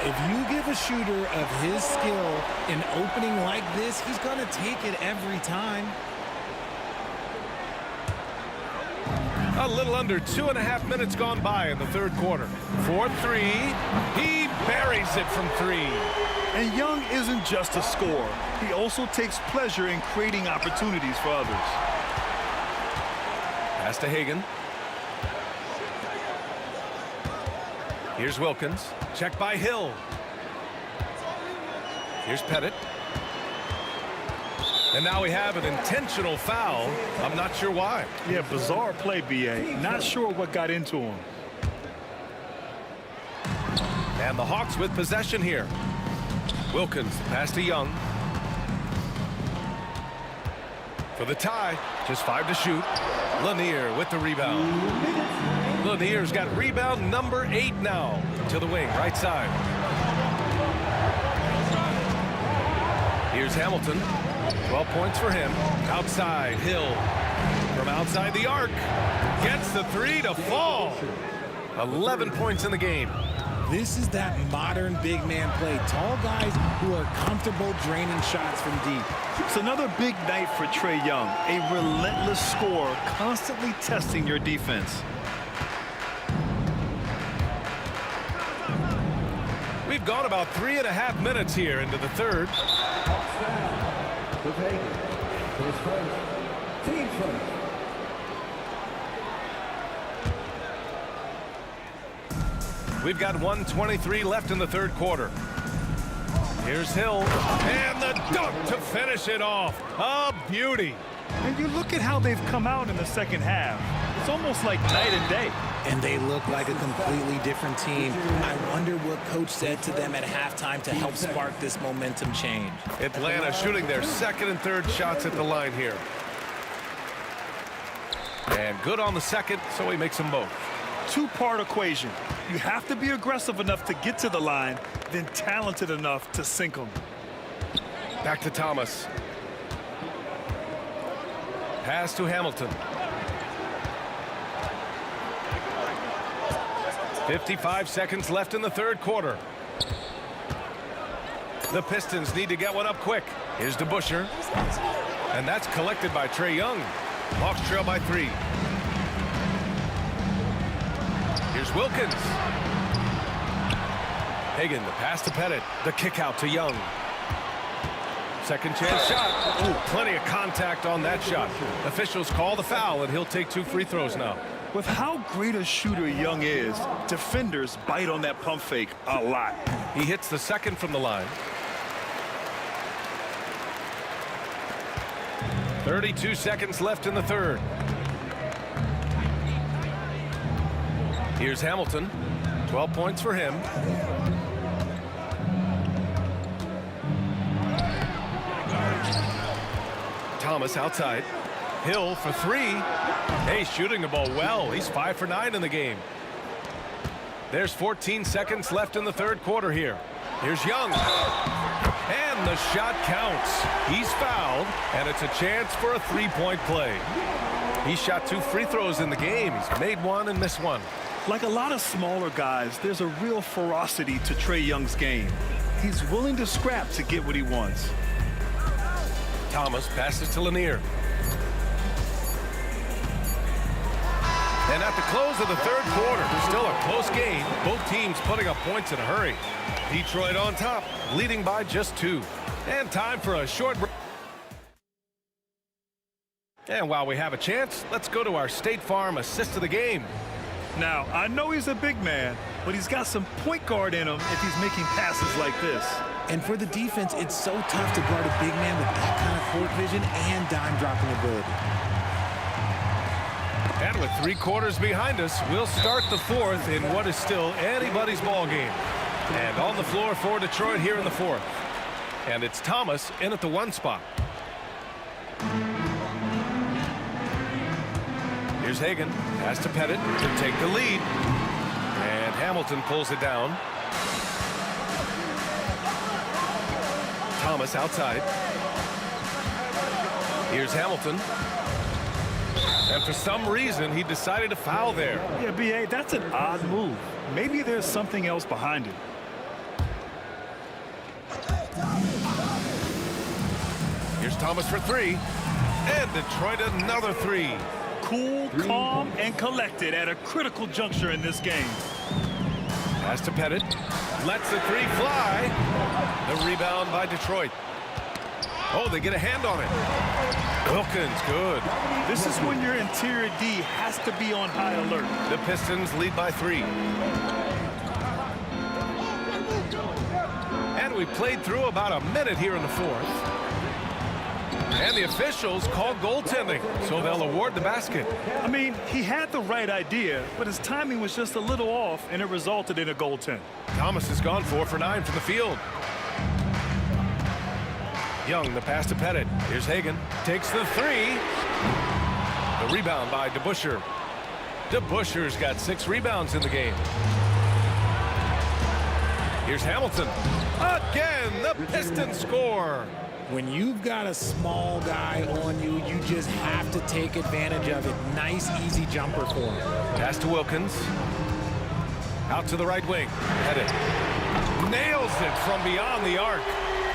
If you give a shooter of his skill an opening like this, he's going to take it every time. A little under 2.5 minutes gone by in the third quarter. 4-3. He buries it from 3. And Young isn't just a scorer. He also takes pleasure in creating opportunities for others. Pass to Hagan. Here's Wilkins. Check by Hill. Here's Pettit. And now we have an intentional foul. I'm not sure why. Yeah, bizarre play, B.A. Not sure what got into him. And the Hawks with possession here. Wilkins, pass to Young. For the tie, just 5 to shoot. Lanier with the rebound. Lanier's got rebound number 8 now. To the wing, right side. Here's Hamilton. 12 points for him. Outside, Hill. From outside the arc. Gets the 3 to fall. 11 points in the game. This is that modern big man play. Tall guys who are comfortable draining shots from deep. It's another big night for Trae Young. A relentless scorer, constantly testing your defense. We've gone about 3.5 minutes here into the third. We've got 1:23 left in the third quarter. Here's Hill, and the dunk to finish it off. A beauty. And you look at how they've come out in the second half. It's almost like night and day. And they look like a completely different team. I wonder what coach said to them at halftime to help spark this momentum change. Atlanta shooting their second and third shots at the line here. And good on the second, so he makes them both. Two-part equation. You have to be aggressive enough to get to the line, then talented enough to sink them. Back to Thomas. Pass to Hamilton. 55 seconds left in the third quarter. The Pistons need to get one up quick. Here's DeBusschere. And that's collected by Trae Young. Hawks trail by 3. Here's Wilkins. Hagan, the pass to Pettit. The kick out to Young. Second chance shot. Ooh, plenty of contact on that shot. Officials call the foul, and he'll take 2 free throws now. With how great a shooter Young is, defenders bite on that pump fake a lot. He hits the second from the line. 32 seconds left in the third. Here's Hamilton. 12 points for him. Thomas outside. Hill for 3. Hey, shooting the ball well. He's 5 for 9 in the game. There's 14 seconds left in the third quarter here. Here's Young. And the shot counts. He's fouled, and it's a chance for a 3-point play. He shot 2 free throws in the game. He's made 1 and missed 1. Like a lot of smaller guys, there's a real ferocity to Trae Young's game. He's willing to scrap to get what he wants. Thomas passes to Lanier. And at the close of the third quarter, still a close game. Both teams putting up points in a hurry. Detroit on top, leading by just 2. And time for a short break. And while we have a chance, let's go to our State Farm assist of the game. Now, I know he's a big man, but he's got some point guard in him if he's making passes like this. And for the defense, it's so tough to guard a big man with that kind of court vision and dime dropping ability. And with 3 quarters behind us, we'll start the 4th in what is still anybody's ball game. And on the floor for Detroit here in the 4th. And it's Thomas in at the 1 spot. Here's Hagan, pass to Pettit to take the lead. And Hamilton pulls it down. Thomas outside. Here's Hamilton. And for some reason, he decided to foul there. Yeah, B.A., that's an odd move. Maybe there's something else behind it. Here's Thomas for 3. And Detroit another 3. Cool, calm, and collected at a critical juncture in this game. Pass to Pettit. Lets the 3 fly. The rebound by Detroit. Oh, they get a hand on it. Wilkins, good. This is when your interior D has to be on high alert. The Pistons lead by 3. And we played through about a minute here in the 4th. And the officials call goaltending, so they'll award the basket. I mean, he had the right idea, but his timing was just a little off, and it resulted in a goaltend. Thomas has gone 4 for 9 from the field. Young, the pass to Pettit. Here's Hagan. Takes the 3. The rebound by DeBusschere. DeBusschere's got 6 rebounds in the game. Here's Hamilton. Again, the Pistons score. When you've got a small guy on you, you just have to take advantage of it. Nice, easy jumper for him. Pass to Wilkins. Out to the right wing. Pettit nails it from beyond the arc.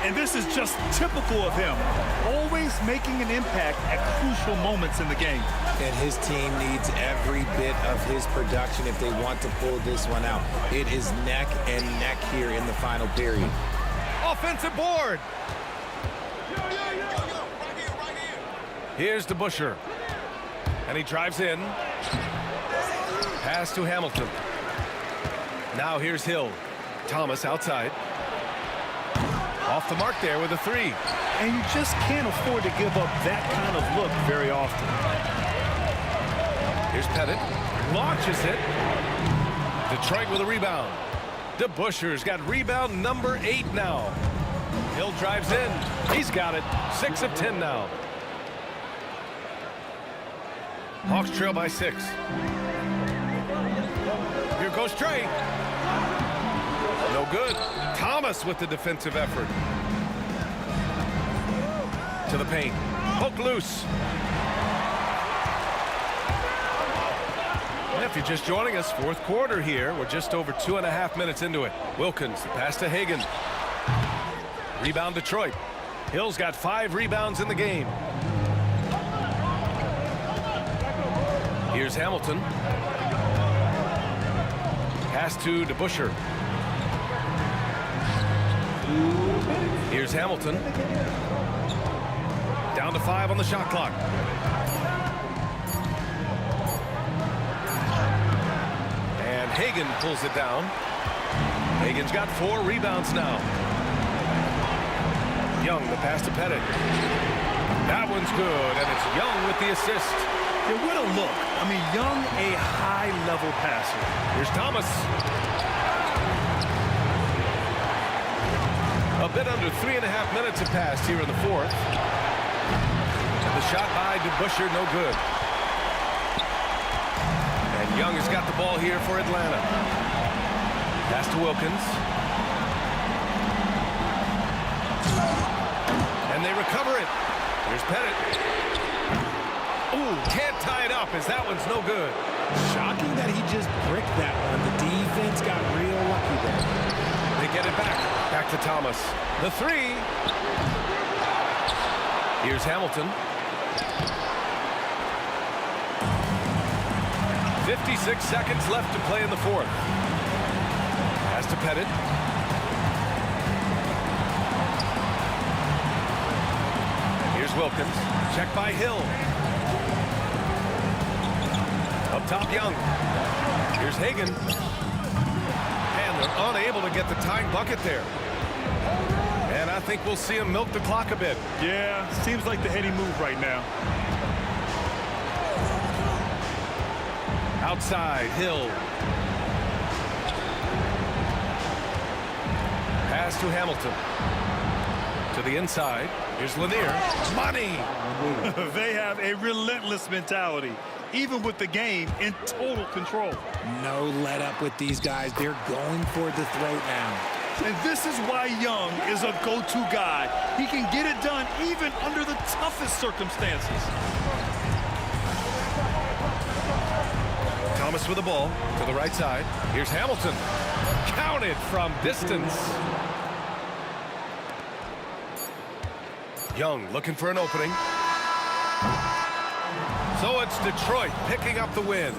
And this is just typical of him. Always making an impact at crucial moments in the game. And his team needs every bit of his production if they want to pull this one out. It is neck and neck here in the final period. Offensive board. Here's DeBusschere. And he drives in. Pass to Hamilton. Now here's Hill. Thomas outside. Off the mark there with a 3. And you just can't afford to give up that kind of look very often. Here's Pettit. Launches it. Detroit with a rebound. DeBusschere's got rebound number 8 now. Hill drives in. He's got it. 6 of 10 now. Hawks trail by 6. Here goes Trey. No good. Thomas with the defensive effort. To the paint. Poke loose. And if you're just joining us, 4th quarter here. We're just over 2.5 minutes into it. Wilkins, the pass to Hagan. Rebound Detroit. Hill's got 5 rebounds in the game. Here's Hamilton. Pass to DeBusschere. Here's Hamilton. Down to 5 on the shot clock. And Hagan pulls it down. Hagan's got 4 rebounds now. Young, the pass to Pettit. That one's good, and it's Young with the assist. Yeah, what a look. I mean, Young, a high-level passer. Here's Thomas. A bit under 3.5 minutes have passed here in the 4th. And the shot by DeBusschere, no good. And Young has got the ball here for Atlanta. Pass to Wilkins. And they recover it. Here's Pettit. Ooh, can't tie it up as that one's no good. Shocking that he just bricked that one. The defense got real lucky there. They get it back. Back to Thomas. The 3. Here's Hamilton. 56 seconds left to play in the fourth. Has to pet it. Here's Wilkins. Check by Hill. Up top, Young. Here's Hagan. And they're unable to get the tying bucket there. And I think we'll see him milk the clock a bit. Yeah, seems like the heady move right now. Outside, Hill. Pass to Hamilton. To the inside. Here's Lanier. Money! They have a relentless mentality, even with the game in total control. No let up with these guys. They're going for the throat now. And this is why Young is a go-to guy. He can get it done even under the toughest circumstances. Thomas with the ball to the right side. Here's Hamilton. Counted from distance. Young looking for an opening. So it's Detroit picking up the win.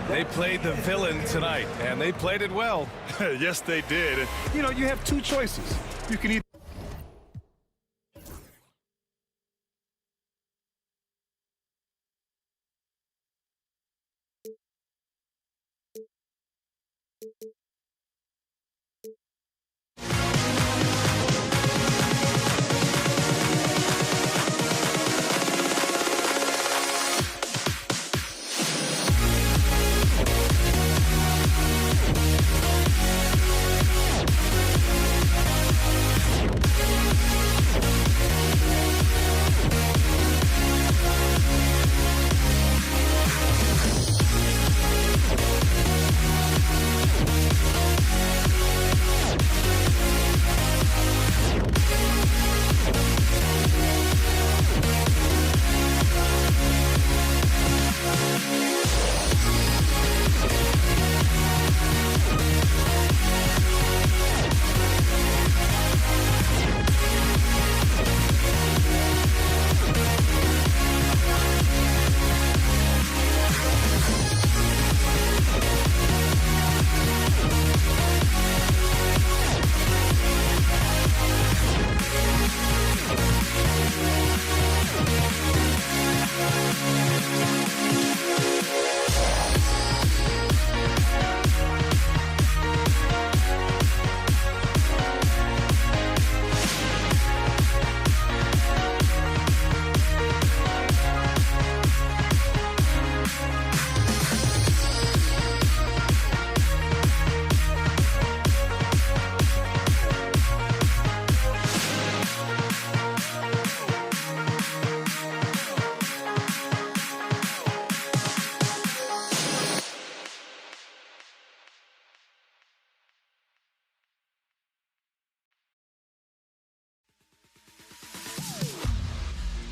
They played the villain tonight, and they played it well. Yes, they did. And, you know, you have two choices. You can either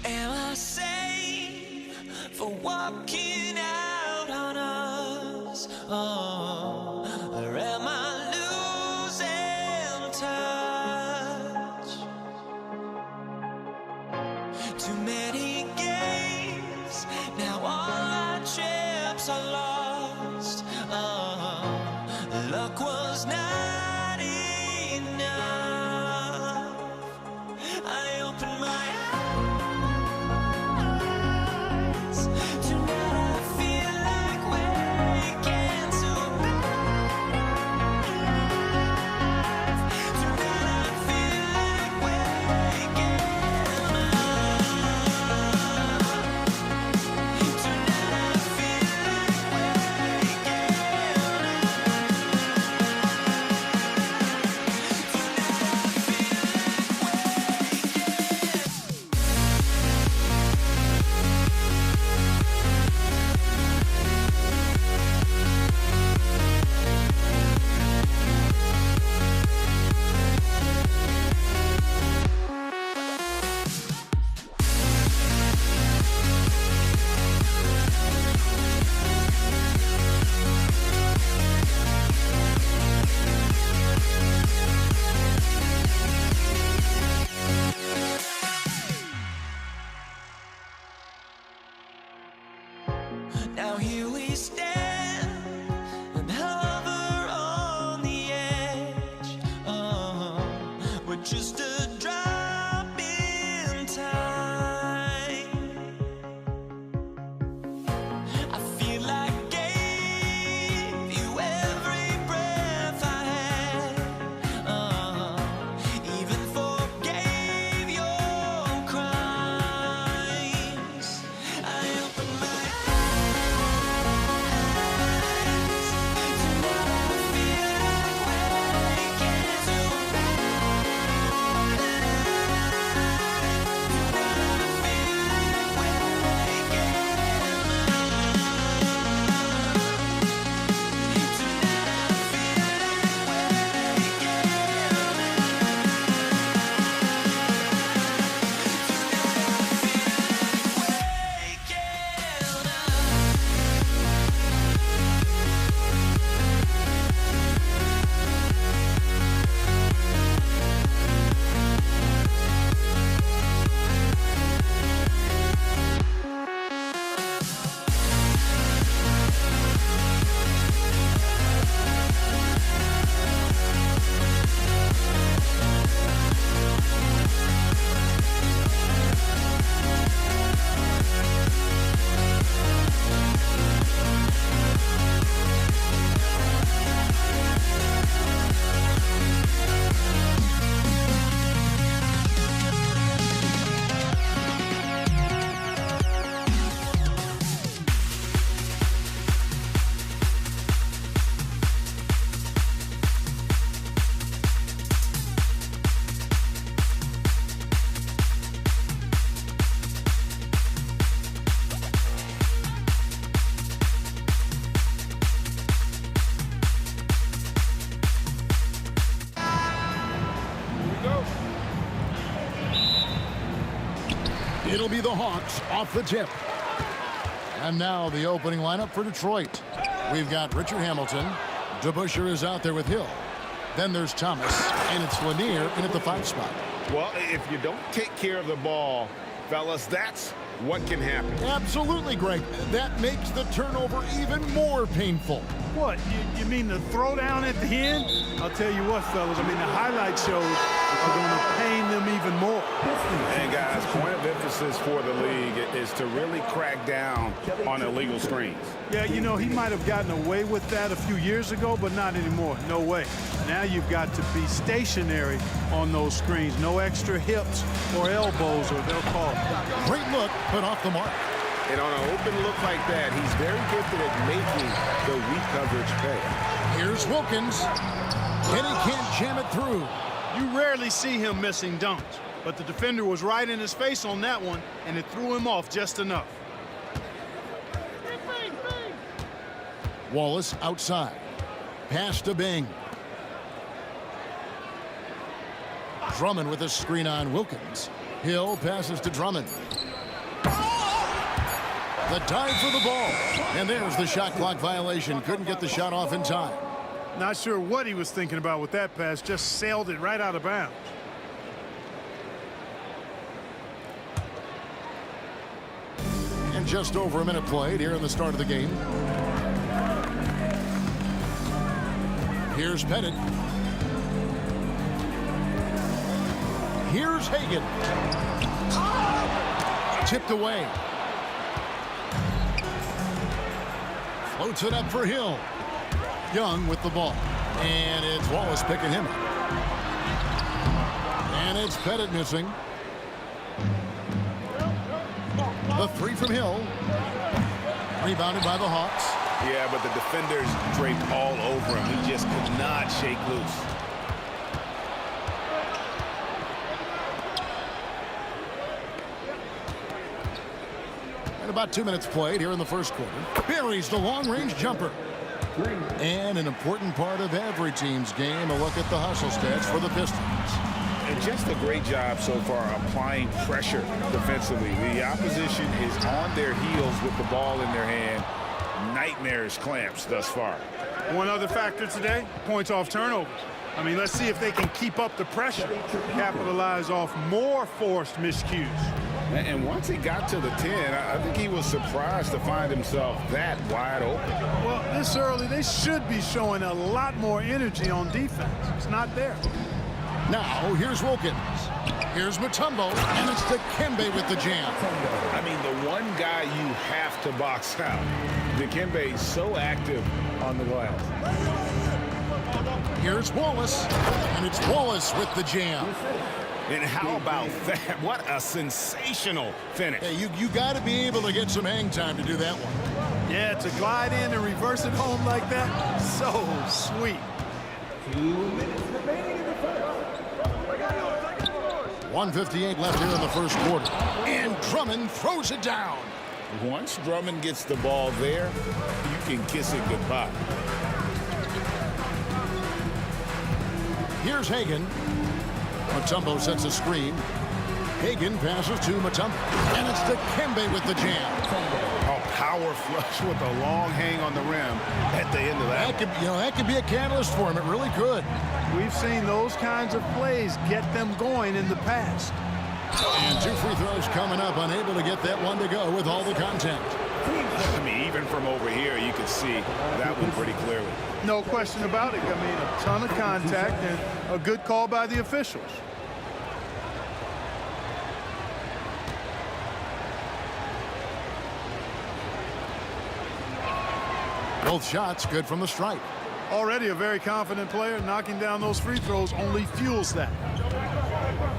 Am I sane for walking out on us? Oh, or am I losing touch? Too many games, now all our chips are lost. Oh, luck was not enough. I opened my now here we stand, It'll be the Hawks off the tip. And now the opening lineup for Detroit. We've got Richard Hamilton. DeBusschere is out there with Hill. Then there's Thomas, and it's Lanier in at the 5 spot. Well, if you don't take care of the ball, fellas, that's what can happen. Absolutely, Greg. That makes the turnover even more painful. What, you mean the throwdown at the end? I'll tell you what, fellas, I mean, the highlight shows are going to pain them even more. And guys, point of emphasis for the league is to really crack down on illegal screens. Yeah, you know, he might have gotten away with that a few years ago, but not anymore. No way. Now you've got to be stationary on those screens. No extra hips or elbows, or they'll call it. Great look, but off the mark. And on an open look like that, he's very gifted at making the weak coverage pay. Here's Wilkins, and he can't jam it through. You rarely see him missing dunks, but the defender was right in his face on that one, and it threw him off just enough. Wallace outside. Pass to Bing. Drummond with a screen on Wilkins. Hill passes to Drummond. The dive for the ball. And there's the shot clock violation. Couldn't get the shot off in time. Not sure what he was thinking about with that pass. Just sailed it right out of bounds. And just over a minute played here in the start of the game. Here's Pettit. Here's Hagan. Tipped away. Floats it up for Hill. Young with the ball. And it's Wallace picking him up. And it's Pettit missing. The 3 from Hill. Rebounded by the Hawks. Yeah, but the defenders draped all over him. He just could not shake loose. And about 2 minutes played here in the first quarter. Buries the long-range jumper. And an important part of every team's game, a look at the hustle stats for the Pistons. And just a great job so far applying pressure defensively. The opposition is on their heels with the ball in their hand. Nightmarish clamps thus far. One other factor today, points off turnovers. I mean, let's see if they can keep up the pressure, capitalize off more forced miscues. And once he got to the 10, I think he was surprised to find himself that wide open. Well, this early, they should be showing a lot more energy on defense. It's not there. Now, here's Wilkins. Here's Mutombo, and it's Dikembe with the jam. I mean, the one guy you have to box out. Dikembe so active on the glass. Here's Wallace, and it's Wallace with the jam. And how about that? What a sensational finish. Hey, you got to be able to get some hang time to do that one. Yeah, to glide in and reverse it home like that, so sweet. 2 minutes remaining in the first. 1:58 left here in the first quarter. And Drummond throws it down. Once Drummond gets the ball there, you can kiss it goodbye. Here's Hagan. Mutombo sets a screen. Hagan passes to Mutombo. And it's Dikembe with the jam. Oh, power flush with a long hang on the rim at the end of that. That could be a catalyst for him. It really could. We've seen those kinds of plays get them going in the past. And 2 free throws coming up. Unable to get that one to go with all the contact. I mean, even from over here, you can see that one pretty clearly. No question about it. I mean, a ton of contact and a good call by the officials. Both shots good from the stripe. Already a very confident player. Knocking down those free throws only fuels that.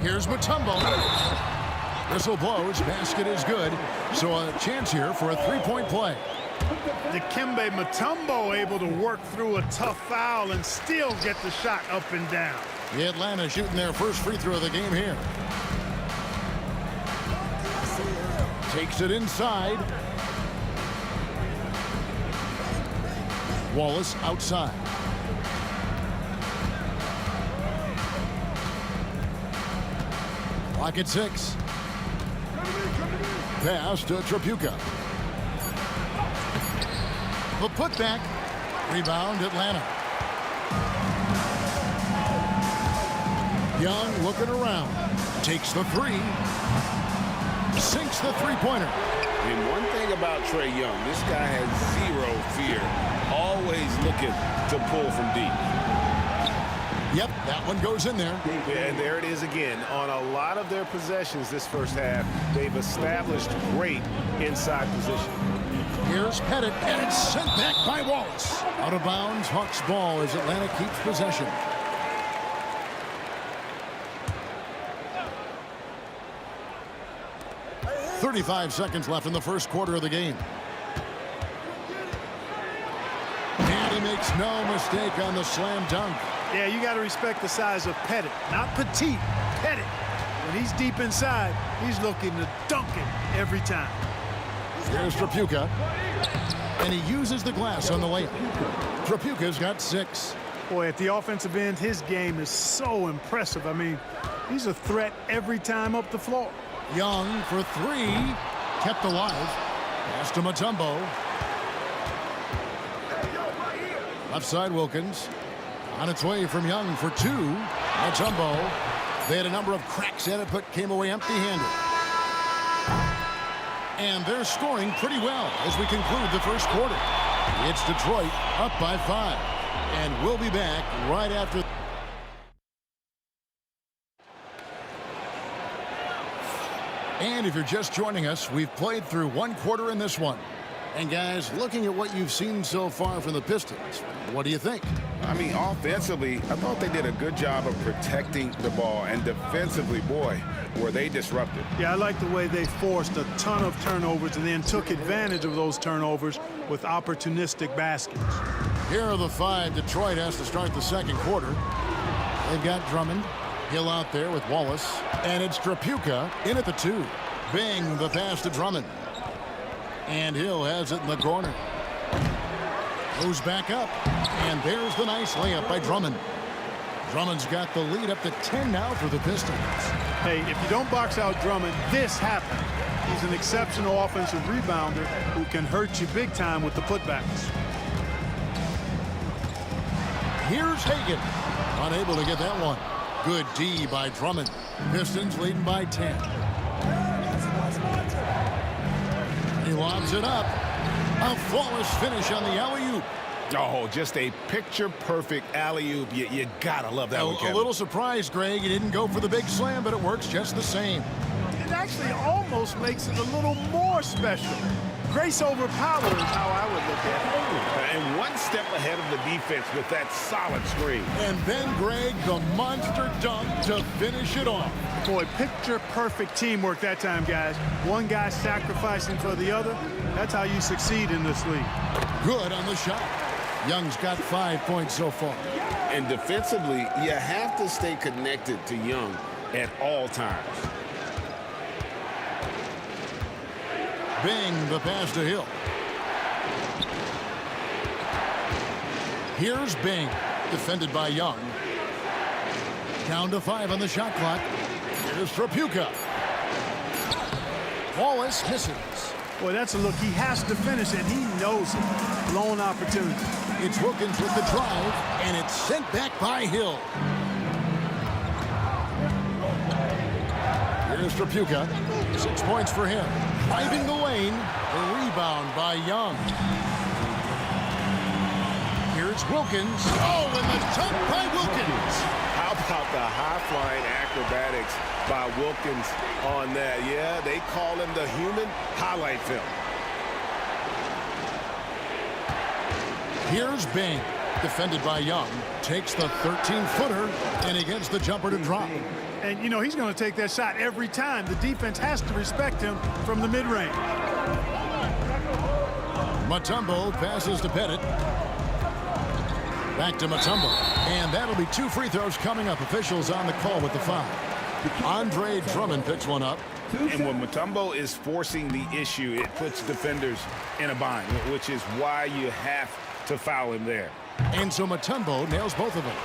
Here's Mutombo. Whistle blows. Basket is good. So a chance here for a 3-point play. Dikembe Mutombo able to work through a tough foul and still get the shot up and down. The Atlanta shooting their first free throw of the game here. Takes it inside. Wallace outside. Clock at 6. Pass to Tripucka. The putback. Rebound Atlanta. Young looking around. Takes the three. Sinks the three-pointer. And one thing about Trae Young, this guy has zero fear. Always looking to pull from deep. Yep, that one goes in there. And there it is again. On a lot of their possessions this first half, they've established great inside position. Here's Pettit, and it's sent back by Wallace. Out of bounds, Hawks ball as Atlanta keeps possession. .35 seconds left in the first quarter of the game. And he makes no mistake on the slam dunk. Yeah, you got to respect the size of Pettit. Not petite, Pettit. When he's deep inside, he's looking to dunk it every time. Here's Tripucka. And he uses the glass on the layup. Tripucka's got 6. Boy, at the offensive end, his game is so impressive. I mean, he's a threat every time up the floor. Young for 3. Kept alive. Pass to Mutombo. Left side Wilkins. On its way from Young for 2. Mutombo. They had a number of cracks at it, but came away empty-handed. And they're scoring pretty well as we conclude the first quarter. It's Detroit up by 5. And we'll be back right after. And if you're just joining us, we've played through one quarter in this one. And guys, looking at what you've seen so far from the Pistons, what do you think? I mean, offensively, I thought they did a good job of protecting the ball. And defensively, boy, were they disruptive. Yeah, I like the way they forced a ton of turnovers and then took advantage of those turnovers with opportunistic baskets. Here are the 5 Detroit has to start the second quarter. They've got Drummond. Hill out there with Wallace. And it's Tripucka in at the 2. Bing, the pass to Drummond. And Hill has it in the corner. Goes back up. And there's the nice layup by Drummond. Drummond's got the lead up to 10 now for the Pistons. Hey, if you don't box out Drummond, this happens. He's an exceptional offensive rebounder who can hurt you big time with the putbacks. Here's Hagan. Unable to get that one. Good D by Drummond. Pistons leading by 10. He lobs it up. A flawless finish on the alley-oop. Oh, just a picture-perfect alley-oop. You gotta love that one, Kevin. A little surprised, Greg. He didn't go for the big slam, but it works just the same. It actually almost makes it a little more special. Grace over power is how I would look at it. And one step ahead of the defense with that solid screen. And then, Greg, the monster dunk to finish it off. Boy, picture-perfect teamwork that time, guys. One guy sacrificing for the other. That's how you succeed in this league. Good on the shot. Young's got 5 points so far. And defensively, you have to stay connected to Young at all times. Bing, the pass to Hill. Here's Bing, defended by Young. Down to 5 on the shot clock. Here's Tripucka. Wallace misses. Boy, that's a look. He has to finish it. He knows it. Blown opportunity. It's Wilkins with the drive, and it's sent back by Hill. Here's Tripucka. 6 points for him. Driving the lane. The rebound by Young. Here's Wilkins. Oh, and the dunk by Wilkins. How about the high-flying acrobatics by Wilkins on that? Yeah, they call him the human highlight film. Here's Bing, defended by Young. Takes the 13-footer, and he gets the jumper to drop. And, you know, he's going to take that shot every time. The defense has to respect him from the mid-range. Mutombo passes to Pettit. Back to Mutombo. And that'll be 2 free throws coming up. Officials on the call with the foul. Andre Drummond picks one up. And when Mutombo is forcing the issue, it puts defenders in a bind, which is why you have to foul him there. And so Mutombo nails both of them.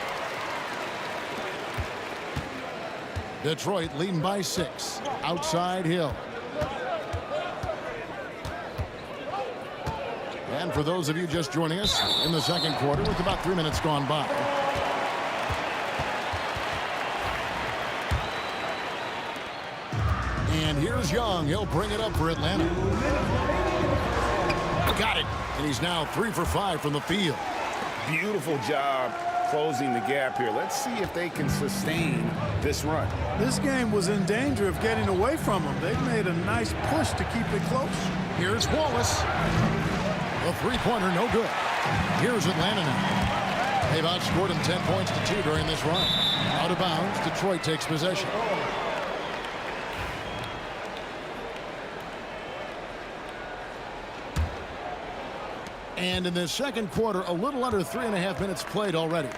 Detroit leading by 6. Outside Hill. And for those of you just joining us in the second quarter with about 3 minutes gone by. And here's Young. He'll bring it up for Atlanta. Got it. And he's now 3 for 5 from the field. Beautiful job closing the gap here. Let's see if they can sustain this run. This game was in danger of getting away from them. They've made a nice push to keep it close. Here's Wallace. The three-pointer, no good. Here's Atlanta now. They've outscored him 10 points to 2 during this run. Out of bounds, Detroit takes possession. And in the second quarter, a little under 3.5 minutes played already.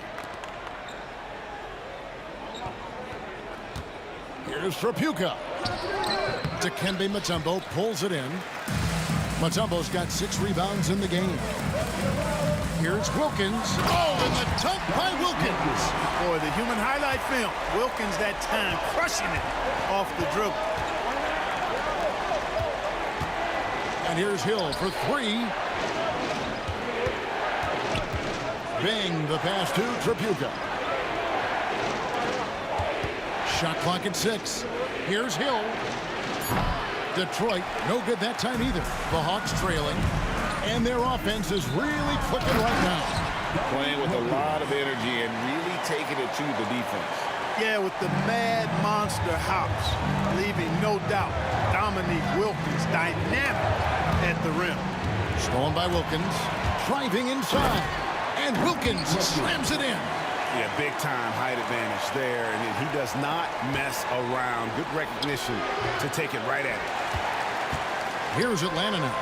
Here's Trapuka. Dikembe Mutombo pulls it in. Mutombo's got 6 rebounds in the game. Here's Wilkins. Oh, and the dunk by Wilkins. Boy, the human highlight film. Wilkins that time crushing it off the dribble. And here's Hill for 3. Bing, the pass to Trapuka. Shot clock at 6. Here's Hill. Detroit, no good that time either. The Hawks trailing. And their offense is really clicking right now. Playing with a lot of energy and really taking it to the defense. Yeah, with the mad monster hops, leaving no doubt Dominique Wilkins dynamic at the rim. Stolen by Wilkins. Driving inside. And Wilkins slams it in. Yeah, big-time height advantage there, and he does not mess around. Good recognition to take it right at it. Here's Atlanta now.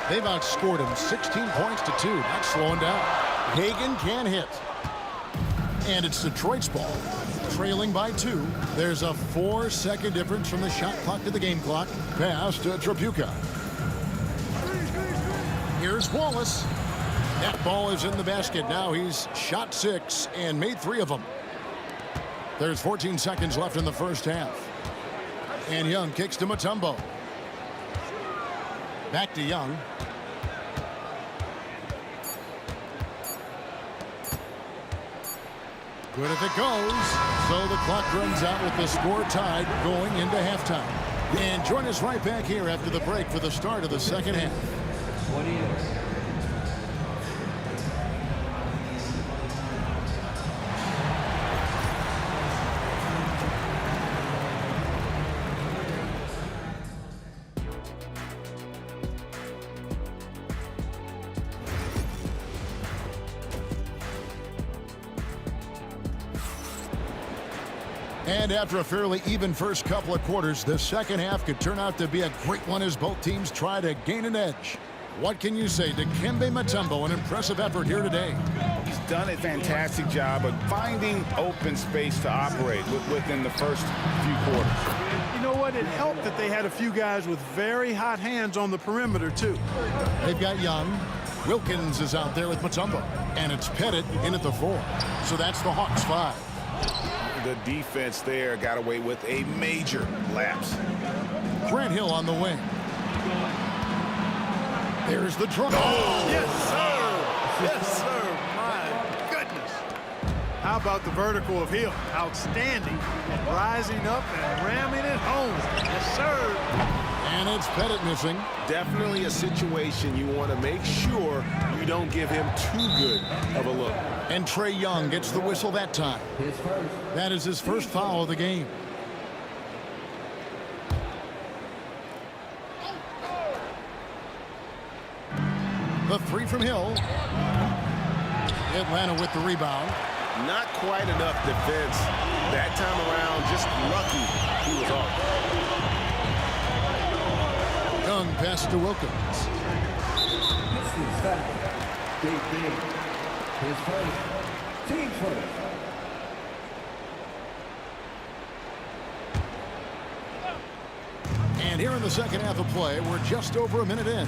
They've outscored him 16 points to 2. Not slowing down. Hagan can hit. And it's Detroit's ball. Trailing by 2. There's a 4-second difference from the shot clock to the game clock. Pass to Trapuka. Here's Wallace. That ball is in the basket. Now he's shot 6 and made 3 of them. There's 14 seconds left in the first half. And Young kicks to Mutombo. Back to Young. Good if it goes. So the clock runs out with the score tied going into halftime. And join us right back here after the break for the start of the second half. 20. And after a fairly even first couple of quarters, the second half could turn out to be a great one as both teams try to gain an edge. What can you say to Dikembe Mutombo? An impressive effort here today. He's done a fantastic job of finding open space to operate within the first few quarters. You know what? It helped that they had a few guys with very hot hands on the perimeter, too. They've got Young. Wilkins is out there with Mutombo. And it's Pettit in at the 4. So that's the Hawks 5. The defense there got away with a major lapse. Grant Hill on the wing. There's the draw. Oh, yes, sir. Yes, sir. My goodness. How about the vertical of Hill? Outstanding. Rising up and ramming it home. Yes, sir. And it's Pettit missing. Definitely a situation you want to make sure you don't give him too good of a look. And Trae Young gets the whistle that time. That is his first foul of the game. The 3 from Hill. Atlanta with the rebound. Not quite enough defense that time around. Just lucky he was off. Young pass to Wilkins. His first. Team first. And here in the second half of play, we're just over a minute in.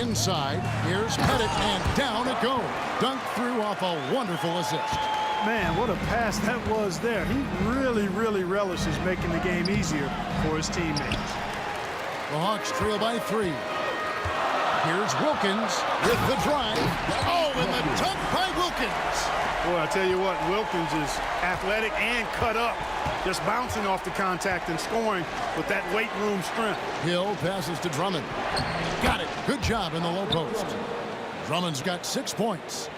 Inside, here's Pettit, and down it goes. Dunk through off a wonderful assist. Man, what a pass that was there. He really, really relishes making the game easier for his teammates. The Hawks trail by 3. Here's Wilkins with the drive. Oh, and the dunk by Wilkins. Boy, I tell you what, Wilkins is athletic and cut up. Just bouncing off the contact and scoring with that weight room strength. Hill passes to Drummond. Got it. Good job in the low post. Drummond's got 6 points.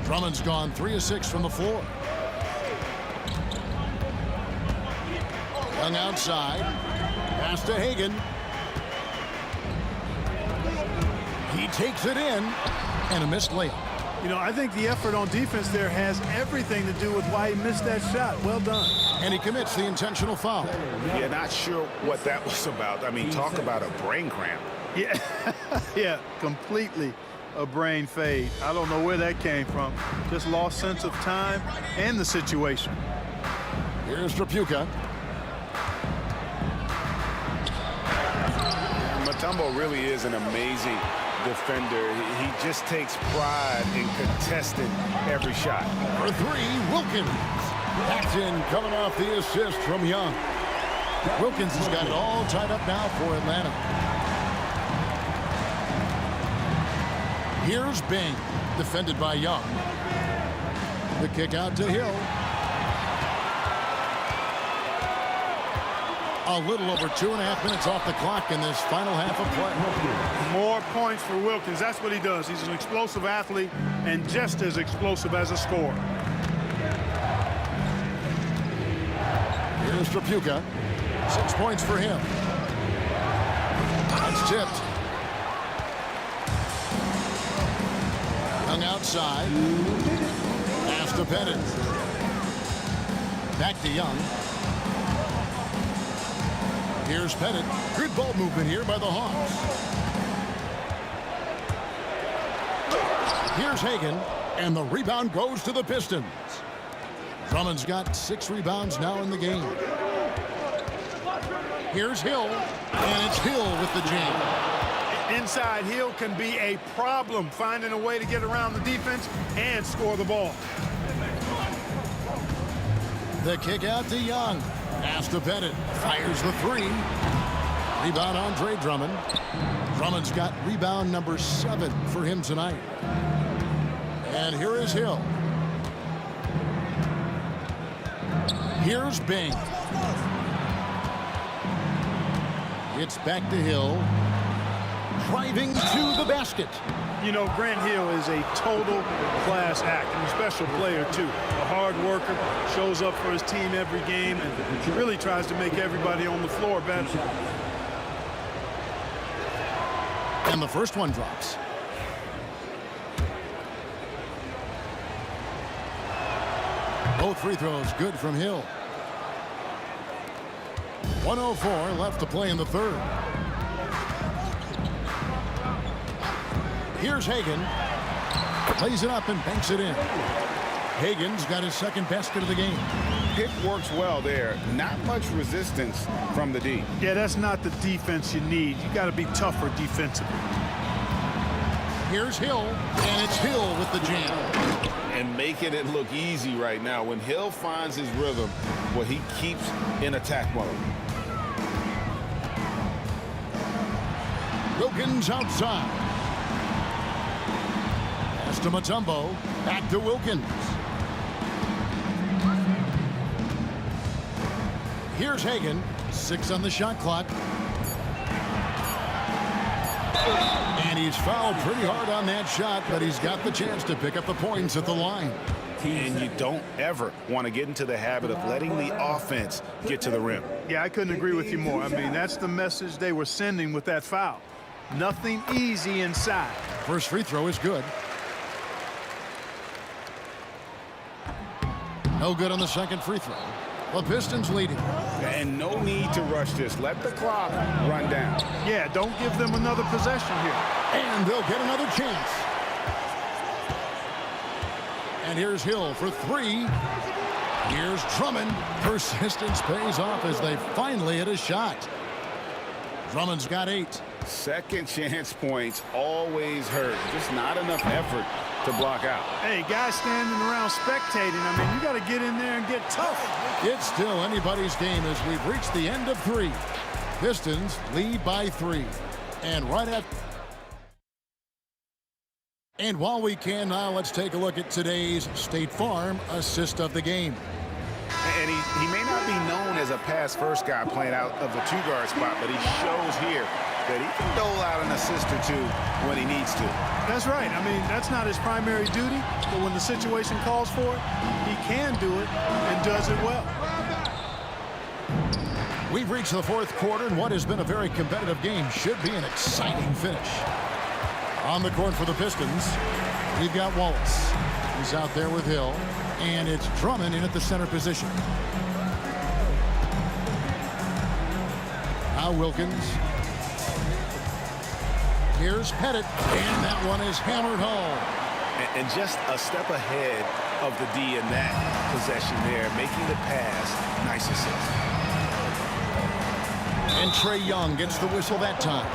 Drummond's gone 3 of 6 from the floor. Young outside. Pass to Hagan. He takes it in. And a missed layup. You know, I think the effort on defense there has everything to do with why he missed that shot. Well done. And he commits the intentional foul. Yeah, not sure what that was about. I mean, talk about a brain cramp. Yeah, yeah, completely a brain fade. I don't know where that came from. Just lost sense of time and the situation. Here's Trapuka. Mutombo really is an amazing defender. He just takes pride in contesting every shot. For 3, Wilkins. That's in, coming off the assist from Young. Wilkins has got it all tied up now for Atlanta. Here's Bing, defended by Young. The kick out to Hill. A little over 2.5 minutes off the clock in this final half of play. More points for Wilkins. That's what he does. He's an explosive athlete and just as explosive as a scorer. Here's Trapuka. 6 points for him. That's tipped. Young outside. Pass to Pettit. Back to Young. Here's Pettit. Good ball movement here by the Hawks. Here's Hagan. And the rebound goes to the Pistons. Drummond's got 6 rebounds now in the game. Here's Hill. And it's Hill with the jam. Inside, Hill can be a problem finding a way to get around the defense and score the ball. The kick out to Young. Pass to Pettit. Fires the 3. Rebound Andre Drummond. Drummond's got rebound number 7 for him tonight. And here is Hill. Here's Bing. It's back to Hill. Driving to the basket. You know, Grant Hill is a total class act and a special player, too. A hard worker, shows up for his team every game, and really tries to make everybody on the floor better. And the first one drops. Both free throws good from Hill. 1:04 left to play in the third. Here's Hagan. Plays it up and banks it in. Hagan's got his second basket of the game. Pick works well there. Not much resistance from the D. Yeah, that's not the defense you need. You got to be tougher defensively. Here's Hill, and it's Hill with the jam. And making it look easy right now. When Hill finds his rhythm, well, he keeps in attack mode. Wilkins outside. Pass to Mutombo. Back to Wilkins. Here's Hagan. 6 on the shot clock. And he's fouled pretty hard on that shot, but he's got the chance to pick up the points at the line. And you don't ever want to get into the habit of letting the offense get to the rim. Yeah, I couldn't agree with you more. I mean, that's the message they were sending with that foul. Nothing easy inside. First free throw is good. No good on the second free throw. The Pistons leading. And no need to rush this. Let the clock run down. Yeah, don't give them another possession here. And they'll get another chance. And here's Hill for 3. Here's Drummond. Persistence pays off as they finally hit a shot. Drummond's got 8. Second chance points always hurt. Just not enough effort to block out. Hey, guys standing around spectating, I mean, you got to get in there and get tough. It's still anybody's game as we've reached the end of 3. Pistons lead by 3. And right at And while we can now, let's take a look at today's State Farm assist of the game. And he may not be known as a pass-first guy playing out of the two-guard spot, but he shows here that he can dole out an assist or two when he needs to. That's right. I mean, that's not his primary duty, but when the situation calls for it, he can do it and does it well. We've reached the fourth quarter, and what has been a very competitive game should be an exciting finish. On the court for the Pistons, we've got Wallace. He's out there with Hill, and it's Drummond in at the center position. Now Wilkins. Here's Pettit, and that one is hammered home. And just a step ahead of the D in that possession there, making the pass. Nice assist. And Trae Young gets the whistle that time.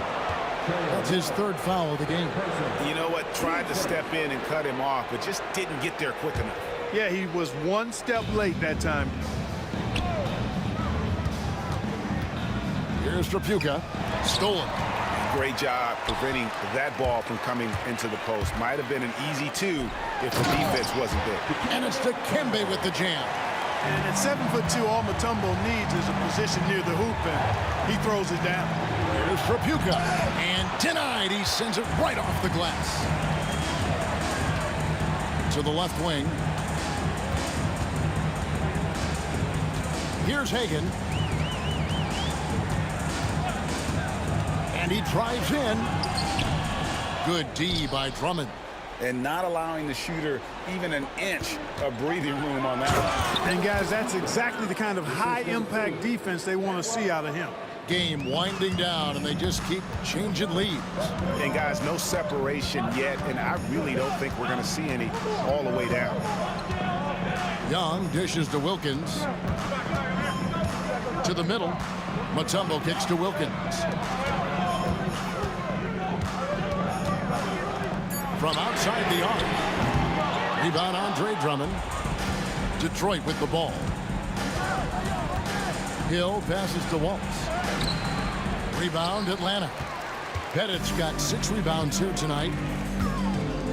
That's his third foul of the game. You know what? Tried to step in and cut him off, but just didn't get there quick enough. Yeah, he was one step late that time. Here's Trapuka. Stolen. Great job preventing that ball from coming into the post. Might have been an easy two if the defense wasn't there. And it's Dikembe with the jam. And at 7'2", all Mutombo needs is a position near the hoop, and he throws it down. Here's Trapuka. And denied. He sends it right off the glass. To the left wing. Here's Hagan. And he drives in. Good D by Drummond. And not allowing the shooter even an inch of breathing room on that one. And guys, that's exactly the kind of high-impact defense they want to see out of him. Game winding down, and they just keep changing leads. And guys, no separation yet, and I really don't think we're going to see any all the way down. Young dishes to Wilkins. To the middle. Mutombo kicks to Wilkins. From outside the arc. Rebound Andre Drummond. Detroit with the ball. Hill passes to Waltz. Rebound Atlanta. Pettit's got 6 rebounds here tonight.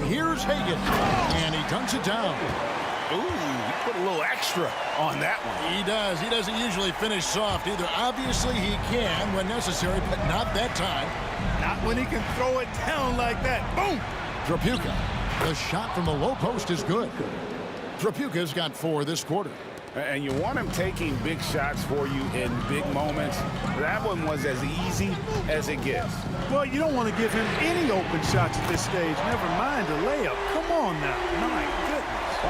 Here's Hagan. And he dunks it down. Ooh, he put a little extra on that one. He does. He doesn't usually finish soft either. Obviously he can when necessary, but not that time. Not when he can throw it down like that. Boom! Trapuka. The shot from the low post is good. Trapuka's got 4 this quarter. And you want him taking big shots for you in big moments. That one was as easy as it gets. Well, you don't want to give him any open shots at this stage. Never mind a layup. Come on now. My goodness.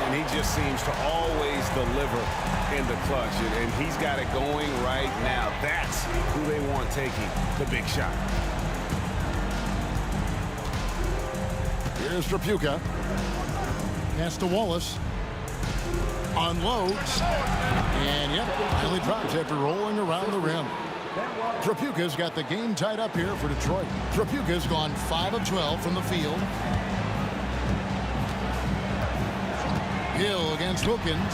And he just seems to always deliver in the clutch. And he's got it going right now. That's who they want taking the big shot. Here's Trapuka. Pass to Wallace. Unloads. And yep, finally drops after rolling around the rim. Trapuka's got the game tied up here for Detroit. Trapuka's gone 5 of 12 from the field. Hill against Wilkins.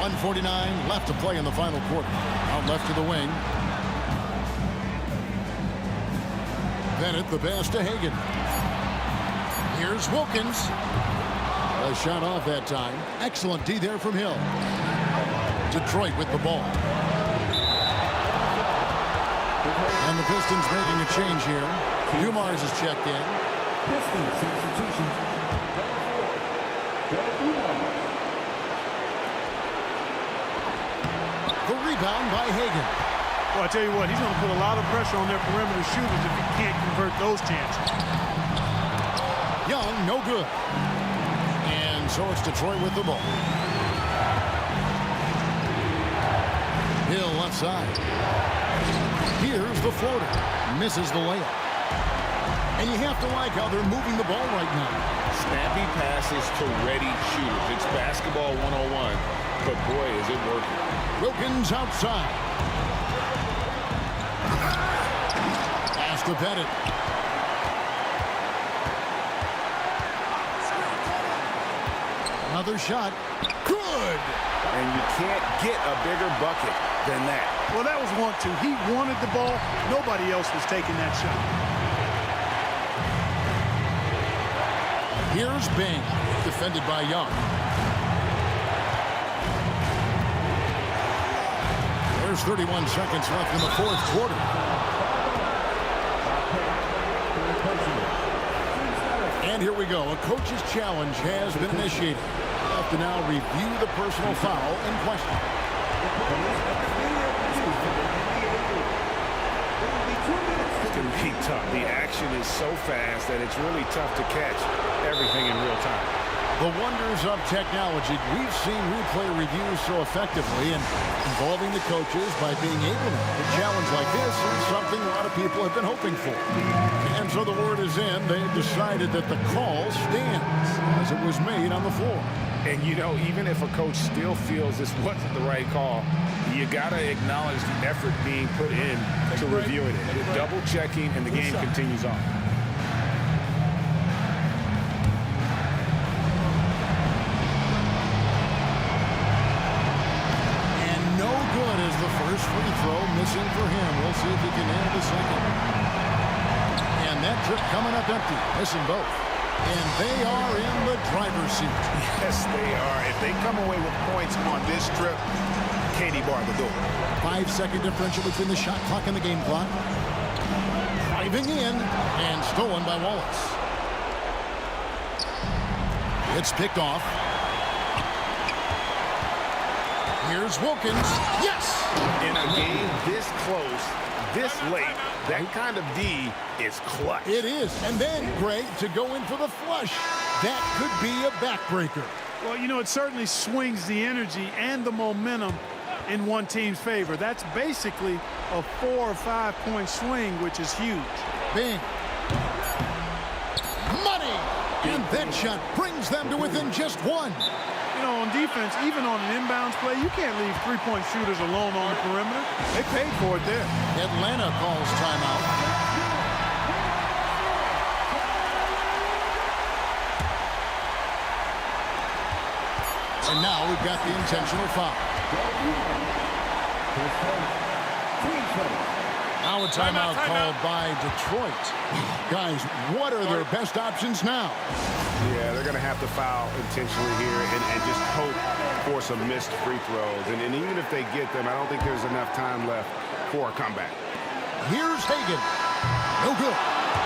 1:49 left to play in the final quarter. Out left to the wing. Bennett the pass to Hagan. Here's Wilkins. A shot off that time. Excellent D there from Hill. Detroit with the ball. And the Pistons making a change here. Dumars is checked in. Pistons substitution. The rebound by Hagan. Well, I tell you what, he's going to put a lot of pressure on their perimeter shooters if he can't convert those chances. Young, no good. And so it's Detroit with the ball. Hill left side. Here's the floater. Misses the layup. And you have to like how they're moving the ball right now. Snappy passes to ready shooters. It's basketball 101, but boy, is it working. Wilkins outside. Pass to Pettit. Another shot. Good! good. And you can't get a bigger bucket than that. Well, that was 1-2. He wanted the ball. Nobody else was taking that shot. Here's Bing, defended by Young. There's 31 seconds left in the fourth quarter. And here we go. A coach's challenge has been initiated. We'll have to now review the personal foul in question. It's going to be tough. The action is so fast that it's really tough to catch everything in real time. The wonders of technology. We've seen replay reviews so effectively, and involving the coaches by being able to make a challenge like this is something a lot of people have been hoping for. And so the word is in. They've decided that the call stands as it was made on the floor. And, you know, even if a coach still feels this wasn't the right call, you got to acknowledge the effort being put in to reviewing it. You're double-checking, and the game continues on. First free throw missing for him. We'll see if he can nail the second. And that trip coming up empty, missing both. And they are in the driver's seat. Yes, they are. If they come away with points on this trip, Katie bar the door. 5-second differential between the shot clock and the game clock. Driving in and stolen by Wallace. It's picked off. Here's Wilkins. Yes! In a game this close, this late, that kind of D is clutch. It is. And then, Greg, to go in for the flush. That could be a backbreaker. Well, you know, it certainly swings the energy and the momentum in one team's favor. That's basically a 4 or 5 point swing, which is huge. Bing. Money! And that shot brings them to within just one. You know, on defense, even on an inbounds play, you can't leave three-point shooters alone on the perimeter. They paid for it there. Atlanta calls timeout. And now we've got the intentional foul. Now a timeout called by Detroit. Guys, what are their best options now? Yeah, they're going to have to foul intentionally here and just hope for some missed free throws. And even if they get them, I don't think there's enough time left for a comeback. Here's Hagan. No good.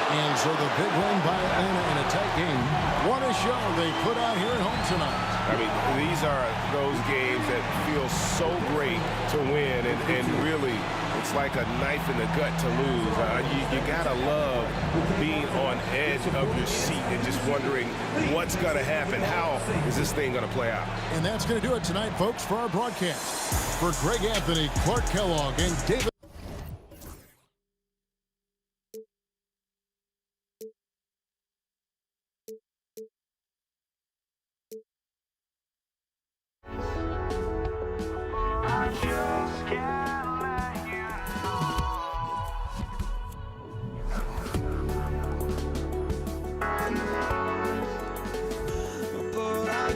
And so the big win by Atlanta in a tight game. What a show they put on here at home tonight. I mean, these are those games that feel so great to win, and really, it's like a knife in the gut to lose. You gotta love being on edge of your seat and just wondering what's gonna happen. How is this thing gonna play out? And that's gonna do it tonight, folks, for our broadcast. For Greg Anthony, Clark Kellogg, and David.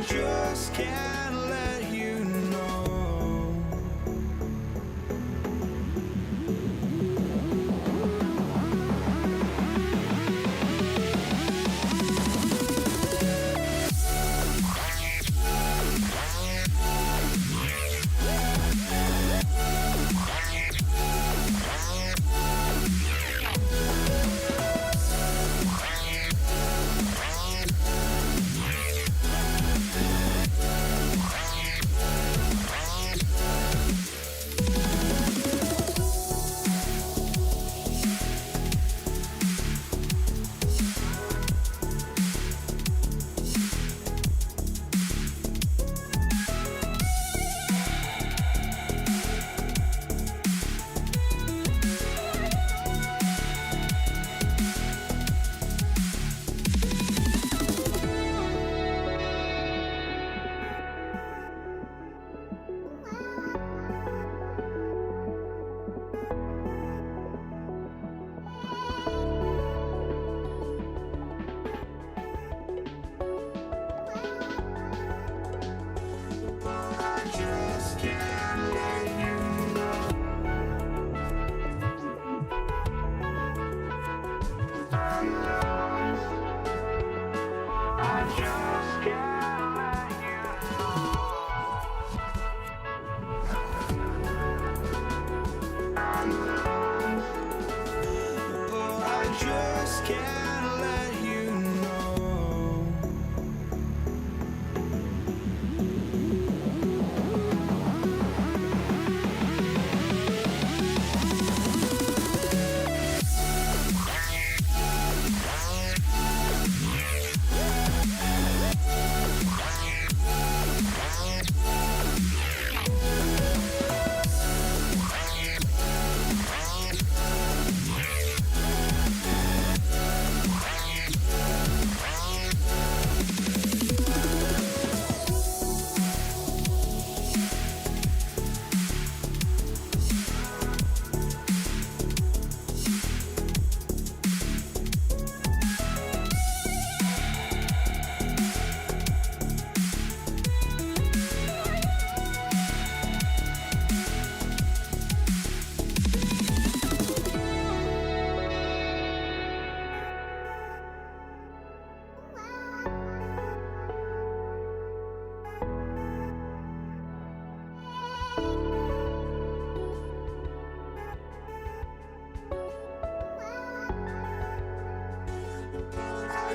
Just can't let you know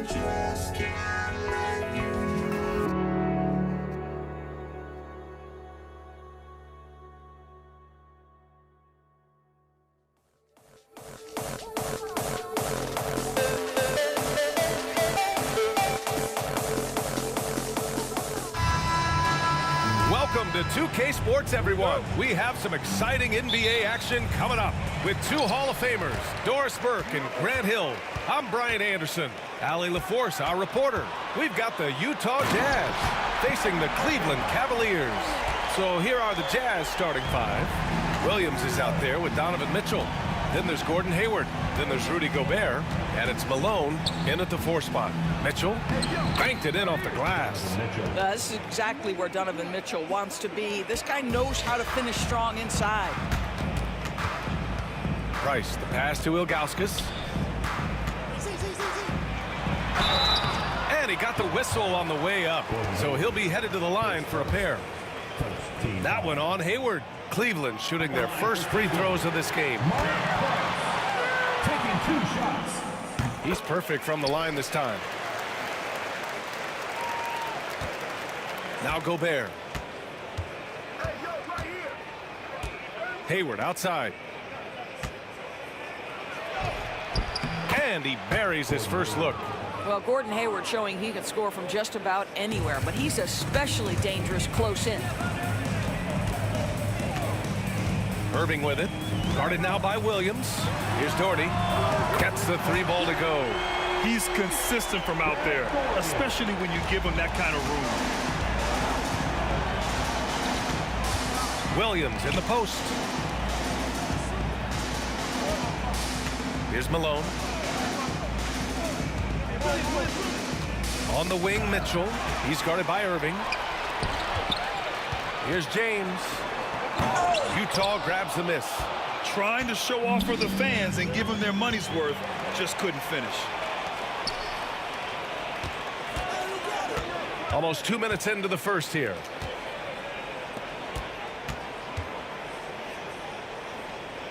just can't let you know. Welcome to 2K Sports, everyone. We have some exciting NBA action coming up with two Hall of Famers, Doris Burke and Grant Hill. I'm Brian Anderson. Allie LaForce, our reporter. We've got the Utah Jazz facing the Cleveland Cavaliers. So here are the Jazz starting five. Williams is out there with Donovan Mitchell. Then there's Gordon Hayward. Then there's Rudy Gobert. And it's Malone in at the 4 spot. Mitchell banked it in off the glass. This is exactly where Donovan Mitchell wants to be. This guy knows how to finish strong inside. Price, the pass to Ilgauskas. And he got the whistle on the way up. So he'll be headed to the line for a pair. That one on Hayward. Cleveland shooting their first free throws of this game. Taking 2 shots. He's perfect from the line this time. Now Gobert. Hayward outside. And he buries his first look. Well, Gordon Hayward showing he can score from just about anywhere, but he's especially dangerous close in. Irving with it. Guarded now by Williams. Here's Doherty. Gets the 3 ball to go. He's consistent from out there, especially when you give him that kind of room. Williams in the post. Here's Malone. On the wing, Mitchell. He's guarded by Irving. Here's James. Utah grabs the miss. Trying to show off for the fans and give them their money's worth, just couldn't finish. Almost 2 minutes into the first here.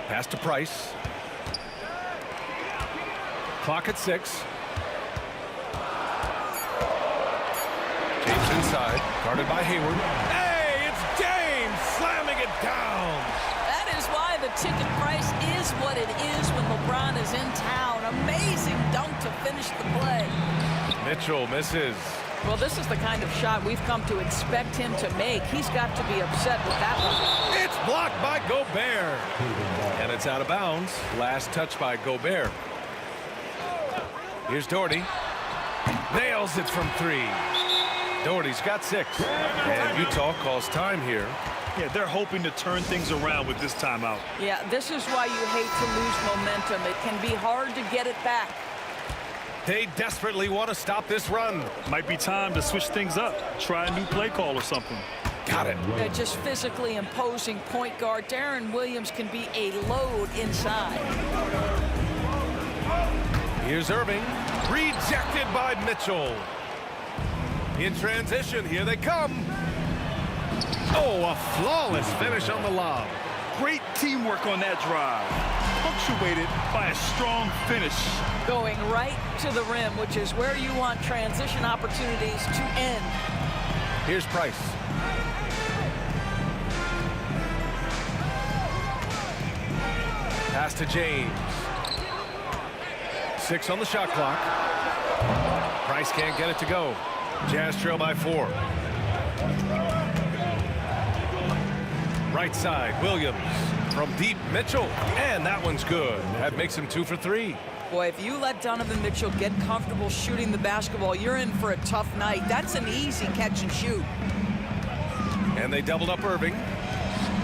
Pass to Price. Clock at 6. James inside, guarded by Hayward. Hey, it's James slamming it down. That is why the ticket price is what it is when LeBron is in town. Amazing dunk to finish the play. Mitchell misses. Well, this is the kind of shot we've come to expect him to make. He's got to be upset with that one. It's blocked by Gobert. And it's out of bounds. Last touch by Gobert. Here's Doherty. Nails it from 3. Doherty's got 6. And Utah calls time here. Yeah, they're hoping to turn things around with this timeout. Yeah, this is why you hate to lose momentum. It can be hard to get it back. They desperately want to stop this run. Might be time to switch things up. Try a new play call or something. Got it. Just physically imposing point guard. Darren Williams can be a load inside. Here's Irving. Rejected by Mitchell. In transition, here they come. Oh, a flawless finish on the lob. Great teamwork on that drive, punctuated by a strong finish. Going right to the rim, which is where you want transition opportunities to end. Here's Price. Pass to James. 6 on the shot clock. Price can't get it to go. Jazz trail by 4. Right side, Williams. From deep, Mitchell. And that one's good. That makes him 2 for 3. Boy, if you let Donovan Mitchell get comfortable shooting the basketball, you're in for a tough night. That's an easy catch and shoot. And they doubled up Irving.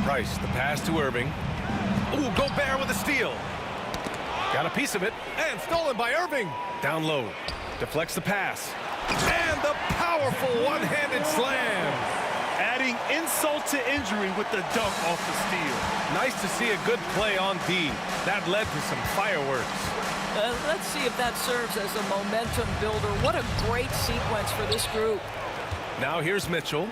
Price, the pass to Irving. Ooh, Gobert with a steal. Got a piece of it, and stolen by Irving. Down low, deflects the pass. And the powerful one-handed slam. Adding insult to injury with the dunk off the steal. Nice to see a good play on D. That led to some fireworks. Let's see if that serves as a momentum builder. What a great sequence for this group. Now here's Mitchell.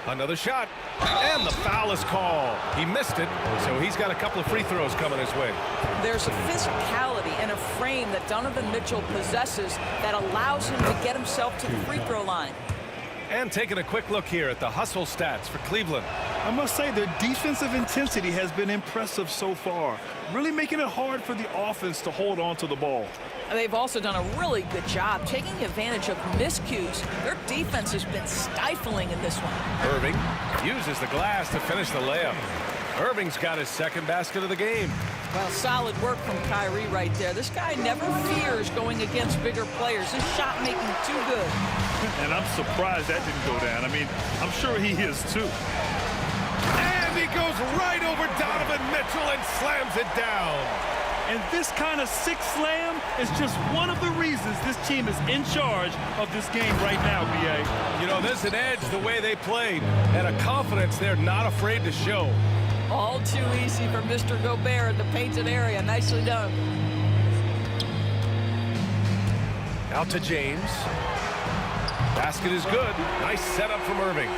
Another shot. And the foul is called. He missed it, so he's got a couple of free throws coming his way. There's a physicality and a frame that Donovan Mitchell possesses that allows him to get himself to the free throw line. And taking a quick look here at the hustle stats for Cleveland. I must say their defensive intensity has been impressive so far, really making it hard for the offense to hold on to the ball. They've also done a really good job taking advantage of miscues. Their defense has been stifling in this one. Irving uses the glass to finish the layup. Irving's got his second basket of the game. Well, solid work from Kyrie right there. This guy never fears going against bigger players. His shot making too good. And I'm surprised that didn't go down. I mean, I'm sure he is too. And he goes right over Donovan Mitchell and slams it down. And this kind of sick slam is just one of the reasons this team is in charge of this game right now, B.A. You know, there's an edge the way they played and a confidence they're not afraid to show. All too easy for Mr. Gobert in the painted area. Nicely done. Out to James. Basket is good. Nice setup from Irving.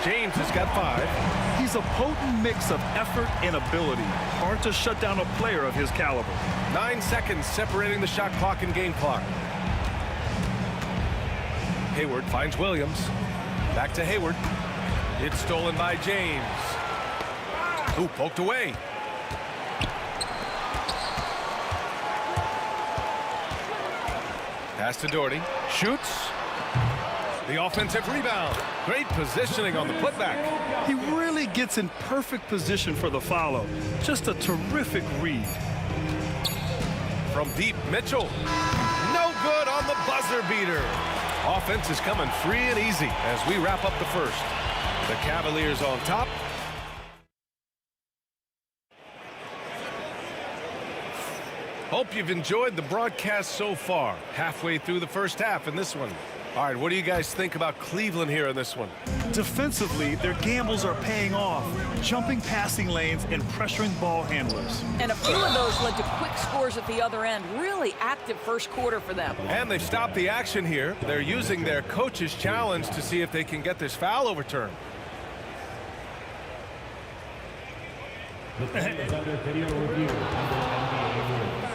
James has got 5. He's a potent mix of effort and ability. Hard to shut down a player of his caliber. 9 seconds separating the shot clock and game clock. Hayward finds Williams. Back to Hayward. It's stolen by James. Ooh, poked away. Pass to Doherty. Shoots. The offensive rebound. Great positioning on the putback. He really gets in perfect position for the follow. Just a terrific read. From deep, Mitchell. No good on the buzzer beater. Offense is coming free and easy as we wrap up the first. The Cavaliers on top. Hope you've enjoyed the broadcast so far. Halfway through the first half in this one. All right, what do you guys think about Cleveland here in this one? Defensively, their gambles are paying off, jumping passing lanes and pressuring ball handlers. And a few of those led to quick scores at the other end. Really active first quarter for them. And they've stopped the action here. They're using their coach's challenge to see if they can get this foul overturned. The play is under video review under NBA rules.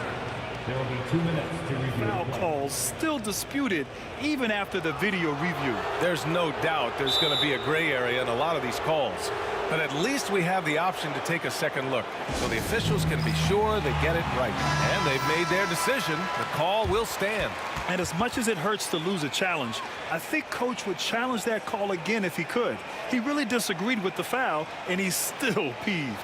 There will be 2 minutes to review. Foul calls still disputed even after the video review. There's no doubt there's going to be a gray area in a lot of these calls. But at least we have the option to take a second look so the officials can be sure they get it right. And they've made their decision. The call will stand. And as much as it hurts to lose a challenge, I think Coach would challenge that call again if he could. He really disagreed with the foul, and he's still peeved.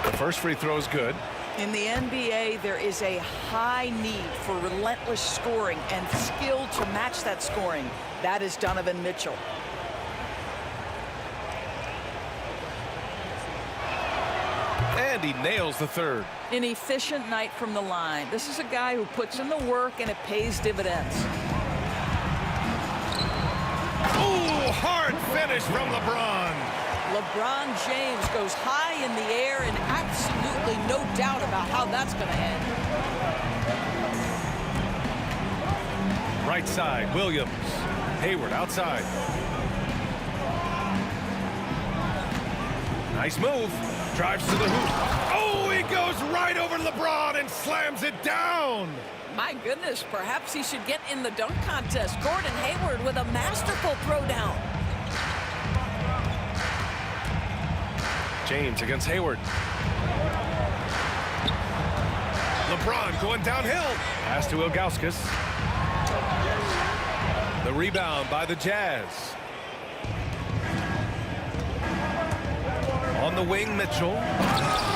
The first free throw is good. In the NBA, there is a high need for relentless scoring and skill to match that scoring. That is Donovan Mitchell. And he nails the third. An efficient night from the line. This is a guy who puts in the work and it pays dividends. Oh, hard finish from LeBron. LeBron James goes high in the air and absolutely no doubt about how that's going to end. Right side, Williams. Hayward outside. Nice move. Drives to the hoop. Oh, he goes right over to LeBron and slams it down. My goodness, perhaps he should get in the dunk contest. Gordon Hayward with a masterful throwdown. James against Hayward. LeBron going downhill. Pass to Ilgauskas. The rebound by the Jazz. On the wing, Mitchell.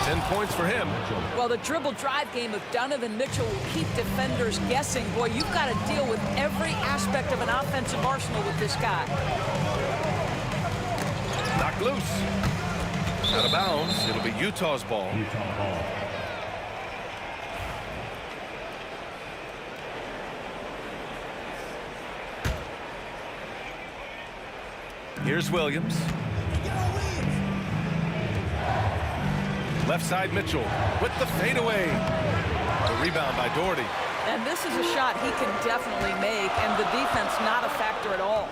10 points for him. Well, the dribble drive game of Donovan Mitchell will keep defenders guessing. Boy, you've got to deal with every aspect of an offensive arsenal with this guy. Knocked loose. Out of bounds. It'll be Utah's ball. Here's Williams. Left side, Mitchell with the fadeaway. The rebound by Doherty. And this is a shot he can definitely make, and the defense not a factor at all.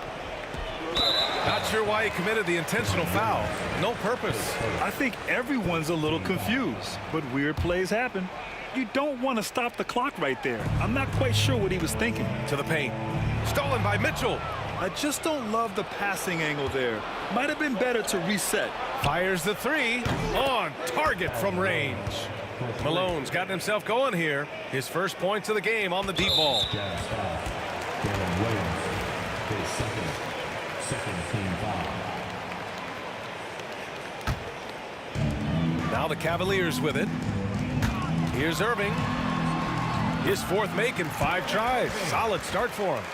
Not sure why he committed the intentional foul. No purpose. I think everyone's a little confused, but weird plays happen. You don't want to stop the clock right there. I'm not quite sure what he was thinking. To the paint. Stolen by Mitchell. I just don't love the passing angle there. Might have been better to reset. Fires the three. On target from range. Malone's gotten himself going here. His first points of the game on the deep ball. Now the Cavaliers with it. Here's Irving. His fourth make in 5 tries. Solid start for him.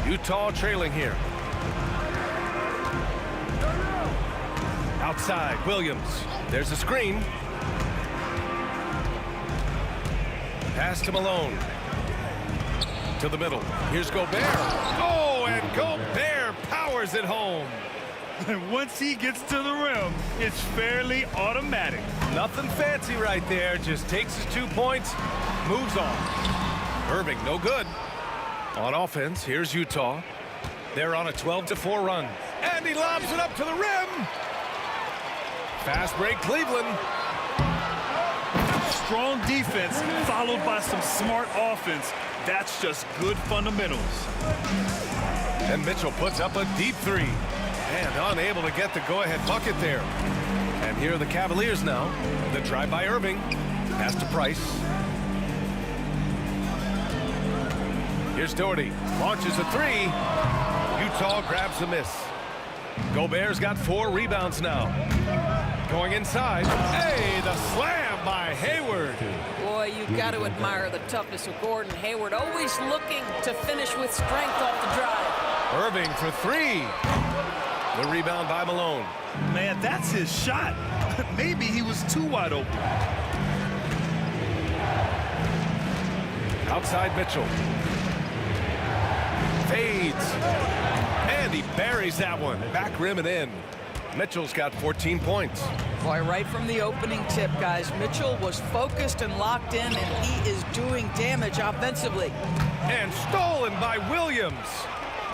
Utah trailing here. Outside, Williams. There's a screen. Pass to Malone. To the middle. Here's Gobert. Oh, and Gobert powers it home. And once he gets to the rim, it's fairly automatic. Nothing fancy right there. Just takes his 2 points, moves on. Irving, no good. On offense, here's Utah. They're on a 12-4 run. And he lobs it up to the rim. Fast break, Cleveland. Strong defense followed by some smart offense. That's just good fundamentals. And Mitchell puts up a deep three. And unable to get the go-ahead bucket there. And here are the Cavaliers now. The drive by Irving. Pass to Price. Here's Doherty. Launches a three. Utah grabs the miss. Gobert's got 4 rebounds now. Going inside. Hey, the slam by Hayward. Boy, you've got to admire the toughness of Gordon Hayward. Always looking to finish with strength off the drive. Irving for 3. The rebound by Malone. Man, that's his shot. Maybe he was too wide open. Outside Mitchell. Fades. And he buries that one. Back rim and in. Mitchell's got 14 points. Boy, right from the opening tip, guys, Mitchell was focused and locked in, and he is doing damage offensively. And stolen by Williams.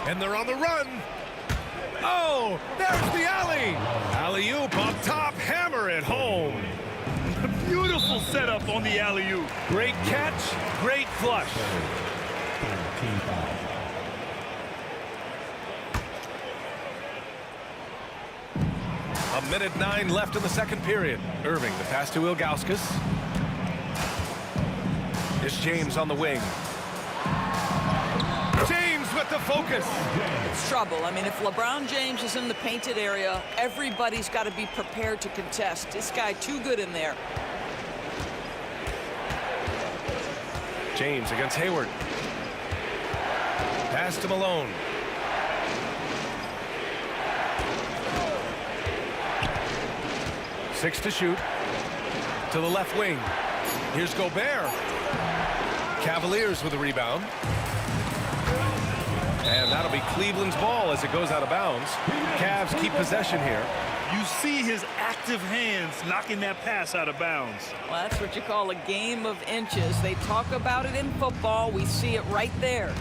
And they're on the run. Oh, there's the alley. Alley-oop up top, hammer it home. Beautiful setup on the alley-oop. Great catch, great flush. A minute 9 left in the second period. Irving, the pass to Ilgauskas. It's James on the wing. James with the focus. It's trouble. I mean, if LeBron James is in the painted area, everybody's got to be prepared to contest. This guy too good in there. James against Hayward. Pass to Malone. Six to shoot. To the left wing. Here's Gobert. Cavaliers with a rebound. And that'll be Cleveland's ball as it goes out of bounds. Cavs keep possession here. You see his active hands knocking that pass out of bounds. Well, that's what you call a game of inches. They talk about it in football. We see it right there.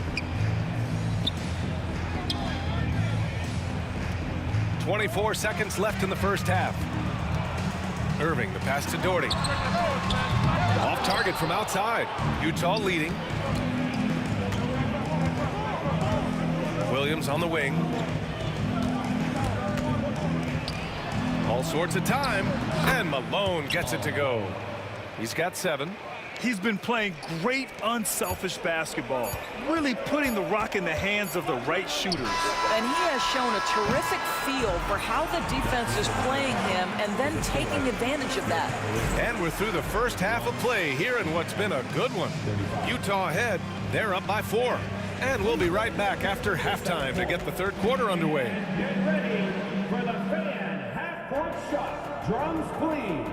24 seconds left in the first half. Irving, the pass to Doherty. Off target from outside. Utah leading. Williams on the wing. All sorts of time, and Malone gets it to go. He's got 7. He's been playing great unselfish basketball, really putting the rock in the hands of the right shooters. And he has shown a terrific feel for how the defense is playing him and then taking advantage of that. And we're through the first half of play here in what's been a good one. Utah ahead, they're up by 4. And we'll be right back after halftime to get the third quarter underway. Get ready for the fan half-court shot. Drums, please.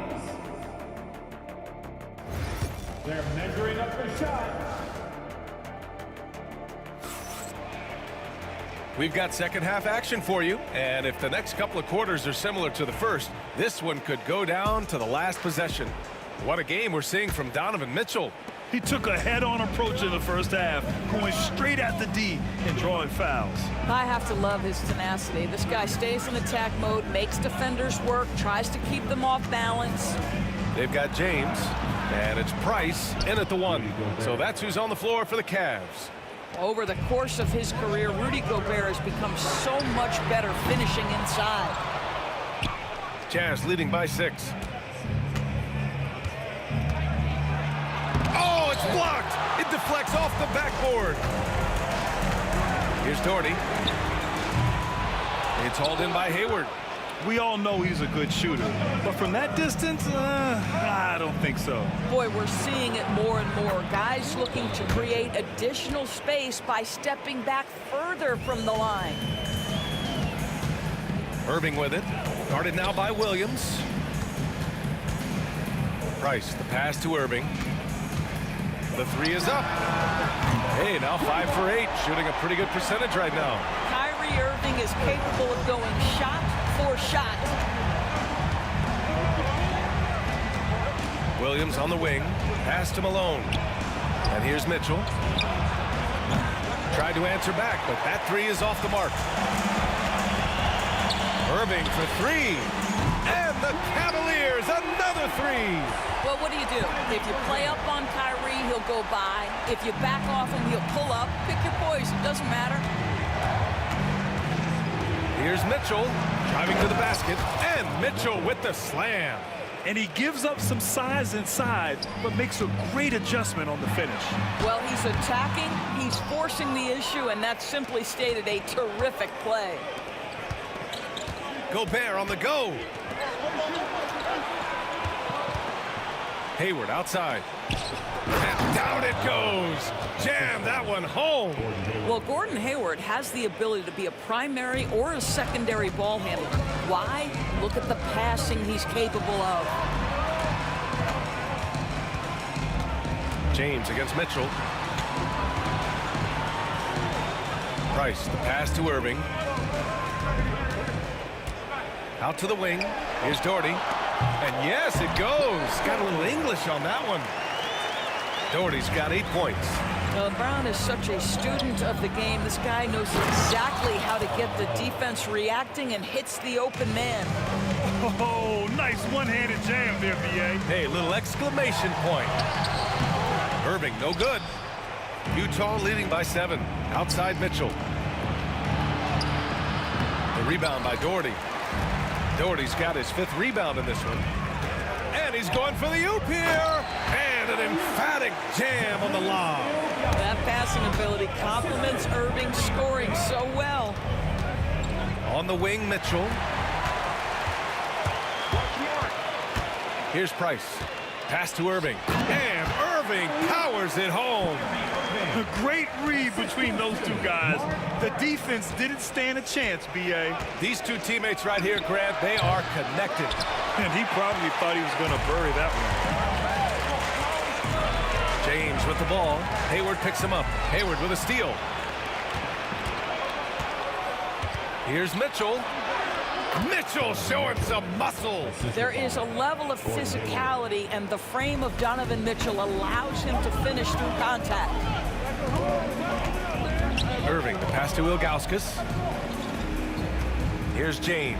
They're measuring up the shot. We've got second half action for you, and if the next couple of quarters are similar to the first, this one could go down to the last possession. What a game we're seeing from Donovan Mitchell. He took a head-on approach in the first half, going straight at the D and drawing fouls. I have to love his tenacity. This guy stays in attack mode, makes defenders work, tries to keep them off balance. They've got James, and it's Price in at the 1. So that's who's on the floor for the Cavs. Over the course of his career, Rudy Gobert has become so much better finishing inside. Jazz leading by 6. Oh, it's blocked. It deflects off the backboard. Here's Doherty. It's hauled in by Hayward. We all know he's a good shooter, but from that distance, I don't think so. Boy, we're seeing it more and more. Guys looking to create additional space by stepping back further from the line. Irving with it. Guarded now by Williams. Price, the pass to Irving. The 3 is up. Hey, now 5 for 8, shooting a pretty good percentage right now. Kyrie Irving is capable of going shot for shot. Williams on the wing, pass to Malone. And here's Mitchell. Tried to answer back, but that 3 is off the mark. Irving for 3. And the Cavaliers, another 3. Well, what do? If you play up on Kyrie, he'll go by. If you back off him, he'll pull up. Pick your poison, doesn't matter. Here's Mitchell driving to the basket, and Mitchell with the slam. And he gives up some size inside, but makes a great adjustment on the finish. Well, he's attacking, he's forcing the issue, and that's simply stated a terrific play. Gobert on the go. Hayward outside. And down it goes. Jam that one home. Well, Gordon Hayward has the ability to be a primary or a secondary ball handler. Why? Look at the passing he's capable of. James against Mitchell. Price, the pass to Irving. Out to the wing. Here's Doherty. And yes, it goes. Got a little English on that one. Doherty's got 8 points. Brown is such a student of the game. This guy knows exactly how to get the defense reacting and hits the open man. Oh, nice one-handed jam there, B.A. Hey, little exclamation point. Irving, no good. Utah leading by 7. Outside Mitchell. The rebound by Doherty. Doherty's got his 5th rebound in this one. And he's going for the oop here. And an emphatic jam on the lob. That passing ability complements Irving scoring so well. On the wing, Mitchell. Here's Price. Pass to Irving. And Irving powers it home. A great read between those two guys. The defense didn't stand a chance, B.A. These two teammates right here, Grant, they are connected. And he probably thought he was going to bury that one. James with the ball. Hayward picks him up. Hayward with a steal. Here's Mitchell. Mitchell showing some muscle. There is a level of physicality, and the frame of Donovan Mitchell allows him to finish through contact. Irving, the pass to Ilgauskas. Here's James.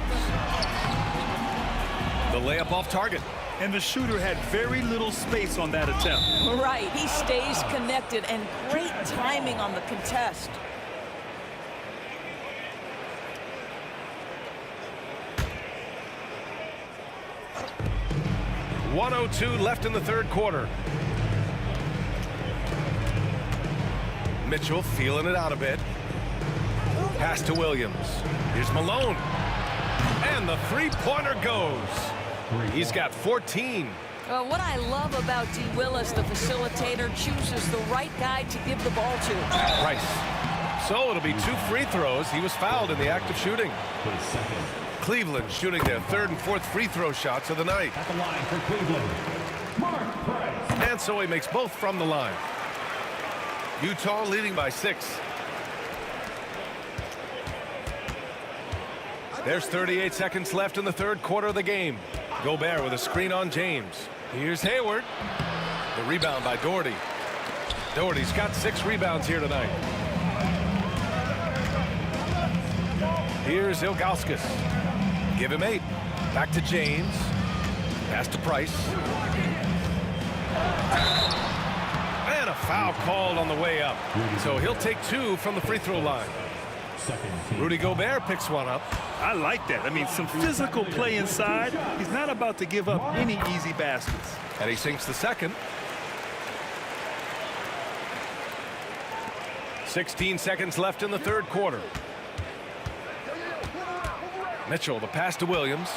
The layup off target. And the shooter had very little space on that attempt. Right, he stays connected, and great timing on the contest. .102 left in the third quarter. Mitchell feeling it out a bit. Pass to Williams. Here's Malone. And the three-pointer goes. He's got 14. What I love about D. Willis, the facilitator, chooses the right guy to give the ball to. Price. So it'll be 2 free throws. He was fouled in the act of shooting. Cleveland shooting their third and fourth free throw shots of the night. At the line for Cleveland, Mark Price. And so he makes both from the line. Utah leading by 6. There's 38 seconds left in the third quarter of the game. Gobert with a screen on James. Here's Hayward. The rebound by Doherty. Doherty's got 6 rebounds here tonight. Here's Ilgauskas. Give him 8. Back to James. Pass to Price. And a foul called on the way up. So he'll take 2 from the free throw line. Rudy Gobert picks one up. I like that. I mean, some physical play inside. He's not about to give up any easy baskets. And he sinks the second. 16 seconds left in the third quarter. Mitchell, the pass to Williams.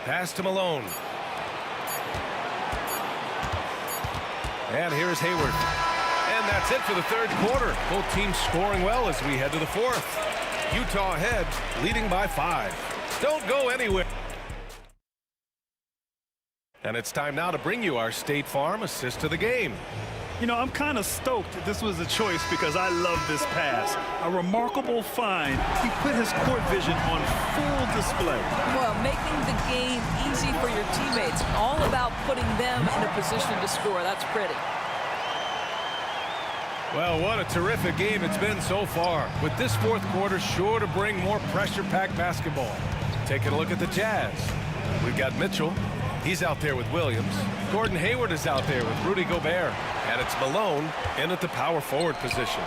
Pass to Malone. And here's Hayward. And that's it for the third quarter. Both teams scoring well as we head to the fourth. Utah ahead, leading by 5. Don't go anywhere. And it's time now to bring you our State Farm assist to the game. You know, I'm kind of stoked that this was a choice because I love this pass. A remarkable find. He put his court vision on full display. Well, making the game easy for your teammates. All about putting them in a position to score. That's pretty. Well, what a terrific game it's been so far. With this fourth quarter sure to bring more pressure-packed basketball. Taking a look at the Jazz. We've got Mitchell. He's out there with Williams. Gordon Hayward is out there with Rudy Gobert. And it's Malone in at the power forward position.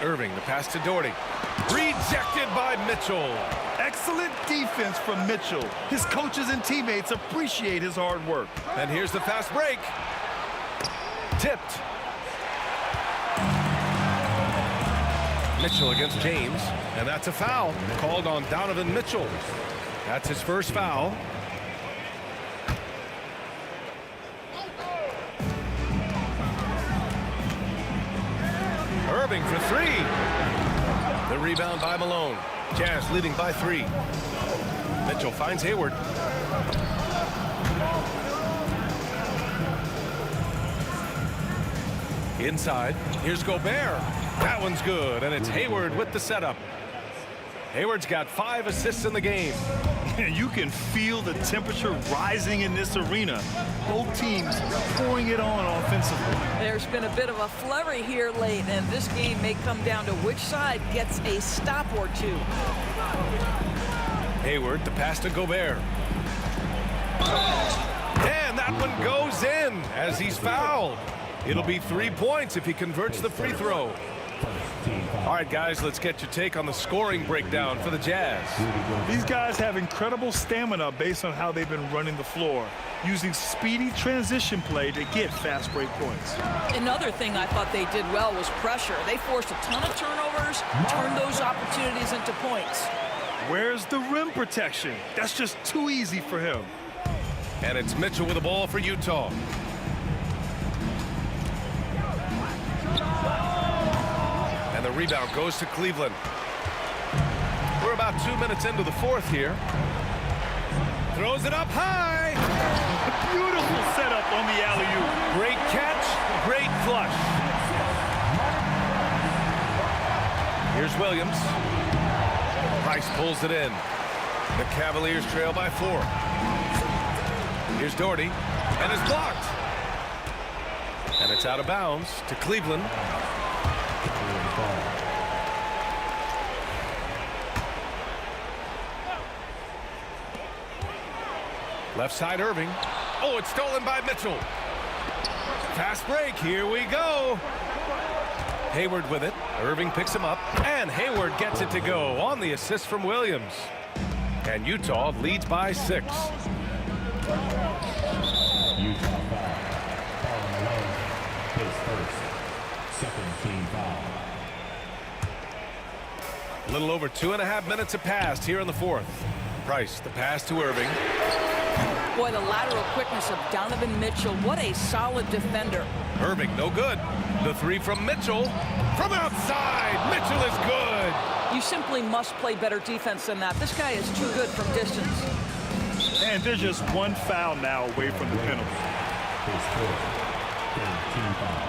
Irving, the pass to Doherty. Rejected by Mitchell. Excellent defense from Mitchell. His coaches and teammates appreciate his hard work. And here's the fast break. Tipped. Mitchell against James. And that's a foul called on Donovan Mitchell. That's his first foul. Irving for 3. The rebound by Malone. Jazz leading by 3. Mitchell finds Hayward. Inside. Here's Gobert. That one's good, and it's Hayward with the setup. Hayward's got 5 assists in the game. You can feel the temperature rising in this arena. Both teams pouring it on offensively. There's been a bit of a flurry here late, and this game may come down to which side gets a stop or 2. Hayward, the pass to Gobert. And that one goes in as he's fouled. It'll be 3 points if he converts the free throw. All right, guys, let's get your take on the scoring breakdown for the Jazz. These guys have incredible stamina based on how they've been running the floor, using speedy transition play to get fast break points. Another thing I thought they did well was pressure. They forced a ton of turnovers, turned those opportunities into points. Where's the rim protection? That's just too easy for him. And it's Mitchell with the ball for Utah. And the rebound goes to Cleveland. We're about 2 minutes into the fourth here. Throws it up high. Beautiful setup on the alley-oop. Great catch, great flush. Here's Williams. Price pulls it in. The Cavaliers trail by 4. Here's Doherty, and it's blocked. And it's out of bounds to Cleveland. Left side, Irving. Oh, it's stolen by Mitchell. Fast break, here we go. Hayward with it. Irving picks him up, and Hayward gets it to go on the assist from Williams. And Utah leads by 6. Utah foul. Foul Malone. His first. Second team foul. A little over 2.5 minutes have passed here in the 4th. Price, the pass to Irving. Boy, the lateral quickness of Donovan Mitchell. What a solid defender. Irving, no good. The 3 from Mitchell. From outside, Mitchell is good. You simply must play better defense than that. This guy is too good from distance. And there's just one foul now away from the penalty. His fourth. Third team foul.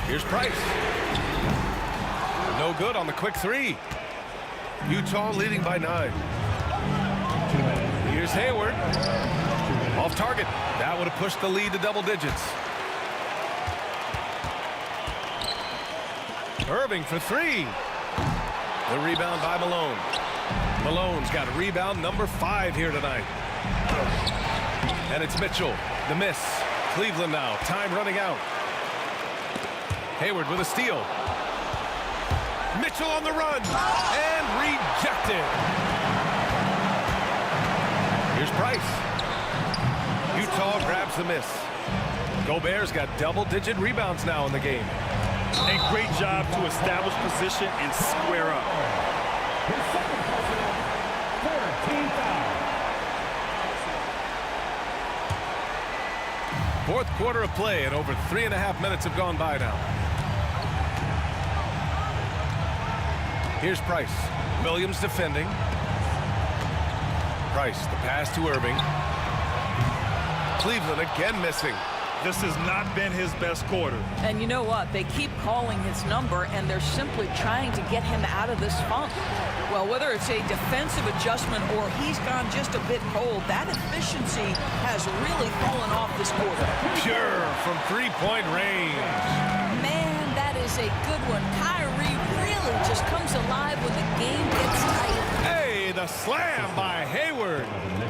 Here's Price. No good on the quick 3. Utah leading by 9. Here's Hayward. Off target. That would have pushed the lead to double digits. Irving for 3. The rebound by Malone. Malone's got rebound number 5 here tonight. And it's Mitchell. The miss. Cleveland now. Time running out. Hayward with a steal. Mitchell on the run. And rejected. Here's Price. Utah grabs the miss. Gobert's got double-digit rebounds now in the game. A great job to establish position and square up. His second personal. Third team foul. 4th quarter of play, and over 3.5 minutes have gone by now. Here's Price. Williams defending. Price, the pass to Irving. Cleveland again missing. This has not been his best quarter. And you know what? They keep calling his number, and they're simply trying to get him out of this funk. Well, whether it's a defensive adjustment or he's gone just a bit cold, that efficiency has really fallen off this quarter. Pure from 3-point range. Man, that is a good one. Kyrie really just comes alive when the game gets tight. Hey, the slam by Hayward.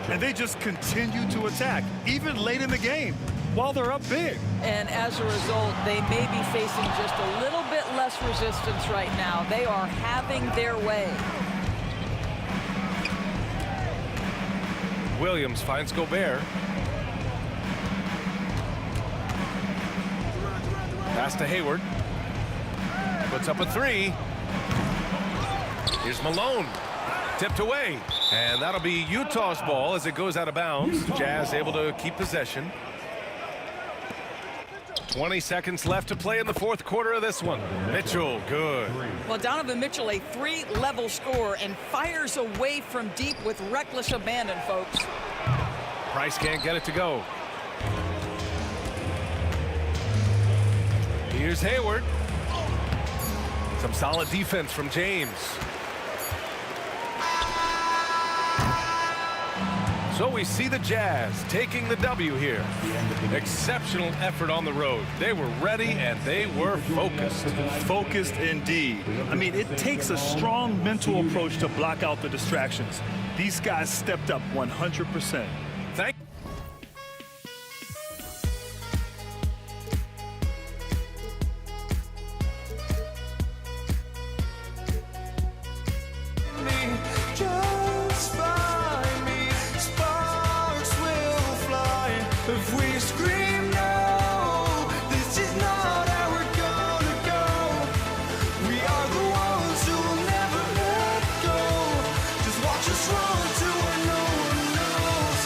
And they just continue to attack, even late in the game, while they're up big. And as a result, they may be facing just a little bit less resistance right now. They are having their way. Williams finds Gobert. Pass to Hayward. Puts up a 3. Here's Malone. Tipped away. And that'll be Utah's ball as it goes out of bounds. Jazz able to keep possession. 20 seconds left to play in the 4th quarter of this one. Mitchell, good. Well, Donovan Mitchell, a 3-level scorer, and fires away from deep with reckless abandon, folks. Price can't get it to go. Here's Hayward. Some solid defense from James. So we see the Jazz taking the W here. Exceptional effort on the road. They were ready and they were focused. Focused indeed. I mean, it takes a strong mental approach to block out the distractions. These guys stepped up 100%. Thank Just find me, sparks will fly. If we scream no, this is not how we're gonna go. We are the ones who will never let go. Just watch us run to where no one knows.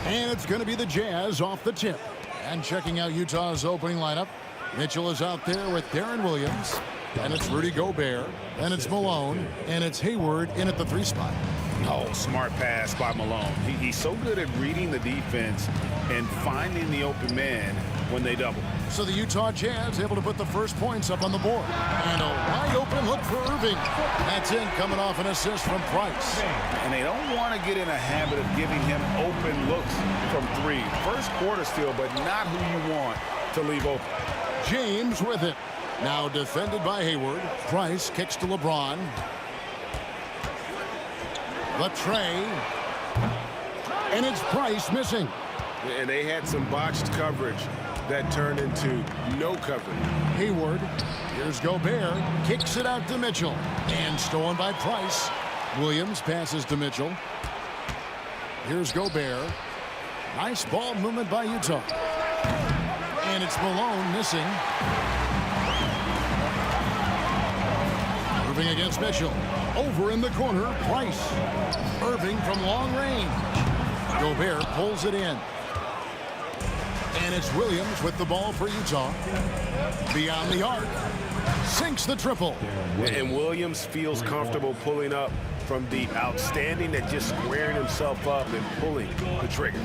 And it's going to be the Jazz off the tip. And checking out Utah's opening lineup, Mitchell is out there with Darren Williams. And it's Rudy Gobert. And it's Malone. And it's Hayward in at the 3 spot. Oh, smart pass by Malone. He's so good at reading the defense and finding the open man when they double. So the Utah Jazz able to put the first points up on the board. And a wide open look for Irving. That's in, coming off an assist from Price. And they don't want to get in a habit of giving him open looks from 3. First quarter still, but not who you want to leave open. James with it. Now defended by Hayward. Price kicks to LeBron. Latrey. And it's Price missing. And they had some botched coverage that turned into no coverage. Hayward. Here's Gobert. Kicks it out to Mitchell. And stolen by Price. Williams passes to Mitchell. Here's Gobert. Nice ball movement by Utah. And it's Malone missing. Irving against Mitchell. Over in the corner, Price. Irving from long range. Gobert pulls it in. And it's Williams with the ball for Utah. Beyond the arc. Sinks the triple. And Williams feels comfortable pulling up from deep. Outstanding at just squaring himself up and pulling the trigger.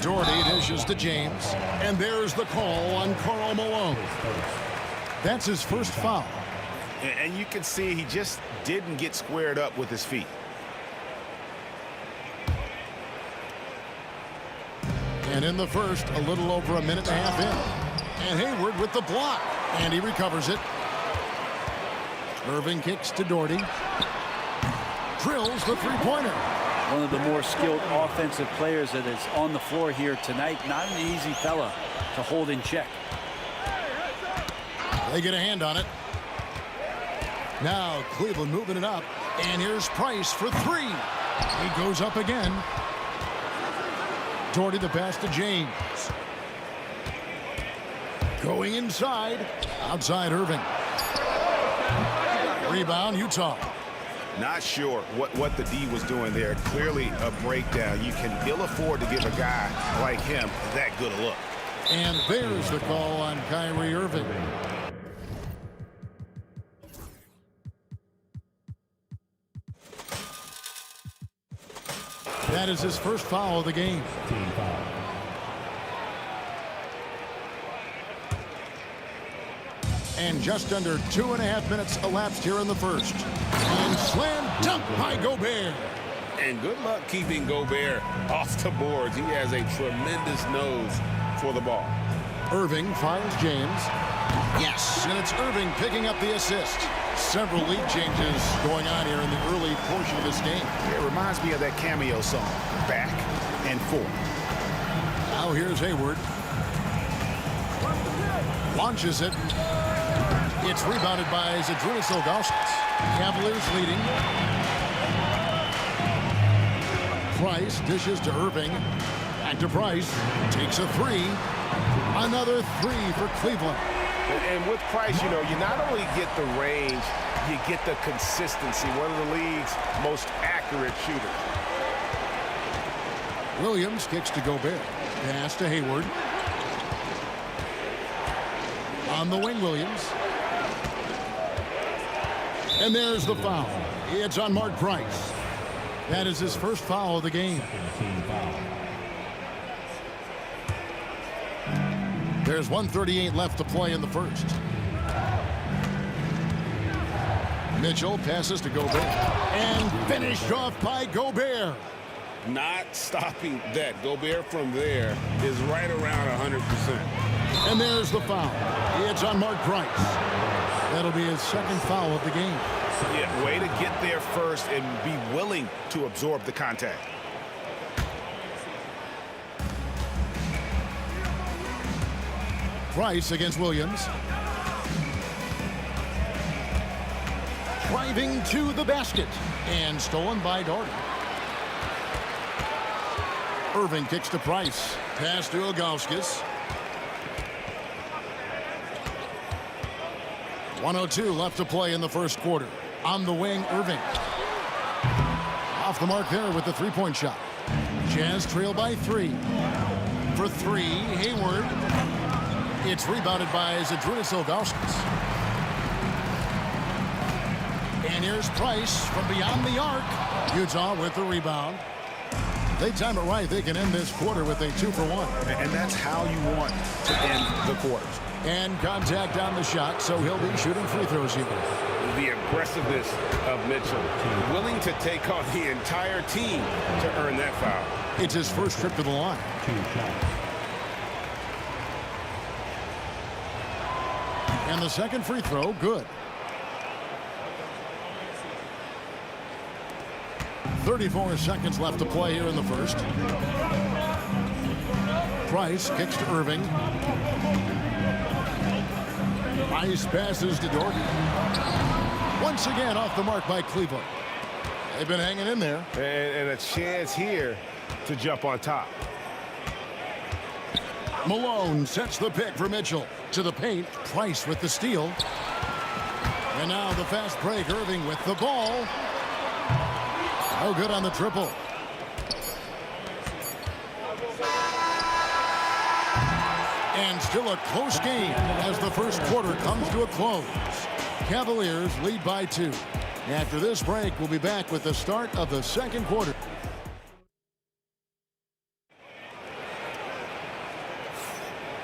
Doherty dishes to James. And there's the call on Karl Malone. That's his first foul. And you can see he just didn't get squared up with his feet. And in the first, a little over a minute and a half in. And Hayward with the block. And he recovers it. Irving kicks to Doherty. Drills the three-pointer. One of the more skilled offensive players that is on the floor here tonight. Not an easy fella to hold in check. They get a hand on it. Now Cleveland moving it up. And here's Price for three. He goes up again. Doherty the pass to James. Going inside. Outside Irving. Rebound Utah. Not sure what the D was doing there. Clearly a breakdown. You can ill afford to give a guy like him that good a look. And there's the call on Kyrie Irving. That is his first foul of the game. Team foul. And just under 2.5 minutes elapsed here in the first. And slam dunk by Gobert. And good luck keeping Gobert off the boards. He has a tremendous nose for the ball. Irving finds James. Yes, and it's Irving picking up the assist. Several lead changes going on here in the early portion of this game. It reminds me of that cameo song, Back and Forth. Now here's Hayward. Launches it. It's rebounded by Zydrunas Ilgauskas. Cavaliers leading. Price dishes to Irving. Back to Price. Takes a three. Another three for Cleveland. And with Price, you know, you not only get the range, you get the consistency. One of the league's most accurate shooters. Williams kicks to Gobert. Pass to Hayward. On the wing, Williams. And there's the foul. It's on Mark Price. That is his first foul of the game. Team foul. There's 1:38 left to play in the first. Mitchell passes to Gobert. And finished off by Gobert. Not stopping that. Gobert from there is right around 100%. And there's the foul. It's on Mark Price. That'll be his second foul of the game. Yeah, way to get there first and be willing to absorb the contact. Price against Williams. Driving to the basket. And stolen by Doherty. Irving kicks to Price. Pass to Ilgauskas. 1:02 left to play in the first quarter. On the wing, Irving. Off the mark there with the three-point shot. Jazz trail by three. For three, Hayward. It's rebounded by Zydrunas Ilgauskas. And here's Price from beyond the arc. Utah with the rebound. They time it right. They can end this quarter with a 2-for-1. And that's how you want to end the quarters. And contact on the shot, so he'll be shooting free throws here. The aggressiveness of Mitchell, willing to take on the entire team to earn that foul. It's his first trip to the line. And the second free throw, good. 34 seconds left to play here in the first. Price kicks to Irving. Price passes to Doherty. Once again off the mark by Cleveland. They've been hanging in there. And a chance here to jump on top. Malone sets the pick for Mitchell. To the paint, Price with the steal. And now the fast break, Irving with the ball. No good on the triple. And still a close game as the first quarter comes to a close. Cavaliers lead by 2. After this break, we'll be back with the start of the second quarter.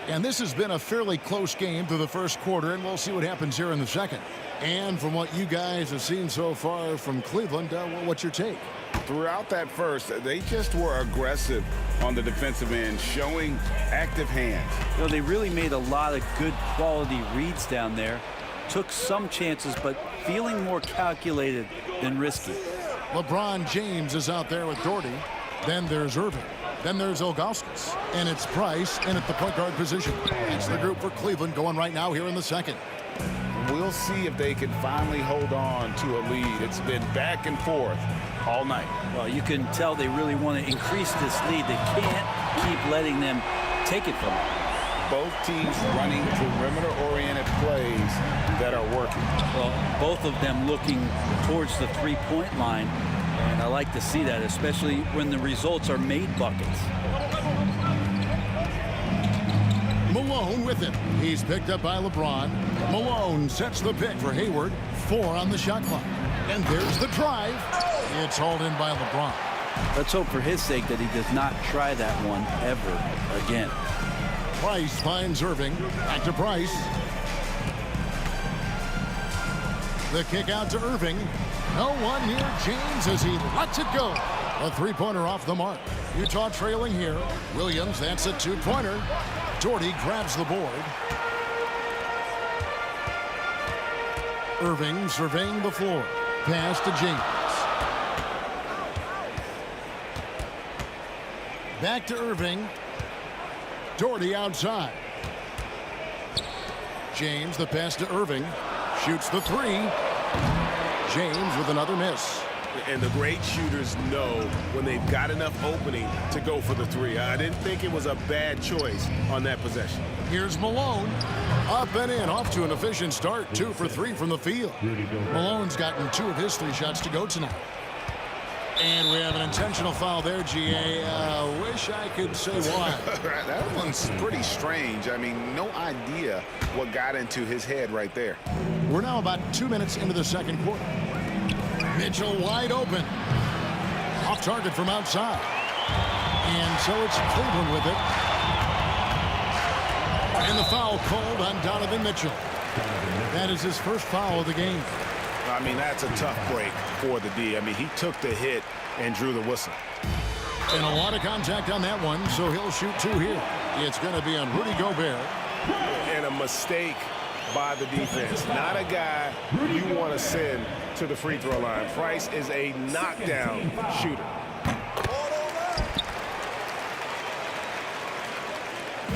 And this has been a fairly close game through the first quarter, and we'll see what happens here in the second. And from what you guys have seen so far from Cleveland, what's your take? Throughout that first, they just were aggressive on the defensive end, showing active hands. You know, they really made a lot of good quality reads down there. Took some chances, but feeling more calculated than risky. LeBron James is out there with Doherty. Then there's Irving. Then there's Ilgauskas. And it's Price in at the point guard position. It's the group for Cleveland going right now here in the second. We'll see if they can finally hold on to a lead. It's been back and forth all night. Well, you can tell they really want to increase this lead. They can't keep letting them take it from them. Both teams running perimeter-oriented plays that are working. Well, both of them looking towards the three-point line. And I like to see that, especially when the results are made buckets. Malone with it. He's picked up by LeBron. Malone sets the pick for Hayward. 4 on the shot clock. And there's the drive. It's hauled in by LeBron. Let's hope for his sake that he does not try that one ever again. Price finds Irving. Back to Price. The kick out to Irving. No one near James as he lets it go. A three-pointer off the mark. Utah trailing here. Williams, that's a two-pointer. Doherty grabs the board. Irving surveying the floor. Pass to James. Back to Irving. Doherty outside. James, the pass to Irving. Shoots the three. James with another miss. And the great shooters know when they've got enough opening to go for the three. I didn't think it was a bad choice on that possession. Here's Malone. Up and in, off to an efficient start. 2 for 3 from the field. Malone's gotten 2 of his 3 shots to go tonight. And we have an intentional foul there, GA. Wish I could say why. That one's pretty strange. I mean, no idea what got into his head right there. We're now about 2 minutes into the second quarter. Mitchell wide open. Off target from outside. And so it's Cleveland with it. And the foul called on Donovan Mitchell. That is his first foul of the game. I mean, that's a tough break for the D. I mean, he took the hit and drew the whistle. And a lot of contact on that one, so he'll shoot 2 here. It's going to be on Rudy Gobert. And a mistake by the defense. Not a guy you want to send to the free throw line. Price is a knockdown shooter.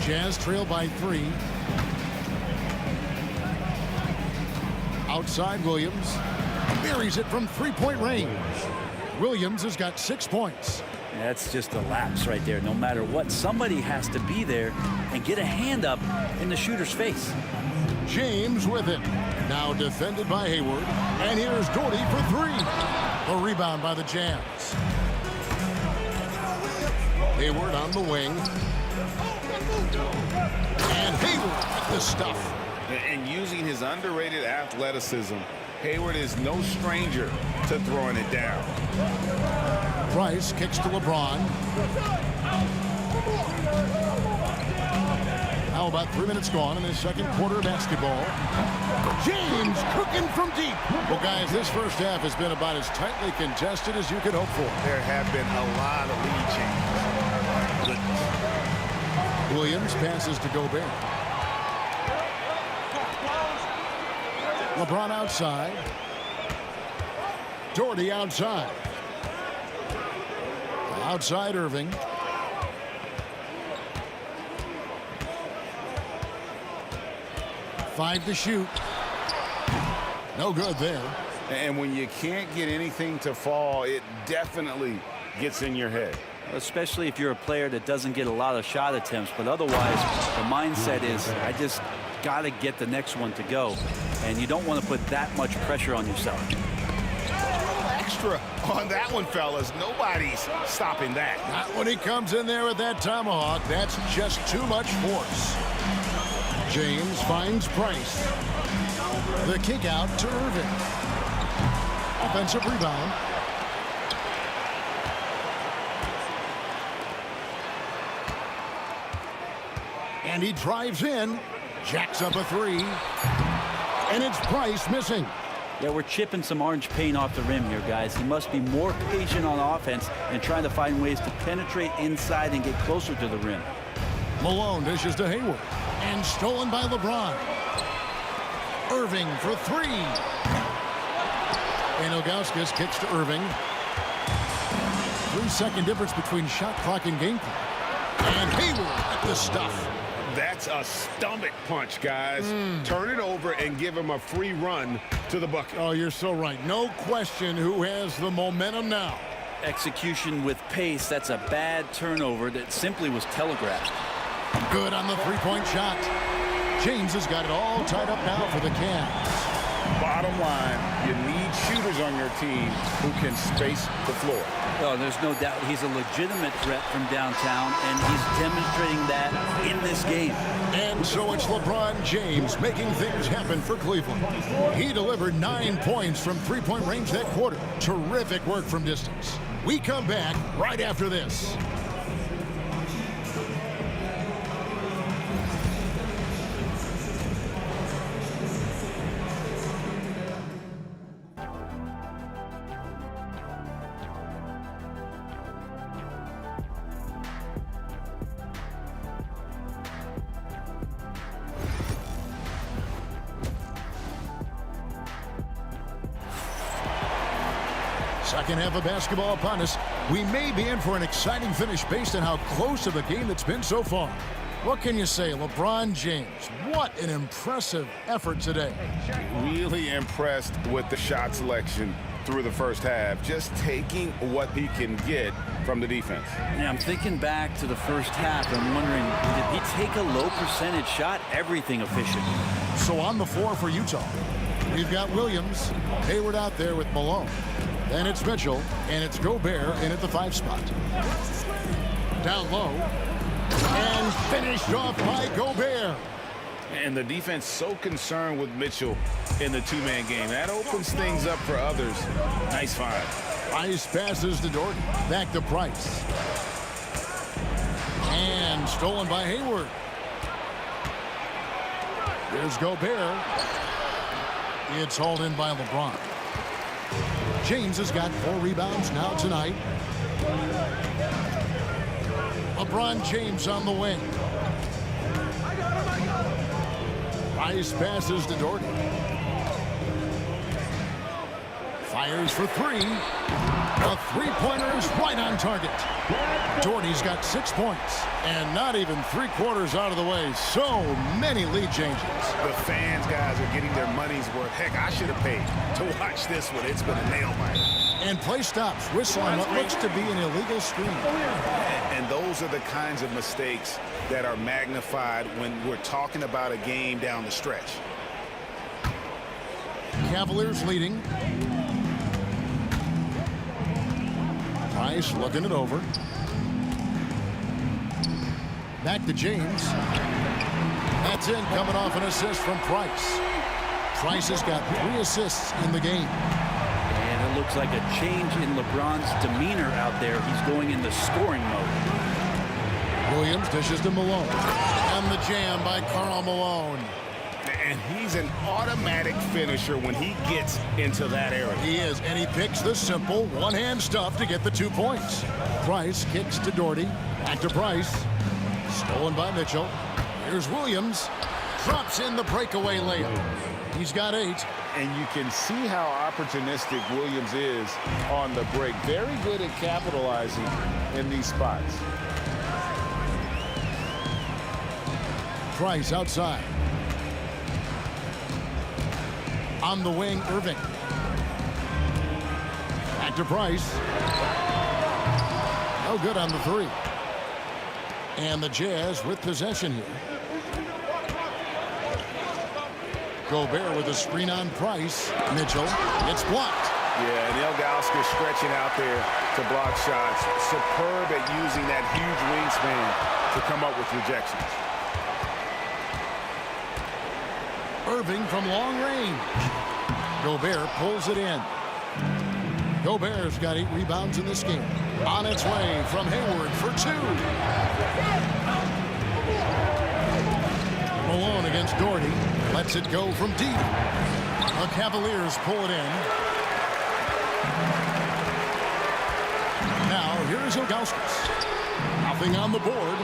Jazz trail by 3. Outside Williams. Buries it from three-point range. Williams has got 6 points. That's just a lapse right there. No matter what, somebody has to be there and get a hand up in the shooter's face. James with it. Now defended by Hayward. And here's Doherty for 3. A rebound by the Jazz. Hayward on the wing. And Hayward with the stuff. And using his underrated athleticism, Hayward is no stranger to throwing it down. Price kicks to LeBron. Now about 3 minutes gone in the second quarter of basketball. James cooking from deep. Well, guys, this first half has been about as tightly contested as you could hope for. There have been a lot of lead changes. Williams passes to Gobert. LeBron outside. Doherty outside. Outside Irving. Five to shoot. No good there. And when you can't get anything to fall, it definitely gets in your head. Especially if you're a player that doesn't get a lot of shot attempts, but otherwise the mindset is I just got to get the next one to go, and you don't want to put that much pressure on yourself. Extra on that one, fellas. Nobody's stopping that. Not when he comes in there with that tomahawk. That's just too much force. James finds Price. The kick out to Irving. Offensive rebound. And he drives in, jacks up a three, and it's Price missing. Yeah, we're chipping some orange paint off the rim here, guys. He must be more patient on offense and trying to find ways to penetrate inside and get closer to the rim. Malone dishes to Hayward, and stolen by LeBron. Irving for three. And Ilgauskas kicks to Irving. 3-second difference between shot clock and game clock. And Hayward at the stuff. That's a stomach punch, guys. Turn it over and give him a free run to the bucket. Oh, you're so right. No question who has the momentum now. Execution with pace. That's a bad turnover that simply was telegraphed. Good on the three-point shot. James has got it all tied up now for the Cavs. Bottom line, you need shooters on your team who can space the floor. Oh, there's no doubt he's a legitimate threat from downtown, and he's demonstrating that in this game. And so it's LeBron James making things happen for Cleveland. He delivered 9 points from three-point range that quarter. Terrific work from distance. We come back right after this. Second half of basketball upon us. We may be in for an exciting finish based on how close of a game it's been so far. What can you say, LeBron James? What an impressive effort today. Really impressed with the shot selection through the first half, just taking what he can get from the defense. Yeah, I'm thinking back to the first half. I'm wondering, did he take a low percentage shot? Everything efficient. So on the floor for Utah, we've got Williams, Hayward out there with Malone. Then it's Mitchell, and it's Gobert in at the 5 spot. Down low, and finished off by Gobert. And the defense so concerned with Mitchell in the two-man game. That opens things up for others. Nice find. Price passes to Dorton. Back to Price. And stolen by Hayward. Here's Gobert. It's hauled in by LeBron. James has got 4 rebounds now tonight. LeBron James on the wing. Price passes to Dorton. Fires for 3. The three-pointer is right on target. Doherty's got 6 points, and not even 3/4 out of the way. So many lead changes. The fans, guys, are getting their money's worth. Heck, I should have paid to watch this one. It's been a nail biter. And play stops, whistle on what looks to be an illegal screen. And those are the kinds of mistakes that are magnified when we're talking about a game down the stretch. Cavaliers leading. Price looking it over. Back to James. That's in, coming off an assist from Price. Price has got 3 assists in the game. And it looks like a change in LeBron's demeanor out there. He's going into scoring mode. Williams dishes to Malone. And the jam by Karl Malone. And he's an automatic finisher when he gets into that area. He is, and he picks the simple one-hand stuff to get the 2 points. Price kicks to Doherty. Back to Price. Stolen by Mitchell. Here's Williams. Drops in the breakaway layup. He's got 8. And you can see how opportunistic Williams is on the break. Very good at capitalizing in these spots. Price outside. On the wing, Irving. Back to Price. No good on the three. And the Jazz with possession here. Gobert with a screen on Price. Mitchell, it's blocked. Yeah, and Ilgauskas stretching out there to block shots. Superb at using that huge wingspan to come up with rejections. Irving from long range. Gobert pulls it in. Gobert's got 8 rebounds in this game. On its way from Hayward for 2. Malone against Doherty. Lets it go from deep. The Cavaliers pull it in. Now here's Ilgauskas. Nothing on the board.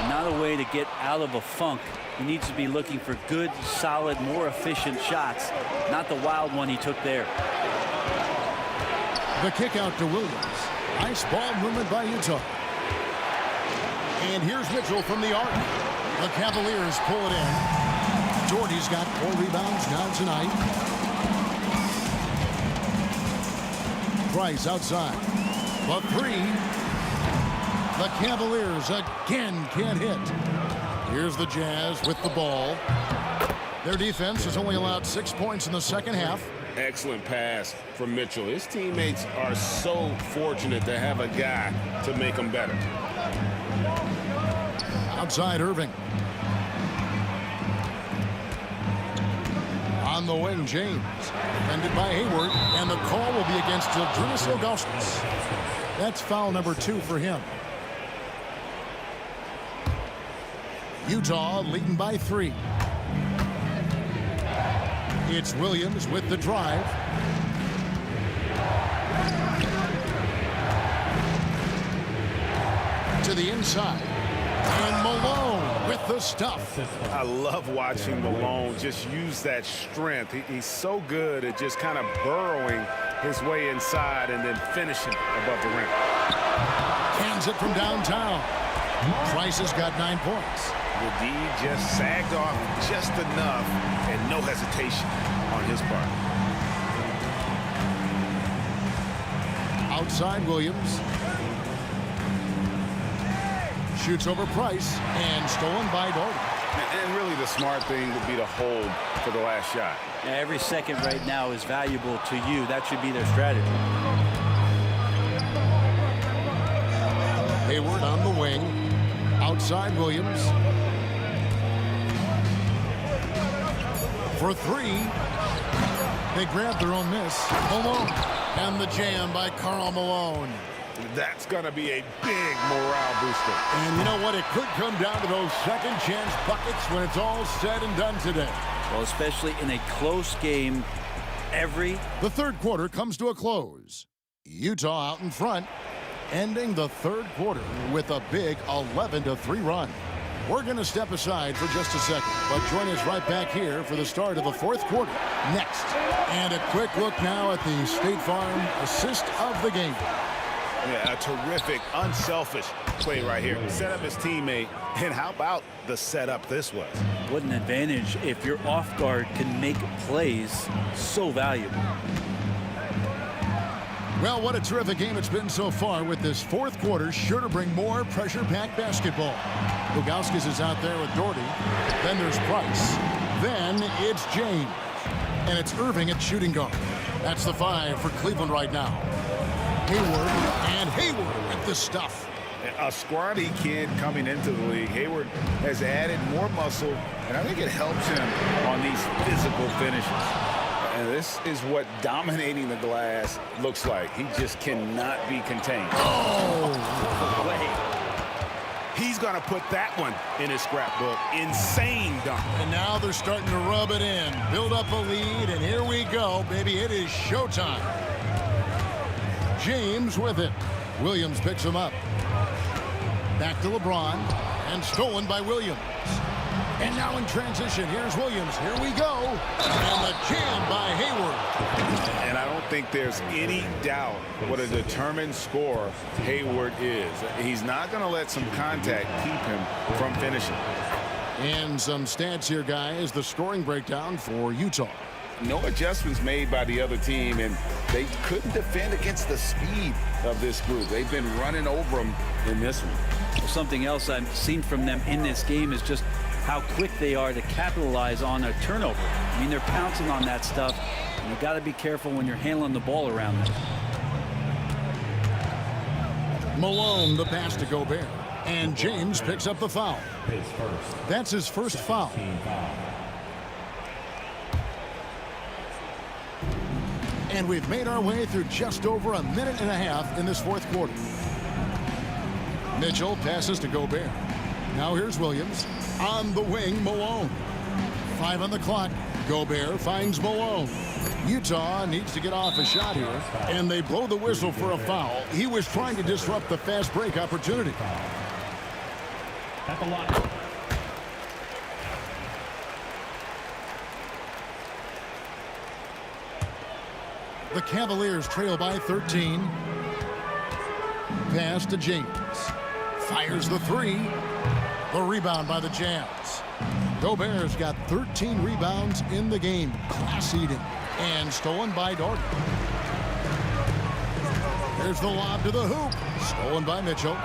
Not a way to get out of a funk. He needs to be looking for good, solid, more efficient shots. Not the wild one he took there. The kick out to Williams. Nice ball movement by Utah. And here's Mitchell from the arc. The Cavaliers pull it in. Doherty's got 4 rebounds now tonight. Price outside. The 3. The Cavaliers again can't hit. Here's the Jazz with the ball. Their defense has only allowed 6 points in the second half. Excellent pass from Mitchell. His teammates are so fortunate to have a guy to make them better. Outside Irving. On the wing, James. Defended by Hayward. And the call will be against Zydrunas Ilgauskas. That's foul number 2 for him. Utah leading by 3. It's Williams with the drive. To the inside. And Malone with the stuff. I love watching Malone just use that strength. He's so good at just kind of burrowing his way inside and then finishing above the rim. Hands it from downtown. Price has got 9 points. The D just sagged off just enough and no hesitation on his part. Outside Williams. Shoots over Price and stolen by Doherty. And really the smart thing would be to hold for the last shot. Yeah, every second right now is valuable to you. That should be their strategy. Hayward on the wing. Outside Williams. For 3. They grab their own miss. Malone. And the jam by Karl Malone. That's going to be a big morale booster. And you know what? It could come down to those second chance buckets when it's all said and done today. Well, especially in a close game, The third quarter comes to a close. Utah out in front, ending the third quarter with a big 11-3 run. We're going to step aside for just a second, but join us right back here for the start of the fourth quarter next. And a quick look now at the State Farm assist of the game. Yeah, a terrific, unselfish play right here. Set up his teammate, and how about the setup this was? What an advantage if your off guard can make plays so valuable. Well, what a terrific game it's been so far, with this fourth quarter sure to bring more pressure-packed basketball. Ilgauskas is out there with Doherty. Then there's Price. Then it's James. And it's Irving at shooting guard. That's the 5 for Cleveland right now. Hayward with the stuff. A scrawny kid coming into the league. Hayward has added more muscle, and I think it helps him on these physical finishes. And this is what dominating the glass looks like. He just cannot be contained. Oh! Wait. He's going to put that one in his scrapbook. Insane dunk. And now they're starting to rub it in. Build up a lead, and here we go, baby. It is showtime. James with it. Williams picks him up. Back to LeBron, and stolen by Williams. And now in transition, here's Williams. Here we go. And the jam by Hayward. And I don't think there's any doubt what a determined scorer Hayward is. He's not going to let some contact keep him from finishing. And some stats here, guys. The scoring breakdown for Utah. no adjustments made by the other team, and they couldn't defend against the speed of this group. They've been running over them in this one. Something else I've seen from them in this game is just how quick they are to capitalize on a turnover. I mean, they're pouncing on that stuff, and you got to be careful when you're handling the ball around them. Malone, the pass to Gobert. And James picks up the foul. That's his first foul. And we've made our way through just over a minute and a half in this fourth quarter. Mitchell passes to Gobert. Now here's Williams. On the wing, Malone. 5 on the clock. Gobert finds Malone. Utah needs to get off a shot here, and they blow the whistle for a foul. He was trying to disrupt the fast break opportunity. At the line. The Cavaliers trail by 13. Pass to James. Fires the three. The rebound by the Jazz. Gobert's got 13 rebounds in the game. Class eating. And stolen by Dort. Here's the lob to the hoop. Stolen by Mitchell.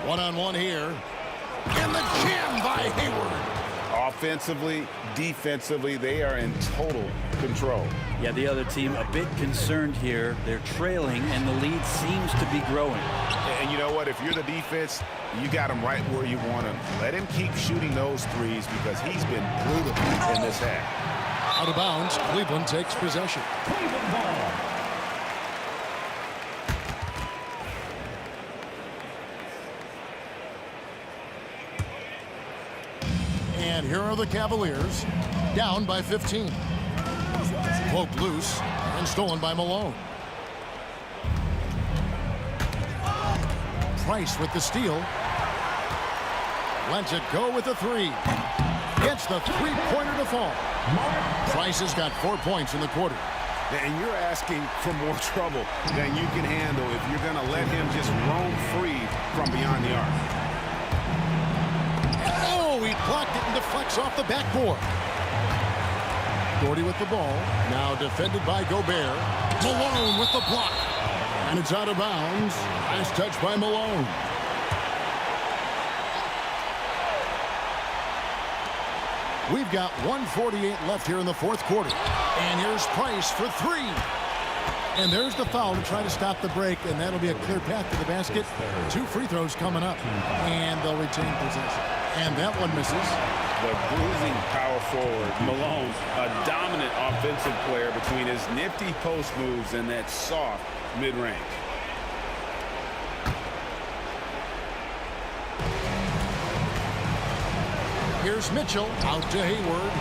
One-on-one here. And the jam by Hayward. Offensively, defensively, they are in total control. Yeah, the other team a bit concerned here. They're trailing, and the lead seems to be growing. And you know what? If you're the defense, you got him right where you want him. Let him keep shooting those threes because he's been brutal in this half. Out of bounds, Cleveland takes possession. Cleveland ball. And here are the Cavaliers, down by 15. Poked loose and stolen by Malone. Price with the steal. Lets it go with the three. Gets the three-pointer to fall. Price has got 4 points in the quarter. And you're asking for more trouble than you can handle if you're going to let him just roam free from beyond the arc. Oh, he blocked it and deflects off the backboard. Gordy with the ball. Now defended by Gobert. Malone with the block. And it's out of bounds. Nice touch by Malone. We've got 1:48 left here in the fourth quarter. And here's Price for three. And there's the foul to try to stop the break, and that'll be a clear path to the basket. 2 free throws coming up, and they'll retain possession. And that one misses. The bruising power forward, Malone, a dominant offensive player between his nifty post moves and that soft mid-range. Here's Mitchell, out to Hayward.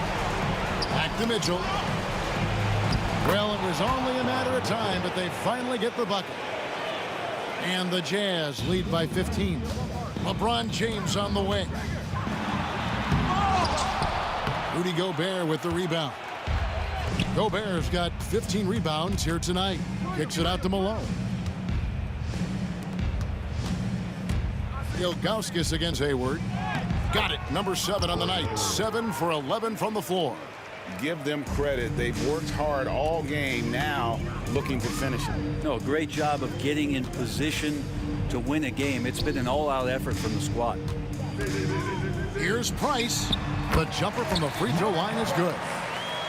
Back to Mitchell. Well, it was only a matter of time, but they finally get the bucket. And the Jazz lead by 15. LeBron James on the wing. Rudy Gobert with the rebound. Gobert's got 15 rebounds here tonight. Kicks it out to Malone. Ilgauskas against Hayward. Got it. Number 7 on the night. 7 for 11 from the floor. Give them credit. They've worked hard all game, now looking to finish it. No, great job of getting in position to win a game. It's been an all-out effort from the squad. Here's Price. The jumper from the free throw line is good.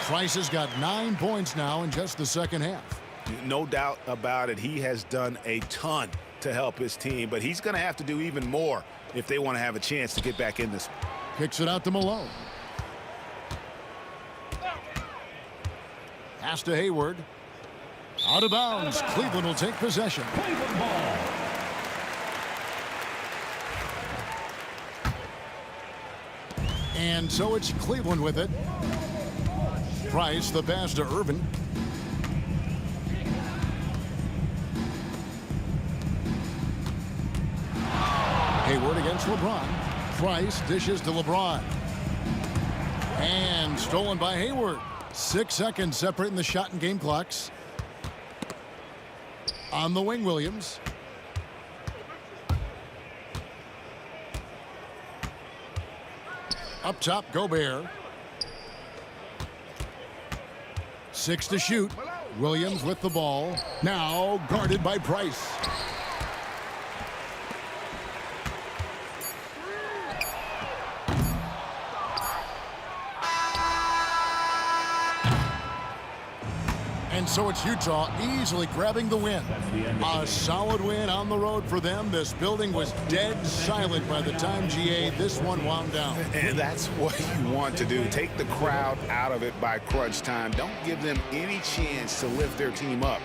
Price has got 9 points now in just the second half. No doubt about it. He has done a ton to help his team, but he's going to have to do even more if they want to have a chance to get back in this. Kicks it out to Malone. Pass to Hayward. Out of bounds. Cleveland will take possession. Cleveland ball. And so it's Cleveland with it. Price, the pass to Irvin. Hayward against LeBron. Price dishes to LeBron. And stolen by Hayward. 6 seconds separating the shot and game clocks. On the wing, Williams. Up top, Gobert. 6 to shoot. Williams with the ball. Now guarded by Price. And so it's Utah easily grabbing the win. A solid win on the road for them. This building was dead silent by the time, GA, this one wound down. And that's what you want to do. Take the crowd out of it by crunch time. Don't give them any chance to lift their team up.